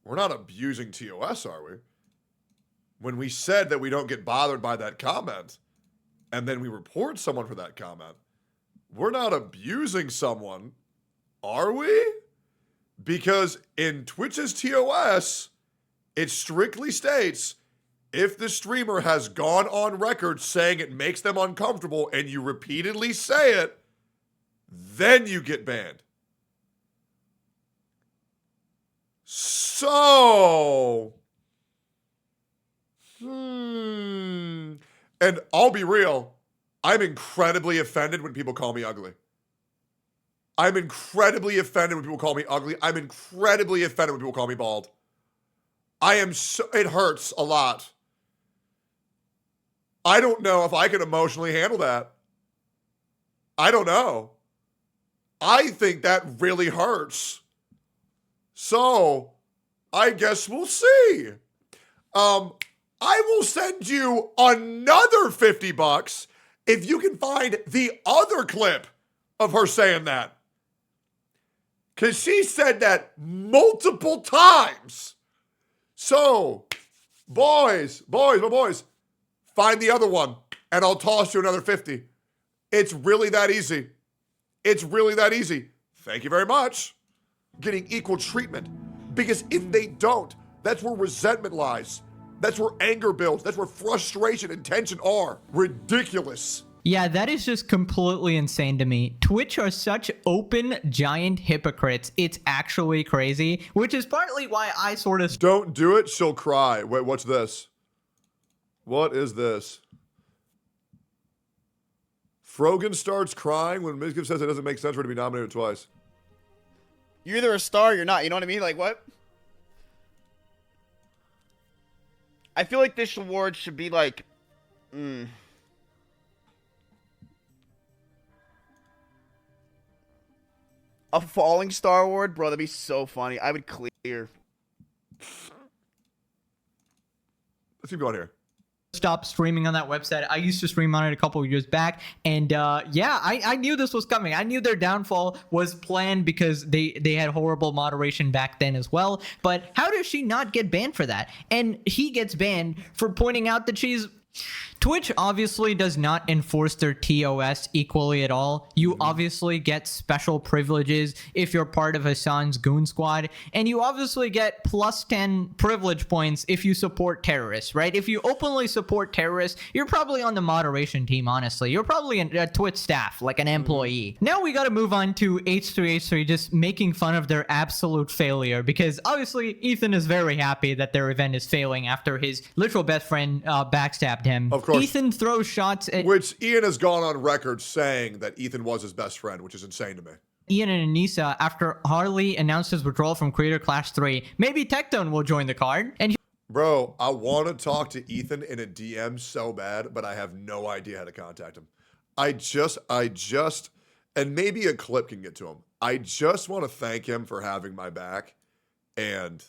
We're not abusing TOS, are we? When we said that we don't get bothered by that comment, and then we report someone for that comment, we're not abusing someone, are we? Because in Twitch's TOS, it strictly states, if the streamer has gone on record saying it makes them uncomfortable and you repeatedly say it, then you get banned. So, and I'll be real, I'm incredibly offended when people call me ugly. I'm incredibly offended when people call me ugly. I'm incredibly offended when people call me bald. It hurts a lot. I don't know if I can emotionally handle that. I don't know. I think that really hurts. So, I guess we'll see. I will send you another $50 if you can find the other clip of her saying that. Because she said that multiple times. So, boys, find the other one, and I'll toss you another 50. It's really that easy. It's really that easy. Thank you very much. Getting equal treatment. Because if they don't, that's where resentment lies. That's where anger builds. That's where frustration and tension are. Ridiculous. Yeah, that is just completely insane to me. Twitch are such open, giant hypocrites. It's actually crazy, which is partly why I sort of... Don't do it, she'll cry. Wait, what's this? What is this? Frogan starts crying when Mizgiv says it doesn't make sense for her to be nominated twice. You're either a star or you're not. You know what I mean? Like, what? I feel like this award should be like... A falling star award? Bro, that'd be so funny. I would clear. Let's keep going here. Stop streaming on that website. I used to stream on it a couple of years back, and yeah, I knew this was coming. I knew their downfall was planned because they had horrible moderation back then as well. But how does she not get banned for that? And he gets banned for pointing out that she's... Twitch obviously does not enforce their TOS equally at all. You obviously get special privileges if you're part of Hassan's Goon Squad, and you obviously get plus 10 privilege points if you support terrorists, right? If you openly support terrorists, you're probably on the moderation team, honestly. You're probably a Twitch staff, like an employee. Now we gotta move on to H3H3 just making fun of their absolute failure, because obviously Ethan is very happy that their event is failing after his literal best friend backstabbed him. Of course. Ethan throws shots at... Which Ian has gone on record saying that Ethan was his best friend, which is insane to me. Ian and Anissa, after Harley announced his withdrawal from Creator Clash 3, maybe Tectone will join the card. And Bro, I want to talk to Ethan in a DM so bad, but I have no idea how to contact him. I just, and maybe a clip can get to him. I just want to thank him for having my back and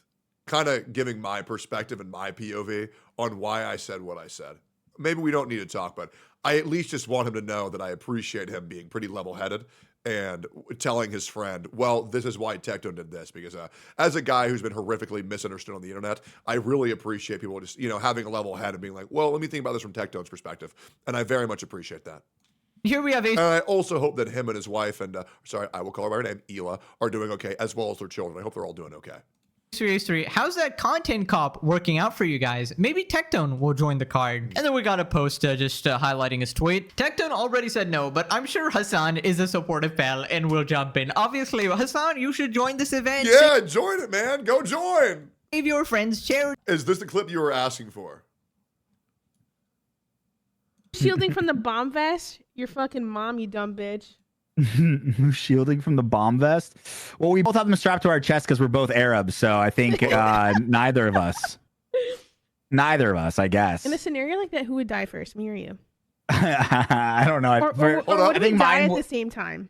kind of giving my perspective and my POV on why I said what I said. Maybe we don't need to talk, but I at least just want him to know that I appreciate him being pretty level-headed and telling his friend, well, this is why Tectone did this. Because as a guy who's been horrifically misunderstood on the internet, I really appreciate people just, having a level head and being like, well, let me think about this from Tectone's perspective. And I very much appreciate that. Here we have And I also hope that him and his wife and, I will call her by her name, Ela, are doing okay, as well as their children. I hope they're all doing okay. H3H3, how's that content cop working out for you guys? Maybe Tectone will join the card. And then we got a post just highlighting his tweet. Tectone already said no, but I'm sure Hassan is a supportive pal and will jump in. Obviously, Hassan, you should join this event. Yeah, join it, man. Go join. Save your friends' charity. Is this the clip you were asking for? Shielding from the bomb vest? Your fucking mom, you dumb bitch. Shielding from the bomb vest? Well, we both have them strapped to our chest because we're both Arabs, so I think neither of us. Neither of us, I guess. In a scenario like that, who would die first, me or you? I don't know. Or would I think we die mine at the same time?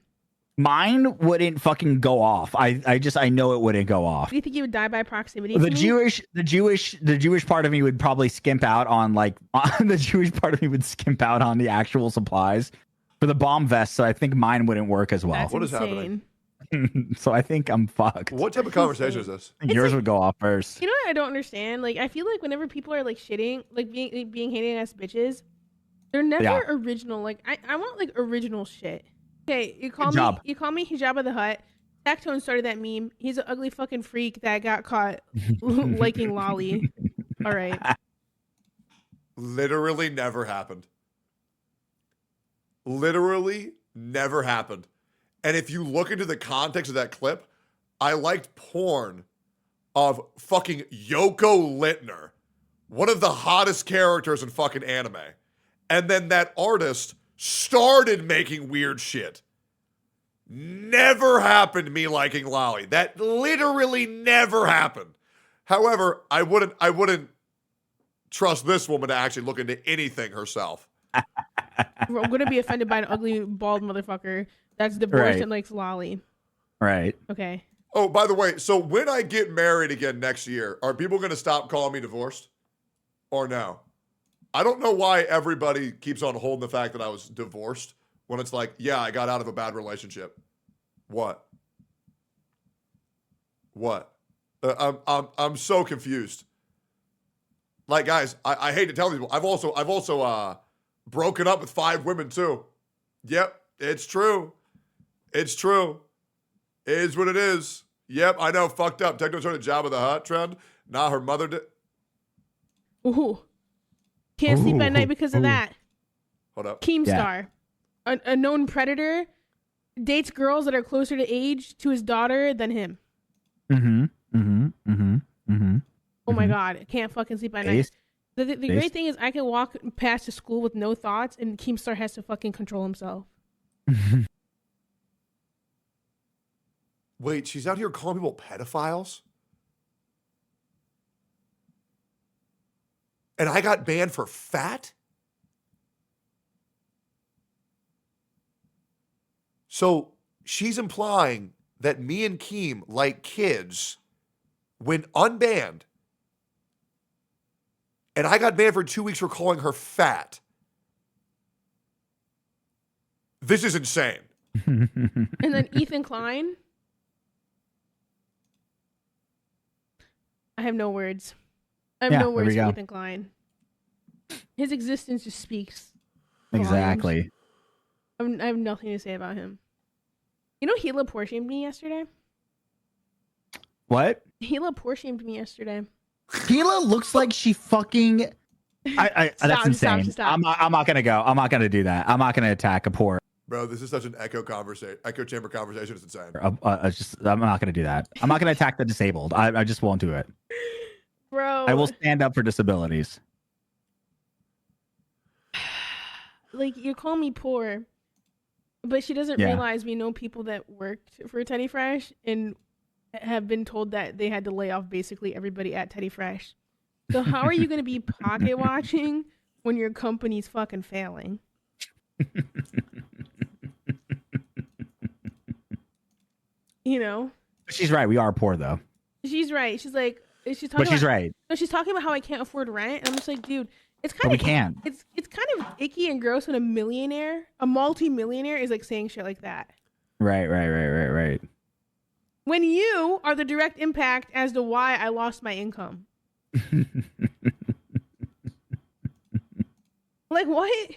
Mine wouldn't fucking go off. I know it wouldn't go off. Do you think you would die by proximity? The to me? Jewish part of me would probably skimp out on the Jewish part of me would skimp out on the actual supplies for the bomb vest. So I think mine wouldn't work as well. That's what is insane. happening? So I think I'm fucked. What type of conversation is this? I think yours would go off first. You know what I don't understand? Like, I feel like whenever people are like shitting, like being hating ass bitches, they're never original. Like, I want like original shit. Okay, you call me Hijabba the Hutt. Tectone started that meme. He's an ugly fucking freak that got caught liking lolly. All right. Literally never happened. Literally never happened. And if you look into the context of that clip, I liked porn of fucking Yoko Littner, one of the hottest characters in fucking anime. And then that artist started making weird shit. Never happened me liking lolly. That literally never happened. However, I wouldn't trust this woman to actually look into anything herself. I'm gonna be offended by an ugly bald motherfucker that's divorced and likes lolly. Right. Okay. Oh, by the way, so when I get married again next year, are people gonna stop calling me divorced? Or no? I don't know why everybody keeps on holding the fact that I was divorced when it's like, yeah, I got out of a bad relationship. What? I'm so confused. Like, guys, I hate to tell people, I've also broken up with 5 women too. Yep, it's true. It's true. It is what it is. Yep, I know, fucked up. Tectone started Jabba the Hutt trend. Nah, her mother did. Ooh. Can't sleep at night because of that. Hold up. Keemstar, a known predator, dates girls that are closer to age to his daughter than him. Oh my god, can't fucking sleep at night. The great thing is I can walk past to school with no thoughts, and Keemstar has to fucking control himself. Wait, she's out here calling people pedophiles? And I got banned for fat? So she's implying that me and Keem like kids when unbanned. And I got banned for 2 weeks for calling her fat. This is insane. And then Ethan Klein. I have no words. I have no words for Ethan Klein. His existence just speaks. Exactly. I have nothing to say about him. You know, Gila Porsche-shamed me yesterday. What? Gila Porsche-shamed me yesterday. Gila looks like she fucking. That's insane. Stop. I'm not gonna go. I'm not gonna do that. I'm not gonna attack a poor. Bro, this is such an echo chamber conversation. It's insane. I'm not gonna do that. I'm not gonna attack the disabled. I just won't do it. Bro, I will stand up for disabilities. Like, you call me poor, But she doesn't Yeah. realize we know people that worked for Teddy Fresh and have been told that they had to lay off basically everybody at Teddy Fresh. So how are you going to be pocket watching when your company's fucking failing? You know? She's right. We are poor though. She's right. She's like, she's talking But she's about, right. No, she's talking about how I can't afford rent. And I'm just like, dude, it's But kind we of can't. It's kind of icky and gross when a multi-millionaire is like saying shit like that. Right. When you are the direct impact as to why I lost my income. Like what?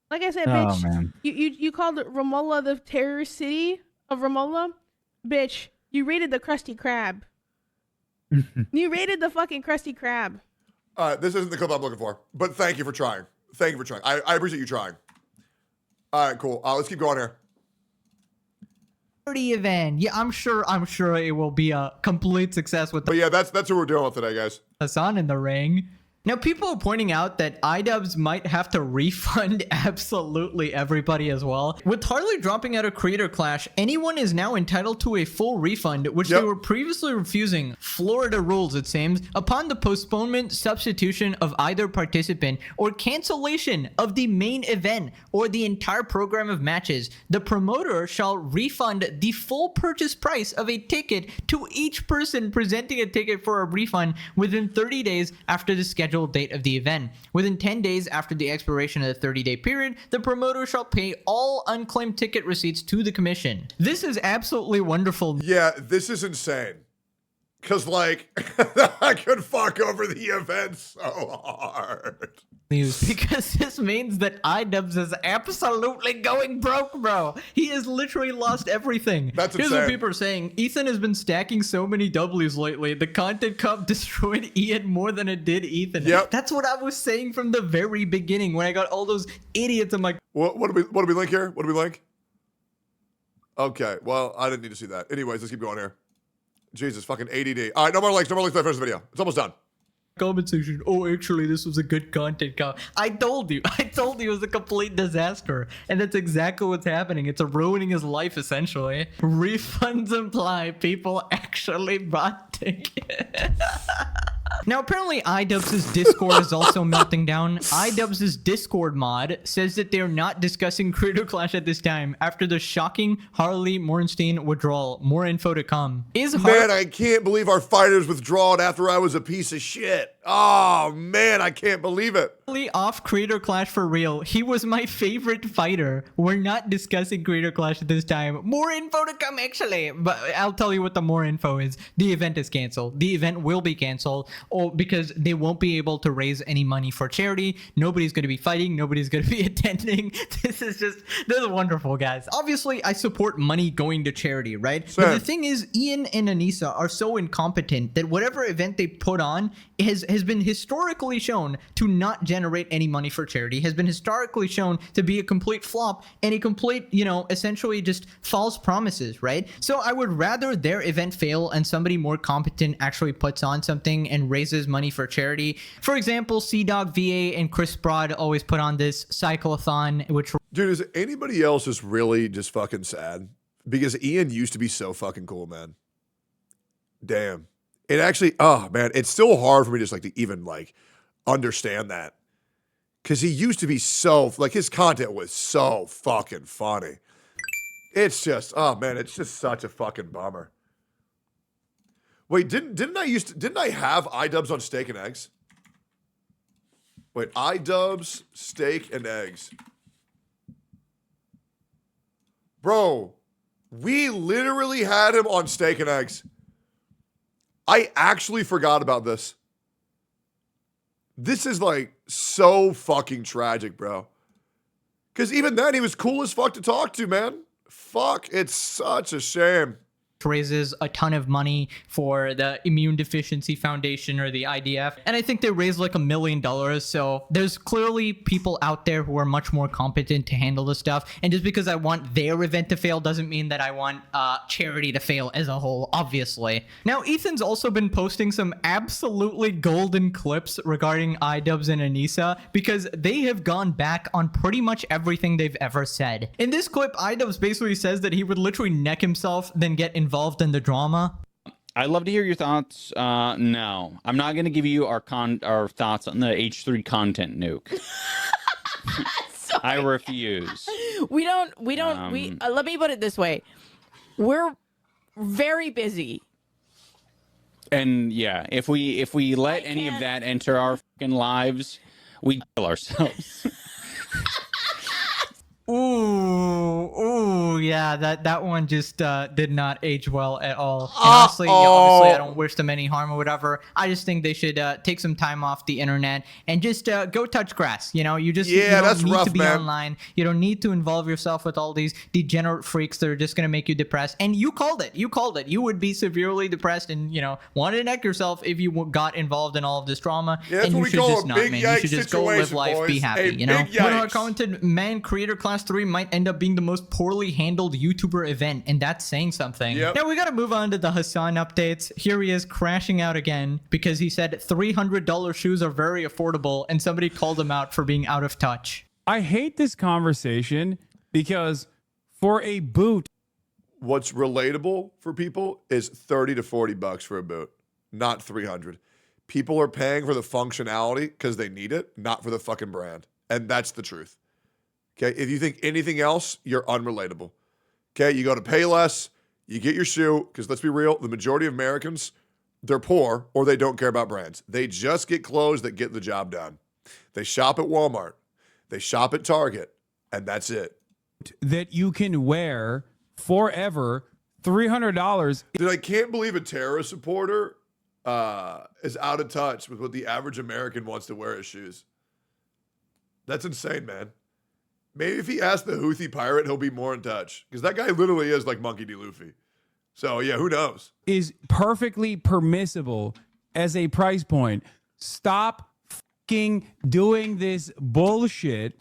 Like I said, Oh, bitch, man. you called Ramallah the terrorist city of Ramallah? Bitch, you raided the Krusty Krab. You raided the fucking Krusty Krab. This isn't the clip I'm looking for, but thank you for trying. Thank you for trying. I appreciate you trying. All right, cool. Let's keep going here. Event. Yeah, I'm sure it will be a complete success with But yeah, that's what we're doing with today, guys. Hassan in the ring. Now, people are pointing out that iDubbbz might have to refund absolutely everybody as well. With Harley dropping out of Creator Clash, anyone is now entitled to a full refund, which they were previously refusing. Florida rules, it seems, upon the postponement, substitution of either participant, or cancellation of the main event, or the entire program of matches, the promoter shall refund the full purchase price of a ticket to each person presenting a ticket for a refund within 30 days after the scheduled date of the event. Within 10 days after the expiration of the 30-day period, the promoter shall pay all unclaimed ticket receipts to the commission. This is absolutely wonderful. Yeah, this is insane. Because, like, I could fuck over the event so hard. News, because this means that iDubbbz is absolutely going broke, bro. He has literally lost everything. That's Here's insane. what people are saying. Ethan has been stacking so many W's lately. The content cup destroyed Ian more than it did Ethan. Yep. That's what I was saying from the very beginning when I got all those idiots. I'm like, What do we link here? What do we link? Okay, well, I didn't need to see that. Anyways, let's keep going here. Jesus, fucking ADD. All right, no more links. No more links to the first video. It's almost done. comment section, oh, actually, this was a good content cup. I told you it was a complete disaster. And that's exactly what's happening. It's ruining his life, essentially. Refunds imply people actually bought tickets. Now, apparently, iDubbbz's Discord is also melting down. iDubbbz's Discord mod says that they're not discussing Creator Clash at this time after the shocking Harley Morenstein withdrawal. More info to come. Man, I can't believe our fighters withdrawed after I was a piece of shit. Oh, man, I can't believe it. Harley off Creator Clash for real. He was my favorite fighter. We're not discussing Creator Clash at this time. More info to come, actually. But I'll tell you what the more info is. The event is canceled. The event will be canceled. Because they won't be able to raise any money for charity. Nobody's going to be fighting. Nobody's going to be attending. This is wonderful, guys. Obviously, I support money going to charity, right? Sure. But the thing is, Ian and Anissa are so incompetent that whatever event they put on has been historically shown to not generate any money for charity, has been historically shown to be a complete flop and a complete, essentially just false promises, right? So I would rather their event fail and somebody more competent actually puts on something and raises money for charity. For example, C-Dog VA and Chris Broad always put on this cyclothon, which... Dude, is anybody else just really just fucking sad? Because Ian used to be so fucking cool, man. Damn. It actually, oh, man, it's still hard for me just, to even, understand that. Because he used to be so, his content was so fucking funny. It's just, oh, man, it's just such a fucking bummer. Wait, didn't I have iDubbbz on Steak and Eggs? Wait, iDubbbz, Steak and Eggs. Bro, we literally had him on Steak and Eggs. I actually forgot about this. This is so fucking tragic, bro. Because even then, he was cool as fuck to talk to, man. Fuck, it's such a shame. raises a ton of money for the Immune Deficiency Foundation or the IDF, and I think they raised like $1 million. So there's clearly people out there who are much more competent to handle this stuff, and just because I want their event to fail doesn't mean that I want charity to fail as a whole, obviously. Now, Ethan's also been posting some absolutely golden clips regarding iDubbbz and Anissa, because they have gone back on pretty much everything they've ever said. In this clip, iDubbbz basically says that he would literally neck himself, then get involved in the drama. I'd love to hear your thoughts. No, I'm not going to give you our thoughts on the H3 content nuke. I refuse. We don't, let me put it this way. We're very busy. And yeah, if we let any of that enter our fucking lives, we kill ourselves. Ooh, yeah, that one just did not age well at all. And honestly, obviously, I don't wish them any harm or whatever. I just think they should take some time off the internet and just go touch grass. You know, you don't need to be online. You don't need to involve yourself with all these degenerate freaks that are just gonna make you depressed. And you called it. You would be severely depressed and want to neck yourself if you got involved in all of this drama. Yeah, and you should just not, man. You should just go live life, boys. be happy. One of our commented, man, Creator Class 3 might end up being the most poorly handled YouTuber event, and that's saying something. Yep. Now we gotta move on to the Hassan updates. Here he is crashing out again because he said $300 shoes are very affordable, and somebody called him out for being out of touch. I hate this conversation because for a boot, what's relatable for people is 30 to 40 bucks for a boot, not 300. People are paying for the functionality because they need it, not for the fucking brand. And that's the truth. Okay, if you think anything else, you're unrelatable. Okay, you go to Payless, you get your shoe, because let's be real, the majority of Americans, they're poor or they don't care about brands. They just get clothes that get the job done. They shop at Walmart, they shop at Target, and that's it. that you can wear forever, $300. Dude, I can't believe a terrorist supporter is out of touch with what the average American wants to wear as shoes. That's insane, man. Maybe if he asks the Houthi pirate, he'll be more in touch. Because that guy literally is like Monkey D. Luffy. So, yeah, who knows? Is perfectly permissible as a price point. Stop fucking doing this bullshit.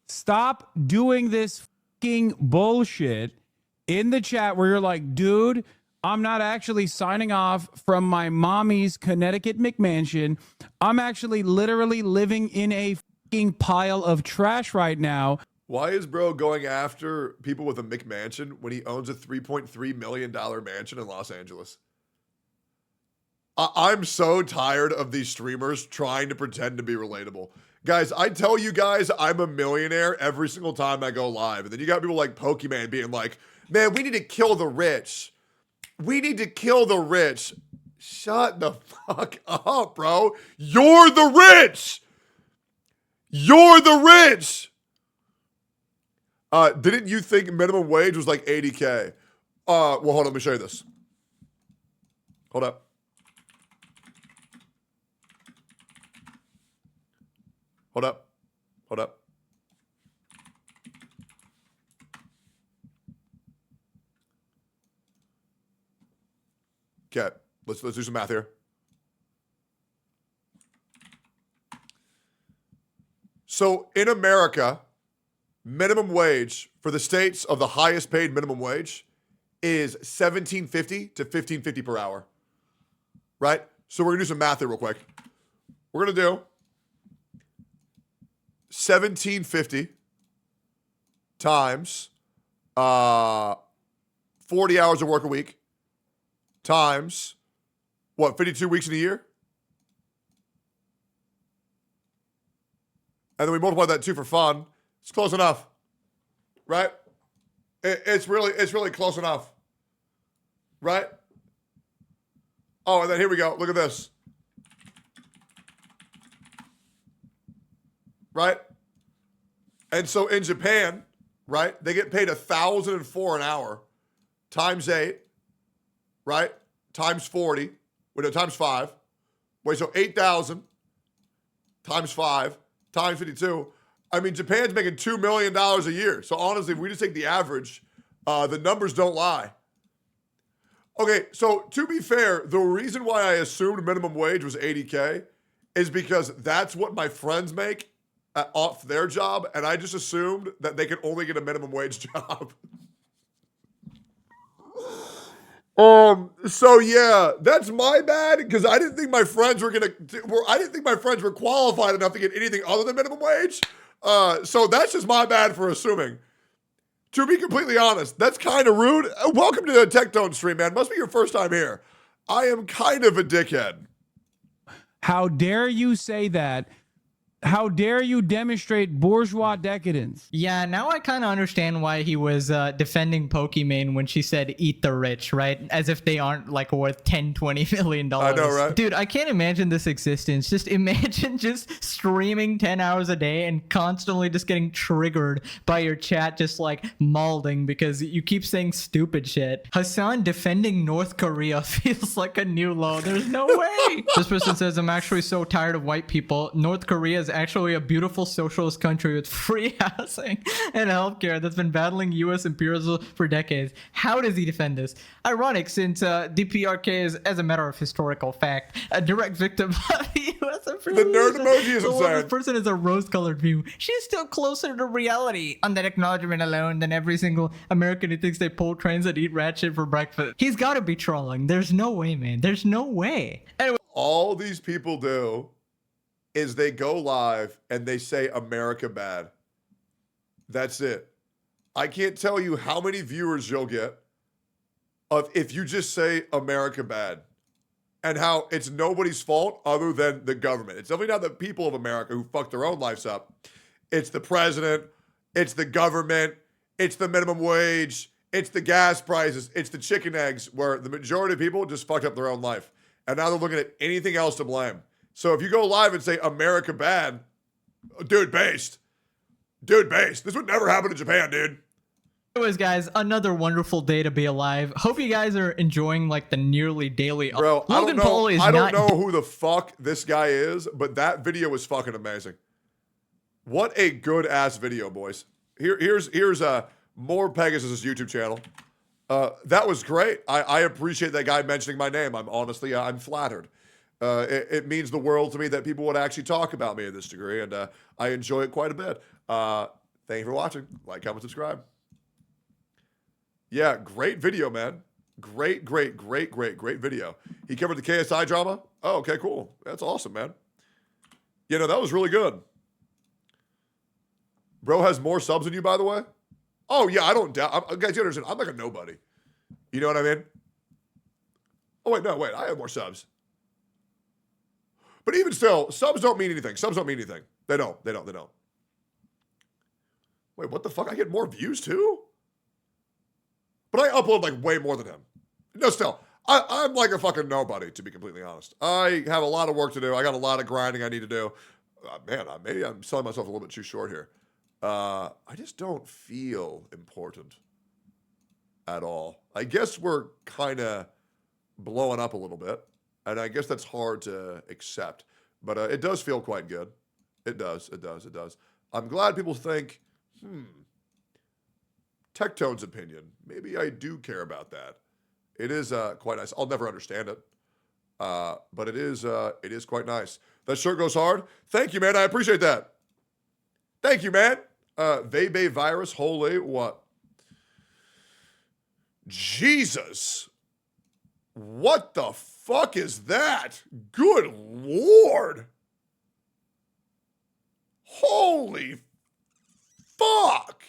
Stop doing this fucking bullshit in the chat where you're like, dude, I'm not actually signing off from my mommy's Connecticut McMansion. I'm actually literally living in a fucking pile of trash right now. Why is bro going after people with a McMansion when he owns a $3.3 million mansion in Los Angeles? I'm so tired of these streamers trying to pretend to be relatable. Guys, I tell you guys I'm a millionaire every single time I go live. And then you got people like Pokemon being like, man, we need to kill the rich. We need to kill the rich. Shut the fuck up, bro. You're the rich. You're the rich. Didn't you think minimum wage was like 80K? Well, hold on, let me show you this. Hold up. Hold up. Hold up. Okay, let's do some math here. So in America, minimum wage for the states of the highest paid minimum wage is $17.50 to $15.50 per hour. Right? So we're gonna do some math here real quick. We're gonna do $17.50 times 40 hours of work a week times what, 52 weeks in a year? And then we multiply that 2 for fun. It's close enough, right? It's really close enough, right? Oh, and then here we go. Look at this, right? And so in Japan, right, they get paid $1,004 an hour, times 8, right? Times 40, times 5. Wait, so 8,000 times 5 times 52. I mean, Japan's making $2 million a year. So honestly, if we just take the average, the numbers don't lie. Okay, so to be fair, the reason why I assumed minimum wage was 80K is because that's what my friends make off their job, and I just assumed that they could only get a minimum wage job. So yeah, that's my bad because I didn't think my friends were I didn't think my friends were qualified enough to get anything other than minimum wage. So that's just my bad for assuming. To be completely honest, that's kind of rude. Welcome to the Tectone stream, man. Must be your first time here. I am kind of a dickhead. How dare you say that? How dare you demonstrate bourgeois decadence? Yeah, now I kind of understand why he was defending Pokimane when she said eat the rich, right? As if they aren't like worth 10, 20 million dollars. I know, right? Dude, I can't imagine this existence. Just imagine just streaming 10 hours a day and constantly just getting triggered by your chat just like mauling because you keep saying stupid shit. Hassan defending North Korea feels like a new low. There's no way. This person says, I'm actually so tired of white people. North Korea is actually a beautiful socialist country with free housing and healthcare that's been battling U.S. imperialism for decades. How does he defend this? Ironic, since DPRK is, as a matter of historical fact, a direct victim of the U.S. imperialism. The nerd emoji is insane. This person is a rose-colored view. She's still closer to reality on that acknowledgement alone than every single American who thinks they pull trains and eat rat shit for breakfast. He's got to be trolling. There's no way, man. There's no way. Anyway. All these people do is they go live and they say America bad. That's it. I can't tell you how many viewers you'll get of if you just say America bad and how it's nobody's fault other than the government. It's definitely not the people of America who fuck their own lives up. It's the president. It's the government. It's the minimum wage. It's the gas prices. It's the chicken eggs where the majority of people just fucked up their own life. And now they're looking at anything else to blame. So if you go live and say America bad, dude, based. This would never happen in Japan, dude. Anyways, guys, another wonderful day to be alive. Hope you guys are enjoying like the nearly daily. Bro, Logan Paul is I don't not know who the fuck this guy is, but that video was fucking amazing. What a good ass video, boys. Here's more Pegasus' YouTube channel. That was great. I appreciate that guy mentioning my name. I'm flattered. It means the world to me that people would actually talk about me in this degree, and I enjoy it quite a bit. Thank you for watching. Like, comment, subscribe. Yeah, great video, man. Great video. He covered the KSI drama. Oh, okay, cool. That's awesome, man. You know, that was really good. Bro has more subs than you, by the way. Oh, yeah, I don't doubt. Guys, you understand, I'm like a nobody. You know what I mean? Oh, wait, I have more subs. But even still, subs don't mean anything. They don't. Wait, what the fuck? I get more views too? But I upload like way more than him. No, still, I'm like a fucking nobody, to be completely honest. I have a lot of work to do. I got a lot of grinding I need to do. Man, maybe I'm selling myself a little bit too short here. I just don't feel important at all. I guess we're kind of blowing up a little bit. And I guess that's hard to accept. But it does feel quite good. It does. I'm glad people think, Tectone's opinion. Maybe I do care about that. It is quite nice. I'll never understand it. But it is quite nice. That shirt goes hard. Thank you, man. I appreciate that. Thank you, man. Vebe virus. Holy what? Jesus. What the fuck is that? Good Lord. Holy fuck.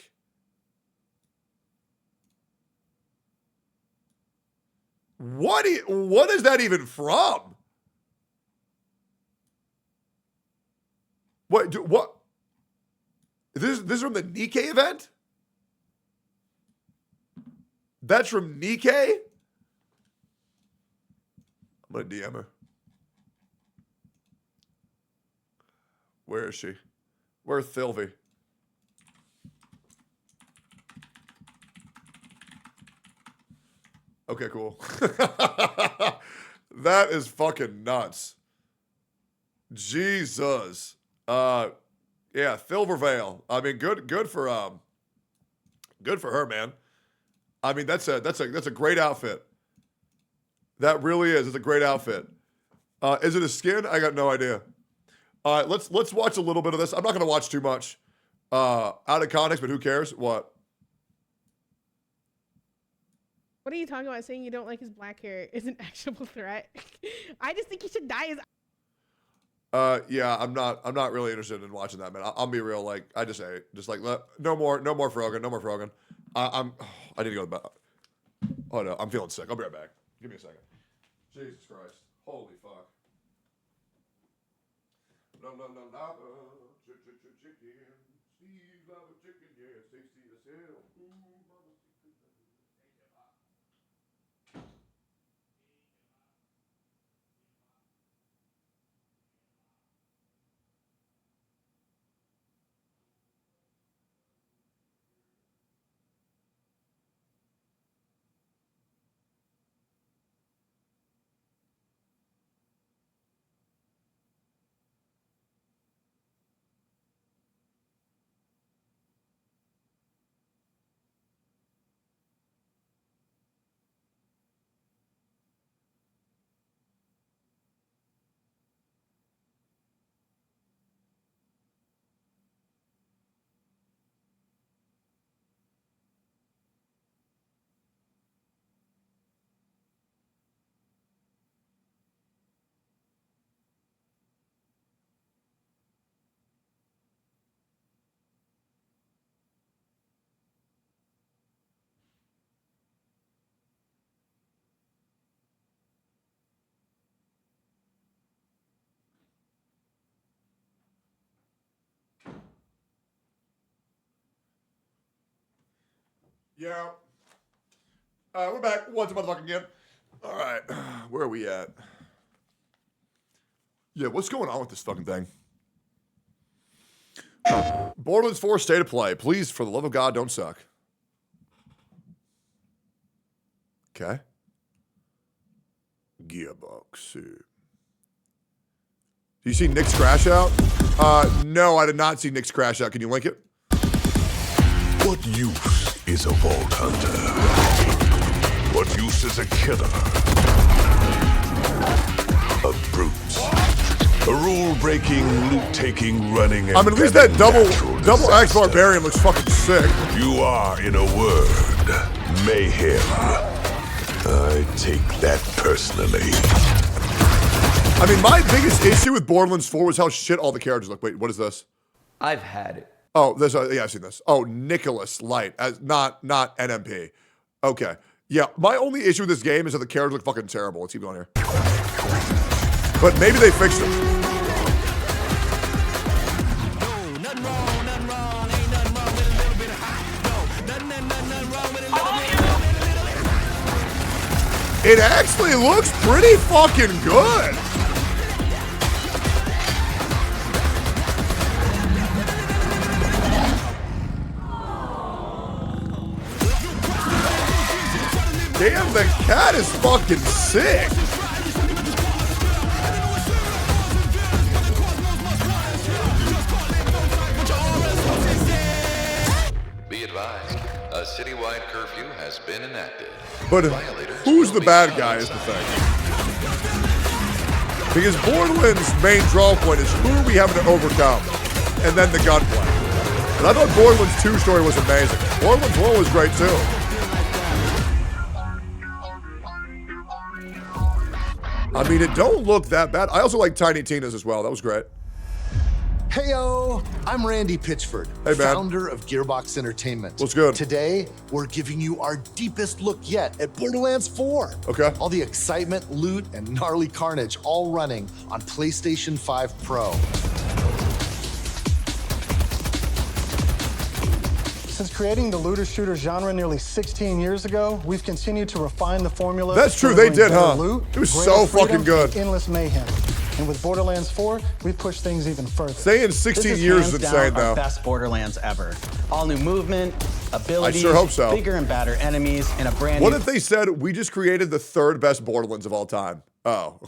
What is that even from? What? This is from the Nikkei event? That's from Nikkei? I'm gonna DM her. Where is she? Where's Sylvie? Okay, cool. That is fucking nuts. Jesus. Yeah, Silvervale. I mean, good for her, man. I mean, that's a great outfit. That really is. It's a great outfit. Is it a skin? I got no idea. All right, let's watch a little bit of this. I'm not going to watch too much out of context, but who cares? What? What are you talking about? Saying you don't like his black hair is an actionable threat. I just think he should dye his. Yeah, I'm not really interested in watching that, man. I'll be real. Like, I just say, no more Frogan, no more Frogan. I need to go to bed. Oh no, I'm feeling sick. I'll be right back. Give me a second. Jesus Christ. Holy fuck. No, chicken. Steve love a chicken, yeah, tasty as hell. Yeah. We're back once a motherfucking again. All right. Where are we at? Yeah, what's going on with this fucking thing? Borderlands 4 State of Play. Please, for the love of God, don't suck. Okay. Gearbox. Do you see Nick's crash out? No, I did not see Nick's crash out. Can you link it? What use is a vault hunter? What use is a killer? A brute. A rule-breaking, loot-taking, running, and I mean, at least that double Axe Barbarian looks fucking sick. You are, in a word, mayhem. I take that personally. I mean, my biggest issue with Borderlands 4 was how shit all the characters look. Wait, what is this? I've had it. Oh, this. Yeah, I've seen this. Oh, Nicholas Light, as not NMP. Okay. Yeah, my only issue with this game is that the characters look fucking terrible. Let's keep going here. But maybe they fixed it. It actually looks pretty fucking good. Damn, the cat is fucking sick. Be advised, a citywide curfew has been enacted. But who's the bad guy is the thing. Because Borderlands' main draw point is who are we having to overcome, and then the gunplay. And I thought Borderlands 2 story was amazing. Borderlands 1 was great too. I mean, it don't look that bad. I also like Tiny Tina's as well. That was great. Heyo, I'm Randy Pitchford, hey, founder of Gearbox Entertainment. What's good? Today, we're giving you our deepest look yet at Borderlands 4. Okay. All the excitement, loot, and gnarly carnage all running on PlayStation 5 Pro. Since creating the looter-shooter genre nearly 16 years ago, we've continued to refine the formula. That's true, they did, huh? Loot, it was so fucking good. And endless mayhem. And with Borderlands 4, we pushed things even further. Saying 16 years is insane, though. Our best Borderlands ever. All new movement, abilities, I sure hope so. Bigger and badder enemies, and a brand What new... if they said, we just created the third best Borderlands of all time? Oh.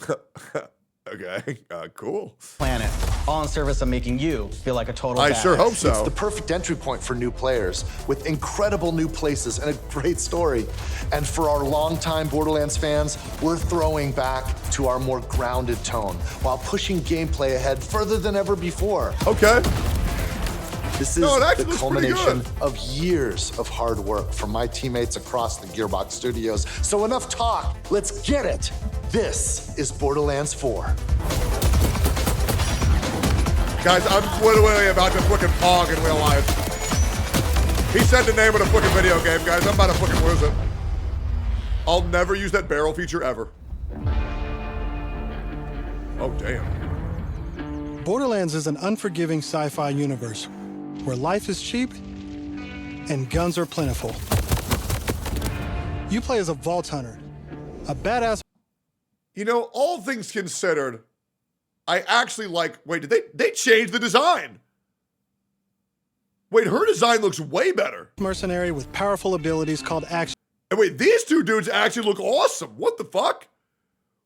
Okay, cool. Planet, all in service of making you feel like a total I badass. sure hope so. It's the perfect entry point for new players with incredible new places and a great story. And for our longtime Borderlands fans, we're throwing back to our more grounded tone while pushing gameplay ahead further than ever before. Okay. This is the culmination of years of hard work from my teammates across the Gearbox Studios. So enough talk, let's get it. This is Borderlands 4. Guys, I'm literally about to fucking pog in real life. He said the name of the fucking video game, guys. I'm about to fucking lose it. I'll never use that barrel feature ever. Oh, damn. Borderlands is an unforgiving sci-fi universe where life is cheap and guns are plentiful. You play as a vault hunter, a badass. You know, all things considered, I actually like, wait, did they change the design? Wait, her design looks way better. Mercenary with powerful abilities called action. And wait, these two dudes actually look awesome. What the fuck?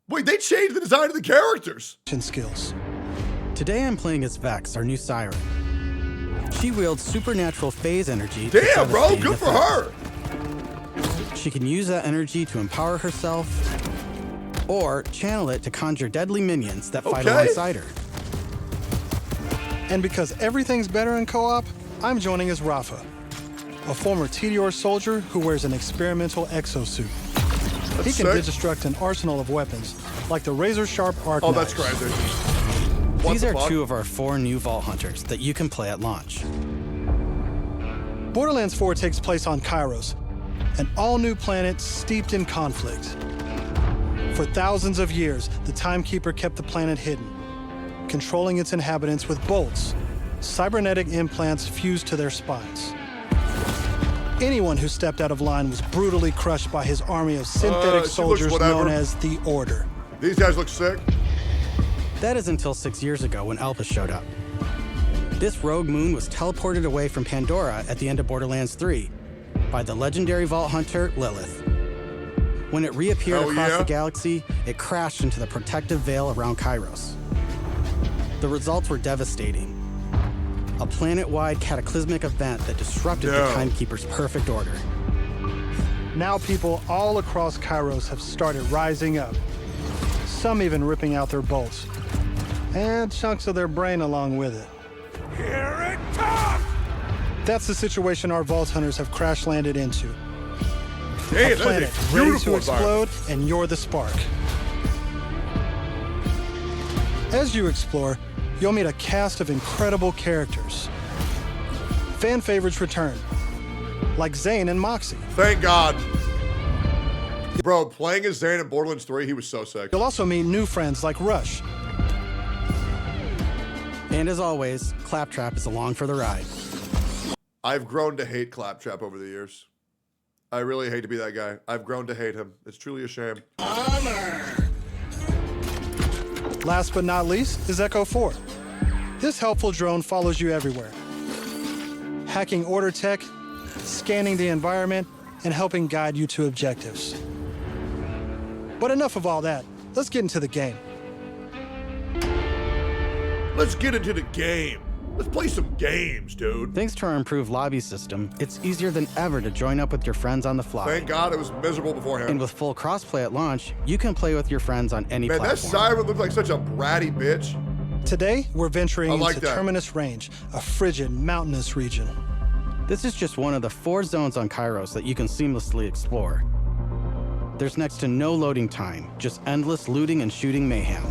Wait, they changed the design of the characters. Skills. Today I'm playing as Vex, our new siren. She wields supernatural phase energy. Damn, bro, good for her. She can use that energy to empower herself or channel it to conjure deadly minions that fight alongside her. And because everything's better in co-op, I'm joining as Rafa, a former TDR soldier who wears an experimental exosuit. He can deconstruct an arsenal of weapons, like the razor-sharp arc knives. That's crazy. These are two of our 4 new Vault Hunters that you can play at launch. Borderlands 4 takes place on Kairos, an all-new planet steeped in conflict. For thousands of years, the Timekeeper kept the planet hidden, controlling its inhabitants with bolts, cybernetic implants fused to their spines. Anyone who stepped out of line was brutally crushed by his army of synthetic soldiers known as the Order. These guys look sick. That is until 6 years ago when Elpis showed up. This rogue moon was teleported away from Pandora at the end of Borderlands 3 by the legendary Vault Hunter, Lilith. When it reappeared across the galaxy, it crashed into the protective veil around Kairos. The results were devastating. A planet-wide cataclysmic event that disrupted the Timekeeper's perfect order. Now people all across Kairos have started rising up, some even ripping out their bolts, and chunks of their brain along with it. Here it comes! That's the situation our Vault Hunters have crash-landed into. Hey, a planet ready to explode, and you're the spark. As you explore, you'll meet a cast of incredible characters. Fan favorites return, like Zane and Moxie. Thank God. Bro, playing as Zane in Borderlands 3, he was so sick. You'll also meet new friends like Rush. And as always, Claptrap is along for the ride. I've grown to hate Claptrap over the years. I really hate to be that guy. I've grown to hate him. It's truly a shame. Last but not least is Echo 4. This helpful drone follows you everywhere, hacking order tech, scanning the environment, and helping guide you to objectives. But enough of all that. Let's get into the game. Let's get into the game. Let's play some games, dude. Thanks to our improved lobby system, it's easier than ever to join up with your friends on the fly. Thank God it was miserable beforehand. And with full crossplay at launch, you can play with your friends on any platform. That siren looked like such a bratty bitch. Today, we're venturing into that. Terminus Range, a frigid, mountainous region. This is just one of the 4 zones on Kairos that you can seamlessly explore. There's next to no loading time, just endless looting and shooting mayhem.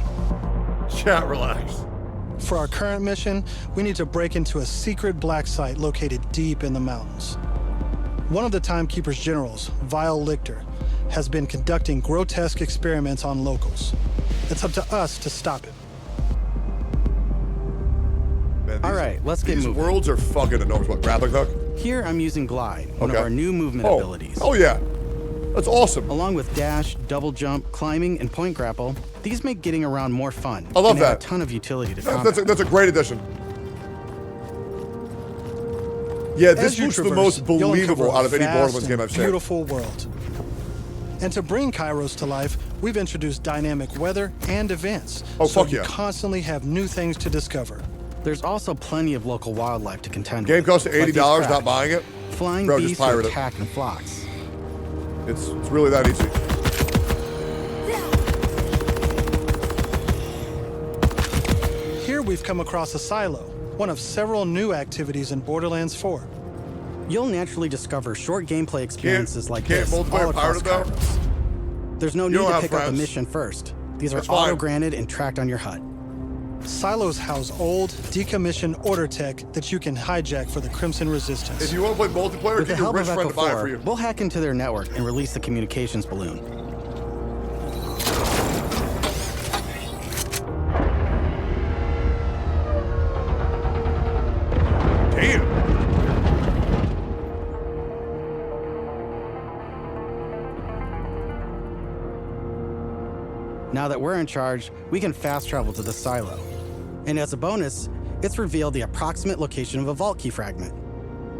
Chat, relax. For our current mission, we need to break into a secret black site located deep in the mountains. One of the Timekeeper's generals, Vile Lichter, has been conducting grotesque experiments on locals. It's up to us to stop it. Man, all right, let's get moving. These worlds are fucking enormous. What, grappling hook? Here I'm using Glide, one of our new movement abilities. Oh yeah, that's awesome. Along with dash, double jump, climbing, and point grapple, these make getting around more fun. I love and add that. a ton of utility to combat. That's a great addition. Yeah, this looks the most believable out of any Borderlands game I've seen. Beautiful world. And to bring Kairos to life, we've introduced dynamic weather and events. Oh, so fuck you yeah. constantly have new things to discover. There's also plenty of local wildlife to contend Game with. costs like $80, these not crabs. buying it. Flying Bro, just beasts who pirate it. attack in flocks. It's really that easy. Here we've come across a silo, one of several new activities in Borderlands 4. You'll naturally discover short gameplay experiences like can't this all multiplayer across pirate it, though? Kairos. There's no You need don't to have pick up a friends. mission first. These are That's fine. auto-granted and tracked on your HUD. Silos house old, decommissioned order tech that you can hijack for the Crimson Resistance. If you want to play multiplayer, With the get your help rich of friend Echo to buy it 4, for you. we'll hack into their network and release the communications balloon. Damn. Now that we're in charge, we can fast travel to the silo. And as a bonus, it's revealed the approximate location of a vault key fragment.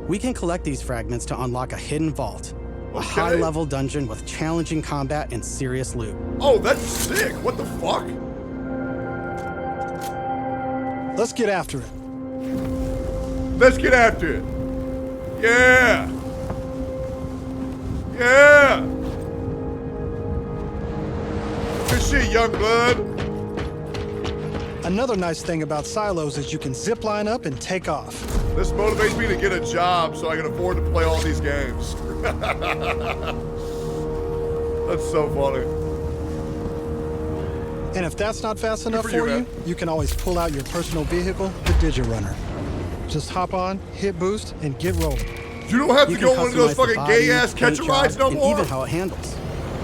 We can collect these fragments to unlock a hidden vault, a high-level dungeon with challenging combat and serious loot. Oh, that's sick. What the fuck? Let's get after it. Let's get after it. Yeah. Yeah. Good shit, young blood. Another nice thing about silos is you can zip line up and take off. This motivates me to get a job so I can afford to play all these games. That's so funny. And if that's not fast enough for for you, you, man. you can always pull out your personal vehicle, the Digirunner. Just hop on, hit boost, and get rolling. You don't have to can go on one of those customize the fucking body, gay-ass paint catcher job, rides no and more? even how it handles.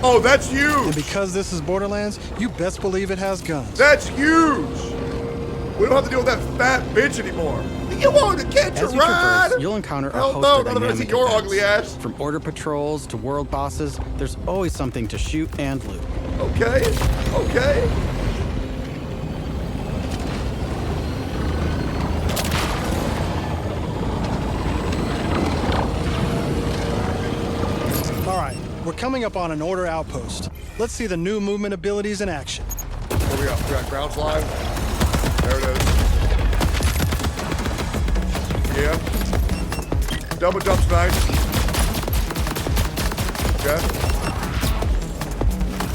Oh, that's huge. And because this is Borderlands, you best believe it has guns. That's huge. We don't have to deal with that fat bitch anymore. You want to catch a As you ride? traverse, you'll encounter a Hell host no, of none of us see dynamic your events. ugly ass. From order patrols to world bosses, there's always something to shoot and loot. Okay, okay. All right, we're coming up on an order outpost. Let's see the new movement abilities in action. What we got? We got ground slide. There it is. Yeah. Double jump's nice. Okay.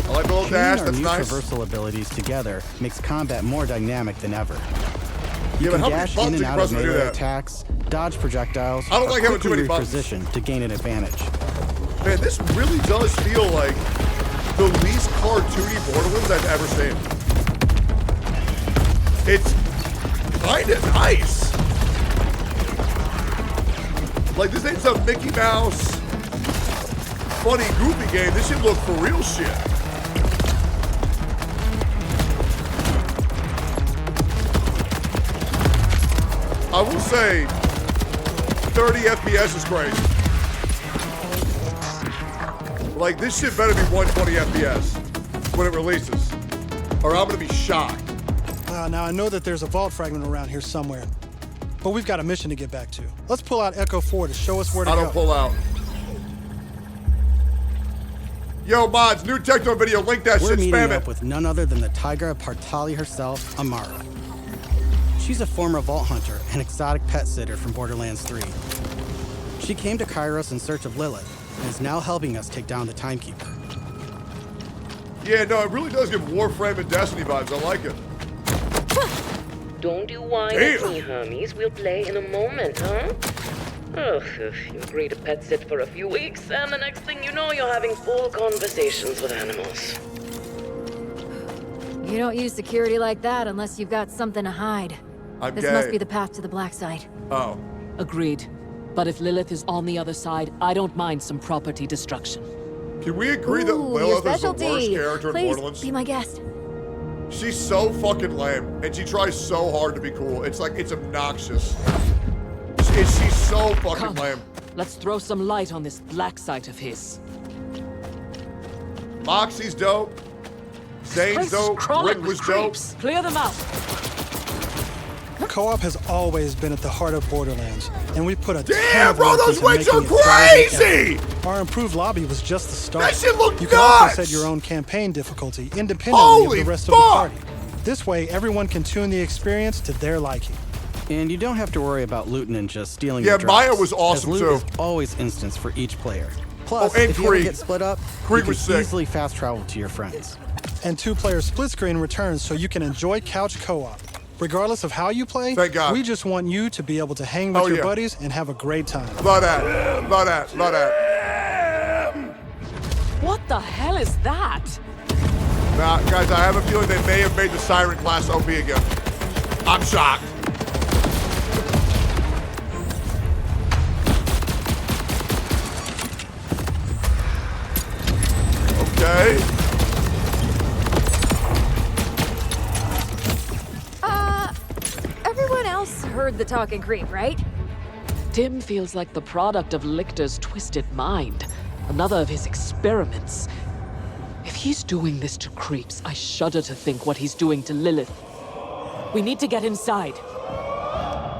I like the little dash. Fusing our That's new nice. traversal abilities together makes combat more dynamic than ever. Yeah, You but can how many dash buttons in and are you out of pressing to do melee that? attacks, dodge projectiles, I don't or like having too quickly many buttons. reposition to gain an advantage. Man, this really does feel like the least cartoony Borderlands I've ever seen. It's kind of nice. Like, this ain't some Mickey Mouse funny, goofy game. This should look for real shit. I will say, 30 FPS is crazy. Like, this shit better be 120 FPS when it releases, or I'm gonna be shocked. Now I know that there's a vault fragment around here somewhere, but we've got a mission to get back to. Let's pull out Echo 4 to show us where to I go. don't pull out. Yo, mods, new Tectone video. Link that We're shit, meeting spam up it. with none other than the Tigra Partali herself, Amara. She's a former vault hunter and exotic pet sitter from Borderlands 3. She came to Kairos in search of Lilith and is now helping us take down the Timekeeper. Yeah, no, it really does give Warframe and Destiny vibes. I like it. Don't you whine Damn. at me, homies. We'll play in a moment, huh? Ugh, you agree to pet sit for a few weeks, and the next thing you know, you're having full conversations with animals. You don't use security like that unless you've got something to hide. I'm This gay. must be the path to the black side. Oh. Agreed. But if Lilith is on the other side, I don't mind some property destruction. Can we agree that Ooh, your Lilith is the worst specialty. character in Please, Borderlands? be my guest. She's so fucking lame, and she tries so hard to be cool. It's like, it's obnoxious. She's so fucking Come. lame. Let's throw some light on this black site of his. Moxie's dope. Zane's Place is dope. crawling Rick with was dope. creeps. Clear them out. Co-op has always been at the heart of Borderlands, and we put a Damn, ton of bro, work those into wings making are it better than crazy! ever. Our improved lobby was just the start. That shit look You can also nuts! set your own campaign difficulty independently Holy of the rest fuck! of the party. This way, everyone can tune the experience to their liking. And you don't have to worry about loot ninjas stealing Yeah, your drops, Maya was awesome, as loot too. is always instanced for each player. Plus, Oh, and if you ever Krieg. get split up, Krieg you can was sick. easily fast travel to your friends. And 2-player split screen returns so you can enjoy couch co-op. Regardless of how you play, Thank God. we just want you to be able to hang with Oh, your yeah. buddies and have a great time. Love that. Love that. Love that. What the hell is that? Now, guys, I have a feeling they may have made the Siren class OP again. I'm shocked. Okay. Everyone else heard the talking creep, right? Tim feels like the product of Lictor's twisted mind. Another of his experiments. If he's doing this to creeps, I shudder to think what he's doing to Lilith. We need to get inside.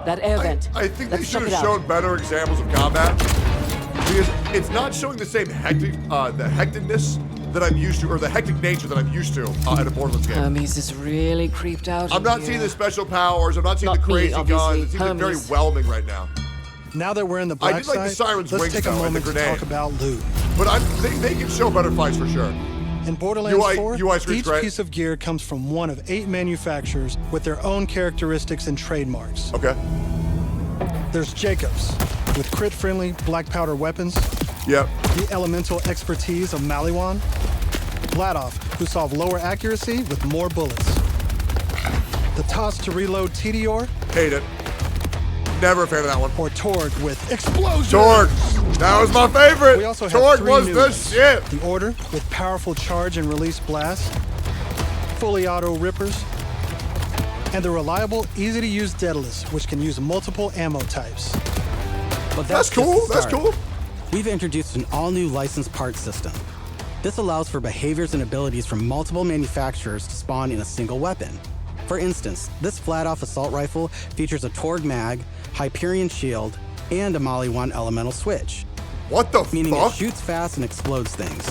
That air vent. I think they Let's should check have it out. shown better examples of combat. Because it's not showing the same hectic, the hecticness that I'm used to, or the hectic nature that I'm used to in a Borderlands game. Hermes is really creeped out. I'm not seeing the special powers. I'm not seeing Not the me, crazy guns. obviously. It seems like very Hermes. whelming right now. Now that we're in the I black did like the site, Siren's let's wings, take a though, and the moment to grenade. talk about loot. But they can show better fights for sure. In Borderlands UI 4, screen's each great. piece of gear comes from one of 8 manufacturers with their own characteristics and trademarks. Okay. There's Jacobs, with crit-friendly black powder weapons. Yep. The elemental expertise of Maliwan. Vladoff, who solve lower accuracy with more bullets. The toss to reload Tedior. Hate it. Never a fan of that one. Or Torg with explosion. Torg. That was my favorite. We also have Torg 3 was new the ones. shit. The Order with powerful charge and release blasts. Fully auto rippers. And the reliable, easy-to-use Daedalus, which can use multiple ammo types. But That's just cool. the That's start. cool. We've introduced an all-new licensed parts system. This allows for behaviors and abilities from multiple manufacturers to spawn in a single weapon. For instance, this flat-off assault rifle features a Torg mag, Hyperion shield, and a Maliwan elemental switch. What the Meaning fuck? it shoots fast and explodes things.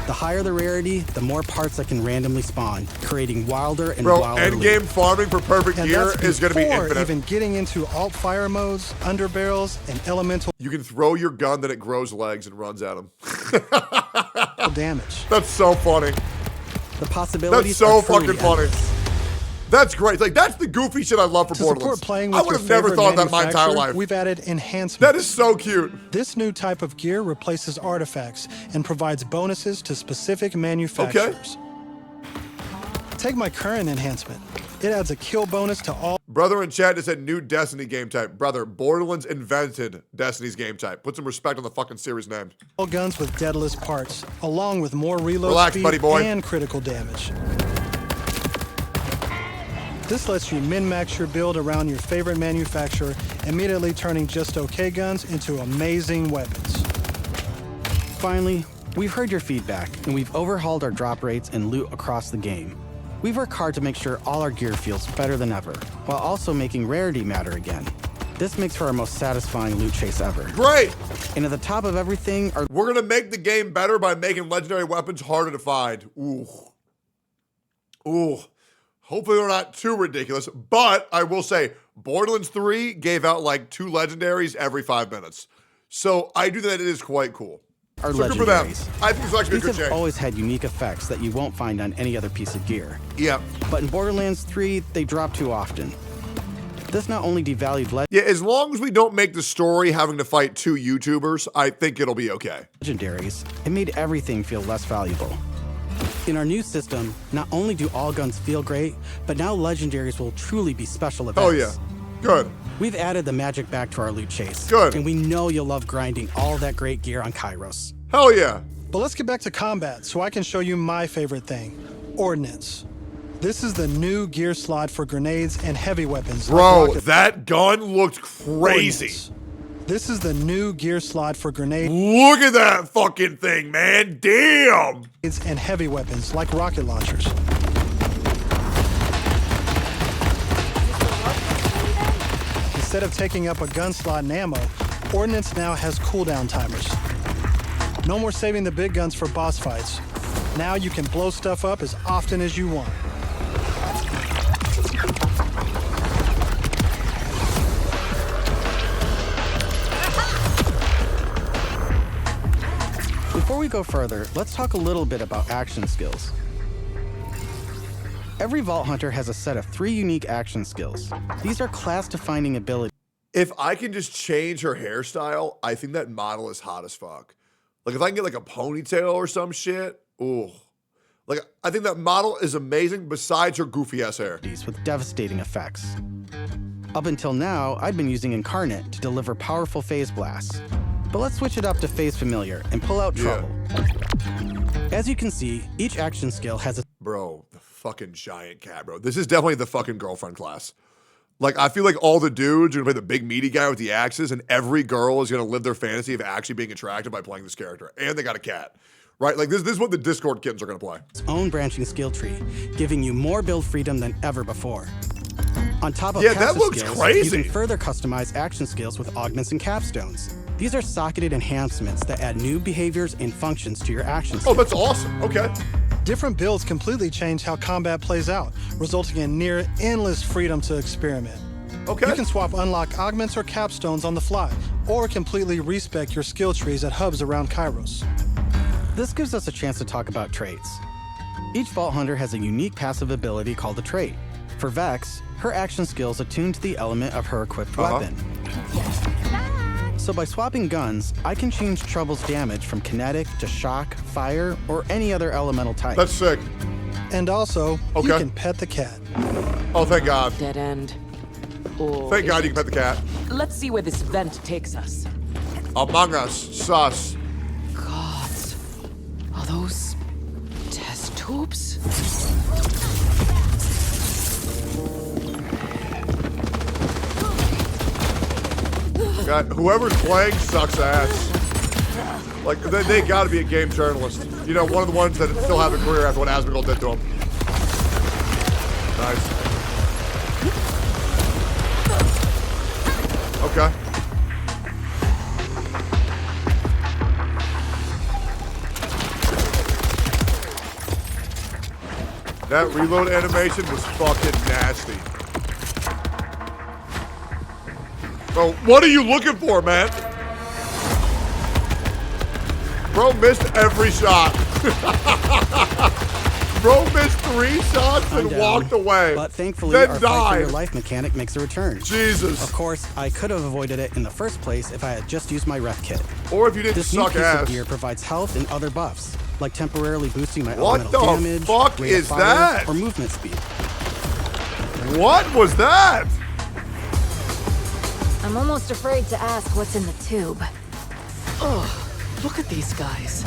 The higher the rarity, the more parts that can randomly spawn, creating wilder and Bro, wilder endgame loot. farming for perfect And gear that's is going to be before infinite. even getting into alt-fire modes, underbarrels, and elemental You can throw your gun, then it grows legs and runs at them. damage. That's so funny. The possibilities That's so are truly fucking funny. endless. That's great. Like, that's the goofy shit I love for To support Borderlands. playing I with would your have never favorite thought that my entire manufacturer, life. we've added enhancements. That is so cute. This new type of gear replaces artifacts and provides bonuses to specific manufacturers. Take my current enhancement. It adds a kill bonus to all Brother in chat just said new Destiny game type. Brother, Borderlands invented Destiny's game type. Put some respect on the fucking series name. guns with Daedalus parts, along with more reload Relax, speed buddy boy. and critical damage. This lets you min-max your build around your favorite manufacturer, immediately turning just okay guns into amazing weapons. Finally, we've heard your feedback, and we've overhauled our drop rates and loot across the game. We've worked hard to make sure all our gear feels better than ever, while also making rarity matter again. This makes for our most satisfying loot chase ever. Great! And at the top of everything are... We're going to make the game better by making legendary weapons harder to find. Ooh. Ooh. Hopefully they're not too ridiculous, but I will say Borderlands 3 gave out like 2 legendaries every 5 minutes. So I do think that it is quite cool. Are So good for them. legendaries. I think it's actually a These good have change. always had unique effects that you won't find on any other piece of gear. Yeah. But in Borderlands 3, they drop too often. This not only devalued Yeah, as long as we don't make the story having to fight 2 YouTubers, I think it'll be okay. legendaries, it made everything feel less valuable. In our new system, not only do all guns feel great, but now legendaries will truly be special events. Oh yeah, good. We've added the magic back to our loot chase. Good. And we know you'll love grinding all that great gear on Kairos. Hell yeah. But let's get back to combat so I can show you my favorite thing, Ordnance. This is the new gear slot for grenades and heavy weapons. Bro, like that gun looked crazy. Ordnance. This is the new gear slot for grenades. Look at that fucking thing, man. Damn. And heavy weapons like rocket launchers. Instead of taking up a gun slot and ammo, Ordnance now has cooldown timers. No more saving the big guns for boss fights. Now you can blow stuff up as often as you want. Before we go further, let's talk a little bit about action skills. Every Vault Hunter has a set of 3 unique action skills. These are class-defining abilities. If I can just change her hairstyle, I think that model is hot as fuck. Like, if I can get, like, a ponytail or some shit, ooh. Like, I think that model is amazing besides her goofy-ass hair. With devastating effects. Up until now, I'd been using Incarnate to deliver powerful phase blasts. But let's switch it up to Phase Familiar and pull out Trouble. As you can see, each action skill has a... Bro, the fucking giant cat, bro. This is definitely the fucking girlfriend class. Like, I feel like all the dudes are gonna play the big meaty guy with the axes, and every girl is gonna live their fantasy of actually being attracted by playing this character. And they got a cat, right? Like, this is what the Discord kittens are gonna play. Its own branching skill tree, giving you more build freedom than ever before. On top of that passive looks skills, crazy. You can further customize action skills with augments and capstones. These are socketed enhancements that add new behaviors and functions to your action skills. Oh, that's awesome. Okay. Different builds completely change how combat plays out, resulting in near endless freedom to experiment. Okay. You can swap unlock augments or capstones on the fly, or completely respec your skill trees at hubs around Kairos. This gives us a chance to talk about traits. Each Vault Hunter has a unique passive ability called a trait. For Vex, her action skills attune to the element of her equipped weapon. So by swapping guns, I can change Trouble's damage from kinetic to shock, fire, or any other elemental type. That's sick. And also, you can pet the cat. Oh, thank God. Dead end. Or Thank God you can pet the cat. Let's see where this vent takes us. Among Us, sus. Gods. Are those test tubes? God, whoever's playing sucks ass. Like, they gotta be a game journalist. You know, one of the ones that still have a career after what Asmongold did to him. Nice. Okay. That reload animation was fucking nasty. Bro, what are you looking for, man? Bro missed every shot. Bro missed 3 shots and walked away. But thankfully, then our died. fight for your life mechanic makes a return. Jesus. Of course, I could have avoided it in the first place if I had just used my ref kit. Or if you didn't this suck new piece ass. Of gear provides health and other buffs, like temporarily boosting my What elemental the damage, fuck rate of is fire, that? or movement speed. What was that? I'm almost afraid to ask what's in the tube. Oh, look at these guys.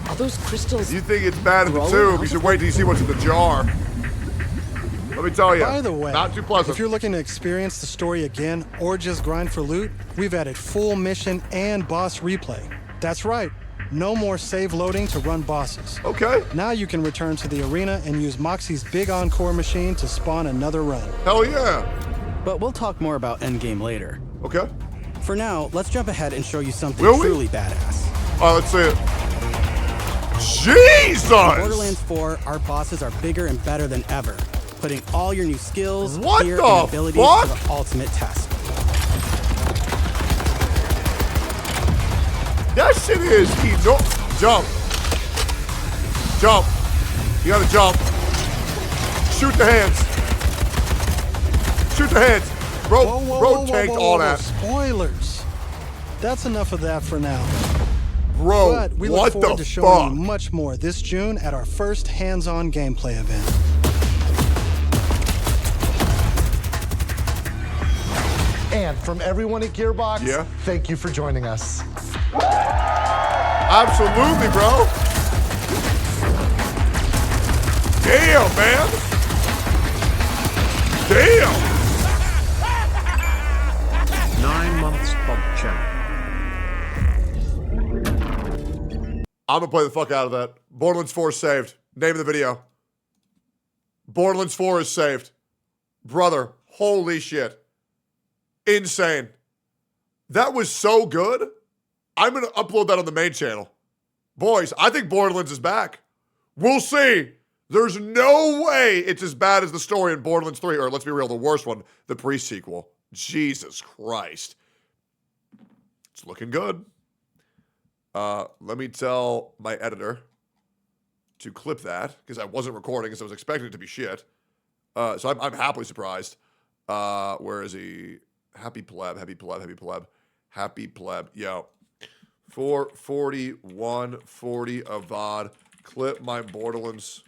Are those crystals? You think it's bad in the growing tube? out You should of wait till you see what's in the jar. Let me tell you. By the way, not too pleasant. if you're looking to experience the story again or just grind for loot, we've added full mission and boss replay. That's right. No more save loading to run bosses. Okay. Now you can return to the arena and use Moxie's big encore machine to spawn another run. Hell yeah. But we'll talk more about endgame later. Okay. For now, let's jump ahead and show you something Will we? truly badass. All right, let's see it. Jesus! In Borderlands 4, our bosses are bigger and better than ever, putting all your new skills, What gear, the and abilities fuck? to the ultimate test. That shit is jump. Jump. You gotta jump. Shoot the hands. Shoot the hands. Bro tanked all that. Spoilers. That's enough of that for now. Bro, But we what look forward the to showing fuck? you much more this June at our first hands-on gameplay event. And from everyone at Gearbox, thank you for joining us. Absolutely, bro. Damn, man. Damn. 9 months Bob Channel. I'm gonna play the fuck out of that. Borderlands 4 is saved. Name of the video. Borderlands 4 is saved. Brother, holy shit. Insane. That was so good. I'm going to upload that on the main channel. Boys, I think Borderlands is back. We'll see. There's no way it's as bad as the story in Borderlands 3, or let's be real, the worst one, the pre-sequel. Jesus Christ. It's looking good. Let me tell my editor to clip that, because I wasn't recording, because I was expecting it to be shit. So I'm happily surprised. Where is he? Happy pleb, happy pleb, happy pleb. Happy pleb. Yo. 440, 140 of VOD. Clip my Borderlands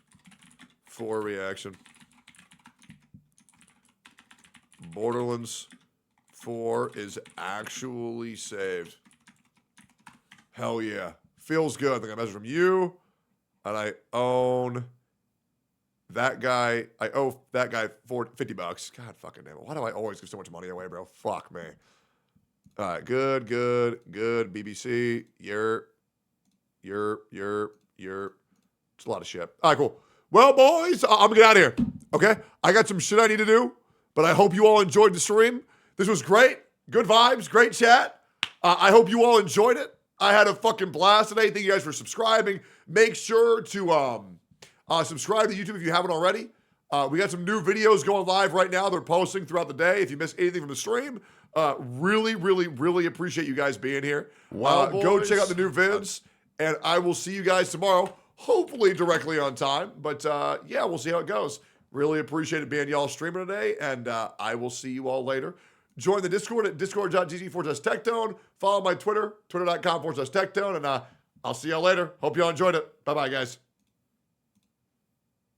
4 reaction. Borderlands 4 is actually saved. Hell yeah. Feels good. I think I measured from you. And I own that guy. I owe that guy $50. God fucking damn it. Why do I always give so much money away, bro? Fuck me. All right. Good. BBC. You're. It's a lot of shit. All right, cool. Well, boys, I'm gonna get out of here. Okay? I got some shit I need to do, but I hope you all enjoyed the stream. This was great. Good vibes. Great chat. I hope you all enjoyed it. I had a fucking blast today. Thank you guys for subscribing. Make sure to subscribe to YouTube if you haven't already. We got some new videos going live right now. They're posting throughout the day. If you miss anything from the stream, really appreciate you guys being here. Go check out the new vids, and I will see you guys tomorrow, hopefully directly on time. But yeah, we'll see how it goes. Really appreciate it being y'all streaming today, and I will see you all later. Join the Discord at discord.gg/Tectone. Follow my Twitter, twitter.com/Tectone, and I'll see y'all later. Hope y'all enjoyed it. Bye-bye, guys.